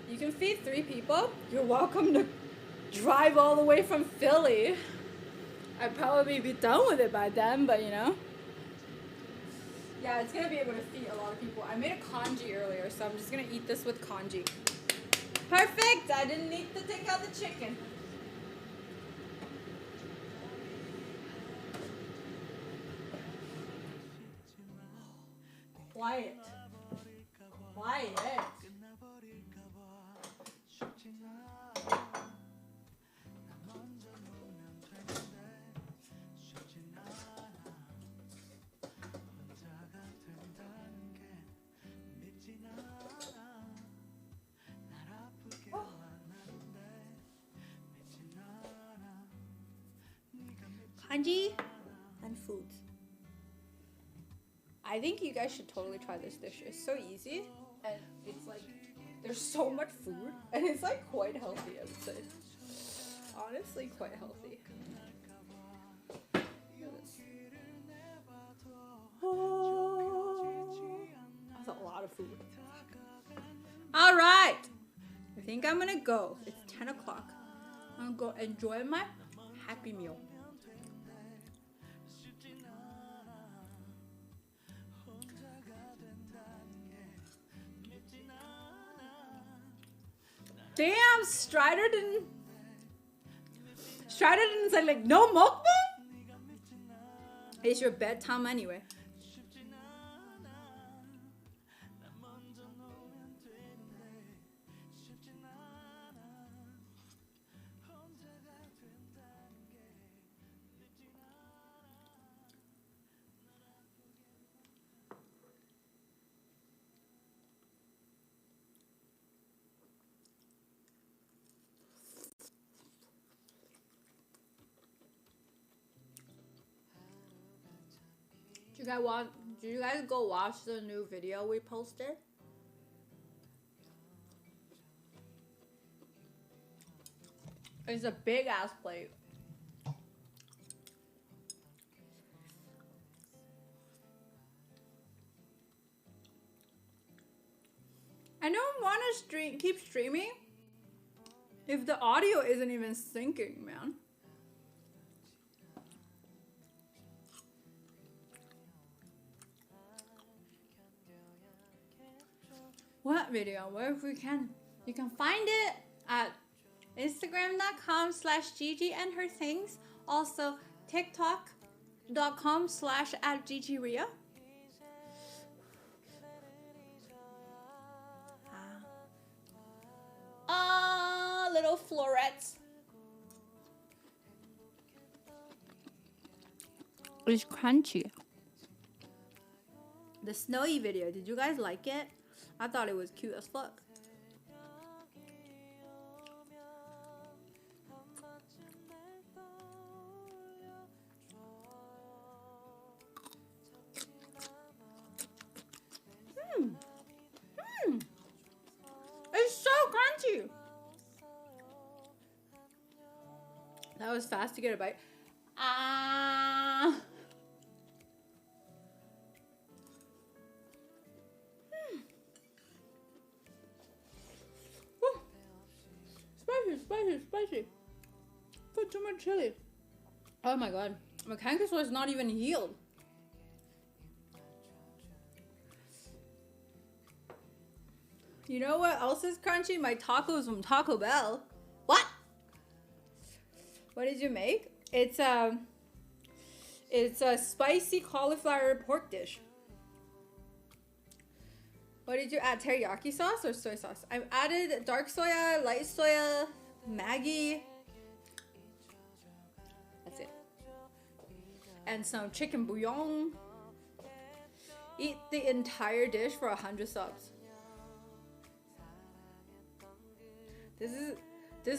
You can feed 3 people. You're welcome to drive all the way from Philly. I'd probably be done with it by then, but you know. Yeah, it's gonna be able to feed a lot of people. I made a congee earlier, so I'm just gonna eat this with congee. Perfect! I didn't need to take out the chicken. Quiet. Quiet. Kanji and foods. I think you guys should totally try this dish. It's so easy and it's like there's so much food and it's like quite healthy, I would say. Honestly, quite healthy. Look at this. Oh, that's a lot of food. All right, I think I'm gonna go. It's 10 o'clock. I'm gonna go enjoy my Happy Meal. Damn, Strider didn't say like no mukbang? It's your bedtime anyway. Did you guys go watch the new video we posted? It's a big ass plate. I don't want to keep streaming if the audio isn't even syncing, man. What video? Where if we can? You can find it at Instagram.com/Gigi and her things. Also TikTok.com/@GGria. Little florets. It's crunchy. The snowy video, did you guys like it? I thought it was cute as fuck. It's so crunchy. That was fast to get a bite. Spicy. Put too much chili. Oh my god. My canker sore is not even healed. You know what else is crunchy? My tacos from Taco Bell. What? What did you make? It's a spicy cauliflower pork dish. What did you add? Teriyaki sauce or soy sauce? I've added dark soya, light soya, Maggi. That's it. And some chicken bouillon. Eat the entire dish for 100 subs. This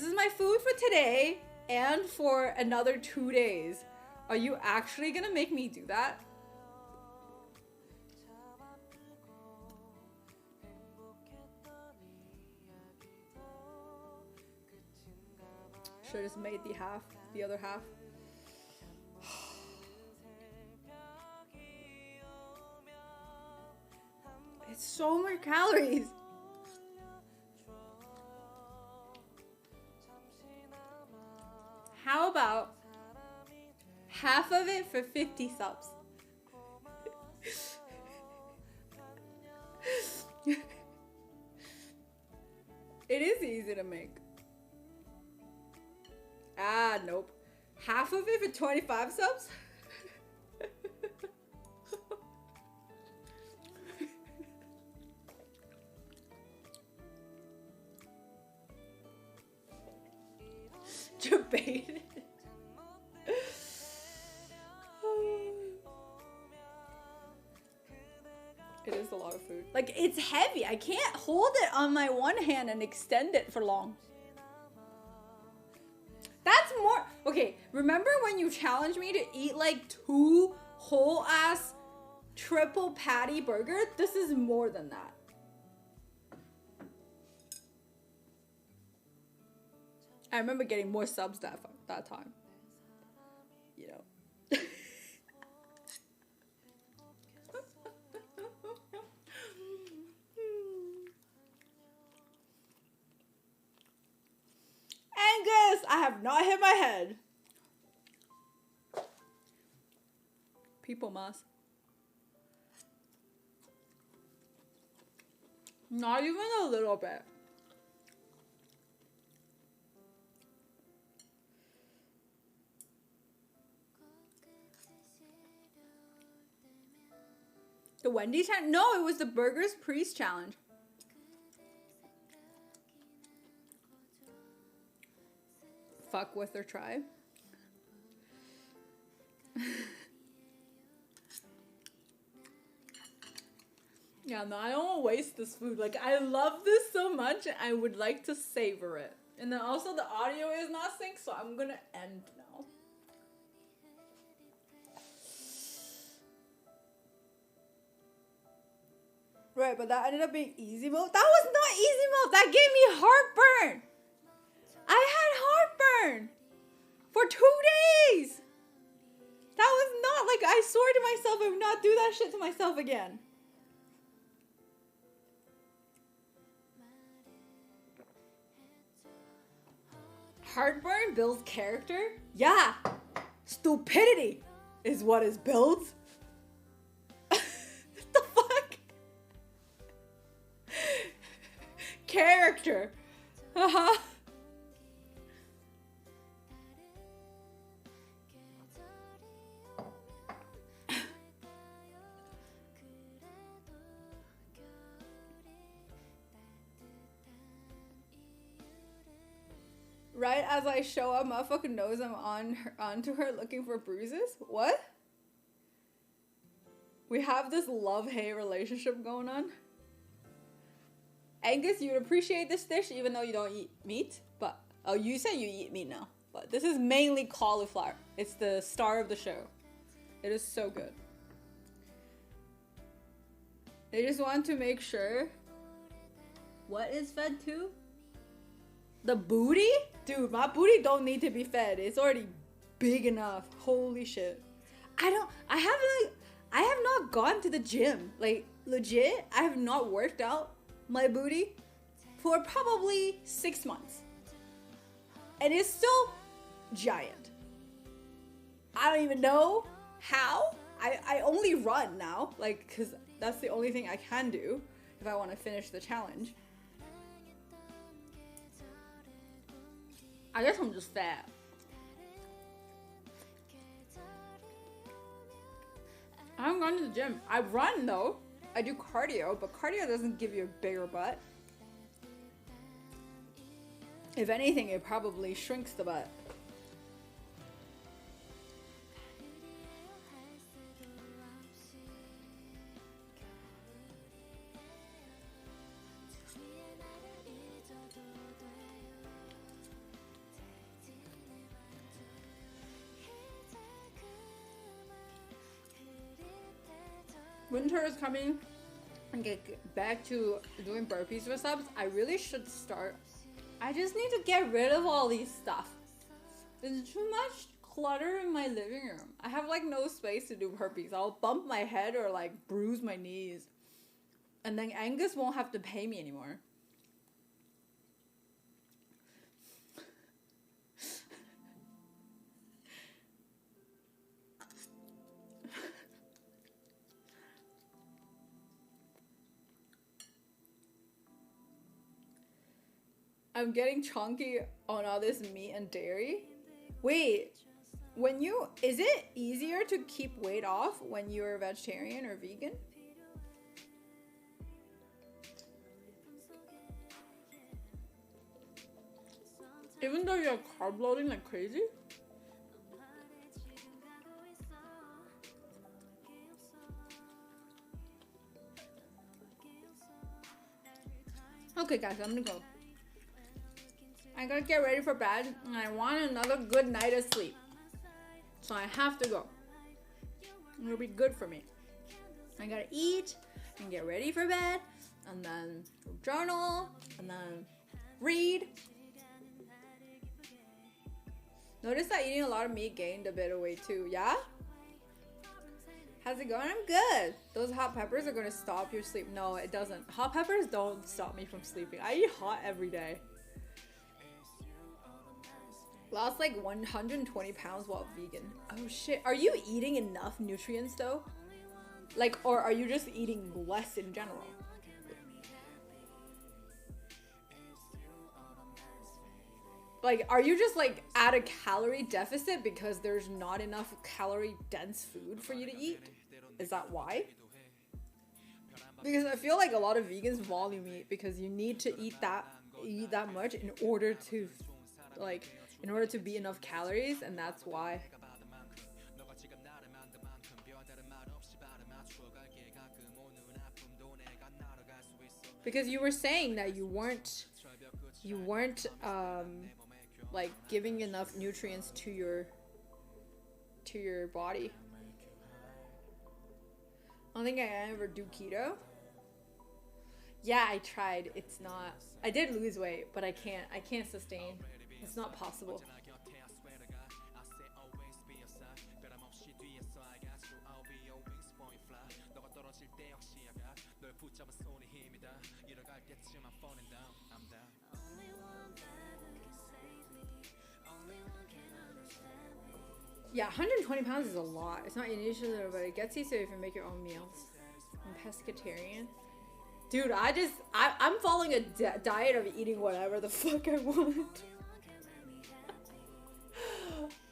is my food for today and for another 2 days. Are you actually gonna make me do that? Should have just made the other half. It's so many calories. How about half of it for 50 subs? It is easy to make. Ah, nope. Half of it for 25 subs? Debated. It is a lot of food. Like, it's heavy. I can't hold it on my one hand and extend it for long. That's more... Okay, remember when you challenged me to eat like 2 whole ass triple patty burgers? This is more than that. I remember getting more subs that time. You know. Angus, I have not hit my head. People must. Not even a little bit. The Wendy's challenge? No, it was the Burgers Priest challenge. Fuck with or try. Yeah, no, I don't want to waste this food. Like, I love this so much, and I would like to savor it. And then also the audio is not synced, so I'm gonna end now. Right, but that ended up being easy mode. That was not easy mode. That gave me heartburn. I had heartburn for 2 days. That was not like, I swore to myself I would not do that shit to myself again. Heartburn builds character? Yeah. Stupidity is what it builds. The fuck? Character. Uh-huh. Right as I show up, motherfucking knows I'm onto her looking for bruises. What? We have this love-hate relationship going on. Angus, you'd appreciate this dish even though you don't eat meat. But, oh, you said you eat meat now. But this is mainly cauliflower. It's the star of the show. It is so good. They just want to make sure. What is fed to? The booty? Dude, my booty don't need to be fed. It's already big enough. Holy shit. I have not gone to the gym. Like, legit, I have not worked out my booty for probably 6 months. And it's still giant. I don't even know how. I only run now. Like, because that's the only thing I can do if I want to finish the challenge. I guess I'm just fat. I haven't gone to the gym. I run though. I do cardio, but cardio doesn't give you a bigger butt. If anything, it probably shrinks the butt. winter is coming and get back to doing burpees for subs, I really should start. I just need to get rid of all these stuff. There's too much clutter in my living room. I have like no space to do burpees. I'll bump my head or like bruise my knees. And then Angus won't have to pay me anymore. I'm getting chunky on all this meat and dairy. Wait, is it easier to keep weight off when you're a vegetarian or vegan? Even though you're carb loading like crazy? Okay guys, I'm gonna go. I gotta get ready for bed and I want another good night of sleep. So I have to go. It'll be good for me. I gotta eat and get ready for bed and then journal and then read. Notice that eating a lot of meat gained a bit of weight too, yeah? How's it going? I'm good. Those hot peppers are gonna stop your sleep. No, it doesn't. Hot peppers don't stop me from sleeping. I eat hot every day. Lost like 120 pounds while vegan. Oh shit. Are you eating enough nutrients though? Like, or are you just eating less in general? Like, are you just like at a calorie deficit because there's not enough calorie dense food for you to eat? Is that why? Because I feel like a lot of vegans volume eat because you need to eat that much in order to be enough calories, and that's why. Because you were saying that you weren't like giving enough nutrients to your body. I don't think I ever do keto. Yeah, I tried. It's not. I did lose weight, but I can't sustain. It's not possible. Yeah, 120 pounds is a lot. It's not unusual, but it gets easier if you make your own meals. I'm pescatarian. Dude, I'm following a diet of eating whatever the fuck I want.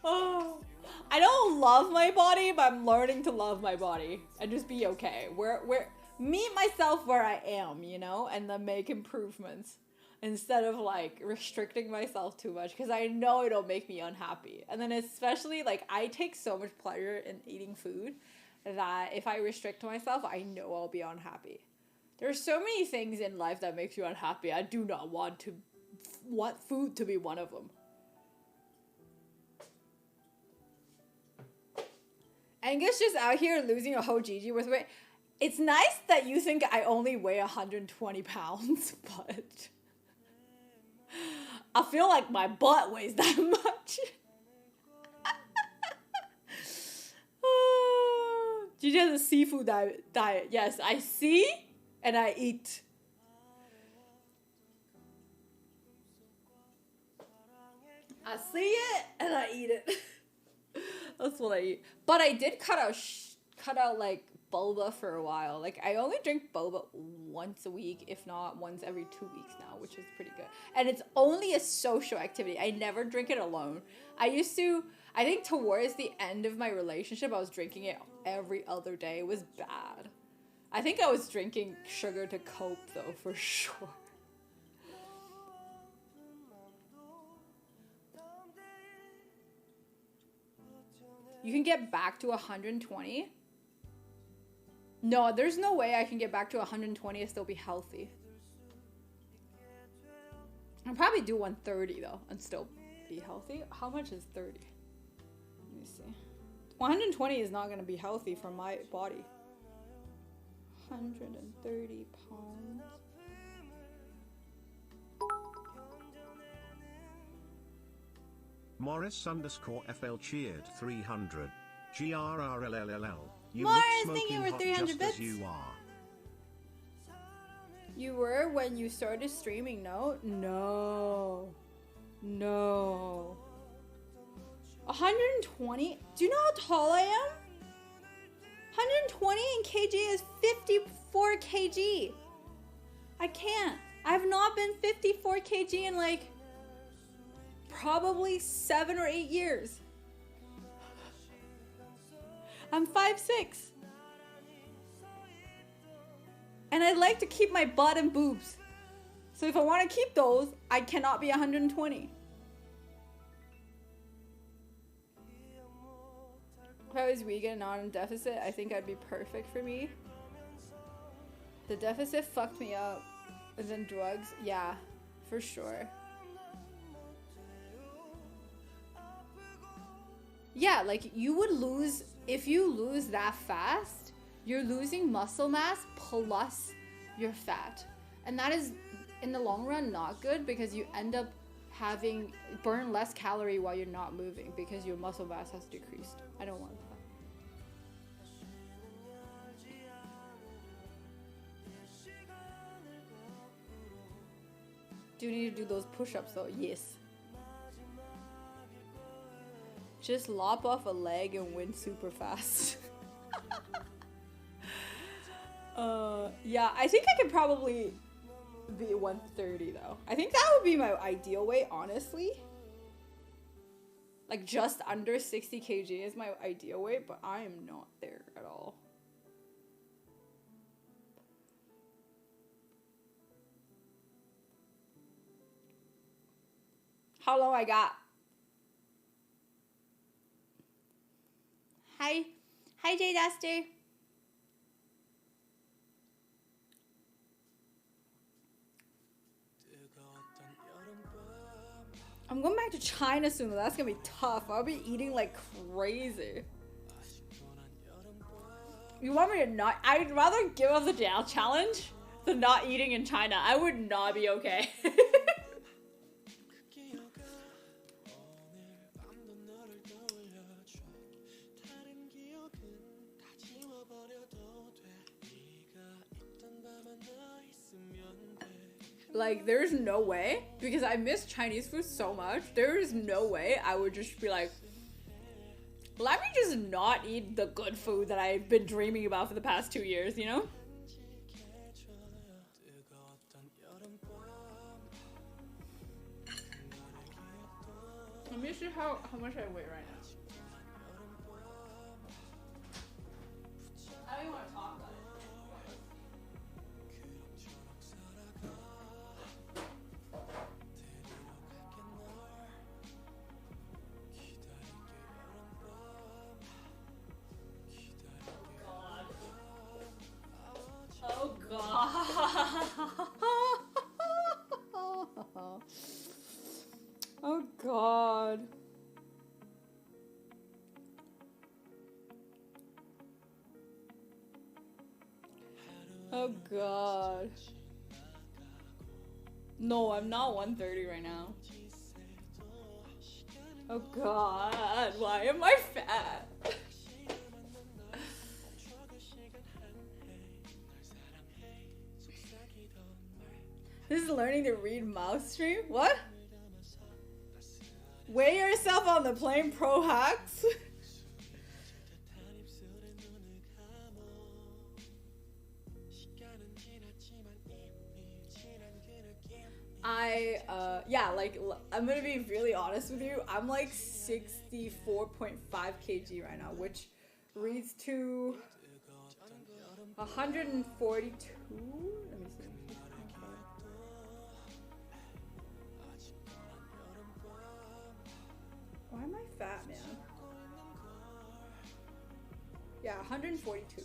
Oh, I don't love my body, but I'm learning to love my body and just be okay. Meet myself where I am, you know, and then make improvements instead of like restricting myself too much, because I know it'll make me unhappy. And then especially like I take so much pleasure in eating food that if I restrict myself, I know I'll be unhappy. There's so many things in life that makes you unhappy. I do not want food to be one of them. Angus just out here losing a whole GG worth of weight. It's nice that you think I only weigh 120 pounds, but I feel like my butt weighs that much. GG has a seafood diet. Yes, I see and I eat. I see it and I eat it. That's what I eat. But I did cut out like boba for a while. Like I only drink boba once a week, if not once every 2 weeks now, which is pretty good. And it's only a social activity. I never drink it alone. I think towards the end of my relationship, I was drinking it every other day. It was bad. I think I was drinking sugar to cope though, for sure. You can get back to 120? No, there's no way I can get back to 120 and still be healthy. I'll probably do 130 though and still be healthy. How much is 30? Let me see. 120 is not going to be healthy for my body. 130 pounds. Morris underscore FL cheered 300. GRRLLL. You Morris, look thank you smoking for hot 300 just bits. as you are. You were when you started streaming, no? No. No. 120? Do you know how tall I am? 120 in kg is 54 kg. I can't. I've not been 54 kg in like probably 7 or 8 years. I'm 5'6". And I like to keep my butt and boobs. So if I want to keep those, I cannot be 120. If I was vegan and not in deficit, I think I'd be perfect for me. The deficit fucked me up. And then drugs, yeah, for sure. Yeah, like you would lose, if you lose that fast, you're losing muscle mass plus your fat. And that is, in the long run, not good because you end up burn less calorie while you're not moving because your muscle mass has decreased. I don't want that. Do you need to do those push-ups though? Yes. Just lop off a leg and win super fast. Yeah, I think I could probably be 130 though. I think that would be my ideal weight, honestly. Like just under 60 kg is my ideal weight, but I am not there at all. How long I got? Hi. Hi, J Duster. I'm going back to China soon. That's gonna be tough. I'll be eating like crazy. You want me to not? I'd rather give up the challenge than not eating in China. I would not be okay. Like, there's no way, because I miss Chinese food so much, there is no way I would just be like, let me just not eat the good food that I've been dreaming about for the past 2 years, you know? Let me see how much I weigh right now. I don't even want to talk about it. Oh God. Oh God. No, I'm not 130 right now. Oh God, why am I fat? This is learning to read mouth stream? What? Weigh yourself on the plane pro hacks? Yeah, like, I'm gonna be really honest with you. I'm like 64.5 kg right now, which reads to 142. Let me see. Why am I fat, man? Yeah, 142.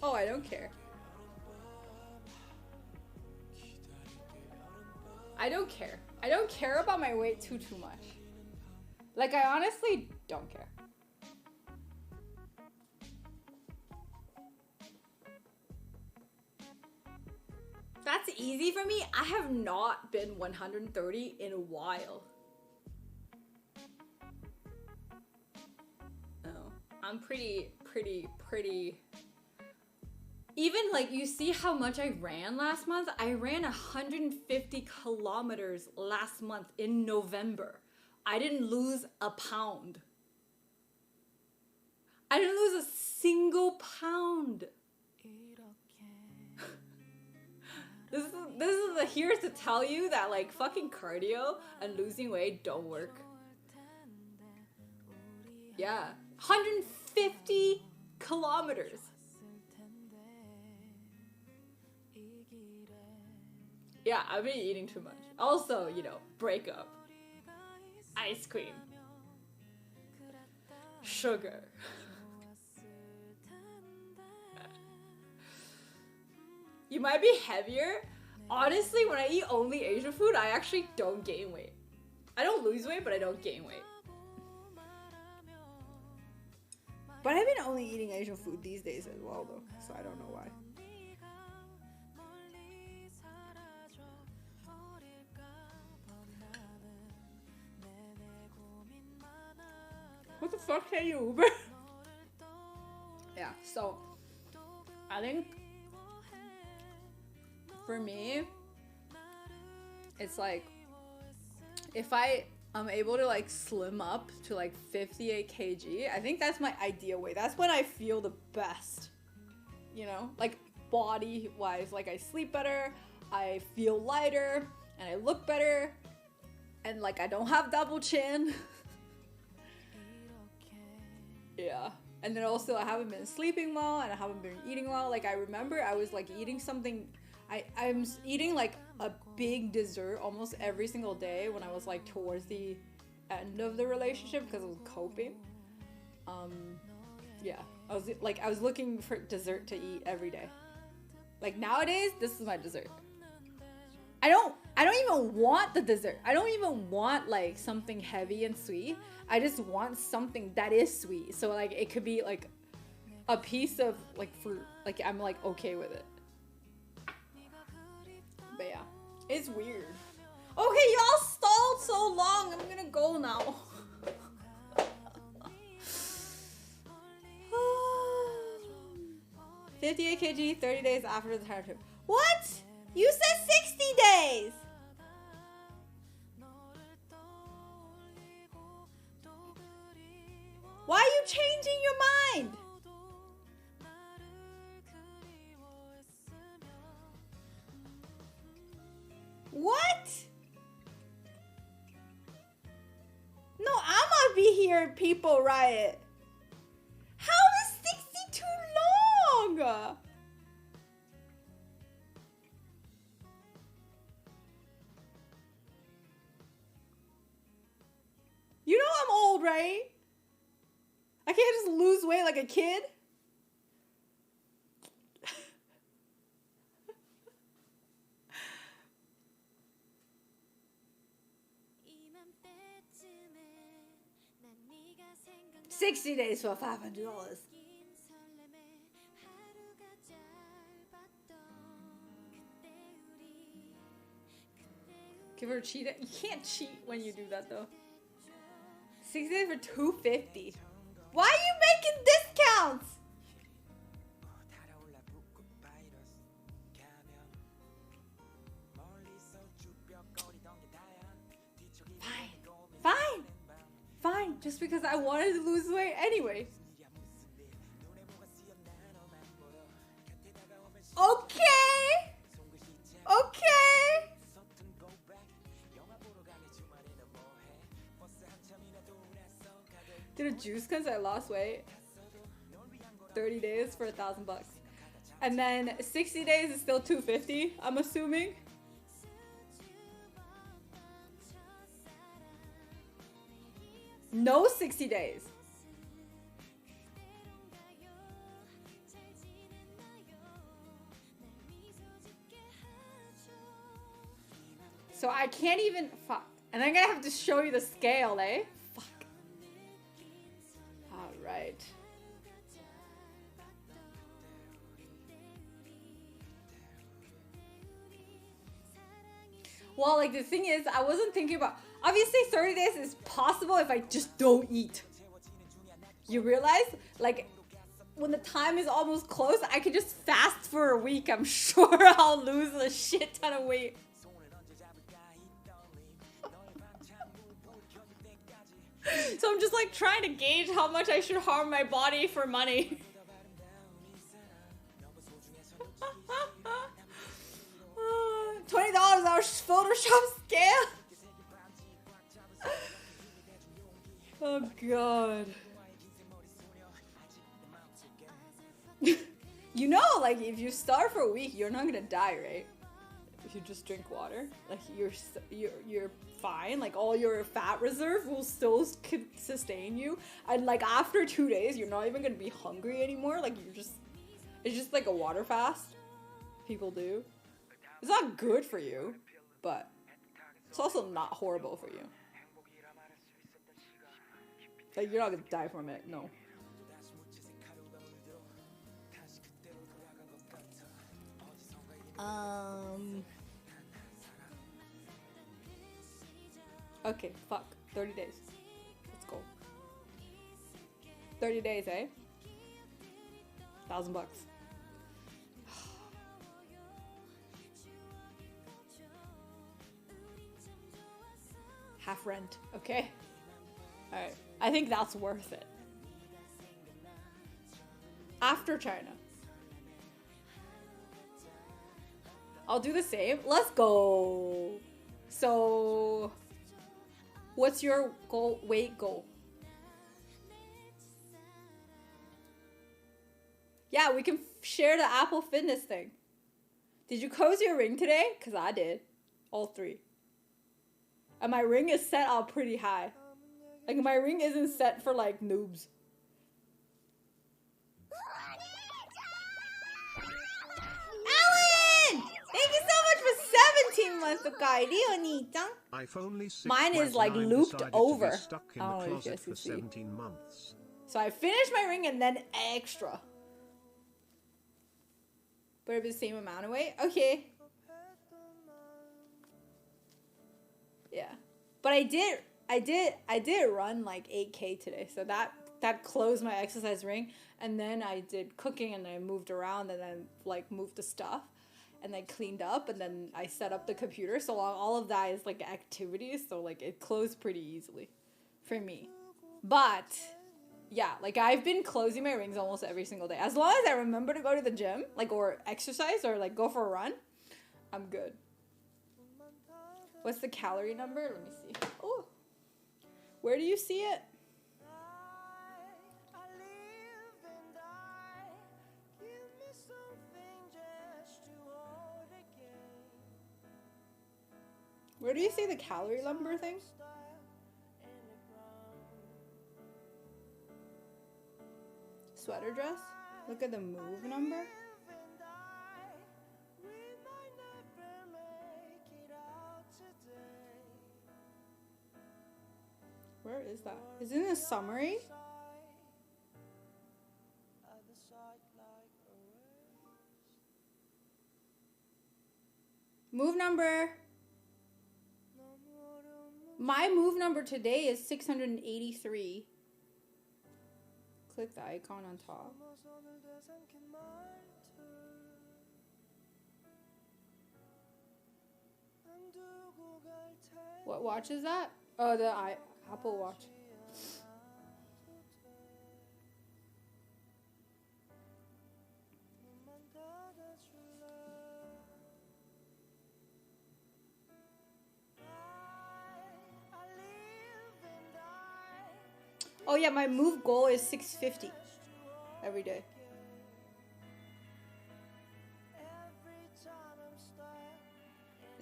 Oh, I don't care. I don't care. I don't care about my weight too much. Like, I honestly don't care. That's easy for me. I have not been 130 in a while. Oh, I'm pretty. Even like, you see how much I ran last month? I ran 150 kilometers last month in November. I didn't lose a pound. I didn't lose a single pound. This is here's to tell you that like fucking cardio and losing weight don't work. Yeah, 150 kilometers. Yeah, I've been eating too much. Also, you know, breakup, ice cream, sugar. You might be heavier. Honestly, when I eat only Asian food, I actually don't gain weight. I don't lose weight, but I don't gain weight. But I've been only eating Asian food these days as well, though, so I don't know why. What the fuck, can you Uber? Yeah, so I think for me, it's like if I am able to like slim up to like 58 kg, I think that's my ideal weight. That's when I feel the best, you know, like body wise. Like I sleep better, I feel lighter, and I look better, and like I don't have double chin. Yeah. And then also I haven't been sleeping well and I haven't been eating well. Like I remember I was like eating something, I'm eating like a big dessert almost every single day when I was like towards the end of the relationship because I was coping. Yeah, I was looking for dessert to eat every day. Like nowadays, this is my dessert. I don't even want the dessert. I don't even want like something heavy and sweet. I just want something that is sweet. So like it could be like a piece of like fruit. Like I'm like okay with it. But yeah, it's weird. Okay, y'all stalled so long. I'm gonna go now. 58 kg, 30 days after the time trip. What? You said 60 days! Why are you changing your mind? What? No, I'ma be here at People Riot. How is 60 too long? You know I'm old, right? I can't just lose weight like a kid. $60 days for $500. Give her a cheat. You can't cheat when you do that though. 60 days for $250. Why are you making discounts? Fine. Just because I wanted to lose weight anyway. Okay. Did a juice cause I lost weight. 30 days for $1,000. And then 60 days is still $250, I'm assuming. No 60 days. So I can't even, fuck. And I'm gonna have to show you the scale, eh? Fuck. Well, like the thing is, I wasn't thinking about, obviously 30 days is possible if I just don't eat. You realize? Like, when the time is almost close, I could just fast for a week. I'm sure I'll lose a shit ton of weight. So I'm just like trying to gauge how much I should harm my body for money. $20 our Photoshop scale. Oh god. You know, like if you starve for a week, you're not gonna die, right? If you just drink water, like you're fine. Like all your fat reserve will still sustain you, and like after 2 days, you're not even gonna be hungry anymore. Like it's just like a water fast people do. It's not good for you, but it's also not horrible for you. Like you're not gonna die from it, no. Okay, fuck. 30 days. Let's go. 30 days, eh? $1,000. Half rent, okay? Alright. I think that's worth it. After China. I'll do the same. Let's go. So, what's your goal? Weight goal? Yeah, we can share the Apple Fitness thing. Did you close your ring today? Because I did. All 3. And my ring is set up pretty high. Like my ring isn't set for like noobs. Alan! Thank you so much for 17 months, I've only Mine is like looped over. Stuck in Oh, the closet yes, you for see. 17 months. So I finished my ring and then extra. But it'd be the same amount of weight? Okay. Yeah. But I did run like 8K today. So that closed my exercise ring. And then I did cooking and I moved around and then like moved the stuff. And then cleaned up and then I set up the computer. So all of that is like activities. So like it closed pretty easily for me. But yeah, like I've been closing my rings almost every single day. As long as I remember to go to the gym, like or exercise or like go for a run, I'm good. What's the calorie number? Let me see. Oh, where do you see it? Where do you see the calorie number thing? Sweater dress? Look at the move number. Where is that? Is it in the summary? Move number. My move number today is 683. Click the icon on top. What watch is that? Oh, the Apple Watch. Oh yeah, my move goal is 650 every day.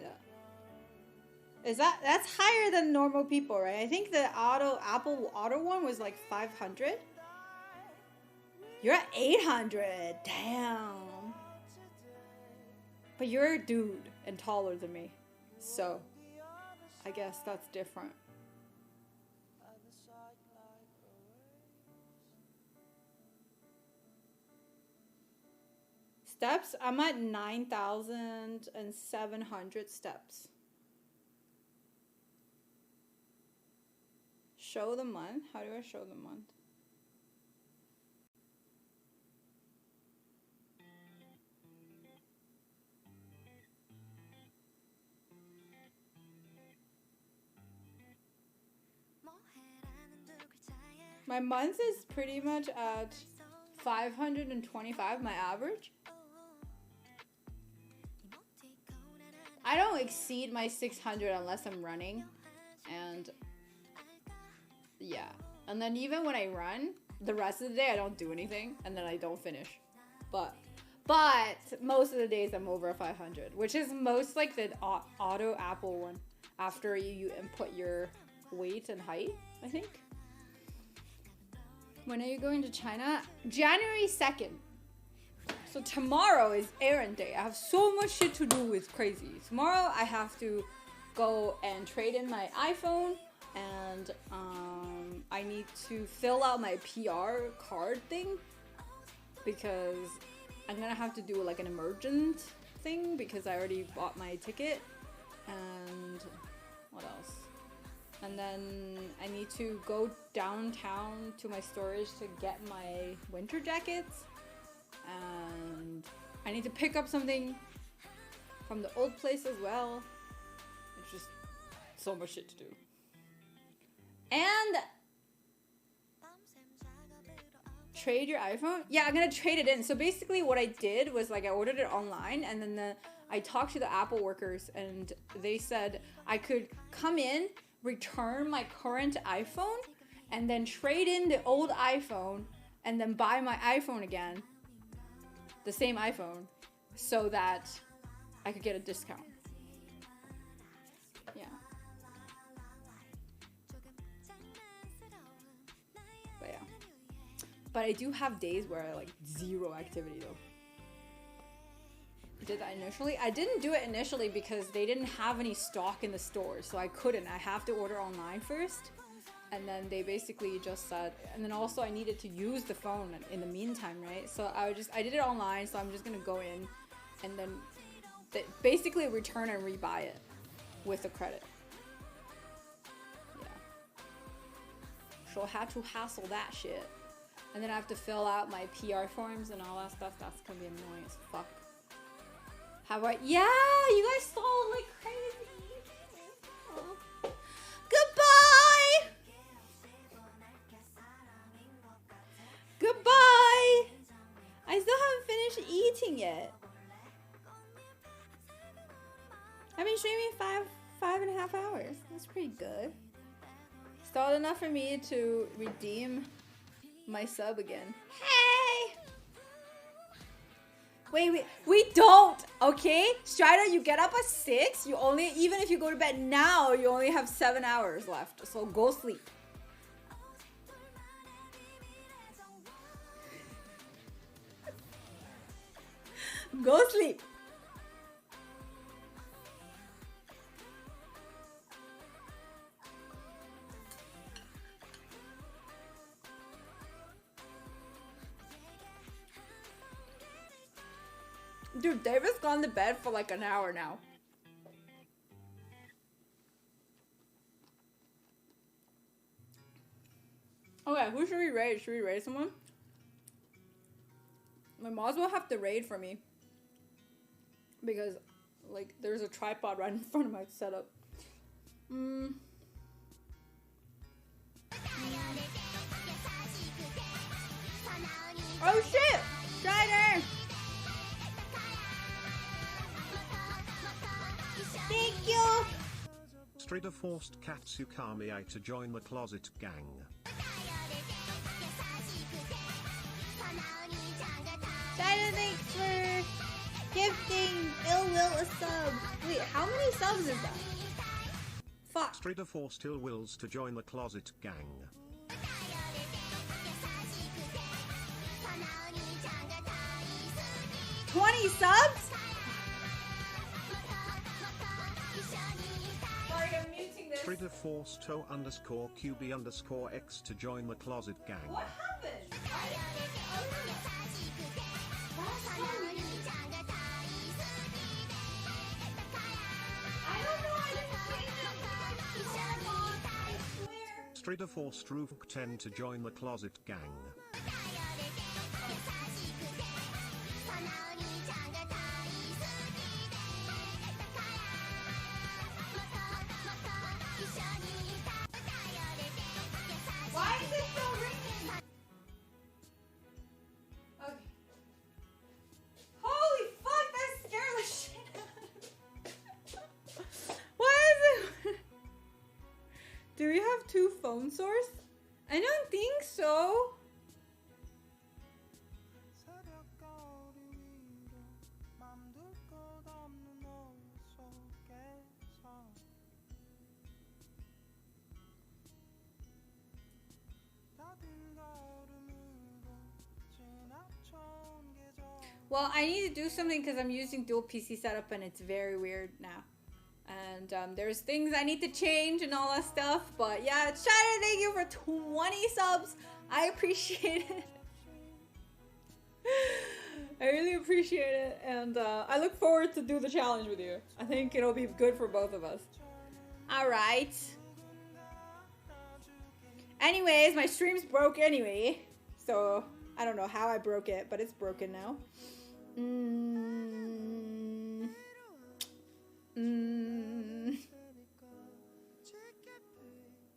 Yeah. That's higher than normal people, right? I think the Apple Auto one was like 500. You're at 800. Damn. But you're a dude and taller than me. So, I guess that's different. Steps, I'm at 9,700 steps. Show the month? How do I show the month? My month is pretty much at 525, my average. I don't exceed my 600 unless I'm running. And yeah. And then even when I run, the rest of the day I don't do anything and then I don't finish. But most of the days I'm over 500, which is most like the auto Apple one after you input your weight and height, I think. When are you going to China? January 2nd. So tomorrow is errand day. I have so much shit to do. It's crazy. Tomorrow I have to go and trade in my iPhone, and I need to fill out my PR card thing because I'm gonna have to do like an emergent thing because I already bought my ticket. And what else? And then I need to go downtown to my storage to get my winter jackets. And I need to pick up something from the old place as well. It's just so much shit to do. And trade your iPhone? Yeah, I'm gonna trade it in. So basically what I did was like I ordered it online, and then I talked to the Apple workers, and they said I could come in, return my current iPhone, and then trade in the old iPhone, and then buy my iPhone again, the same iPhone, so that I could get a discount. Yeah. But yeah. But I do have days where I like zero activity though. Did that initially? I didn't do it initially because they didn't have any stock in the store, so I couldn't. I have to order online first, and then they basically just said, and then also I needed to use the phone in the meantime, right? So I did it online, so I'm just gonna go in and then basically return and rebuy it with the credit. Yeah. So I had to hassle that shit, and then I have to fill out my PR forms and all that stuff. That's gonna be annoying as fuck. How about, yeah, you guys saw like crazy. Oh. Goodbye. Goodbye. I still haven't finished eating yet. I've been streaming five and a half hours. That's pretty good. Still enough for me to redeem my sub again. Hey. Wait, we don't, okay? Strider, you get up at 6, you only, even if you go to bed now, you only have 7 hours left, so go sleep. Go sleep. Dude, David's gone to bed for like an hour now. Okay, who should we raid? Should we raid someone? My mods will have to raid for me. Because, like, there's a tripod right in front of my setup. Oh shit! Strider! Thank you! Strider forced Katsukami to join the closet gang. Strider, thanks for gifting Ill Will a sub. Wait, how many subs is that? Fuck. Strider forced Ill Wills to join the closet gang. 20 subs? Sorry, I'm muting this. Strider forced To_QB_X to join the closet gang. What happened? Strider for Struvk 10 to join the closet gang. Why is it still ringing? Okay. Holy fuck, that scared the shit out of me. Why is it? Do we have two phone sources? I don't think so. 새벽거리 위로 맘둘 곳 없는 노을 속에서 더딘 걸음으로 지나쳐온 계절 Well, I need to do something because I'm using dual PC setup and it's very weird now. And there's things I need to change and all that stuff. But yeah, Shadow, thank you for 20 subs. I appreciate it. I really appreciate it. And I look forward to do the challenge with you. I think it'll be good for both of us. Alright. Anyways, my stream's broke anyway. So I don't know how I broke it, but it's broken now.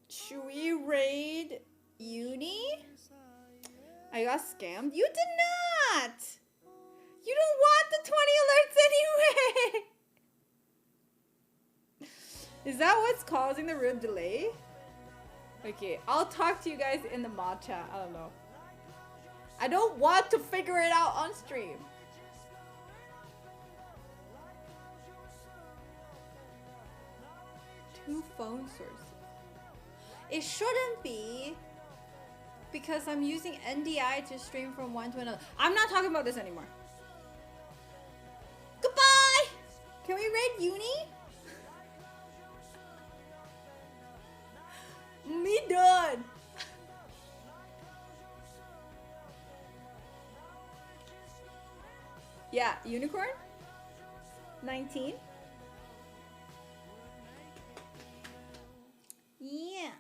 Should we raid uni? I got scammed. You did not! You don't want the 20 alerts anyway! Is that what's causing the real delay? Okay, I'll talk to you guys in the mod chat. I don't know. I don't want to figure it out on stream. Two phone sources. It shouldn't be because I'm using NDI to stream from one to another. I'm not talking about this anymore. Goodbye! Can we raid uni? Me done. Yeah, unicorn? 19? Yeah.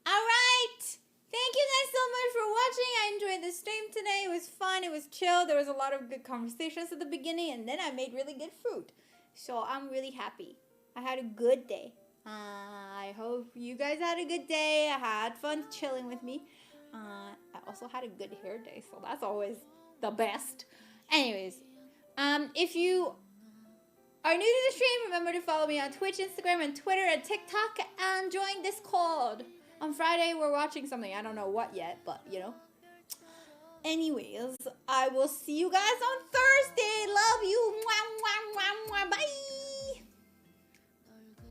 Alright! Thank you guys so much for watching. I enjoyed the stream today. It was fun. It was chill. There was a lot of good conversations at the beginning. And then I made really good food. So I'm really happy. I had a good day. I hope you guys had a good day. I had fun chilling with me. I also had a good hair day. So that's always the best. Anyways. If you are new to the stream, remember to follow me on Twitch, Instagram, and Twitter, and TikTok, and join Discord. On Friday, we're watching something. I don't know what yet, but, you know. Anyways, I will see you guys on Thursday. Love you. Mwah, mwah, mwah, mwah. Bye.